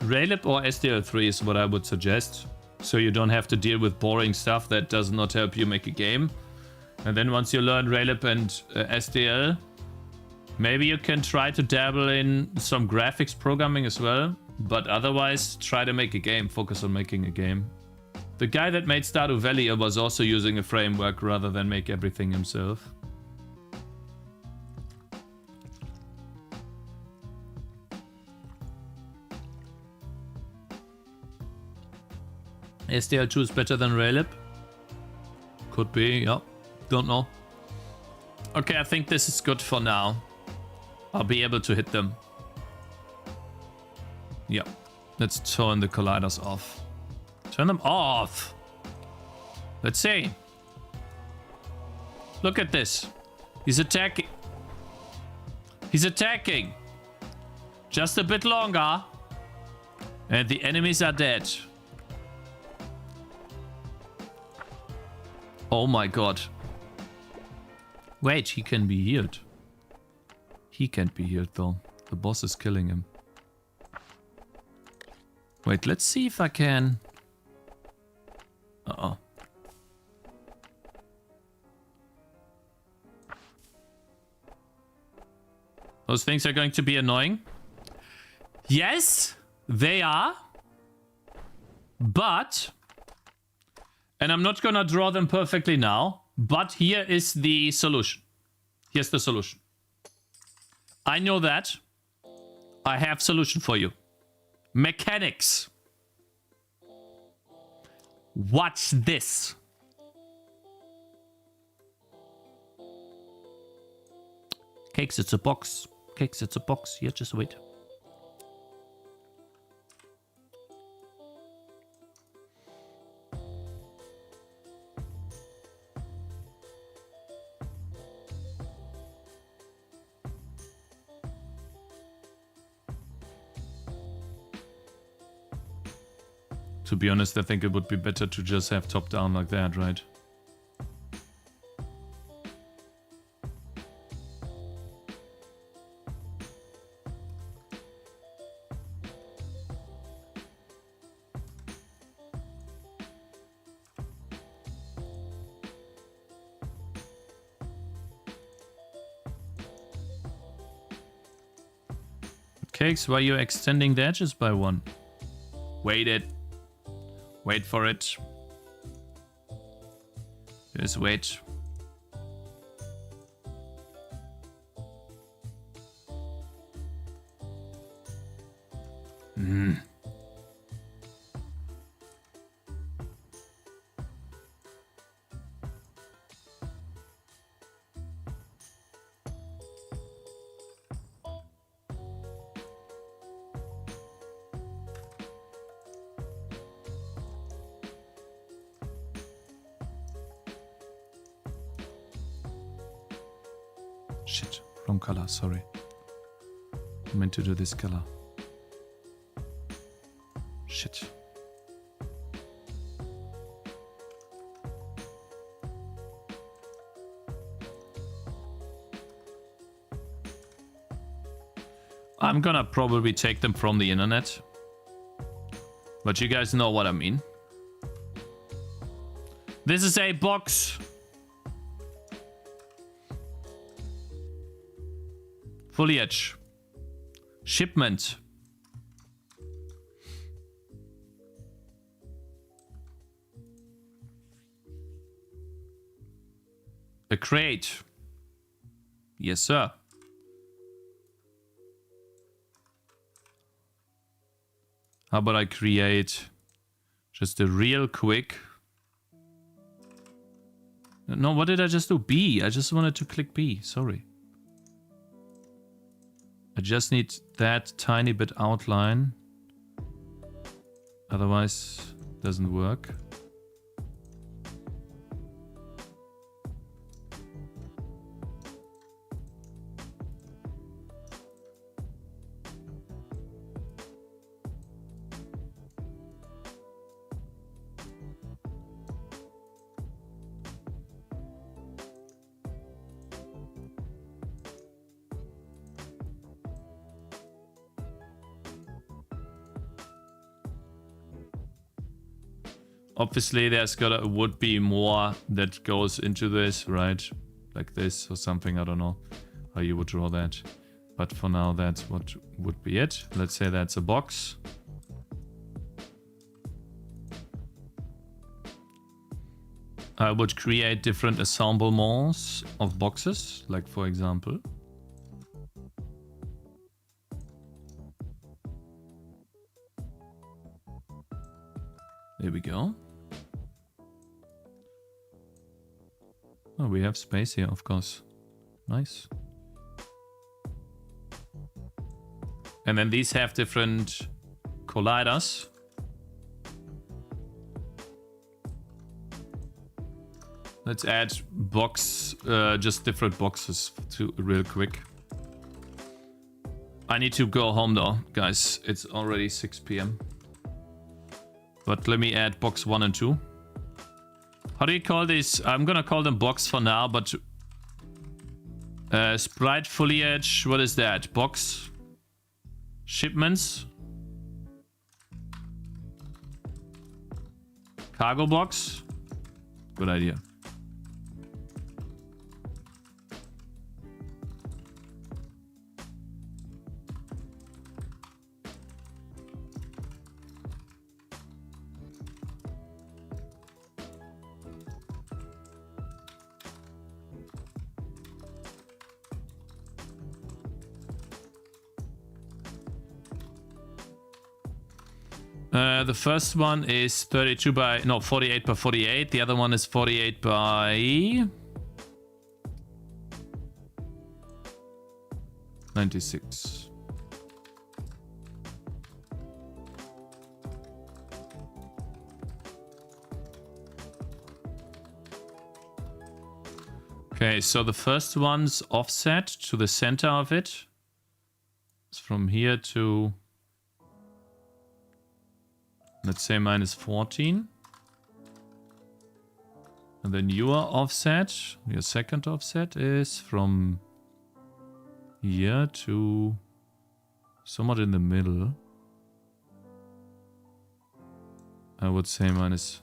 Raylib or SDL3 is what I would suggest, so you don't have to deal with boring stuff that does not help you make a game. And then once you learn Raylib and SDL, maybe you can try to dabble in some graphics programming as well, but otherwise try to make a game, focus on making a game. The guy that made Stardew Valley was also using a framework rather than make everything himself. SDL2 is better than Raylib? Could be, yeah. Don't know. Okay, I think this is good for now. I'll be able to hit them. Yeah. Let's turn the colliders off. Turn them off. Let's see. Look at this. He's attacking. He's attacking. Just a bit longer. And the enemies are dead. Oh my god. Wait, he can be healed. He can't be healed though. The boss is killing him. Wait, let's see if I can... Uh-oh. Those things are going to be annoying. Yes, they are. But... And I'm not gonna draw them perfectly now. But here is the solution. Here's the solution. I know that. I have solution for you. Mechanics. Watch this. Cakes, it's a box. Cakes, it's a box. Yeah, just wait. To be honest, I think it would be better to just have top down like that, right? Cakes, why are you extending the edges by one? Wait it. Wait for it. Just wait. Shit, wrong color, sorry. I meant to do this color. Shit. I'm gonna probably take them from the internet. But you guys know what I mean. This is a box. Foliage. Shipment. A crate. Yes, sir. How about I create just a real quick... No, what did I just do? B. I just wanted to click B. Sorry. I just need that tiny bit outline. Otherwise, it doesn't work. Obviously, there's would be more that goes into this, right? Like this or something, I don't know how you would draw that. But for now, that's what would be it. Let's say that's a box. I would create different assemblements of boxes, like for example. There we go. Oh, we have space here, of course. Nice. And then these have different colliders. Let's add just different boxes to real quick. I need to go home though, guys. It's already 6 p.m. But let me add box 1 and 2. How do you call these? I'm gonna call them box for now, but sprite foliage, what is that? Box shipments, cargo box. Good idea. The first one is 48 by 48. The other one is 48 by 96. Okay, so the first one's offset to the center of it. It's from here to, let's say, minus 14. And then your offset, your second offset, is from here to somewhat in the middle. I would say minus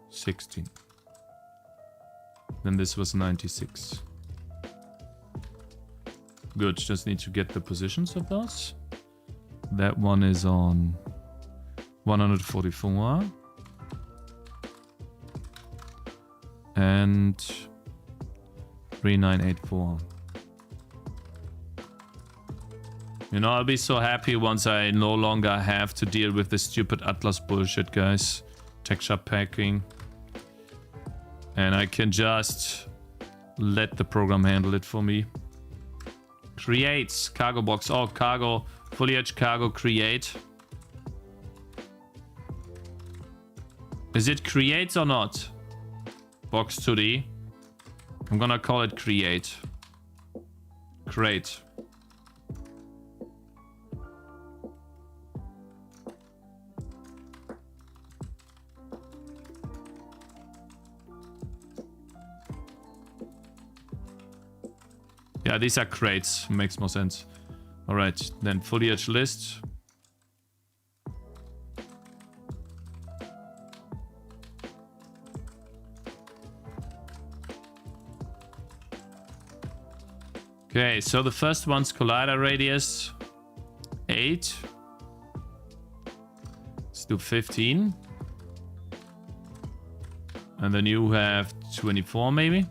16. Then this was 96. Good, just need to get the positions of those. That one is on 144 and 3984. You know, I'll be so happy once I no longer have to deal with this stupid Atlas bullshit, guys. Texture packing. And I can just let the program handle it for me. Creates cargo box. Oh, cargo. Foliage cargo create. Is it creates or not? Box 2D. I'm gonna call it create. Create. Yeah, these are crates. Makes more sense. All right, then foliage list. Okay, so the first one's collider radius 8. Let's do 15. And then you have 24 maybe.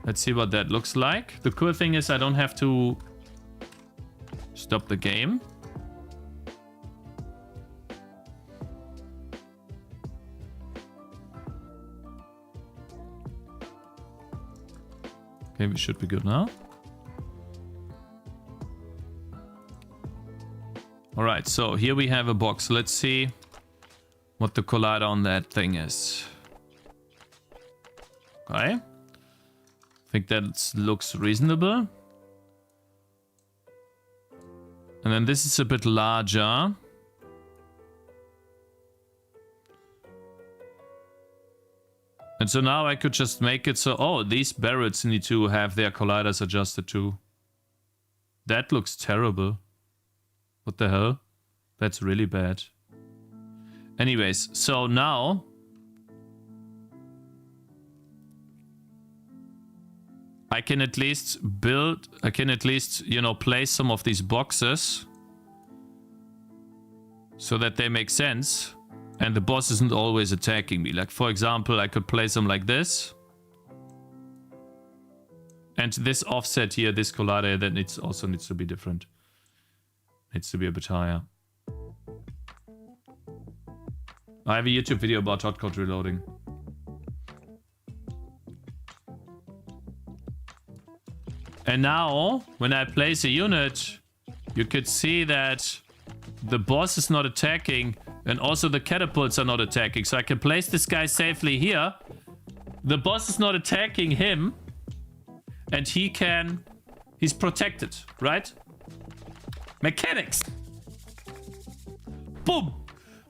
Let's see what that looks like. The cool thing is I don't have to stop the game. Okay, we should be good now. All right, so here we have a box. Let's see what the collider on that thing is. Okay. I think that looks reasonable. And then this is a bit larger. And so now I could just make it so, oh, these barrels need to have their colliders adjusted too. That looks terrible. What the hell? That's really bad. Anyways, so now I can at least you know, place some of these boxes so that they make sense and the boss isn't always attacking me. Like, for example, I could place them like this. And this offset here, this collider, that also needs to be different. Needs to be a bit higher. I have a YouTube video about hotcode reloading. And now, when I place a unit, you could see that the boss is not attacking, and also the catapults are not attacking. So I can place this guy safely here. The boss is not attacking him, and he's protected, right? Mechanics. Boom.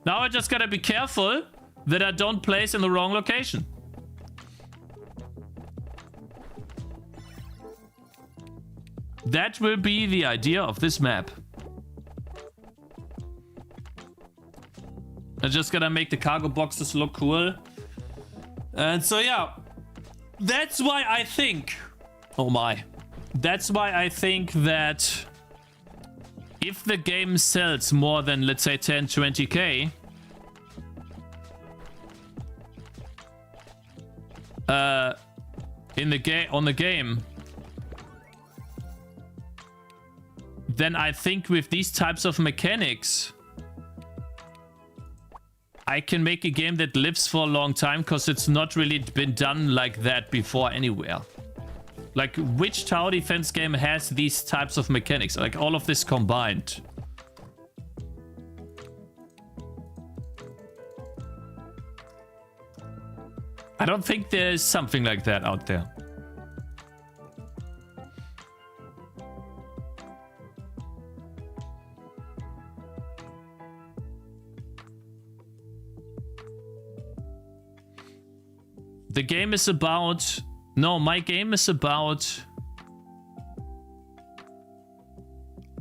Now I just gotta be careful that I don't place in the wrong location. That will be the idea of this map. I just gotta make the cargo boxes look cool. And so yeah, that's why I think, oh my, that's why I think that if the game sells more than, let's say, 10, 20k, on the game, then I think with these types of mechanics, I can make a game that lives for a long time, because it's not really been done like that before anywhere. Like, which tower defense game has these types of mechanics? Like, all of this combined. I don't think there's something like that out there. The game is about... No, my game is about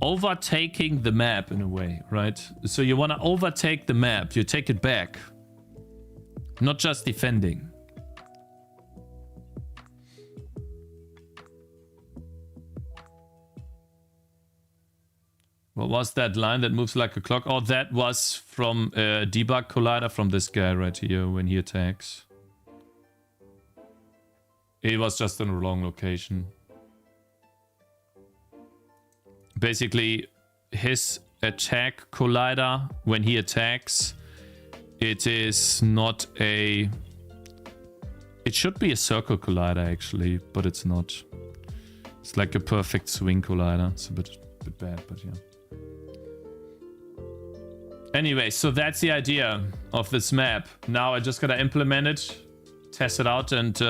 overtaking the map in a way, right? So you want to overtake the map. You take it back. Not just defending. What was that line that moves like a clock? Oh, that was from debug collider from this guy right here when he attacks. It was just in the wrong location. Basically, his attack collider, when he attacks, it is not a... It should be a circle collider, actually, but it's not. It's like a perfect swing collider. It's a bit bad, but yeah. Anyway, so that's the idea of this map. Now I just gotta implement it, test it out, and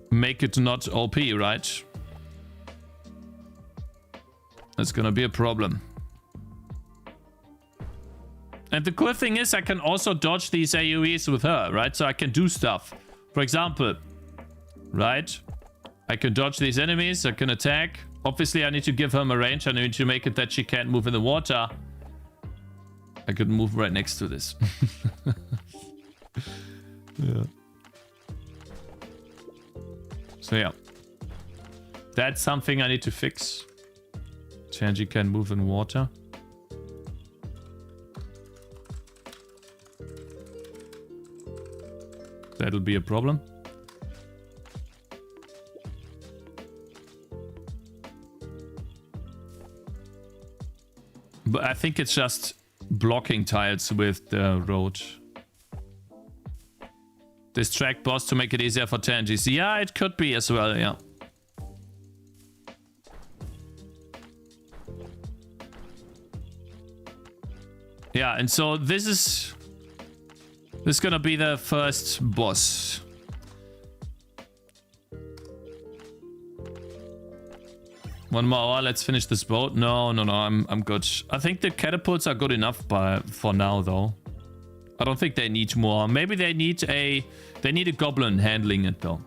make it not OP, right? That's gonna be a problem. And the cool thing is I can also dodge these AoEs with her, right? So I can do stuff. For example, right? I can dodge these enemies, I can attack. Obviously, I need to give her a range. I need to make it that she can't move in the water. I could move right next to this. Yeah. So yeah. That's something I need to fix. Changi can move in water. That'll be a problem. But I think it's just blocking tiles with the road. Distract boss to make it easier for Tangis. Yeah, it could be as well, yeah. Yeah, and so this is gonna be the first boss. One more hour, let's finish this boat. No, I'm good. I think the catapults are good enough for now, though. I don't think they need more. Maybe they need a goblin handling it, though.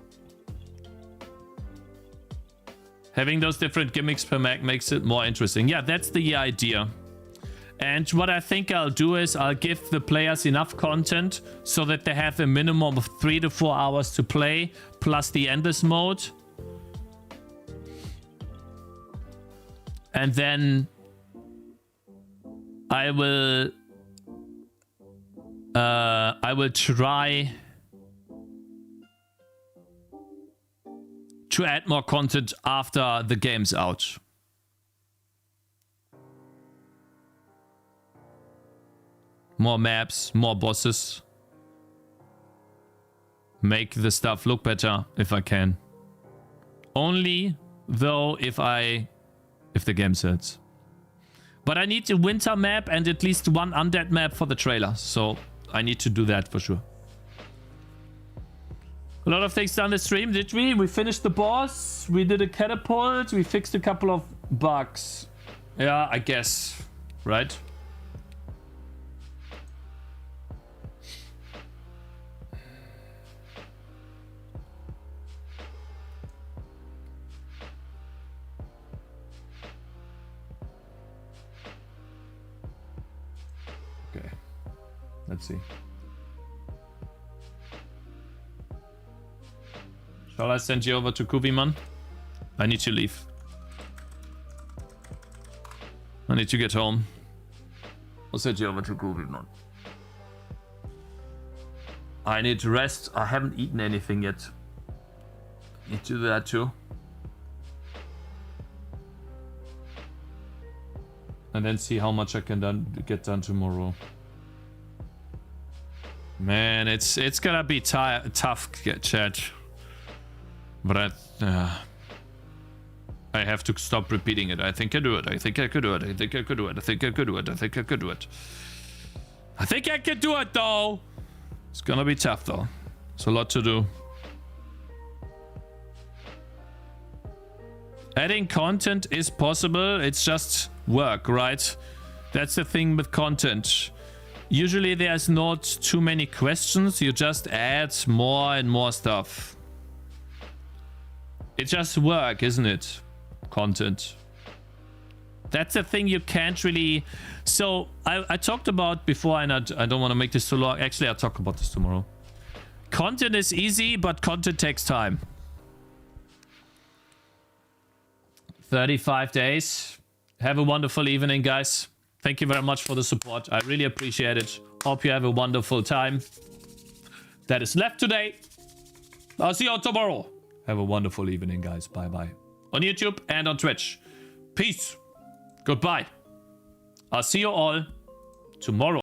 Having those different gimmicks per map makes it more interesting. Yeah, that's the idea. And what I think I'll do is I'll give the players enough content so that they have a minimum of 3 to 4 hours to play, plus the endless mode. And then I will try to add more content after the game's out. More maps, more bosses. Make the stuff look better if I can. Only though if the game sets. But I need a winter map and at least one undead map for the trailer. So I need to do that for sure. A lot of things done the stream, did we? We finished the boss. We did a catapult. We fixed a couple of bugs. Yeah, I guess. Right? Okay. Let's see. Shall I send you over to Kubiman? I need to leave. I need to get home. I'll send you over to Kubiman. I need to rest. I haven't eaten anything yet. Need to do that too. And then see how much I can get done tomorrow. Man, it's gonna be tough, chat. But I have to stop repeating it. I think I do it. I think I could do it. I think I could do it. I think I could do it. I think I could do it. I think I can do it though. It's gonna be tough though. It's a lot to do. Adding content is possible. It's just work, right? That's the thing with content. Usually there's not too many questions. You just add more and more stuff. It's just work, isn't it? Content. That's the thing you can't really... So, I talked about before, and I don't want to make this too long. Actually, I'll talk about this tomorrow. Content is easy, but content takes time. 35 days. Have a wonderful evening, guys. Thank you very much for the support. I really appreciate it. Hope you have a wonderful time. That is left today. I'll see you all tomorrow. Have a wonderful evening, guys. Bye-bye. On YouTube and on Twitch. Peace. Goodbye. I'll see you all tomorrow.